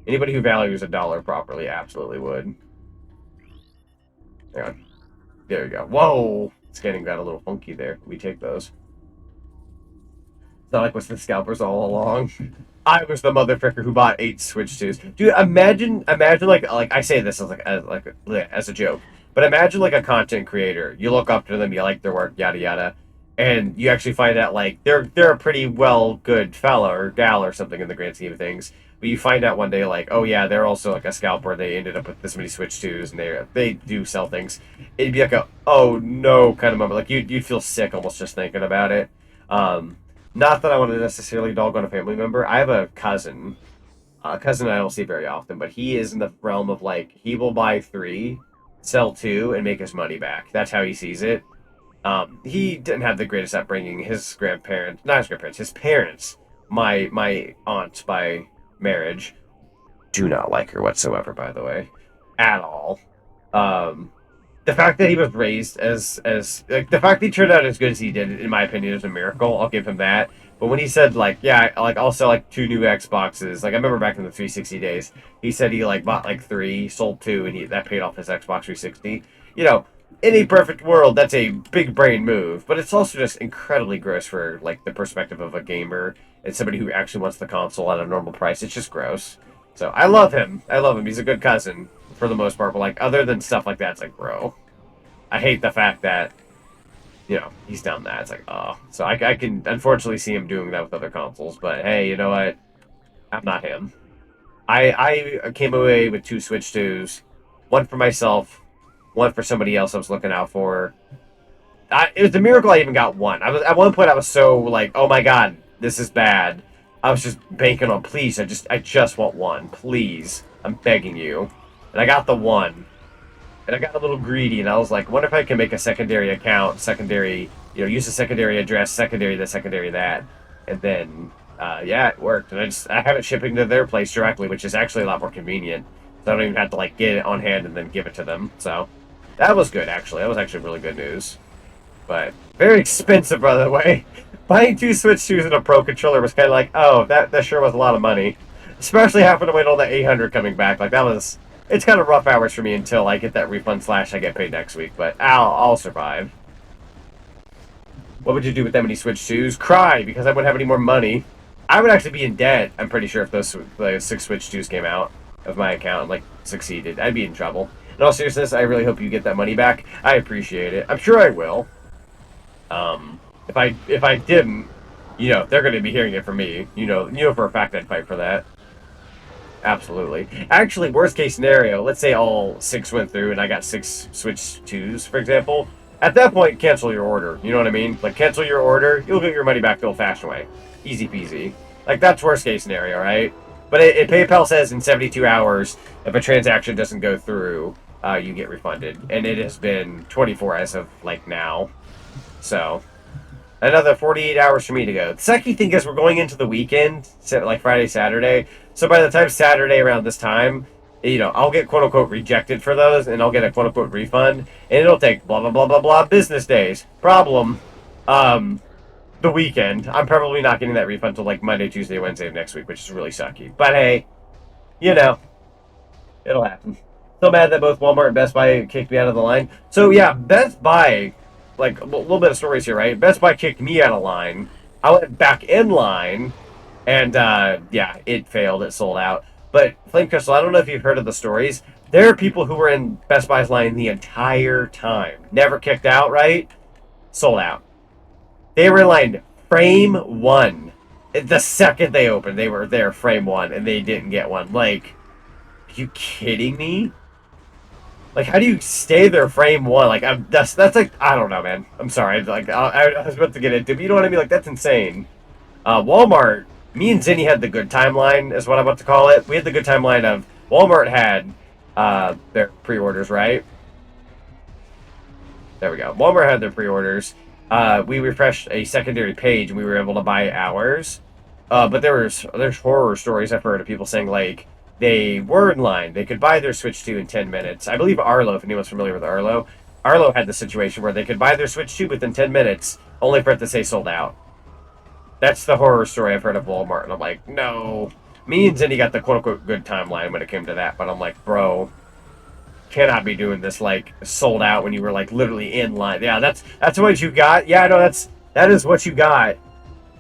Anybody who values $1 properly absolutely would. Hang on. There you go. Whoa! Scanning got a little funky there. We take those. Zonic was the scalpers all along. I was the motherfucker who bought 8 Switch 2s. Dude, imagine like I say this as a joke. But imagine like a content creator. You look up to them, you like their work, yada yada, and you actually find out like they're a pretty well good fella or gal or something in the grand scheme of things. But you find out one day like, oh yeah, they're also like a scalper. They ended up with this many Switch 2s, and they do sell things. It'd be like a oh no kind of moment. Like you'd feel sick almost just thinking about it. Not that I want to necessarily dog on a family member. I have a cousin. A cousin I don't see very often, but he is in the realm of like he will buy 3. Sell 2 and make his money back. That's how he sees it. He didn't have the greatest upbringing. His parents, my aunt by marriage, do not like her whatsoever, by the way, at all. The fact that he was raised as like the fact that he turned out as good as he did, in my opinion, is a miracle. I'll give him that. But when he said like, yeah, like I'll sell like 2 new Xboxes, like I remember back in the 360 days, he said he like bought like 3, sold 2, and that paid off his Xbox 360. You know, in a perfect world, that's a big brain move, but it's also just incredibly gross for like the perspective of a gamer and somebody who actually wants the console at a normal price. It's just gross. So I love him. He's a good cousin for the most part, but like other than stuff like that, it's like, bro, I hate the fact that, you know, he's done that. It's like, oh. So I can unfortunately see him doing that with other consoles, but hey, you know what? I'm not him. I came away with 2 Switch 2s, one for myself, one for somebody else I was looking out for. It was a miracle I even got one. I was at one point I was so like, oh my god, this is bad. I was just banking on, please, I just want one, please, I'm begging you, and I got the one, and I got a little greedy, and I was like, wonder if I can make a secondary account, secondary, use a secondary address, secondary this, secondary that, and then yeah, it worked, and I have it shipping to their place directly, which is actually a lot more convenient. So I don't even have to like get it on hand and then give it to them. So that was good, actually. That was actually really good news. But very expensive, by the way. Buying 2 Switch 2s and a Pro controller was kind of like, oh, that sure was a lot of money. Especially having to wait all that 800 coming back. Like, it's kind of rough hours for me until I get that refund / I get paid next week. But I'll survive. What would you do with that many Switch 2s? Cry, because I wouldn't have any more money. I would actually be in debt, I'm pretty sure, if those 6 Switch 2s came out of my account and, like, succeeded. I'd be in trouble. In all seriousness, I really hope you get that money back. I appreciate it. I'm sure I will. If I didn't, they're going to be hearing it from me. You know for a fact I'd fight for that. Absolutely. Actually, worst case scenario, let's say all 6 went through and I got 6 Switch 2s, for example. At that point, cancel your order. You know what I mean? Like, cancel your order, you'll get your money back the old-fashioned way. Easy peasy. Like, that's worst case scenario, right? But PayPal says in 72 hours, if a transaction doesn't go through, you get refunded. And it has been 24 as of, like, now. So, another 48 hours for me to go. The second thing is we're going into the weekend, like Friday, Saturday. So by the time Saturday around this time, I'll get quote-unquote rejected for those, and I'll get a quote-unquote refund. And it'll take blah, blah, blah, blah, blah business days. Problem, the weekend. I'm probably not getting that refund until like Monday, Tuesday, Wednesday of next week, which is really sucky. But hey, it'll happen. So mad that both Walmart and Best Buy kicked me out of the line. So yeah, Best Buy... like, a little bit of stories here, right? Best Buy kicked me out of line. I went back in line, and, yeah, it failed. It sold out. But, Flame Crystal, I don't know if you've heard of the stories. There are people who were in Best Buy's line the entire time. Never kicked out, right? Sold out. They were in line frame 1. The second they opened, they were there frame 1, and they didn't get one. Like, are you kidding me? Like, how do you stay there frame 1? Like, that's like, I don't know, man. I'm sorry. Like, I was about to get into it, but you know what I mean? Like, that's insane. Walmart, me and Zinni had the good timeline, is what I'm about to call it. We had the good timeline of Walmart had their pre-orders, right? There we go. Walmart had their pre-orders. We refreshed a secondary page, and we were able to buy ours. But there's horror stories I've heard of people saying, like, they were in line. They could buy their Switch 2 in 10 minutes. I believe Arlo, if anyone's familiar with Arlo, Arlo had the situation where they could buy their Switch 2 within 10 minutes, only for it to say sold out. That's the horror story I've heard of Walmart, and I'm like, no. Me and Zinni got the quote-unquote good timeline when it came to that, but I'm like, bro, cannot be doing this, like, sold out when you were, like, literally in line. Yeah, that's what you got? Yeah, no, that is what you got.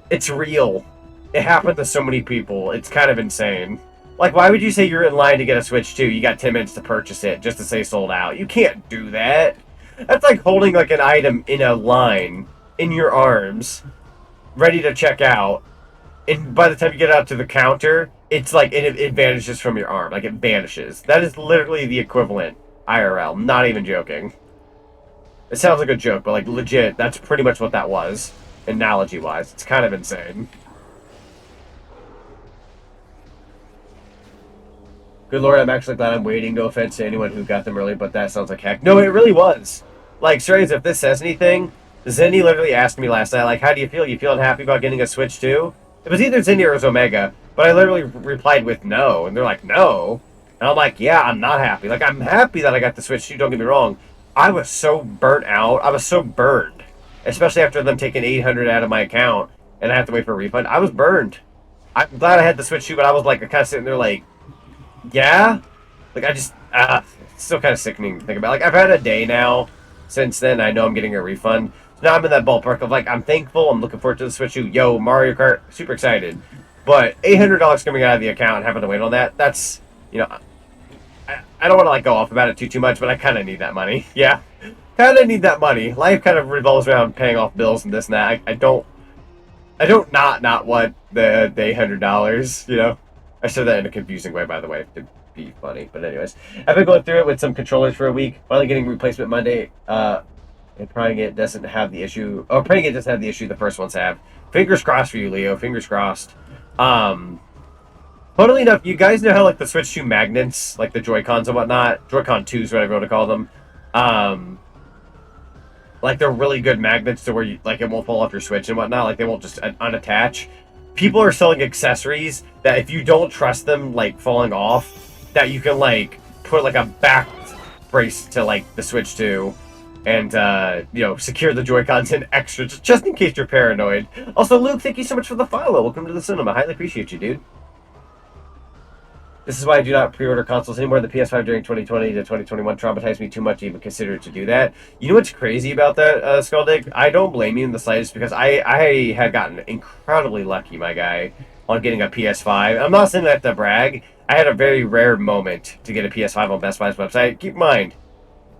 It's real. It happened to so many people. It's kind of insane. Like, why would you say you're in line to get a Switch 2? You got 10 minutes to purchase it just to say sold out. You can't do that. That's like holding, like, an item in a line in your arms, ready to check out. And by the time you get out to the counter, it's like it vanishes from your arm. Like, it vanishes. That is literally the equivalent IRL. Not even joking. It sounds like a joke, but, like, legit, that's pretty much what that was, analogy-wise. It's kind of insane. Good lord, I'm actually glad I'm waiting. No offense to anyone who got them early, but that sounds like heck. No, it really was. Like, serious, if this says anything, Zinni literally asked me last night, like, how do you feel? You feeling happy about getting a Switch 2? It was either Zinni or it was Omega, but I literally replied with no, and they're like, no? And I'm like, yeah, I'm not happy. Like, I'm happy that I got the Switch 2, don't get me wrong. I was so burnt out. I was so burned. Especially after them taking $800 out of my account, and I have to wait for a refund. I was burned. I'm glad I had the Switch 2, but I was like, kind of sitting there like, yeah? Like, I just, it's still kind of sickening to think about. Like, I've had a day now since then. I know I'm getting a refund. So now I'm in that ballpark of, like, I'm thankful. I'm looking forward to the Switch 2. Yo, Mario Kart, super excited. But $800 coming out of the account and having to wait on that, that's, you know, I don't want to, like, go off about it too much, but I kind of need that money. Yeah, kind of need that money. Life kind of revolves around paying off bills and this and that. I don't not want the $800, you know? I said that in a confusing way, by the way, to be funny. But anyways, I've been going through it with some controllers for a week. Finally getting replacement Monday. And praying it doesn't have the issue. Oh, praying it doesn't have the issue the first ones have. Fingers crossed for you, Leo. Fingers crossed. Funnily enough, you guys know how like the Switch 2 magnets, like the Joy-Cons and whatnot, Joy-Con 2s, whatever you want to call them. Like they're really good magnets to where you like it won't fall off your Switch and whatnot. Like they won't just unattach. People are selling accessories that if you don't trust them like falling off, that you can like put like a back brace to like the Switch 2 and you know, secure the Joy-Cons in extra just in case you're paranoid. Also, Luke, thank you so much for the follow. Welcome to the cinema. Highly appreciate you, dude. This is why I do not pre-order consoles anymore. The PS5 during 2020 to 2021 traumatized me too much to even consider to do that. You know what's crazy about that, Skuldig? I don't blame you in the slightest because I had gotten incredibly lucky, my guy, on getting a PS5. I'm not saying that to brag. I had a very rare moment to get a PS5 on Best Buy's website. Keep in mind,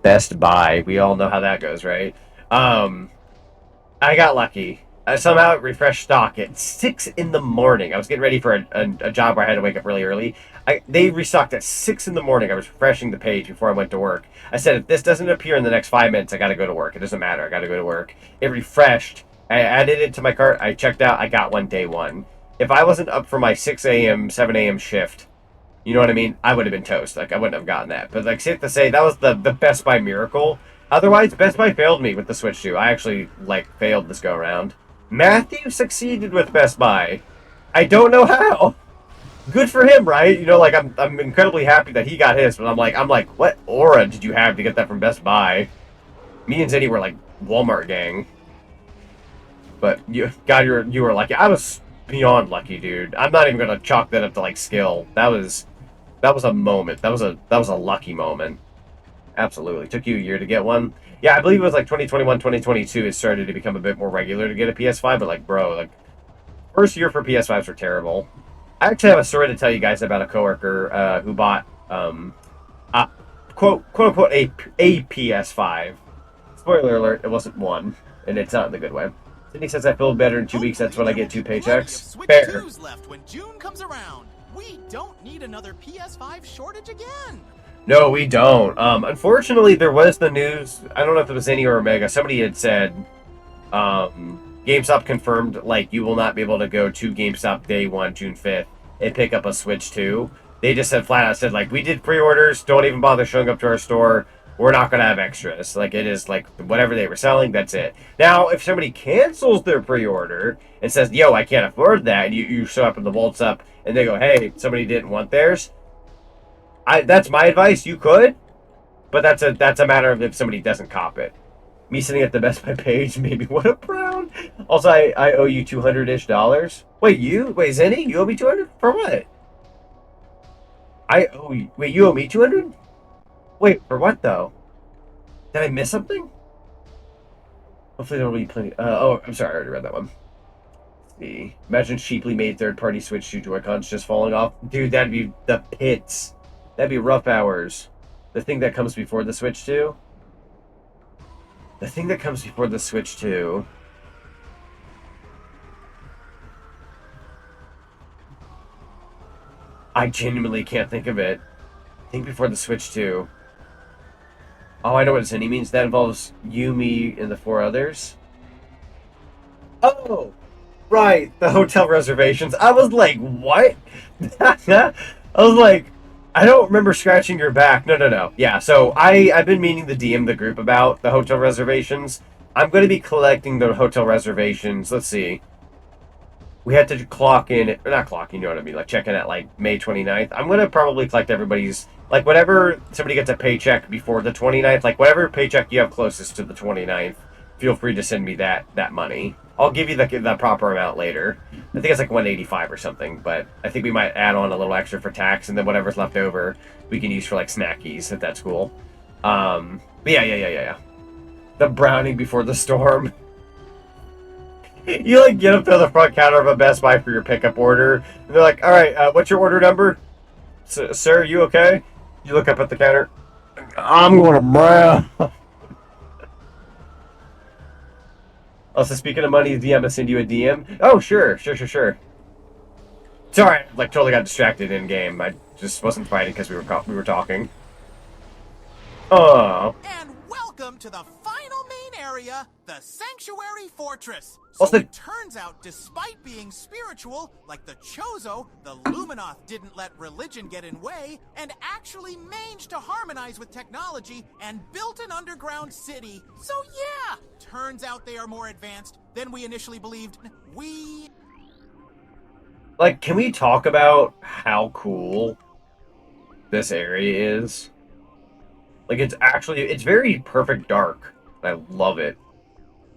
Best Buy. We all know how that goes, right? I got lucky. Somehow it refreshed stock at 6 in the morning. I was getting ready for a job where I had to wake up really early. They restocked at 6 in the morning. I was refreshing the page before I went to work. I said, if this doesn't appear in the next 5 minutes, I got to go to work. It doesn't matter. I got to go to work. It refreshed. I added it to my cart. I checked out. I got one day one. If I wasn't up for my 6 a.m., 7 a.m. shift, you know what I mean? I would have been toast. Like, I wouldn't have gotten that. But, like, safe to say, that was the Best Buy miracle. Otherwise, Best Buy failed me with the Switch 2. I actually, like, failed this go-around. Matthew succeeded with Best Buy. I don't know how. Good for him, right? You know, like I'm incredibly happy that he got his, but I'm like, what aura did you have to get that from Best Buy? Me and Zenny were like Walmart gang. But you were lucky. I was beyond lucky, dude. I'm not even gonna chalk that up to like skill. That was a moment. That was a lucky moment. Absolutely. Took you a year to get one. Yeah, I believe it was like 2021, 2022 it started to become a bit more regular to get a PS5, but like, bro, like, first year for PS5s were terrible. I actually have a story to tell you guys about a coworker who bought, quote unquote, a PS5. Spoiler alert, it wasn't one, and it's not in the good way. Sydney says I feel better in 2 weeks, that's when I get 2 paychecks. Fair. Left when June comes around. We don't need another PS5 shortage again. No, we don't. Unfortunately, there was the news. I don't know if it was any or Omega. Somebody had said, GameStop confirmed, like, you will not be able to go to GameStop day 1, June 5th, and pick up a Switch 2. They just said flat out, said, like, we did pre-orders. Don't even bother showing up to our store. We're not going to have extras. Like, it is, like, whatever they were selling, that's it. Now, if somebody cancels their pre-order and says, yo, I can't afford that, and you show up and the vault's up, and they go, hey, somebody didn't want theirs, that's my advice. You could, but that's a matter of if somebody doesn't cop it. Me sitting at the Best Buy page, maybe what a frown. Also, I owe you $200-ish. Wait, Zenny, you owe me 200 for what? Wait, you owe me 200? Wait, for what though? Did I miss something? Hopefully there will be plenty. Oh, I'm sorry, I already read that one. Let's see. Imagine cheaply made third-party Switch 2 Joy-Cons just falling off. Dude, that'd be the pits. That'd be rough hours. The thing that comes before the Switch 2. The thing that comes before the Switch 2. I genuinely can't think of it. Think before the Switch 2. Oh, I know what Zenny means. That involves you, me, and the 4 others. Oh! Right, the hotel reservations. I was like, what? I was like, I don't remember scratching your back. No. Yeah, so I've been meaning to DM the group about the hotel reservations. I'm going to be collecting the hotel reservations. Let's see. We had to clock in, or not clock, you know what I mean, like check in at like May 29th. I'm going to probably collect everybody's, like whenever somebody gets a paycheck before the 29th, like whatever paycheck you have closest to the 29th, feel free to send me that money. I'll give you the proper amount later. I think it's like 185 or something, but I think we might add on a little extra for tax, and then whatever's left over, we can use for like snackies, if that's cool. But yeah. The brownie before the storm. You like get up to the front counter of a Best Buy for your pickup order, and they're like, all right, what's your order number? Sir, you okay? You look up at the counter. I'm going to brown. Also, speaking of money, DM, I'll send you a DM. Oh, sure. Sorry, like totally got distracted in game. I just wasn't fighting because we were talking. Oh. And welcome to the final main area, the Sanctuary Fortress. So Also, it turns out, despite being spiritual, like the Chozo, the Luminoth didn't let religion get in way and actually managed to harmonize with technology and built an underground city. So yeah, turns out they are more advanced than we initially believed. Like, can we talk about how cool this area is? Like, it's very perfect dark. I love it.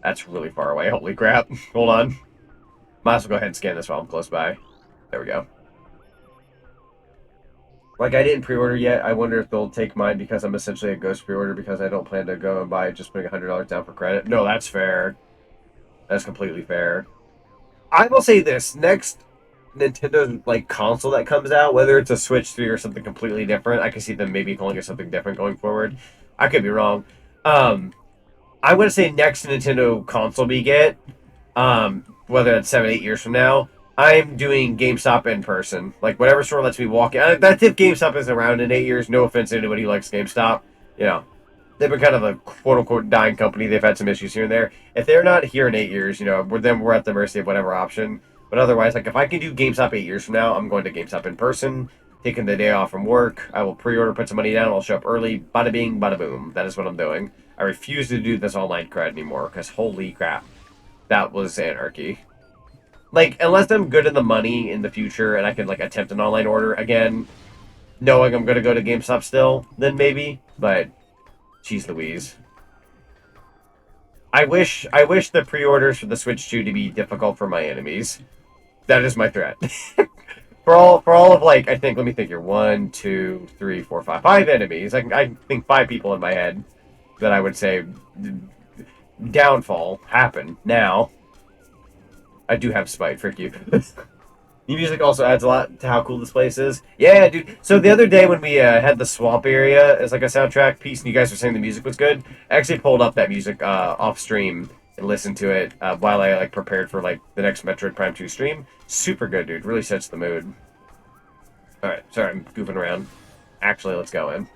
That's really far away. Holy crap. Hold on. Might as well go ahead and scan this while I'm close by. There we go. Like, I didn't pre-order yet. I wonder if they'll take mine because I'm essentially a ghost pre-order because I don't plan to go and buy it just putting $100 down for credit. No, that's fair. That's completely fair. I will say this. Next Nintendo like console that comes out, whether it's a Switch 3 or something completely different, I can see them maybe calling it something different going forward. I could be wrong. I'm gonna say next Nintendo console we get, whether it's 7-8 years from now, I'm doing GameStop in person. Like whatever store lets me walk in. That's if GameStop isn't around in 8 years. No offense to anybody who likes GameStop. You know, they've been kind of a quote unquote dying company. They've had some issues here and there. If they're not here in 8 years, you know, we're at the mercy of whatever option. But otherwise, like, if I can do GameStop 8 years from now, I'm going to GameStop in person, taking the day off from work. I will pre-order, put some money down, I'll show up early, bada bing, bada boom. That is what I'm doing. I refuse to do this online cred anymore, because holy crap, that was anarchy. Like, unless I'm good in the money in the future, and I can, like, attempt an online order again, knowing I'm going to go to GameStop still, then maybe, but, jeez Louise. I wish the pre-orders for the Switch 2 to be difficult for my enemies. That is my threat. for all of like, I think, let me think here. 1, 2, 3, 4, 5. 5 enemies. I think 5 people in my head that I would say downfall happen now. I do have spite, frick you. The music also adds a lot to how cool this place is. Yeah, dude. So the other day when we had the swamp area as like a soundtrack piece, and you guys were saying the music was good, I actually pulled up that music off stream and listened to it while I like prepared for like the next Metroid Prime 2 stream. Super good, dude. Really sets the mood. All right, sorry, I'm goofing around. Actually, let's go in.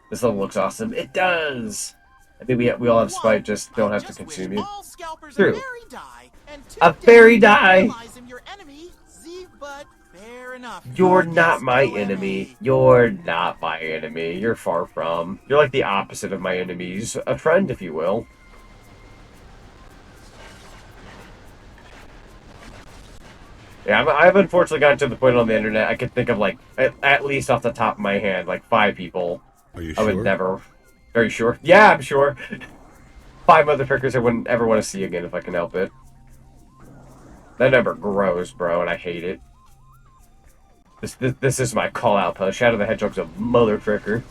This level looks awesome. It does. I think we all have spite, just don't have to consume you. True. A fairy die. You're not my enemy. You're not my enemy. You're far from. You're like the opposite of my enemies. A friend, if you will. Yeah, I've unfortunately gotten to the point on the internet, I could think of like, at least off the top of my hand, like 5 people. Are you I sure? would never. Very sure. Yeah, I'm sure. 5 motherfuckers I wouldn't ever want to see again if I can help it. That number grows, bro, and I hate it. This is my call-out post. Shadow the Hedgehog's a motherfucker.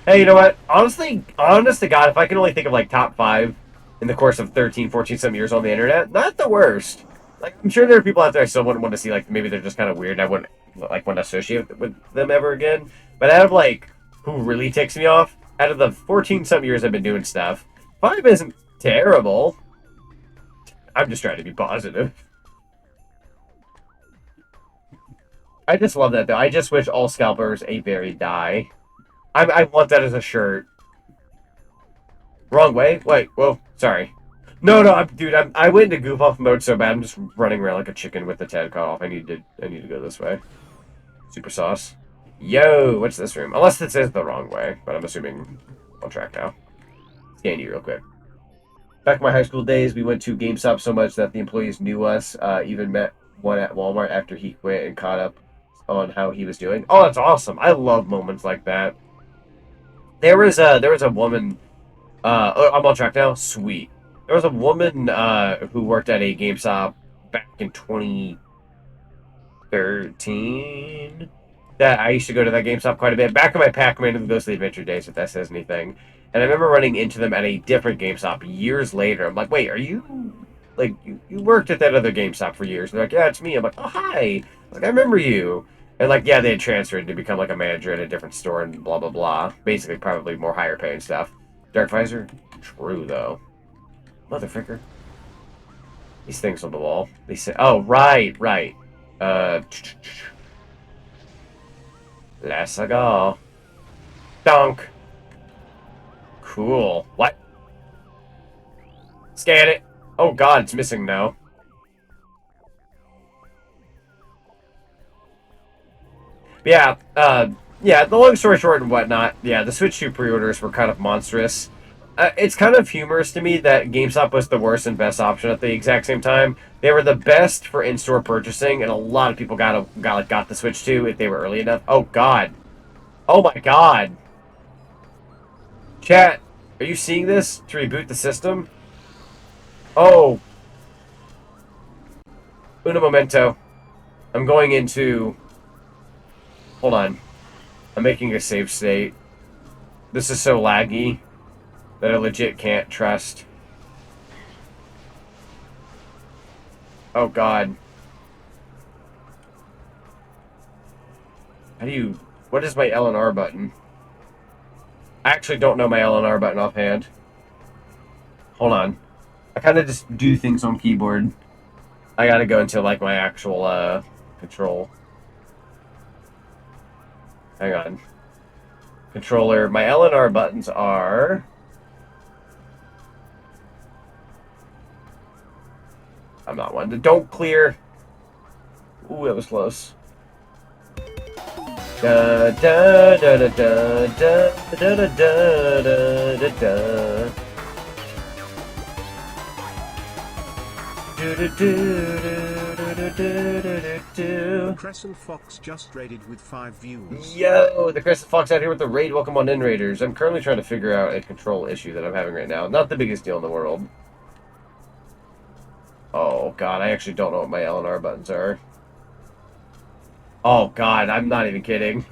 Hey, you know what? Honestly, honest to God, if I can only think of like top 5 in the course of 13, 14 some years on the internet, not the worst. Like, I'm sure there are people out there I still wouldn't want to see, like, maybe they're just kind of weird and I wouldn't, like, want to associate with them ever again. But out of, like, who really ticks me off, out of the 14 some years I've been doing stuff, 5 isn't terrible. I'm just trying to be positive. I just love that, though. I just wish all scalpers a very die. I want that as a shirt. Wrong way? Wait, whoa, sorry. No, dude, I went into goof off mode so bad. I'm just running around like a chicken with the head cut off. I need to go this way. Super sauce. Yo, what's this room? Unless it says the wrong way, but I'm assuming on track now. Scan you real quick. Back in my high school days, we went to GameStop so much that the employees knew us. Even met one at Walmart after he quit and caught up on how he was doing. Oh, that's awesome! I love moments like that. There was a woman. Oh, I'm on track now. Sweet. There was a woman who worked at a GameStop back in 2013. That I used to go to that GameStop quite a bit. Back in my Pac-Man and the Ghostly Adventure days, if that says anything. And I remember running into them at a different GameStop years later. I'm like, wait, are you... Like, you worked at that other GameStop for years. And they're like, yeah, it's me. I'm like, oh, hi. Like, I remember you. And, like, yeah, they had transferred to become, like, a manager at a different store and blah, blah, blah. Basically, probably more higher paying stuff. Dark Visor? True, though. Motherfucker. These things on the wall. They say, oh, right. Let's go. Dunk. Cool. What? Scan it. Oh god, it's missing now. Yeah, yeah, the long story short and whatnot, yeah, the Switch 2 pre-orders were kind of monstrous. It's kind of humorous to me that GameStop was the worst and best option at the exact same time. They were the best for in-store purchasing, and a lot of people got the Switch 2 if they were early enough. Oh god. Oh my god. Chat, are you seeing this? To reboot the system? Oh. Uno momento. I'm going into... Hold on. I'm making a save state. This is so laggy that I legit can't trust. Oh god. How do you... What is my L and R button? I actually don't know my L and R button offhand. Hold on. I kind of just do things on keyboard. I gotta go into, like, my actual, control. Hang on. Controller. My L and R buttons are... I'm not one. Don't clear. Ooh, that was close. Da da da da da da da da da da da. Crescent Fox just raided with 5 views. Yo, the Crescent Fox out here with the raid. Welcome on in, Raiders. I'm currently trying to figure out a control issue that I'm having right now. Not the biggest deal in the world. Oh, God, I actually don't know what my L and R buttons are. Oh, God, I'm not even kidding.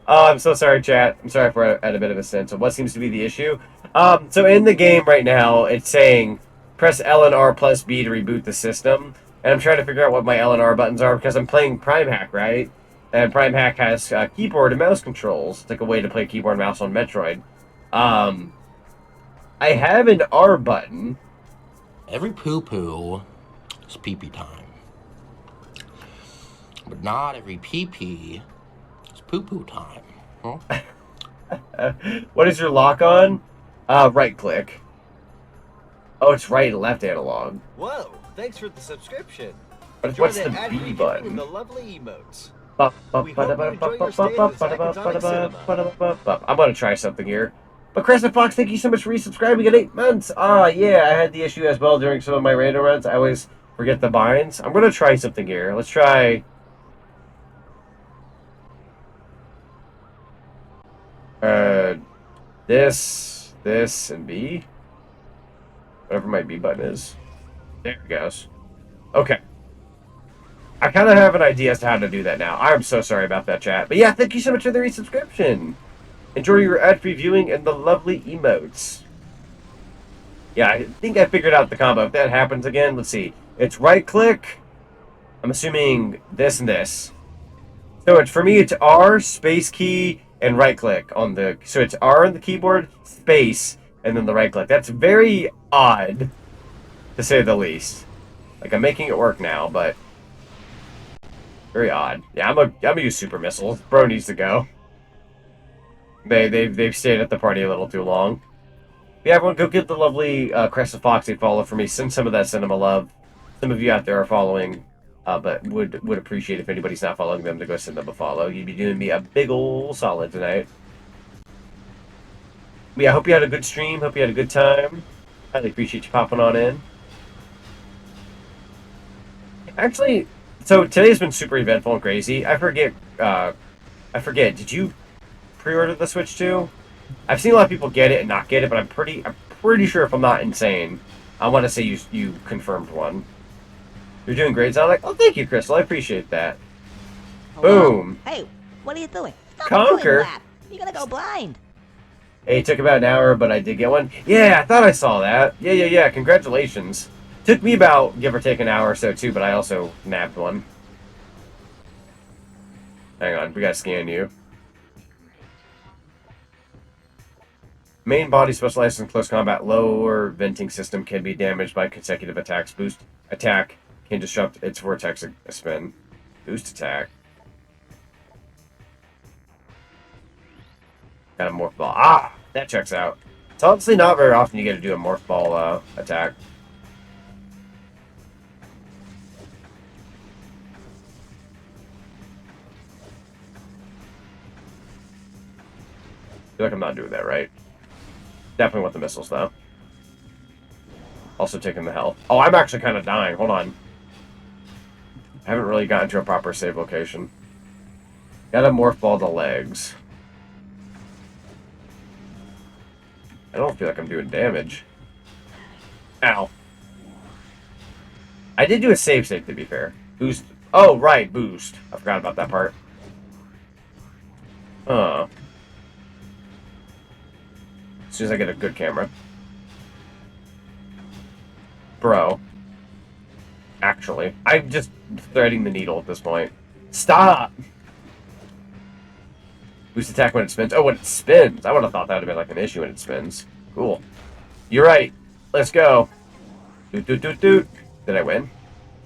Oh, I'm so sorry, chat. I'm sorry if we're at a bit of a sense of what seems to be the issue. So in the game right now, it's saying press L and R plus B to reboot the system. And I'm trying to figure out what my L and R buttons are because I'm playing Prime Hack, right? And Prime Hack has keyboard and mouse controls. It's like a way to play keyboard and mouse on Metroid. I have an R button. Every poo-poo is pee-pee time. But not every pee-pee is poo-poo time. Huh? What is your lock on? Right click. Oh, it's right and left analog. Whoa, thanks for the subscription. But Enjoy what's the the ad-free B viewing button? with the lovely emotes. I'm gonna try something here. But Crescent Fox, thank you so much for resubscribing at 8 months. Ah, yeah, I had the issue as well during some of my random runs. I always forget the binds. I'm gonna try something here. Let's try... this, and B. Whatever my B button is. There it goes. Okay. I kind of have an idea as to how to do that now. I'm so sorry about that, chat. But yeah, thank you so much for the resubscription. Enjoy your ad-free viewing and the lovely emotes. Yeah, I think I figured out the combo. If that happens again, let's see. It's right-click. I'm assuming this and this. So it's, for me, it's R, space key, and right-click on the... So it's R on the keyboard, space, and then the right-click. That's very odd, to say the least. Like, I'm making it work now, but... Very odd. Yeah, I'm gonna use Super Missiles. Bro needs to go. They've stayed at the party a little too long. Yeah, everyone, go give the lovely Crescent Fox a follow for me. Send some of that cinema love. Some of you out there are following, but would appreciate if anybody's not following them to go send them a follow. You'd be doing me a big ol' solid tonight. But yeah, I hope you had a good stream. Hope you had a good time. Highly appreciate you popping on in. Actually, so today's been super eventful and crazy. I forget. Did you pre-order the Switch 2? I've seen a lot of people get it and not get it, but I'm pretty sure, if I'm not insane, I want to say you confirmed one. You're doing great, Zonic. Oh, thank you, Crystal. I appreciate that. Boom. Hey, what are you doing? Stop Conquer. doing that. You're gonna go blind. Hey, it took about an hour, but I did get one. Yeah, I thought I saw that. Yeah. Congratulations. Took me about, give or take, an hour or so, too, but I also nabbed one. Hang on, we gotta scan you. Main body specialized in close combat. Lower venting system can be damaged by consecutive attacks. Boost attack can disrupt its vortex spin. Boost attack. Got a morph ball. Ah, that checks out. It's honestly not very often you get to do a morph ball attack. I feel like I'm not doing that right. Definitely want the missiles, though. Also taking the health. Oh, I'm actually kind of dying. Hold on. I haven't really gotten to a proper save location. Gotta morph ball the legs. I don't feel like I'm doing damage. Ow. I did do a save state, to be fair. Boost. Oh, right, boost. I forgot about that part. As soon as I get a good camera. Bro. Actually. I'm just threading the needle at this point. Stop! Boost attack when it spins. Oh, when it spins. I would have thought that would have been like an issue when it spins. Cool. You're right. Let's go. Doot, doot, doot, doot. Did I win?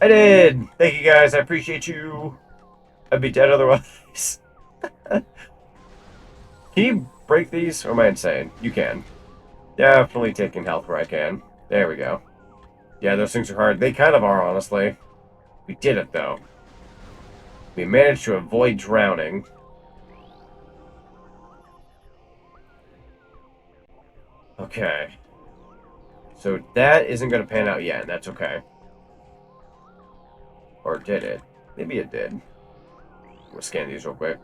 I did! Thank you guys. I appreciate you. I'd be dead otherwise. Can you break these? Or am I insane? You can. Definitely taking health where I can. There we go. Yeah, those things are hard. They kind of are, honestly. We did it, though. We managed to avoid drowning. Okay. So that isn't going to pan out yet, and that's okay. Or did it? Maybe it did. We'll scan these real quick.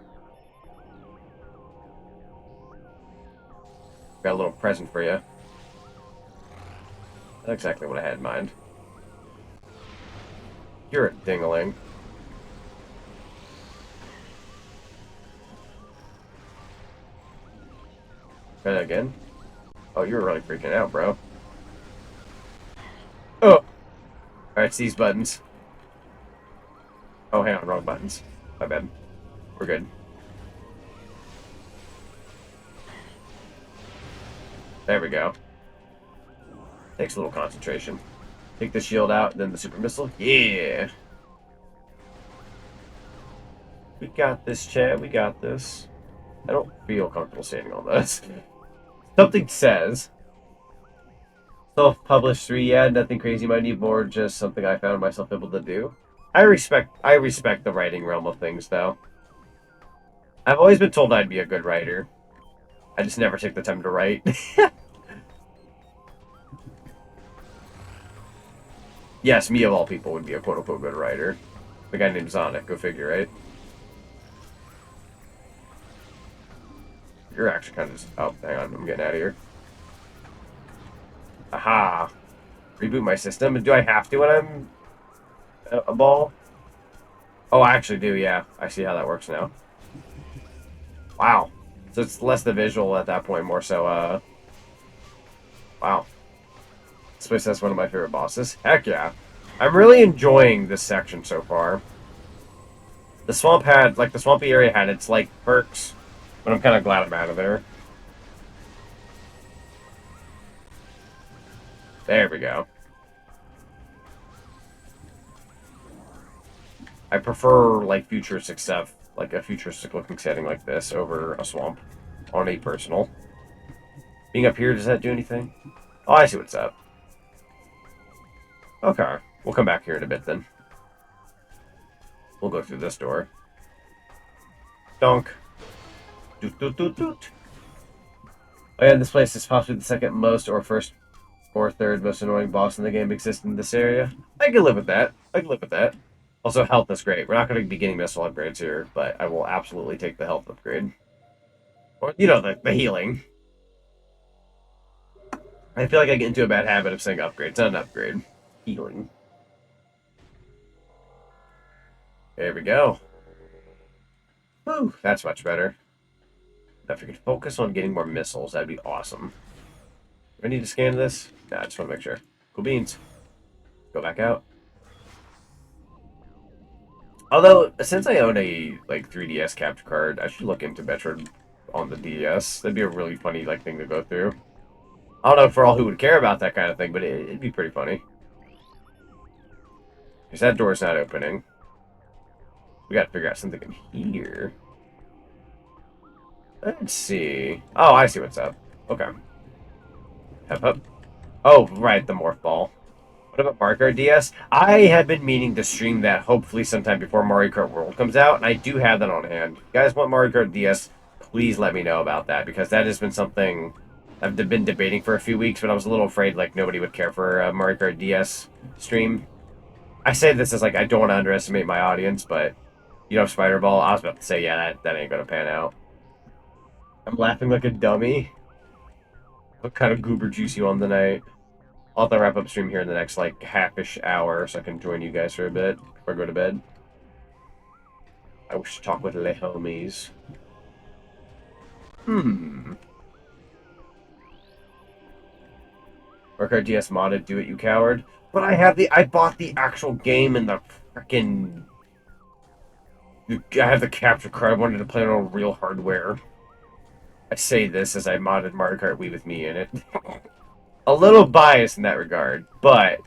Got a little present for you. Not exactly what I had in mind. You're a ding-a-ling. Try that again. Oh, you're really freaking out, bro. Oh! Alright, it's these buttons. Oh, hang on, wrong buttons. My bad. We're good. There we go. Takes a little concentration. Take the shield out, then the super missile. Yeah! We got this, Chad. We got this. I don't feel comfortable standing on this. Something says. Self-published 3, yeah, nothing crazy, might need more, just something I found myself able to do. I respect the writing realm of things, though. I've always been told I'd be a good writer. I just never take the time to write. Yes, me of all people would be a quote-unquote good writer. The guy named Zonic, go figure, right? You're actually kind of just... Oh, hang on, I'm getting out of here. Aha! Reboot my system. And do I have to when I'm a ball? Oh, I actually do, yeah. I see how that works now. Wow. So it's less the visual at that point, more so, wow. This place has one of my favorite bosses. Heck yeah. I'm really enjoying this section so far. The swamp had, like, the swampy area had its, like, perks, but I'm kind of glad I'm out of there. There we go. I prefer, like, futuristic stuff, like a futuristic-looking setting like this over a swamp on a personal. Being up here, does that do anything? Oh, I see what's up. Okay. We'll come back here in a bit, then. We'll go through this door. Donk. Doot, doot, doot, doot. Oh yeah, this place is possibly the second most or first or third most annoying boss in the game existing in this area. I can live with that. I can live with that. Also, health is great. We're not going to be getting missile upgrades here, but I will absolutely take the health upgrade. Or, you know, the healing. I feel like I get into a bad habit of saying upgrade. It's not an upgrade. Healing. There we go. Woo, that's much better. Now, if we could focus on getting more missiles, that'd be awesome. Do I need to scan this? Nah, I just want to make sure. Cool beans. Go back out. Although, since I own a, like, 3DS capture card, I should look into Metroid on the DS. That'd be a really funny, like, thing to go through. I don't know for all who would care about that kind of thing, but it'd be pretty funny. Because that door's not opening. We gotta figure out something in here. Let's see. Oh, I see what's up. Okay. Hup, hup. Oh, right, the morph ball. What about Mario Kart DS? I have been meaning to stream that hopefully sometime before Mario Kart World comes out, and I do have that on hand. If you guys want Mario Kart DS, please let me know about that, because that has been something I've been debating for a few weeks, but I was a little afraid like nobody would care for a Mario Kart DS stream. I say this as like I don't want to underestimate my audience, but you know Spider Ball, I was about to say, yeah, that ain't gonna pan out. I'm laughing like a dummy. What kind of goober juice you on the night? I'll have to wrap up stream here in the next, like, half-ish hour so I can join you guys for a bit before I go to bed. I wish to talk with le homies. Mario Kart DS modded, do it, you coward. But I bought the actual game in the frickin'... I have the capture card. I wanted to play it on real hardware. I say this as I modded Mario Kart Wii with me in it. A little biased in that regard, but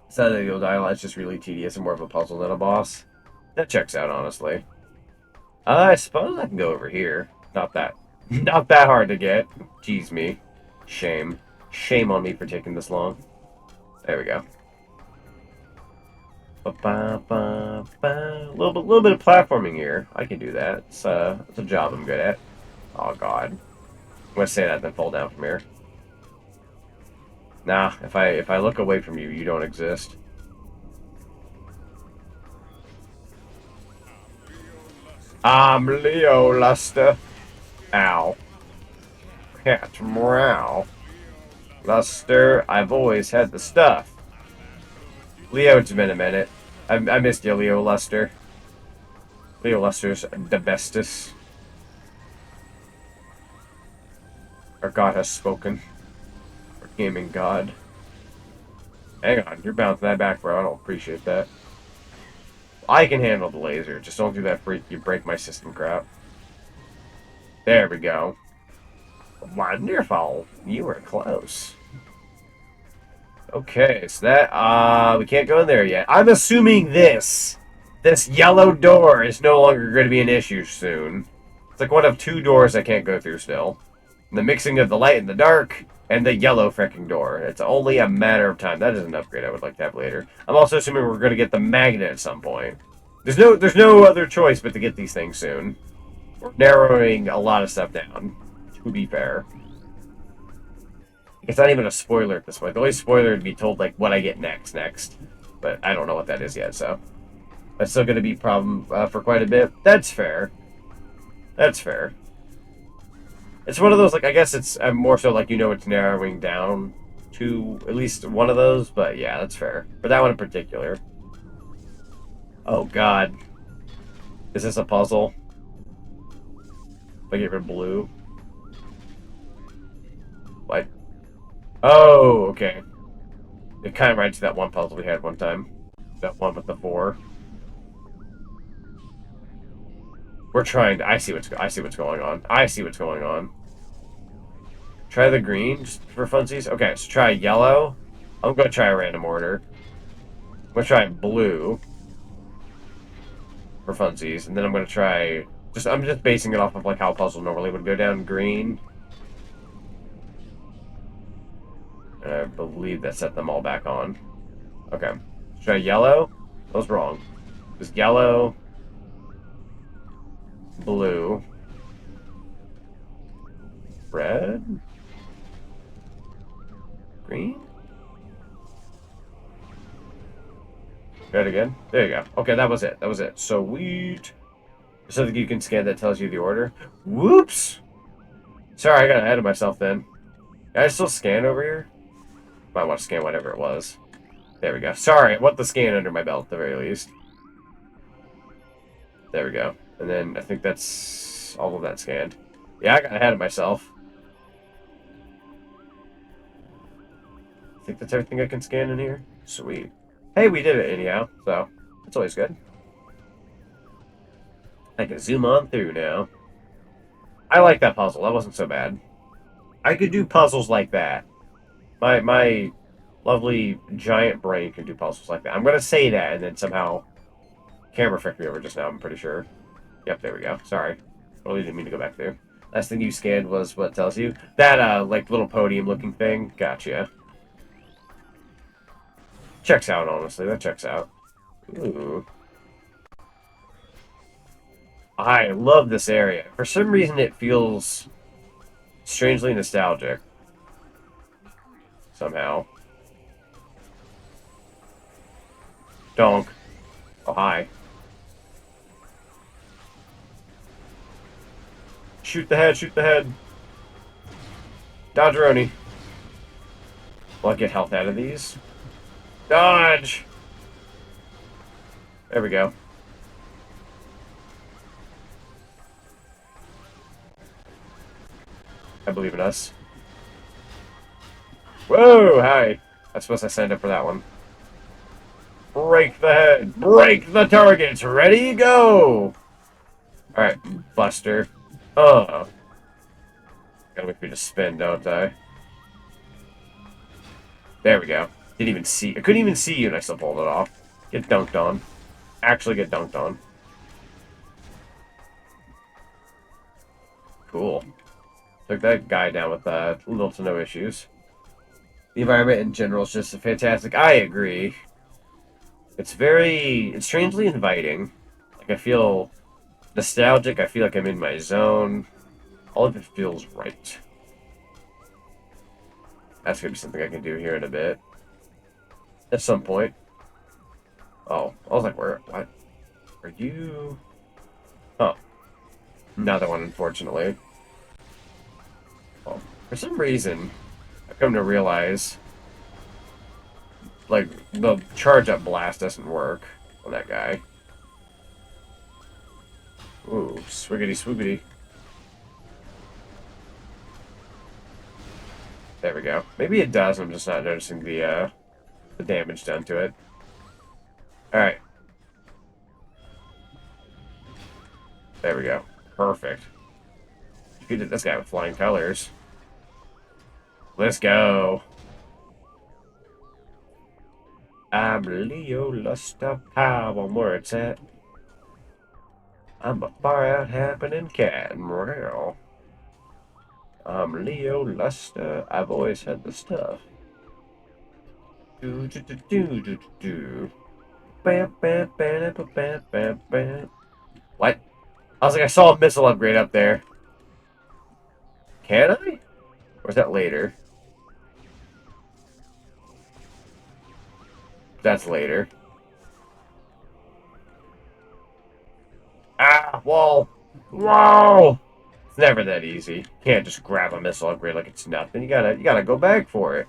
sadly the old dialogue is just really tedious and more of a puzzle than a boss. That checks out, honestly. I suppose I can go over here. Not that hard to get. Jeez me. Shame. Shame on me for taking this long. There we go. A little bit of platforming here. I can do that. It's a job I'm good at. Oh god. I'm gonna say that then fall down from here. Nah, if I look away from you, you don't exist. I'm Leo Luster. Ow. Catch morale. Luster, I've always had the stuff. Leo, it's been a minute. I missed you, Leo Luster. Leo Luster's the bestest. Our god has spoken. Our gaming god. Hang on, you're bouncing that back, bro. I don't appreciate that. I can handle the laser. Just don't do that freak. You break my system crap. There we go. Wonderful. You were close. Okay, so that, we can't go in there yet. I'm assuming this yellow door is no longer going to be an issue soon. It's like one of two doors I can't go through still. The mixing of the light and the dark, and the yellow freaking door. It's only a matter of time. That is an upgrade I would like to have later. I'm also assuming we're going to get the magnet at some point. There's no other choice but to get these things soon. We're narrowing a lot of stuff down, to be fair. It's not even a spoiler at this point. The only spoiler would be told, like, what I get next. But I don't know what that is yet, so... That's still going to be a problem for quite a bit. That's fair. That's fair. It's one of those, like, I guess it's more so, like, you know, it's narrowing down to at least one of those, but yeah, that's fair. For that one in particular. Oh, God. Is this a puzzle? If I get rid of blue? What? Oh, okay. It kind of reminds me of that one puzzle we had one time. That one with the 4. We're trying to... I see what's going on. I see what's going on. Try the green, just for funsies. Okay, so try yellow. I'm going to try a random order. I'm going to try blue. For funsies. And then I'm going to try... I'm just basing it off of, like, how a puzzle normally would go down. Green. And I believe that set them all back on. Okay. Try yellow. That was wrong. It was yellow... blue, red, green, red again. There you go. Okay, that was it. That was it. Sweet. There's something you can scan that tells you the order. Whoops. Sorry, I got ahead of myself then. Can I still scan over here? Might want to scan whatever it was. There we go. Sorry, I want the scan under my belt at the very least. There we go. And then I think that's all of that scanned. Yeah, I got ahead of myself. I think that's everything I can scan in here. Sweet. Hey, we did it anyhow, so that's always good. I can zoom on through now. I like that puzzle. That wasn't so bad. I could do puzzles like that. My lovely giant brain can do puzzles like that. I'm gonna say that, and then somehow camera fricked me over just now. I'm pretty sure. Yep, there we go. Sorry, really didn't mean to go back there. Last thing you scanned was what tells you that like little podium-looking thing. Gotcha. Checks out, honestly. That checks out. Ooh. I love this area. For some reason, it feels strangely nostalgic. Somehow. Donk. Oh, hi. Shoot the head, shoot the head. Dodgeroni. Will I get health out of these? Dodge! There we go. I believe in us. Whoa, hi. I suppose I signed up for that one. Break the head. Break the targets. Ready, go! Alright, Buster. Gotta make me just spin, don't I? There we go. Didn't even see. I couldn't even see you and I still pulled it off. Get dunked on. Actually get dunked on. Cool. Took that guy down with little to no issues. The environment in general is just fantastic. I agree. It's strangely inviting. Like, I feel nostalgic. I feel like I'm in my zone. All of it feels right. That's gonna be something I can do here in a bit. At some point. Oh, I was like, what? Are you? Oh. Another one, unfortunately. Well, for some reason, I've come to realize, like, the charge-up blast doesn't work on that guy. Ooh, swiggity swoogity. There we go. Maybe it does, I'm just not noticing the damage done to it. Alright. There we go. Perfect. Defeated this guy with flying colors. Let's go. I'm Leo Luster Power, where it's at. I'm a far out happening cat. Meow. I'm Leo Luster. I've always had the stuff. Do do do do do do. Bam bam bam bam bam bam bam. What? I was like, I saw a missile upgrade up there. Can I? Or is that later? That's later. Ah, wall. Whoa! It's never that easy. You can't just grab a missile upgrade like it's nothing. You gotta go back for it.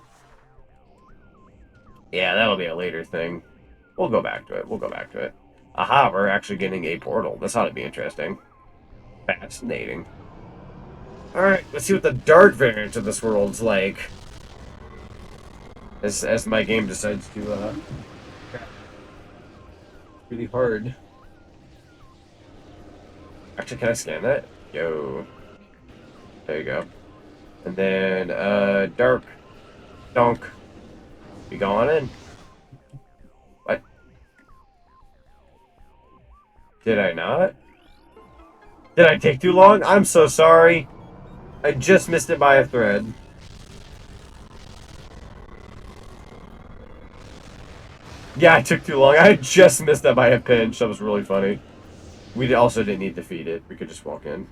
Yeah, that'll be a later thing. We'll go back to it. We'll go back to it. Aha, we're actually getting a portal. This ought to be interesting. Fascinating. Alright, let's see what the dark variant of this world's like. As my game decides to, really hard. Actually, can I scan that? Yo. There you go. And then, dark. Donk. Be going in. What? Did I not? Did I take too long? I'm so sorry. I just missed it by a thread. Yeah, I took too long. I just missed that by a pinch. That was really funny. We also didn't need to defeat it. We could just walk in.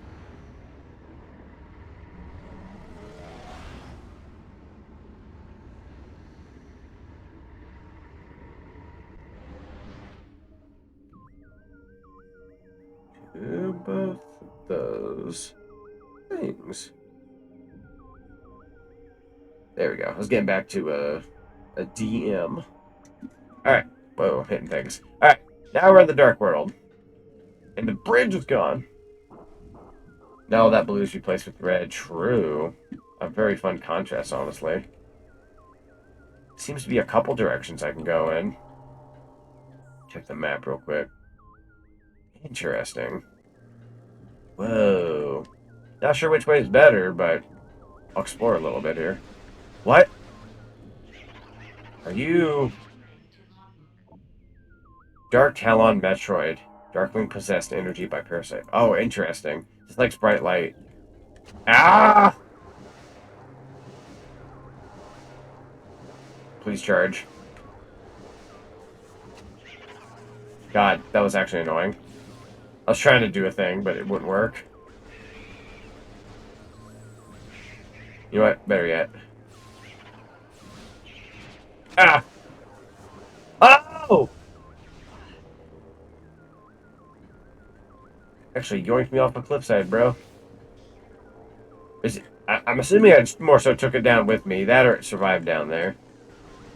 Do both of those things. There we go. I was getting back to a DM. Alright. Whoa, hitting things. Alright. Now we're in the dark world. And the bridge is gone. No, that blue is replaced with red. True. A very fun contrast, honestly. Seems to be a couple directions I can go in. Check the map real quick. Interesting. Whoa. Not sure which way is better, but I'll explore a little bit here. What? Are you... 𝙲𝚘𝚗𝚗𝚒𝚘𝚗𝚜 Metroid. Darkling possessed energy by parasite. Oh, interesting. Just likes bright light. Ah! Please charge. God, that was actually annoying. I was trying to do a thing, but it wouldn't work. You know what? Better yet. Ah! Oh! Actually, yoinked me off a cliffside, bro. I'm assuming I more so took it down with me. That or it survived down there.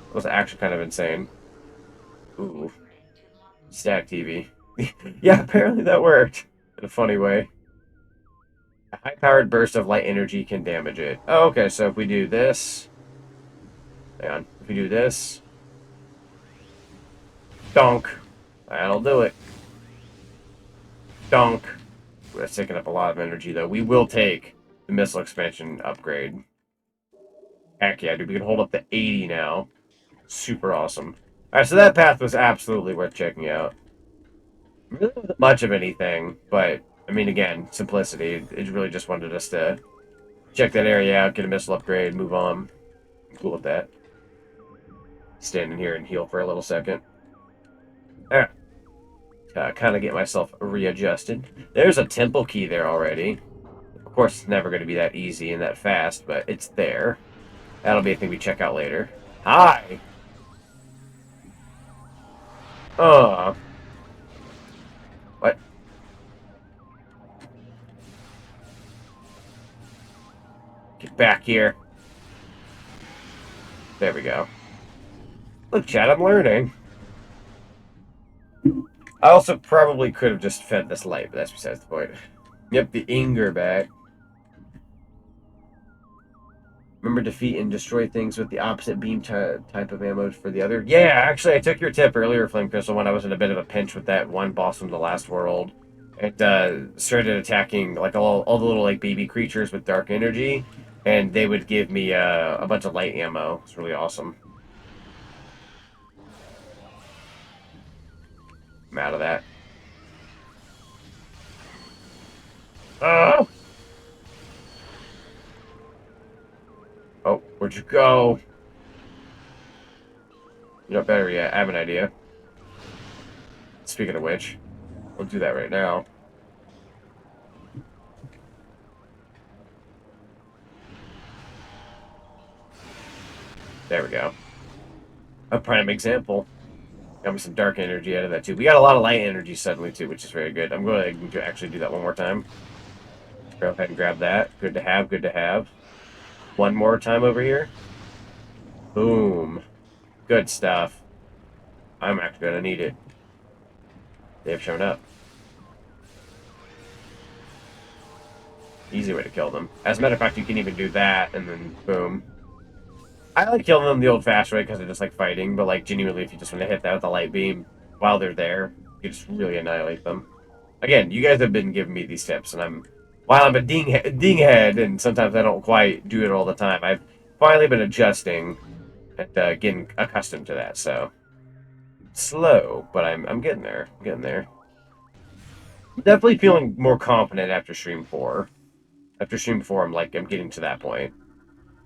It was actually kind of insane. Ooh. Static TV. Yeah, apparently that worked. In a funny way. A high-powered burst of light energy can damage it. Oh, okay, so if we do this... Hang on. If we do this... Donk. That'll do it. Donk. That's taking up a lot of energy, though. We will take the missile expansion upgrade. Heck yeah, dude. We can hold up to 80 now. Super awesome. Alright, so that path was absolutely worth checking out. Really wasn't much of anything, but, I mean, again, simplicity. It really just wanted us to check that area out, get a missile upgrade, move on. I'm cool with that. Stand in here and heal for a little second. Alright. Kind of get myself readjusted. There's a temple key there already. Of course, it's never going to be that easy and that fast, but it's there. That'll be a thing we check out later. Hi! What? Get back here. There we go. Look, Chad, I'm learning. I also probably could have just fed this light, but that's besides the point. Yep, the Inger back. Remember, defeat and destroy things with the opposite beam type of ammo for the other. Yeah, actually, I took your tip earlier, Flame Crystal, when I was in a bit of a pinch with that one boss from the last world. And started attacking like all the little like baby creatures with dark energy, and they would give me a bunch of light ammo. It's really awesome. I'm out of that. Oh! Oh, where'd you go? You know, better yet, I have an idea. Speaking of which, we'll do that right now. There we go. A prime example. Got me some dark energy out of that too. We got a lot of light energy suddenly too, which is very good. I'm going to actually do that one more time. Go ahead and grab that. Good to have, good to have. One more time over here. Boom. Good stuff. I'm actually going to need it. They have shown up. Easy way to kill them. As a matter of fact, you can even do that, and then boom. I like killing them the old-fashioned way because I just like fighting, but like genuinely, if you just want to hit that with a light beam while they're there, you just really annihilate them. Again, you guys have been giving me these tips, and while I'm a dinghead, and sometimes I don't quite do it all the time, I've finally been adjusting and getting accustomed to that. So slow, but I'm getting there. I'm getting there. Definitely feeling more confident after Stream 4. After Stream 4, I'm getting to that point.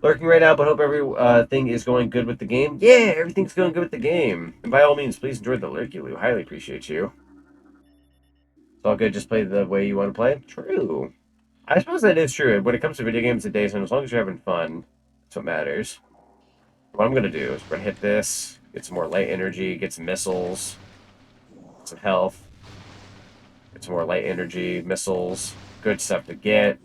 Lurking right now, but hope everything is going good with the game. Yeah, everything's going good with the game. And by all means, please enjoy the Lurky. Highly appreciate you. It's all good. Just play the way you want to play. True. I suppose that is true. When it comes to video games today, so as long as you're having fun, that's what matters. What I'm going to do is we're going to hit this, get some more light energy, get some missiles, some health, get some more light energy, missiles, good stuff to get.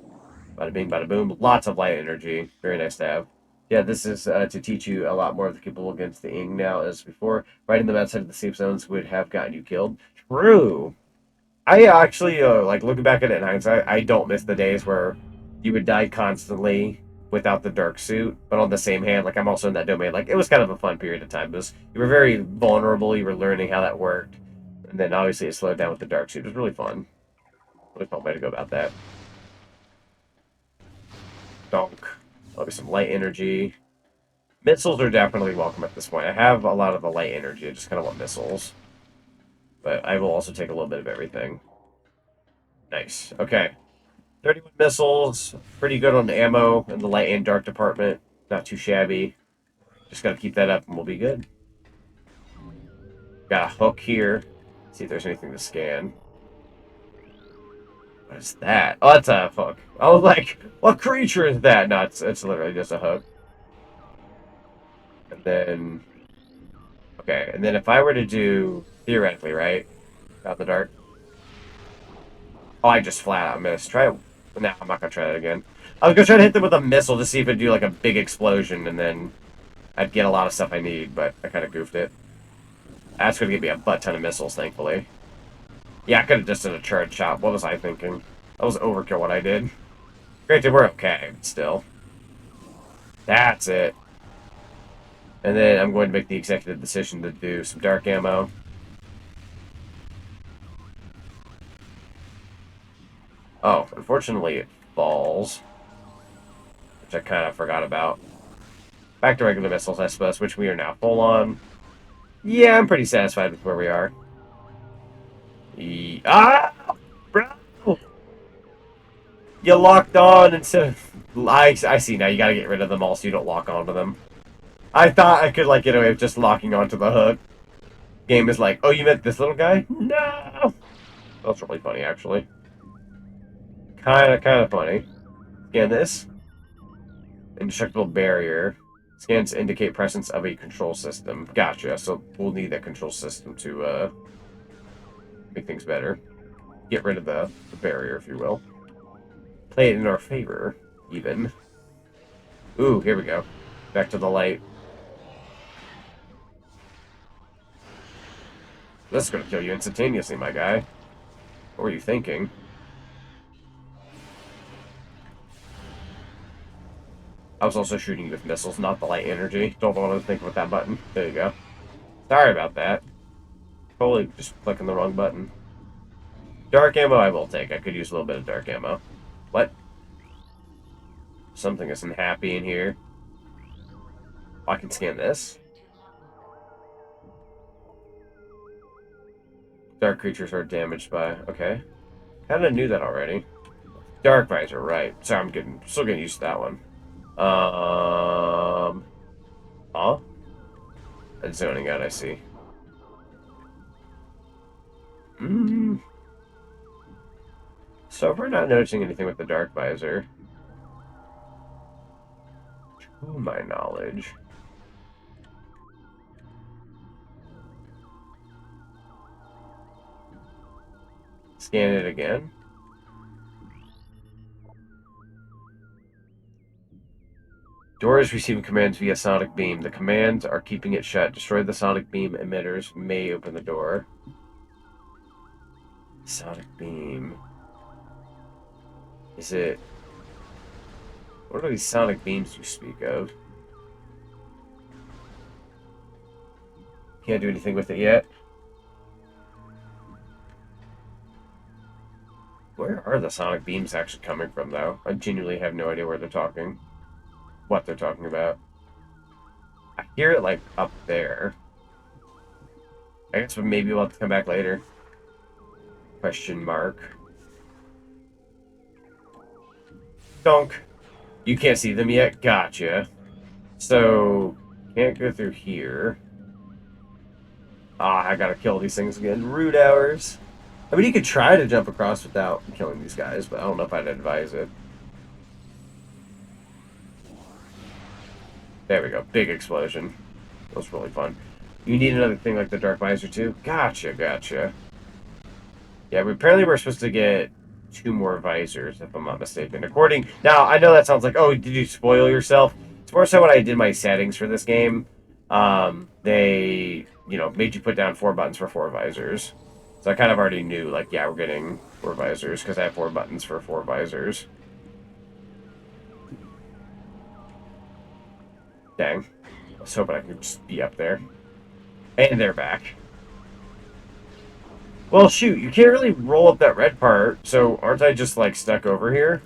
Bada bing, bada boom. Lots of light energy. Very nice to have. Yeah, this is to teach you a lot more of the people against the Ing now as before. Riding them outside of the safe zones would have gotten you killed. True. I actually, like, looking back at it in hindsight, I don't miss the days where you would die constantly without the dark suit. But on the same hand, like, I'm also in that domain. Like, it was kind of a fun period of time. You were very vulnerable. You were learning how that worked. And then, obviously, it slowed down with the dark suit. It was really fun. Really fun way to go about that. Donk. There'll be some light energy. Missiles are definitely welcome at this point. I have a lot of the light energy. I just kind of want missiles. But I will also take a little bit of everything. Nice. Okay. 31 missiles. Pretty good on ammo in the light and dark department. Not too shabby. Just got to keep that up and we'll be good. Got a hook here. See if there's anything to scan. What is that? Oh, that's a hook. I was like, what creature is that? No, it's literally just a hook. And then... Okay, and then if I were to do... Theoretically, right? Out in the dark. Oh, I just flat out missed. Try it. No, I'm not going to try that again. I was going to try to hit them with a missile to see if it'd do like a big explosion, and then I'd get a lot of stuff I need, but I kind of goofed it. That's going to give me a butt ton of missiles, thankfully. Yeah, I could have just done a charge shot. What was I thinking? That was overkill what I did. Granted, we're okay, but still. That's it. And then I'm going to make the executive decision to do some dark ammo. Oh, unfortunately it falls. Which I kind of forgot about. Back to regular missiles, I suppose, which we are now full on. Yeah, I'm pretty satisfied with where we are. Ah! Bro! You locked on instead of... I see now, you gotta get rid of them all so you don't lock onto them. I thought I could, like, get away with just locking onto the hook. Game is like, oh, you meant this little guy? No! That's really funny, actually. Kind of funny. Scan this. Indestructible barrier. Scans indicate presence of a control system. Gotcha. So we'll need that control system to make things better. Get rid of the barrier, if you will. Play it in our favor, even. Ooh, here we go. Back to the light. This is going to kill you instantaneously, my guy. What were you thinking? I was also shooting with missiles, not the light energy. Don't want to think with that button. There you go. Sorry about that. Totally just clicking the wrong button. Dark ammo I will take. I could use a little bit of dark ammo. What? Something isn't happy in here. Oh, I can scan this. Dark creatures are damaged by... Okay. Kinda knew that already. Dark visor, right. Sorry, still getting used to that one. Huh? It's zoning out, I see. So if we're not noticing anything with the dark visor, to my knowledge. Scan it again. Door is receiving commands via sonic beam. The commands are keeping it shut. Destroy the sonic beam emitters. May open the door. Sonic beam. Is it... What are these sonic beams you speak of? Can't do anything with it yet. Where are the sonic beams actually coming from, though? I genuinely have no idea where they're talking. What they're talking about. I hear it, like, up there. I guess maybe we'll have to come back later. Question mark. Donk. You can't see them yet? Gotcha. So, can't go through here. Ah, I gotta kill these things again. Rude hours. I mean, you could try to jump across without killing these guys, but I don't know if I'd advise it. There we go. Big explosion. That was really fun. You need another thing like the dark visor too? Gotcha, gotcha. Yeah, apparently we're supposed to get 2 more visors, if I'm not mistaken. Now, I know that sounds like, oh, did you spoil yourself? It's more so when I did my settings for this game. They, made you put down 4 buttons for 4 visors. So I kind of already knew, like, yeah, we're getting 4 visors, because I have 4 buttons for 4 visors. Dang. I was hoping I could just be up there. And they're back. Well, shoot, you can't really roll up that red part, so aren't I just, like, stuck over here?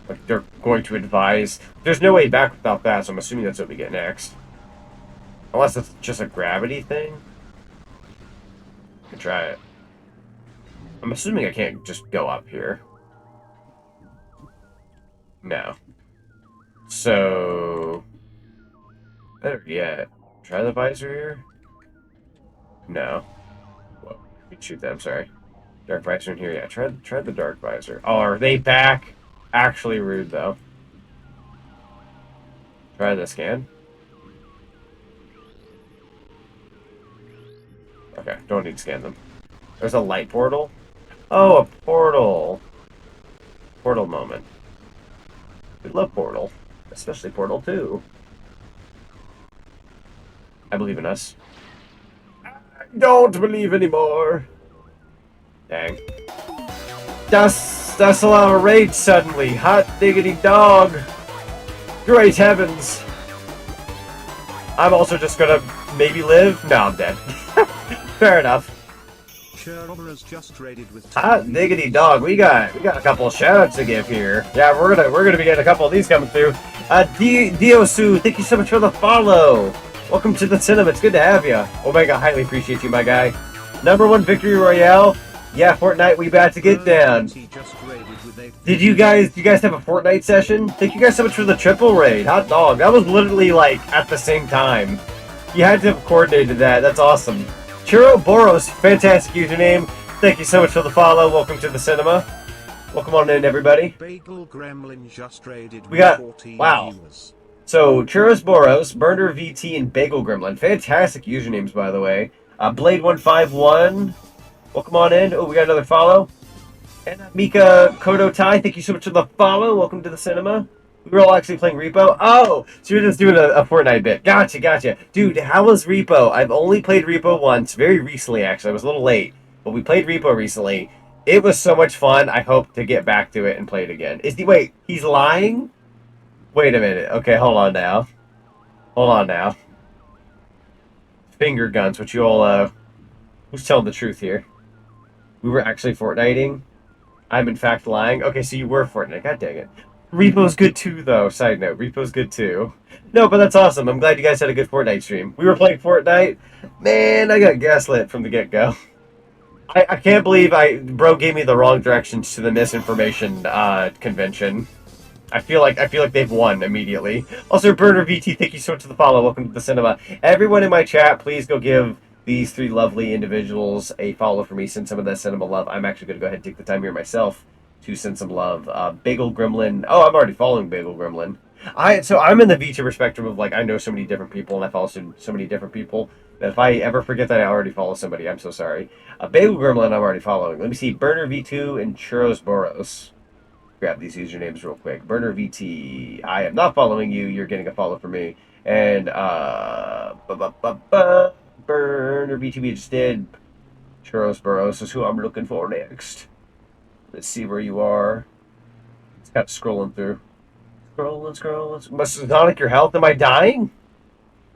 Like, they're going to advise. There's no way back without that, so I'm assuming that's what we get next. Unless it's just a gravity thing. I can try it. I'm assuming I can't just go up here. No. So... better yet. Try the visor here? No. Whoa. You can shoot that, I'm sorry. Dark visor in here, yeah. Try the dark visor. Oh, are they back? Actually rude, though. Try the scan. Okay, don't need to scan them. There's a light portal. Oh, a portal. Portal moment. We love Portal. Especially Portal 2. I believe in us. I don't believe anymore. Dang. That's a lot of rage suddenly. Hot diggity dog. Great heavens. I'm also just gonna maybe live. No, I'm dead. Fair enough. Just raided with Hot diggity dog. We got a couple of shoutouts to give here. Yeah, we're gonna be getting a couple of these coming through. Diosu, thank you so much for the follow. Welcome to the cinema. It's good to have you. Omega, highly appreciate you, my guy. #1 victory royale. Yeah, Fortnite, we about to get down. Did you guys have a Fortnite session? Thank you guys so much for the triple raid. Hot dog. That was literally like at the same time. You had to have coordinated that. That's awesome. Churro Boros, fantastic username. Thank you so much for the follow. Welcome to the cinema. Welcome on in, everybody. Bagel Gremlin just raided We got 14 wow. viewers. So Churros Boros, Burner VT, and Bagel Gremlin. Fantastic usernames, by the way. Blade151. Welcome on in. Oh, we got another follow. And Mika Kodo Tai, thank you so much for the follow. Welcome to the cinema. We were all actually playing Repo. Oh, so you're just doing a Fortnite bit. Gotcha. Dude, how was Repo? I've only played Repo once, very recently, actually. I was a little late, but we played Repo recently. It was so much fun. I hope to get back to it and play it again. Wait, he's lying? Wait a minute. Okay, hold on now. Finger guns, which you all, who's telling the truth here? We were actually Fortniting. I'm in fact lying. Okay, so you were Fortnite. God dang it. Repo's good too, though. Side note, Repo's good too. No, but that's awesome. I'm glad you guys had a good Fortnite stream. We were playing Fortnite. Man, I got gaslit from the get-go. I can't believe bro gave me the wrong directions to the misinformation convention. I feel like they've won immediately. Also, Burner VT, thank you so much for the follow. Welcome to the cinema. Everyone in my chat, please go give these three lovely individuals a follow for me. Send some of that cinema love. I'm actually going to go ahead and take the time here myself to send some love. Bagel Gremlin. Oh, I'm already following Bagel Gremlin. So I'm in the VTuber spectrum of, like, I know so many different people, and I follow so many different people that if I ever forget that I already follow somebody, I'm so sorry. Bagel Gremlin, I'm already following. Let me see. Burner V2 and Churros Boros. Grab these usernames real quick. Burner VT, I am not following you. You're getting a follow from me. And, Burner VT, we just did. Churros Boros is who I'm looking for next. Let's see where you are. It's kind of scrolling through. Scrolling. Must Zonic your health? Am I dying?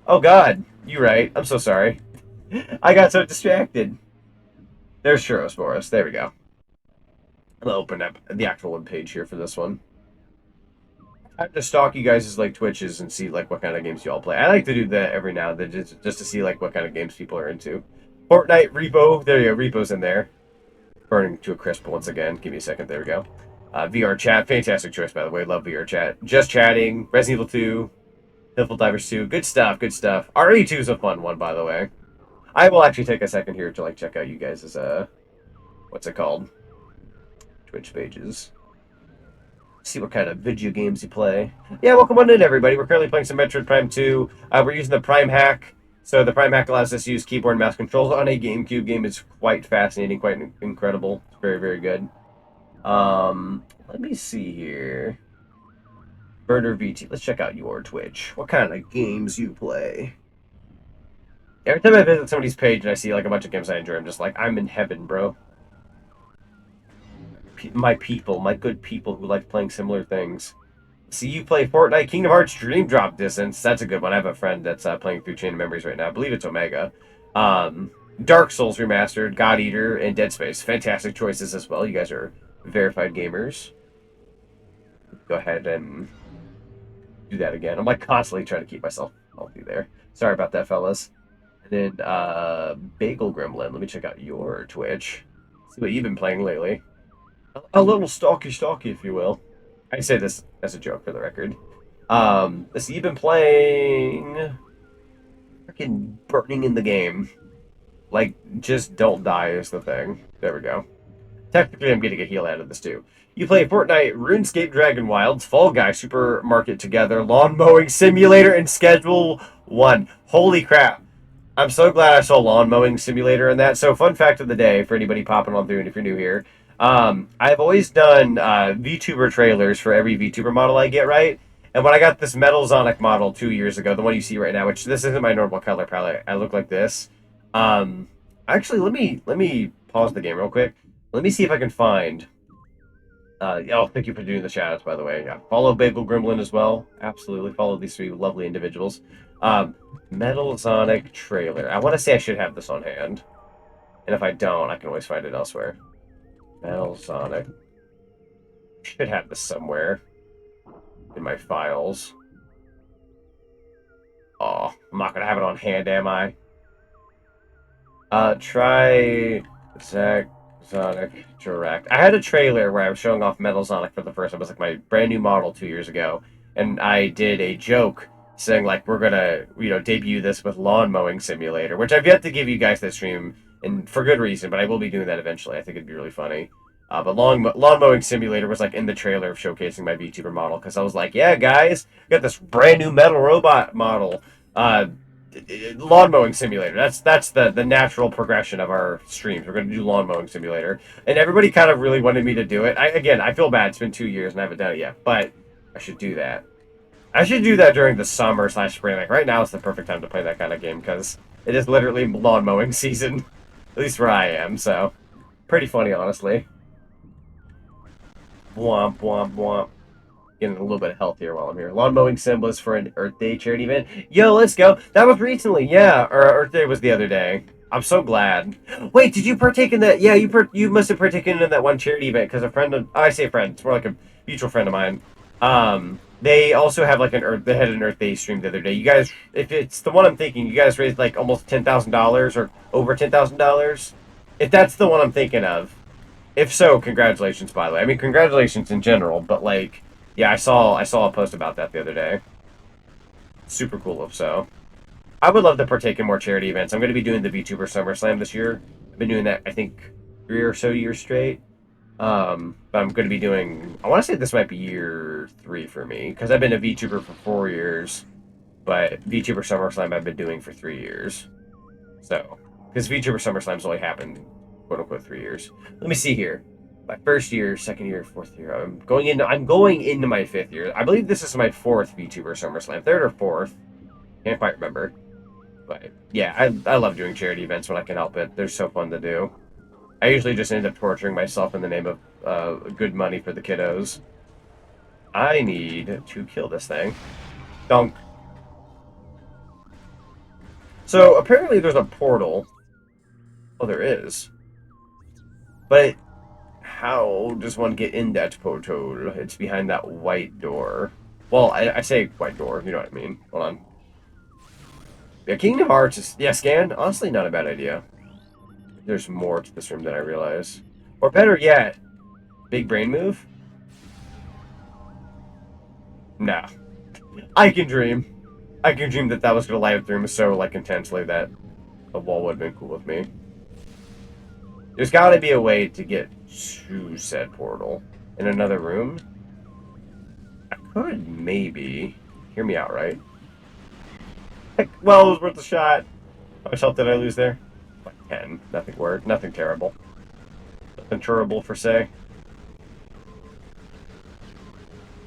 Oh, God. You're right. I'm so sorry. I got so distracted. There's Churros Boros. There we go. I'm going to open up the actual web page here for this one. I have to stalk you guys' like Twitches and see like what kind of games you all play. I like to do that every now and then just to see like what kind of games people are into. Fortnite, Repo. There you go. Repo's in there. Burning to a crisp once again. Give me a second. There we go. VR chat. Fantastic choice, by the way. Love VR chat. Just chatting. Resident Evil 2. Hillful Divers 2. Good stuff. RE2 is a fun one, by the way. I will actually take a second here to like check out you guys' what's it called? Twitch pages. See what kind of video games you play. Yeah, welcome on in, everybody. We're currently playing some Metroid Prime 2. We're using the Prime Hack. So the Prime Hack allows us to use keyboard and mouse controls on a GameCube game. It's quite fascinating, quite incredible. It's very, very good. Let me see here. Burner VT. Let's check out your Twitch. What kind of games you play? Every time I visit somebody's page and I see like a bunch of games I enjoy, I'm just like, I'm in heaven, bro. My good people who like playing similar things. See, you play Fortnite, Kingdom Hearts Dream Drop Distance. That's a good one. I have a friend that's playing through Chain of Memories right now. I believe it's Omega. Dark Souls Remastered, God Eater, and Dead Space. Fantastic choices as well. You guys are verified gamers. go ahead and do that again. I'm like constantly trying to keep myself healthy there. Sorry about that, fellas. And then Bagel Gremlin, let me check out your Twitch. See what you've been playing lately. A little stalky, if you will. I say this as a joke for the record. Let's see, you've been playing freaking burning in the game. Like, just don't die is the thing. There we go. Technically, I'm getting a heal out of this too. You play Fortnite, RuneScape, Dragon Wilds, Fall Guy, Supermarket Together, Lawn Mowing Simulator, and Schedule 1. Holy crap. I'm so glad I saw Lawn Mowing Simulator in that. So, fun fact of the day for anybody popping on through, and if you're new here, I've always done VTuber trailers for every VTuber model I get, right? And when I got this 𝙴𝚑𝚘𝚗𝚎 model 2 years ago, the one you see right now, which this isn't my normal color palette, I look like this. Actually, let me pause the game real quick. Let me see if I can find. Oh, thank you for doing the shoutouts, by the way. Yeah, follow Bagel Gremlin as well. Absolutely, follow these three lovely individuals. Metal Zonic trailer. I want to say I should have this on hand, and if I don't, I can always find it elsewhere. Metal Zonic. Should have this somewhere in my files. Oh, I'm not gonna have it on hand, am I? Try Zonic Direct. I had a trailer where I was showing off Metal Zonic for the first time. It was like my brand new model 2 years ago, and I did a joke saying like we're gonna debut this with Lawn Mowing Simulator, which I've yet to give you guys that stream, and for good reason. But I will be doing that eventually. I think it'd be really funny. But Lawn Mowing Simulator was like in the trailer of showcasing my VTuber model because I was like, yeah, guys, got this brand new metal robot model. Lawn Mowing Simulator. That's the natural progression of our streams. We're going to do Lawn Mowing Simulator. And everybody kind of really wanted me to do it. I feel bad. It's been 2 years and I haven't done it yet. But I should do that. I should do that during the summer/spring. Like right now is the perfect time to play that kind of game because it is literally lawn mowing season. At least where I am. So, pretty funny, honestly. Womp, womp, womp. Getting a little bit healthier while I'm here. Lawn Mowing Sim was for an Earth Day charity event. Yo, let's go. That was recently, yeah. Or Earth Day was the other day. I'm so glad. Wait, did you partake in that? Yeah, you must have partaken in that one charity event because a friend of... Oh, I say a friend. It's more like a mutual friend of mine. They also have like they had an Earth Day stream the other day. You guys, if it's the one I'm thinking, you guys raised like almost $10,000 or over $10,000. If that's the one I'm thinking of. If so, congratulations, by the way. I mean, congratulations in general, but like... Yeah, I saw a post about that the other day. Super cool if so. I would love to partake in more charity events. I'm going to be doing the VTuber SummerSlam this year. I've been doing that, I think, 3 or so years straight. But I'm going to be doing... I want to say this might be year 3 for me. Because I've been a VTuber for 4 years. But VTuber SummerSlam I've been doing for 3 years. So, because VTuber SummerSlam's only happened, quote-unquote, 3 years. Let me see here. My first year, second year, fourth year. I'm going into my 5th year. I believe this is my 4th VTuber SummerSlam. 3rd or 4th. Can't quite remember. But yeah, I love doing charity events when I can help it. They're so fun to do. I usually just end up torturing myself in the name of good money for the kiddos. I need to kill this thing. Dunk. So apparently there's a portal. Oh, there is. But how does one get in that portal? It's behind that white door. Well, I say white door, you know what I mean. Hold on. Yeah, Kingdom Hearts is... Yeah, scan. Honestly, not a bad idea. There's more to this room than I realize. Or better yet, big brain move? Nah. I can dream. I can dream that was going to light up the room so, like, intensely that the wall would have been cool with me. There's got to be a way to get to said portal. In another room? I could maybe... Hear me out, right? Heck, well, it was worth a shot. How much health did I lose there? Like 10. Nothing worked. Nothing terrible. Nothing terrible, for say.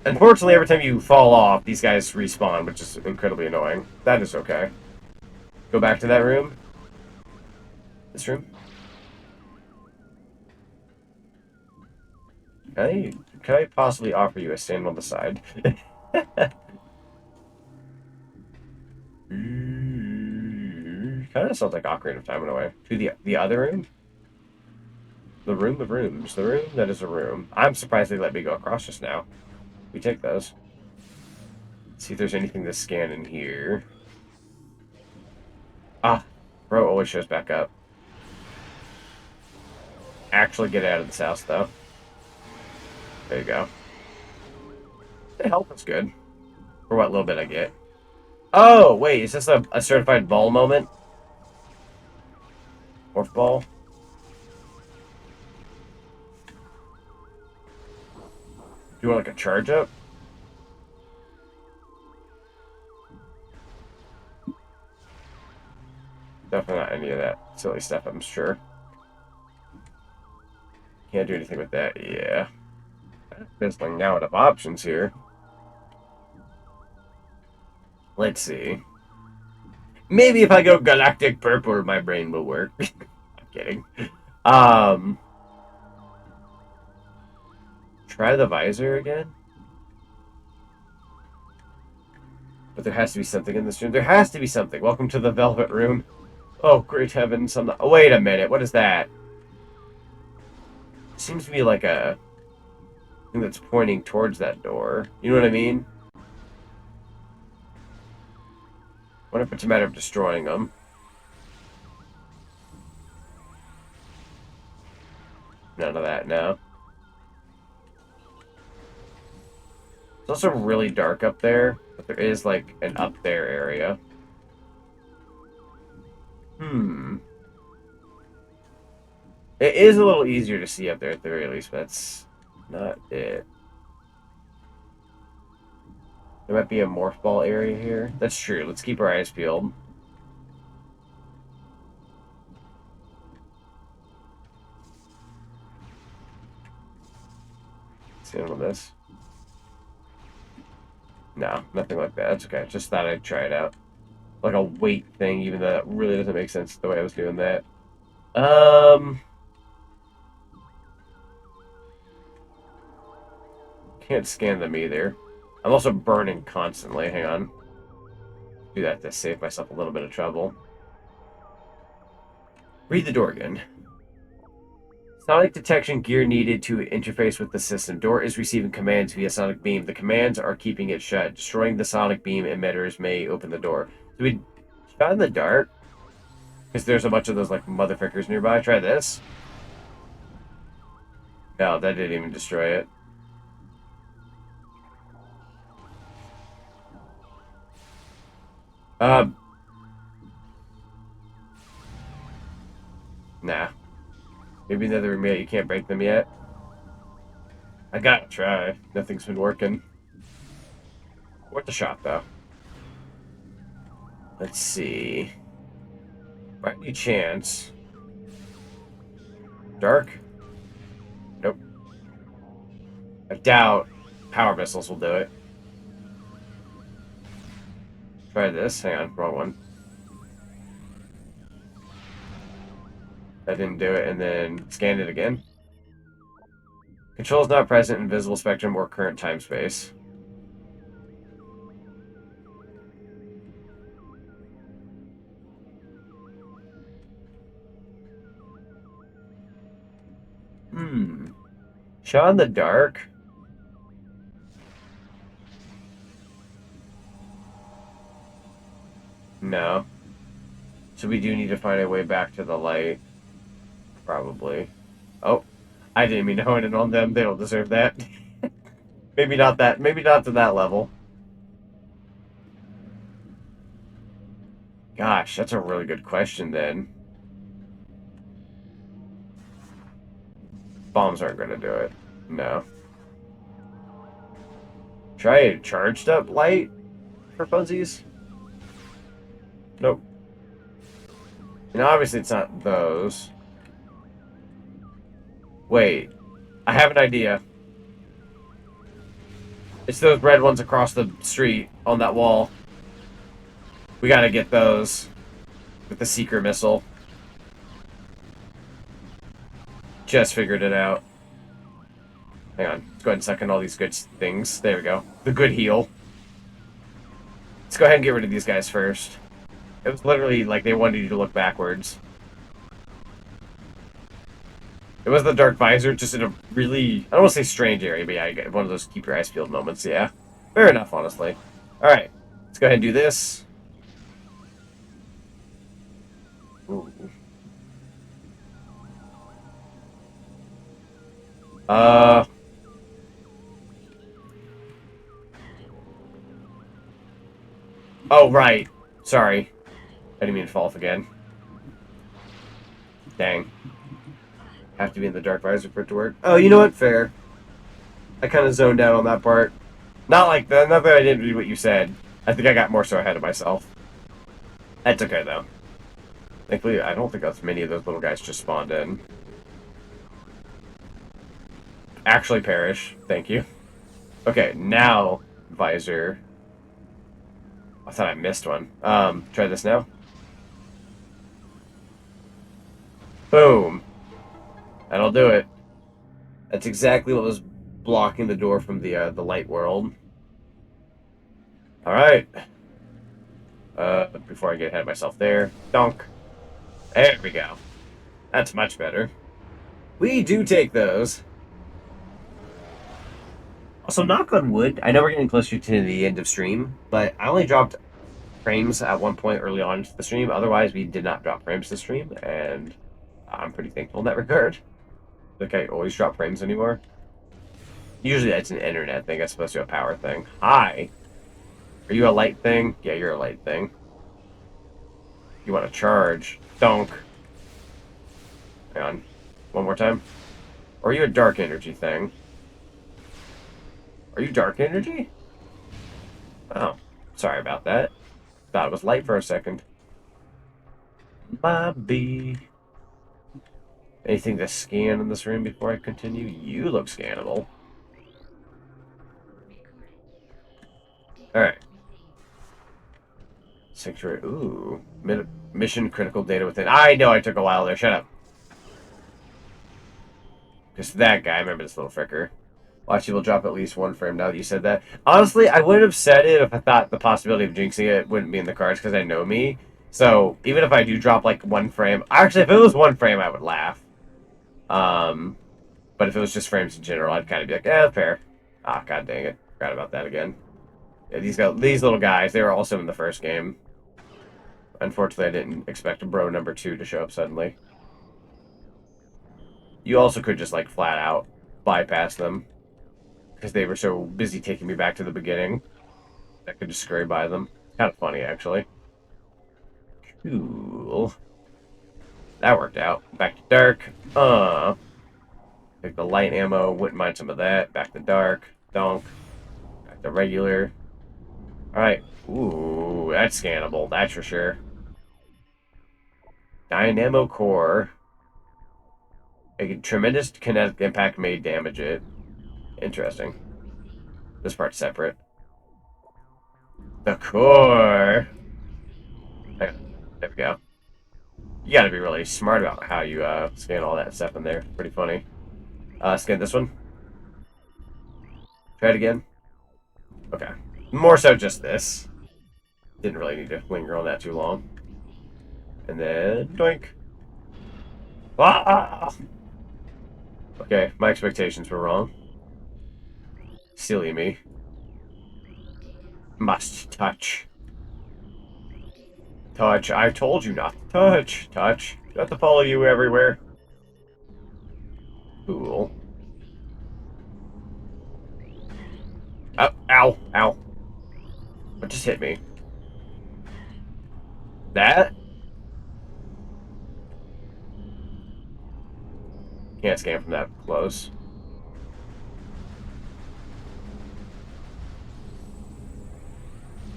Unfortunately, every time you fall off, these guys respawn, which is incredibly annoying. That is okay. Go back to that room. This room. Can I possibly offer you a stand on the side? Kind of sounds like Ocarina of Time in a way. To the other room? The room of rooms. The room that is a room. I'm surprised they let me go across just now. We take those. See if there's anything to scan in here. Ah, bro always shows back up. Actually get out of this house, though. There you go. The health is good. For what little bit I get. Oh, wait, is this a certified ball moment? Morph ball? Do you want like a charge up? Definitely not any of that silly stuff, I'm sure. Can't do anything with that, yeah. Fizzling out of options here. Let's see. Maybe if I go galactic purple, my brain will work. I'm kidding. Try the visor again. But there has to be something in this room. There has to be something. Welcome to the Velvet Room. Oh, great heavens. Oh, wait a minute. What is that? Seems to be like a thing that's pointing towards that door. You know what I mean? Wonder if it's a matter of destroying them. None of that, no. It's also really dark up there, but there is like an up there area. It is a little easier to see up there at the very least, but that's not it. There might be a morph ball area here. That's true. Let's keep our eyes peeled. See any of this? No, nothing like that. That's okay. Just thought I'd try it out. Like a weight thing, even though that really doesn't make sense the way I was doing that. Can't scan them either. I'm also burning constantly. Hang on. Do that to save myself a little bit of trouble. Read the door again. Sonic detection gear needed to interface with the system. Door is receiving commands via sonic beam. The commands are keeping it shut. Destroying the sonic beam emitters may open the door. Do we shot in the dark? Because there's a bunch of those like motherfuckers nearby. Try this. No, that didn't even destroy it. Nah. Maybe another room yet. You can't break them yet. I gotta try. Nothing's been working. Worth a shot, though. Let's see. By any chance. Dark? Nope. I doubt power missiles will do it. Try this. Hang on, wrong one. That didn't do it, and then scan it again. Controls not present in visible spectrum or current time space. Shot in the dark? No. So we do need to find a way back to the light. Probably. Oh, I didn't mean to hone it on them. They don't deserve that. Maybe not that. Maybe not to that level. Gosh, that's a really good question then. Bombs aren't going to do it. No. Try a charged up light for funsies? Nope. And obviously it's not those. Wait. I have an idea. It's those red ones across the street on that wall. We gotta get those with the seeker missile. Just figured it out. Hang on. Let's go ahead and suck in all these good things. There we go. The good heal. Let's go ahead and get rid of these guys first. It was literally like they wanted you to look backwards. It was the dark visor, just in a really, I don't want to say strange area, but yeah, you get one of those keep your eyes peeled moments, yeah. Fair enough, honestly. Alright, let's go ahead and do this. Ooh. Oh, right. Sorry. I didn't mean to fall off again. Dang. Have to be in the dark visor for it to work. Oh, you know what? Fair. I kind of zoned out on that part. Not like that. Not that I didn't read what you said. I think I got more so ahead of myself. That's okay, though. Thankfully, I don't think many of those little guys just spawned in. Actually perish. Thank you. Okay, now visor. I thought I missed one. Try this now. Boom. That'll do it. That's exactly what was blocking the door from the light world. All right. Before I get ahead of myself there, donk. There we go. That's much better. We do take those. Also, knock on wood, I know we're getting closer to the end of stream, but I only dropped frames at one point early on into the stream. Otherwise, we did not drop frames this stream, and I'm pretty thankful in that regard. Like, I always drop frames anymore. Usually that's an internet thing as opposed to a power thing. Hi! Are you a light thing? Yeah, you're a light thing. You want to charge. Donk. Hang on. One more time. Or are you a dark energy thing? Are you dark energy? Oh, sorry about that. Thought it was light for a second. Might be. Anything to scan in this room before I continue? You look scannable. Alright. Sanctuary. Ooh. Mission critical data within. I know I took a while there. Shut up. Just that guy. I remember this little fricker. Watch you will drop at least one frame now that you said that. Honestly, I wouldn't have said it if I thought the possibility of jinxing it wouldn't be in the cards because I know me. So, even if I do drop like one frame... Actually, if it was one frame, I would laugh. But if it was just frames in general, I'd kind of be like, eh, fair. Ah, god dang it. Forgot about that again. Yeah, these little guys, they were also in the first game. Unfortunately, I didn't expect bro number 2 to show up suddenly. You also could just, like, flat out bypass them. Because they were so busy taking me back to the beginning. I could just scurry by them. Kind of funny, actually. Cool. That worked out. Back to dark. Take the light ammo. Wouldn't mind some of that. Back to dark. Donk. Back to regular. Alright. Ooh, that's scannable. That's for sure. Dynamo core. A tremendous kinetic impact may damage it. Interesting. This part's separate. The core. There we go. You gotta be really smart about how you scan all that stuff in there. Pretty funny. Scan this one. Try it again. Okay. More so just this. Didn't really need to linger on that too long. And then doink. Ah! Okay, my expectations were wrong. Silly me. Must touch. Touch. I told you not to touch. Touch. Do I have to follow you everywhere? Cool. Oh, ow. Ow. What just hit me? That? Can't scan from that close.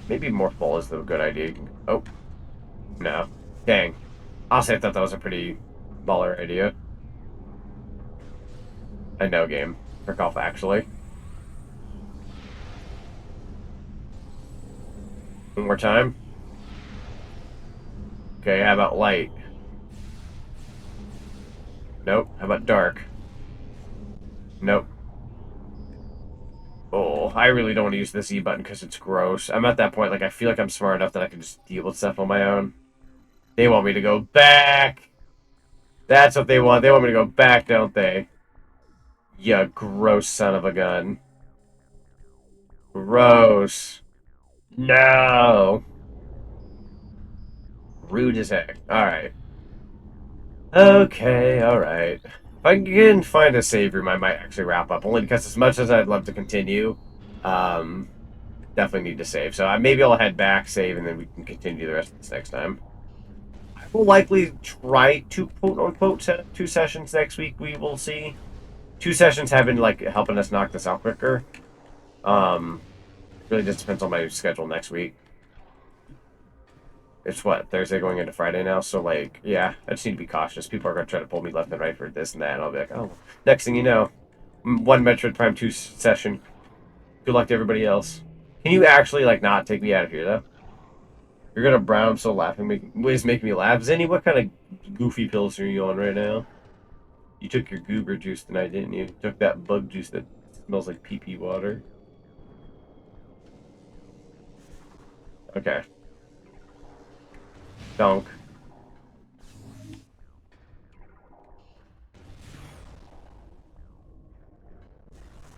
Maybe more full is the good idea. Oh. No. Dang. Honestly, I thought that was a pretty baller idea. I know game. Frick off, actually. One more time. Okay, how about light? Nope. How about dark? Nope. Oh, I really don't want to use this E button because it's gross. I'm at that point, like, I feel like I'm smart enough that I can just deal with stuff on my own. They want me to go back. That's what they want. They want me to go back, don't they? You gross son of a gun. Gross. No. Rude as heck. Alright. Okay, alright. If I can find a save room, I might actually wrap up. Only because as much as I'd love to continue, definitely need to save. So maybe I'll head back, save, and then we can continue the rest of this next time. I will likely try to quote-unquote set up 2 sessions next week. We will see. 2 sessions have been, like, helping us knock this out quicker. Really just depends on my schedule next week. It's what, Thursday going into Friday now? So, like, yeah, I just need to be cautious. People are going to try to pull me left and right for this and that, and I'll be like, oh, next thing you know, 1 Metroid Prime 2 session. Good luck to everybody else. Can you actually, like, not take me out of here, though? You're going to brown so laughing is making me laugh. Zinni, what kind of goofy pills are you on right now? You took your goober juice tonight, didn't you? You took that bug juice that smells like pee-pee water. Okay. Donk.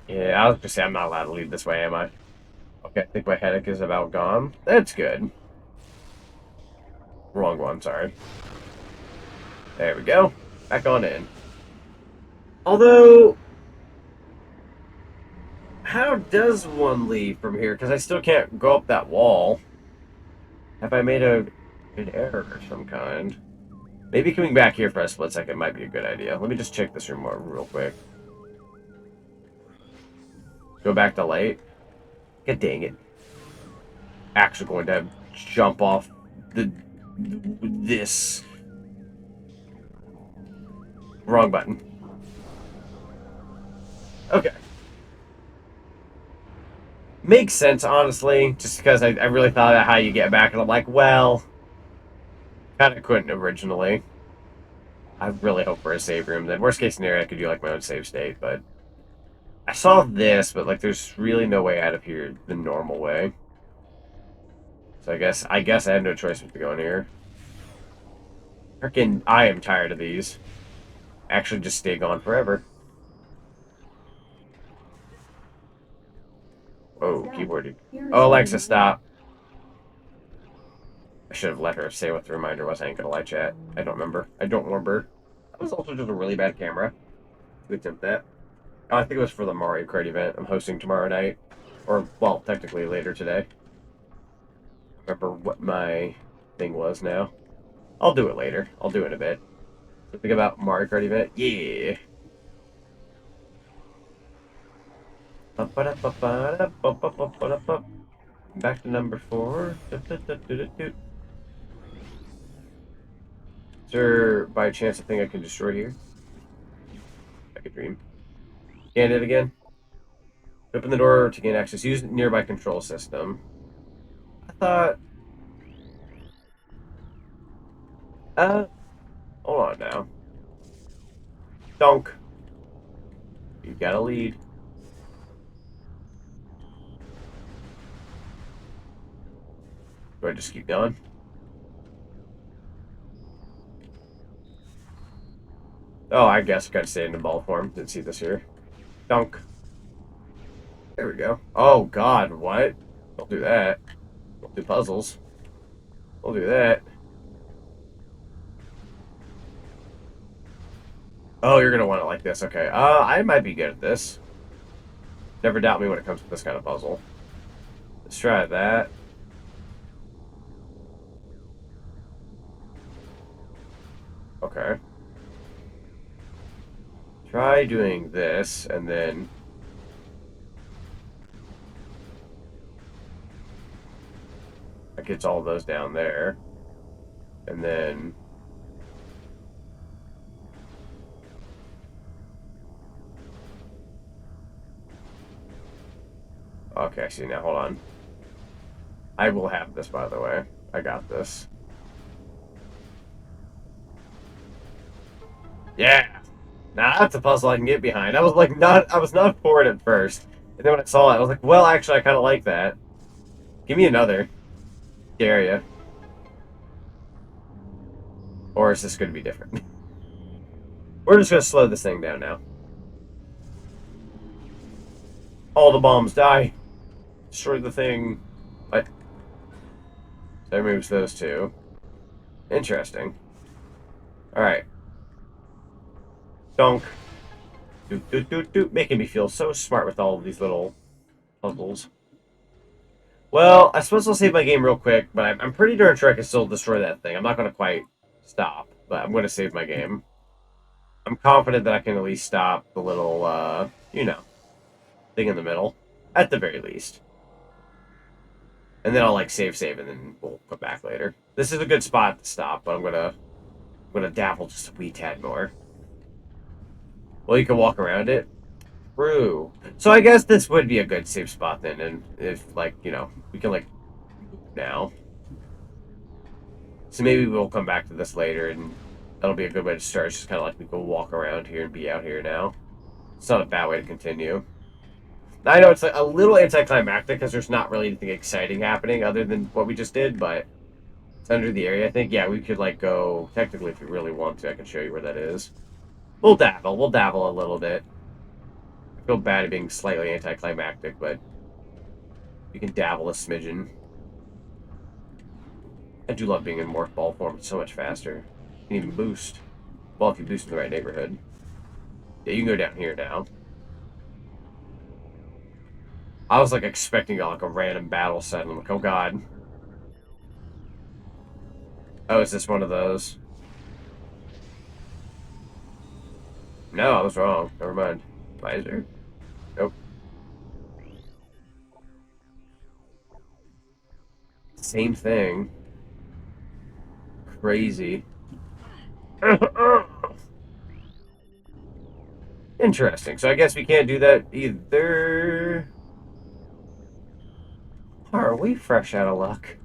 Yeah, I was gonna say I'm not allowed to leave this way, am I? Okay, I think my headache is about gone. That's good. Wrong one, sorry. There we go. Back on in. Although, how does one leave from here? Because I still can't go up that wall. Have I made an error of some kind? Maybe coming back here for a split second might be a good idea. Let me just check this room real quick. Go back to light. God dang it. Actually going to jump off this. Wrong button. Okay. Makes sense, honestly, just because I really thought about how you get back, and I'm like, well, kind of couldn't originally. I really hope for a save room. Then, worst case scenario, I could do like my own save state, but I saw this, but like, there's really no way out of here the normal way. So I guess I had no choice but to go in here. Freaking, I am tired of these. Actually, just stay gone forever. Oh, keyboard. Oh, Alexa, stop. I should have let her say what the reminder was. I ain't gonna lie, chat. I don't remember. That was also just a really bad camera. We attempt that. Oh, I think it was for the Mario Kart event I'm hosting tomorrow night. Or, well, technically later today. Remember what my thing was now. I'll do it later. I'll do it in a bit. So think about Mario Kart event? Yeah. Back to number 4. Is there, by chance, a thing I can destroy here? Like a dream. Scan it again. Open the door to gain access. Use nearby control system. I thought... hold on now. Donk. You got a lead. Do I just keep going? Oh, I guess I gotta stay in the ball form. Didn't see this here. Dunk. There we go. Oh, God, what? Don't do that. Don't do puzzles. Don't do that. Oh, you're gonna want it like this. Okay. I might be good at this. Never doubt me when it comes to this kind of puzzle. Let's try that. Okay. Try doing this, and then... that gets all those down there. And then... okay, see now, hold on. I will have this, by the way. I got this. Yeah! Now that's a puzzle I can get behind. I was not for it at first. And then when I saw it, I was like, well, actually, I kind of like that. Give me another. Dare ya. Or is this going to be different? We're just gonna slow this thing down now. All the bombs die. Destroy the thing. What? So that removes those two. Interesting. Alright. Donk. Doot, doot, doot, doot. Making me feel so smart with all of these little puzzles. Well, I suppose I'll save my game real quick, but I'm pretty darn sure I can still destroy that thing. I'm not going to quite stop, but I'm going to save my game. I'm confident that I can at least stop the little, you know, thing in the middle. At the very least. And then I'll, like, save, and then we'll come back later. This is a good spot to stop, but I'm gonna dabble just a wee tad more. Well, you can walk around it. True. So I guess this would be a good save spot then, and if, like, you know, we can, like, now. So maybe we'll come back to this later, and that'll be a good way to start. It's just kind of like we go walk around here and be out here now. It's not a bad way to continue. I know it's like a little anticlimactic because there's not really anything exciting happening other than what we just did, but it's under the area, I think. Yeah, we could, like, go... Technically, if we really want to, I can show you where that is. We'll dabble a little bit. I feel bad at being slightly anticlimactic, but you can dabble a smidgen. I do love being in morph ball form. It's so much faster. You can even boost. Well, if you boost in the right neighborhood. Yeah, you can go down here now. I was, like, expecting, like, a random battle set, and I'm like, oh god. Oh, is this one of those? No, I was wrong. Never mind. Visor? Nope. Same thing. Crazy. Interesting. So I guess we can't do that either. Are we fresh out of luck?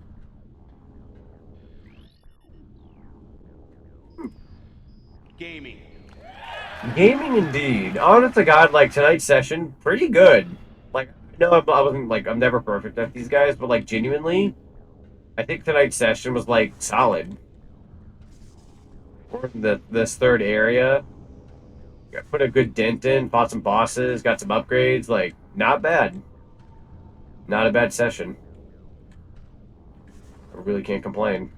Gaming. Gaming indeed. Honest to God, like, tonight's session, pretty good. Like, no, I wasn't, like, I'm never perfect at these guys, but, like, genuinely, I think tonight's session was, like, solid. We're in this third area. Put a good dent in, fought some bosses, got some upgrades, like, not bad. Not a bad session. I really can't complain.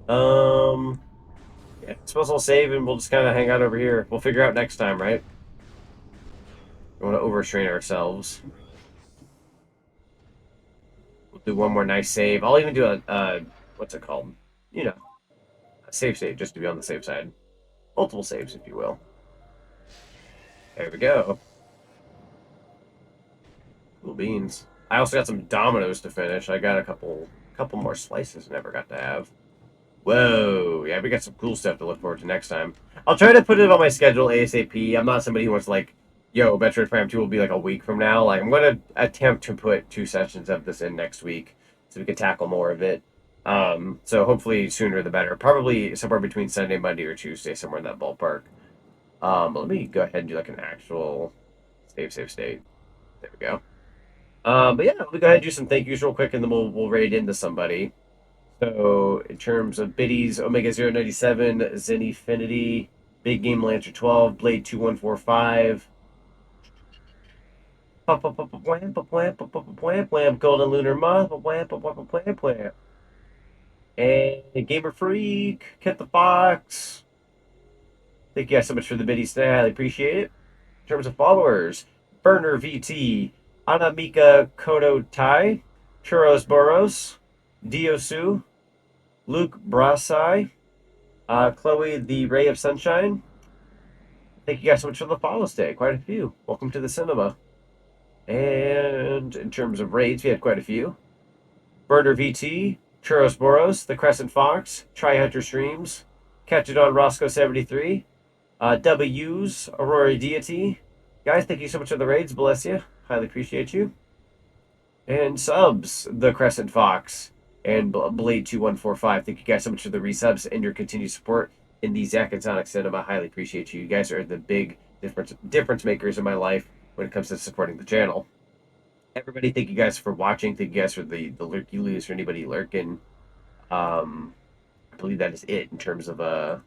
Yeah, I suppose I'll save and we'll just kind of hang out over here. We'll figure out next time, right? We want to overstrain ourselves. We'll do one more nice save. I'll even do a what's it called? You know, a save just to be on the safe side. Multiple saves, if you will. There we go. Cool beans. I also got some dominoes to finish. I got a couple more slices I never got to have. Whoa, yeah, we got some cool stuff to look forward to next time. I'll try to put it on my schedule ASAP. I'm not somebody who wants, like, yo, Metroid Prime 2 will be like a week from now. Like, I'm going to attempt to put 2 sessions of this in next week so we can tackle more of it. So hopefully sooner the better. Probably somewhere between Sunday, Monday, or Tuesday, somewhere in that ballpark. Let me go ahead and do, like, an actual save state. There we go. But yeah, let me go ahead and do some thank yous real quick, and then we'll raid into somebody. So, in terms of biddies, Omega097, ZonicTHedgehog, Big Game Lancer 12, Blade2145, Golden Lunar Moth, and Gamer Freak, Kit the Fox. Thank you guys so much for the biddies today. I highly appreciate it. In terms of followers, Burner VT, Anamika Kodo Tai, Churros Boros, Diosu, Luke Brasai, Chloe the Ray of Sunshine. Thank you guys so much for the follows today. Quite a few. Welcome to the cinema. And in terms of raids, we had quite a few. Burner VT, Churros Boros, The Crescent Fox, Try Hunter Streams, Catchadon Roscoe 73, W's, Aurora Deity. Guys, thank you so much for the raids. Bless you. Highly appreciate you. And subs, The Crescent Fox and Blade2145. Thank you guys so much for the resubs and your continued support in the Zach and Sonic cinema. Highly appreciate you. You guys are the big difference makers in my life when it comes to supporting the channel. Everybody, thank you guys for watching. Thank you guys for the lurky loos, for anybody lurking. I believe that is it in terms of the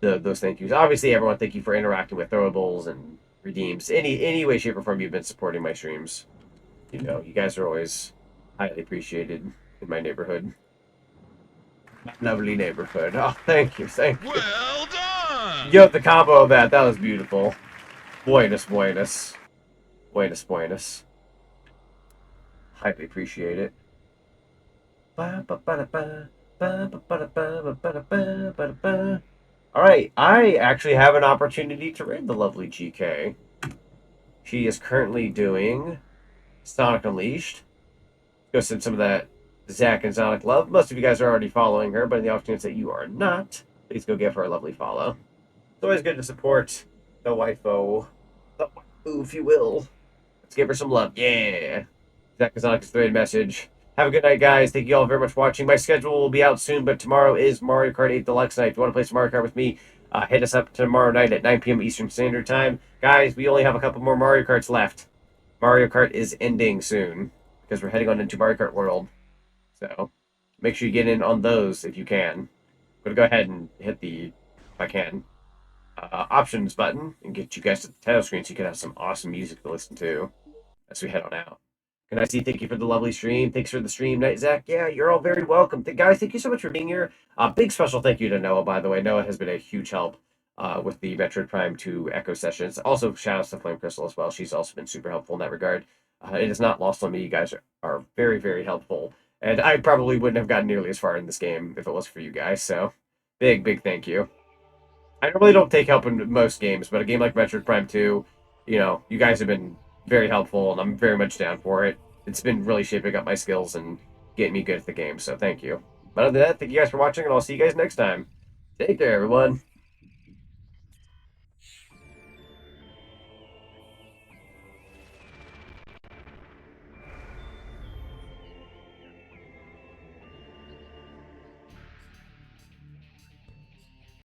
those thank yous. Obviously, everyone, thank you for interacting with throwables and redeems. Any way, shape, or form you've been supporting my streams. You know, you guys are always highly appreciated in my neighborhood. Lovely neighborhood. Oh, thank you, thank you. Well done! Yo, the combo of that was beautiful. Buenos, buenos. Buenos, buenos. Highly appreciate it. Alright, I actually have an opportunity to raid the lovely GK. She is currently doing Sonic Unleashed. Go send some of that Zach and Zonic love. Most of you guys are already following her, but in the off chance that you are not, please go give her a lovely follow. It's always good to support the waifu. The waifu, if you will. Let's give her some love. Yeah. Zach and Zonic's thread message. Have a good night, guys. Thank you all very much for watching. My schedule will be out soon, but tomorrow is Mario Kart 8 Deluxe night. If you want to play some Mario Kart with me, hit us up tomorrow night at 9 p.m. Eastern Standard Time. Guys, we only have a couple more Mario Karts left. Mario Kart is ending soon because we're heading on into Mario Kart World. So make sure you get in on those if you can. I'm going to go ahead and hit the, if I can, options button and get you guys to the title screen so you can have some awesome music to listen to as we head on out. Can I see? Thank you for the lovely stream. Thanks for the stream night, Zach. Yeah, you're all very welcome. Guys, thank you so much for being here. Big special thank you to Noah, by the way. Noah has been a huge help with the Metroid Prime 2 Echo sessions. Also, shout outs to Flame Crystal as well. She's also been super helpful in that regard. It is not lost on me. You guys are very, very helpful. And I probably wouldn't have gotten nearly as far in this game if it wasn't for you guys. So, big thank you. I normally don't take help in most games, but a game like Metroid Prime 2, you know, you guys have been very helpful, and I'm very much down for it. It's been really shaping up my skills and getting me good at the game, so thank you. But other than that, thank you guys for watching, and I'll see you guys next time. Take care, everyone.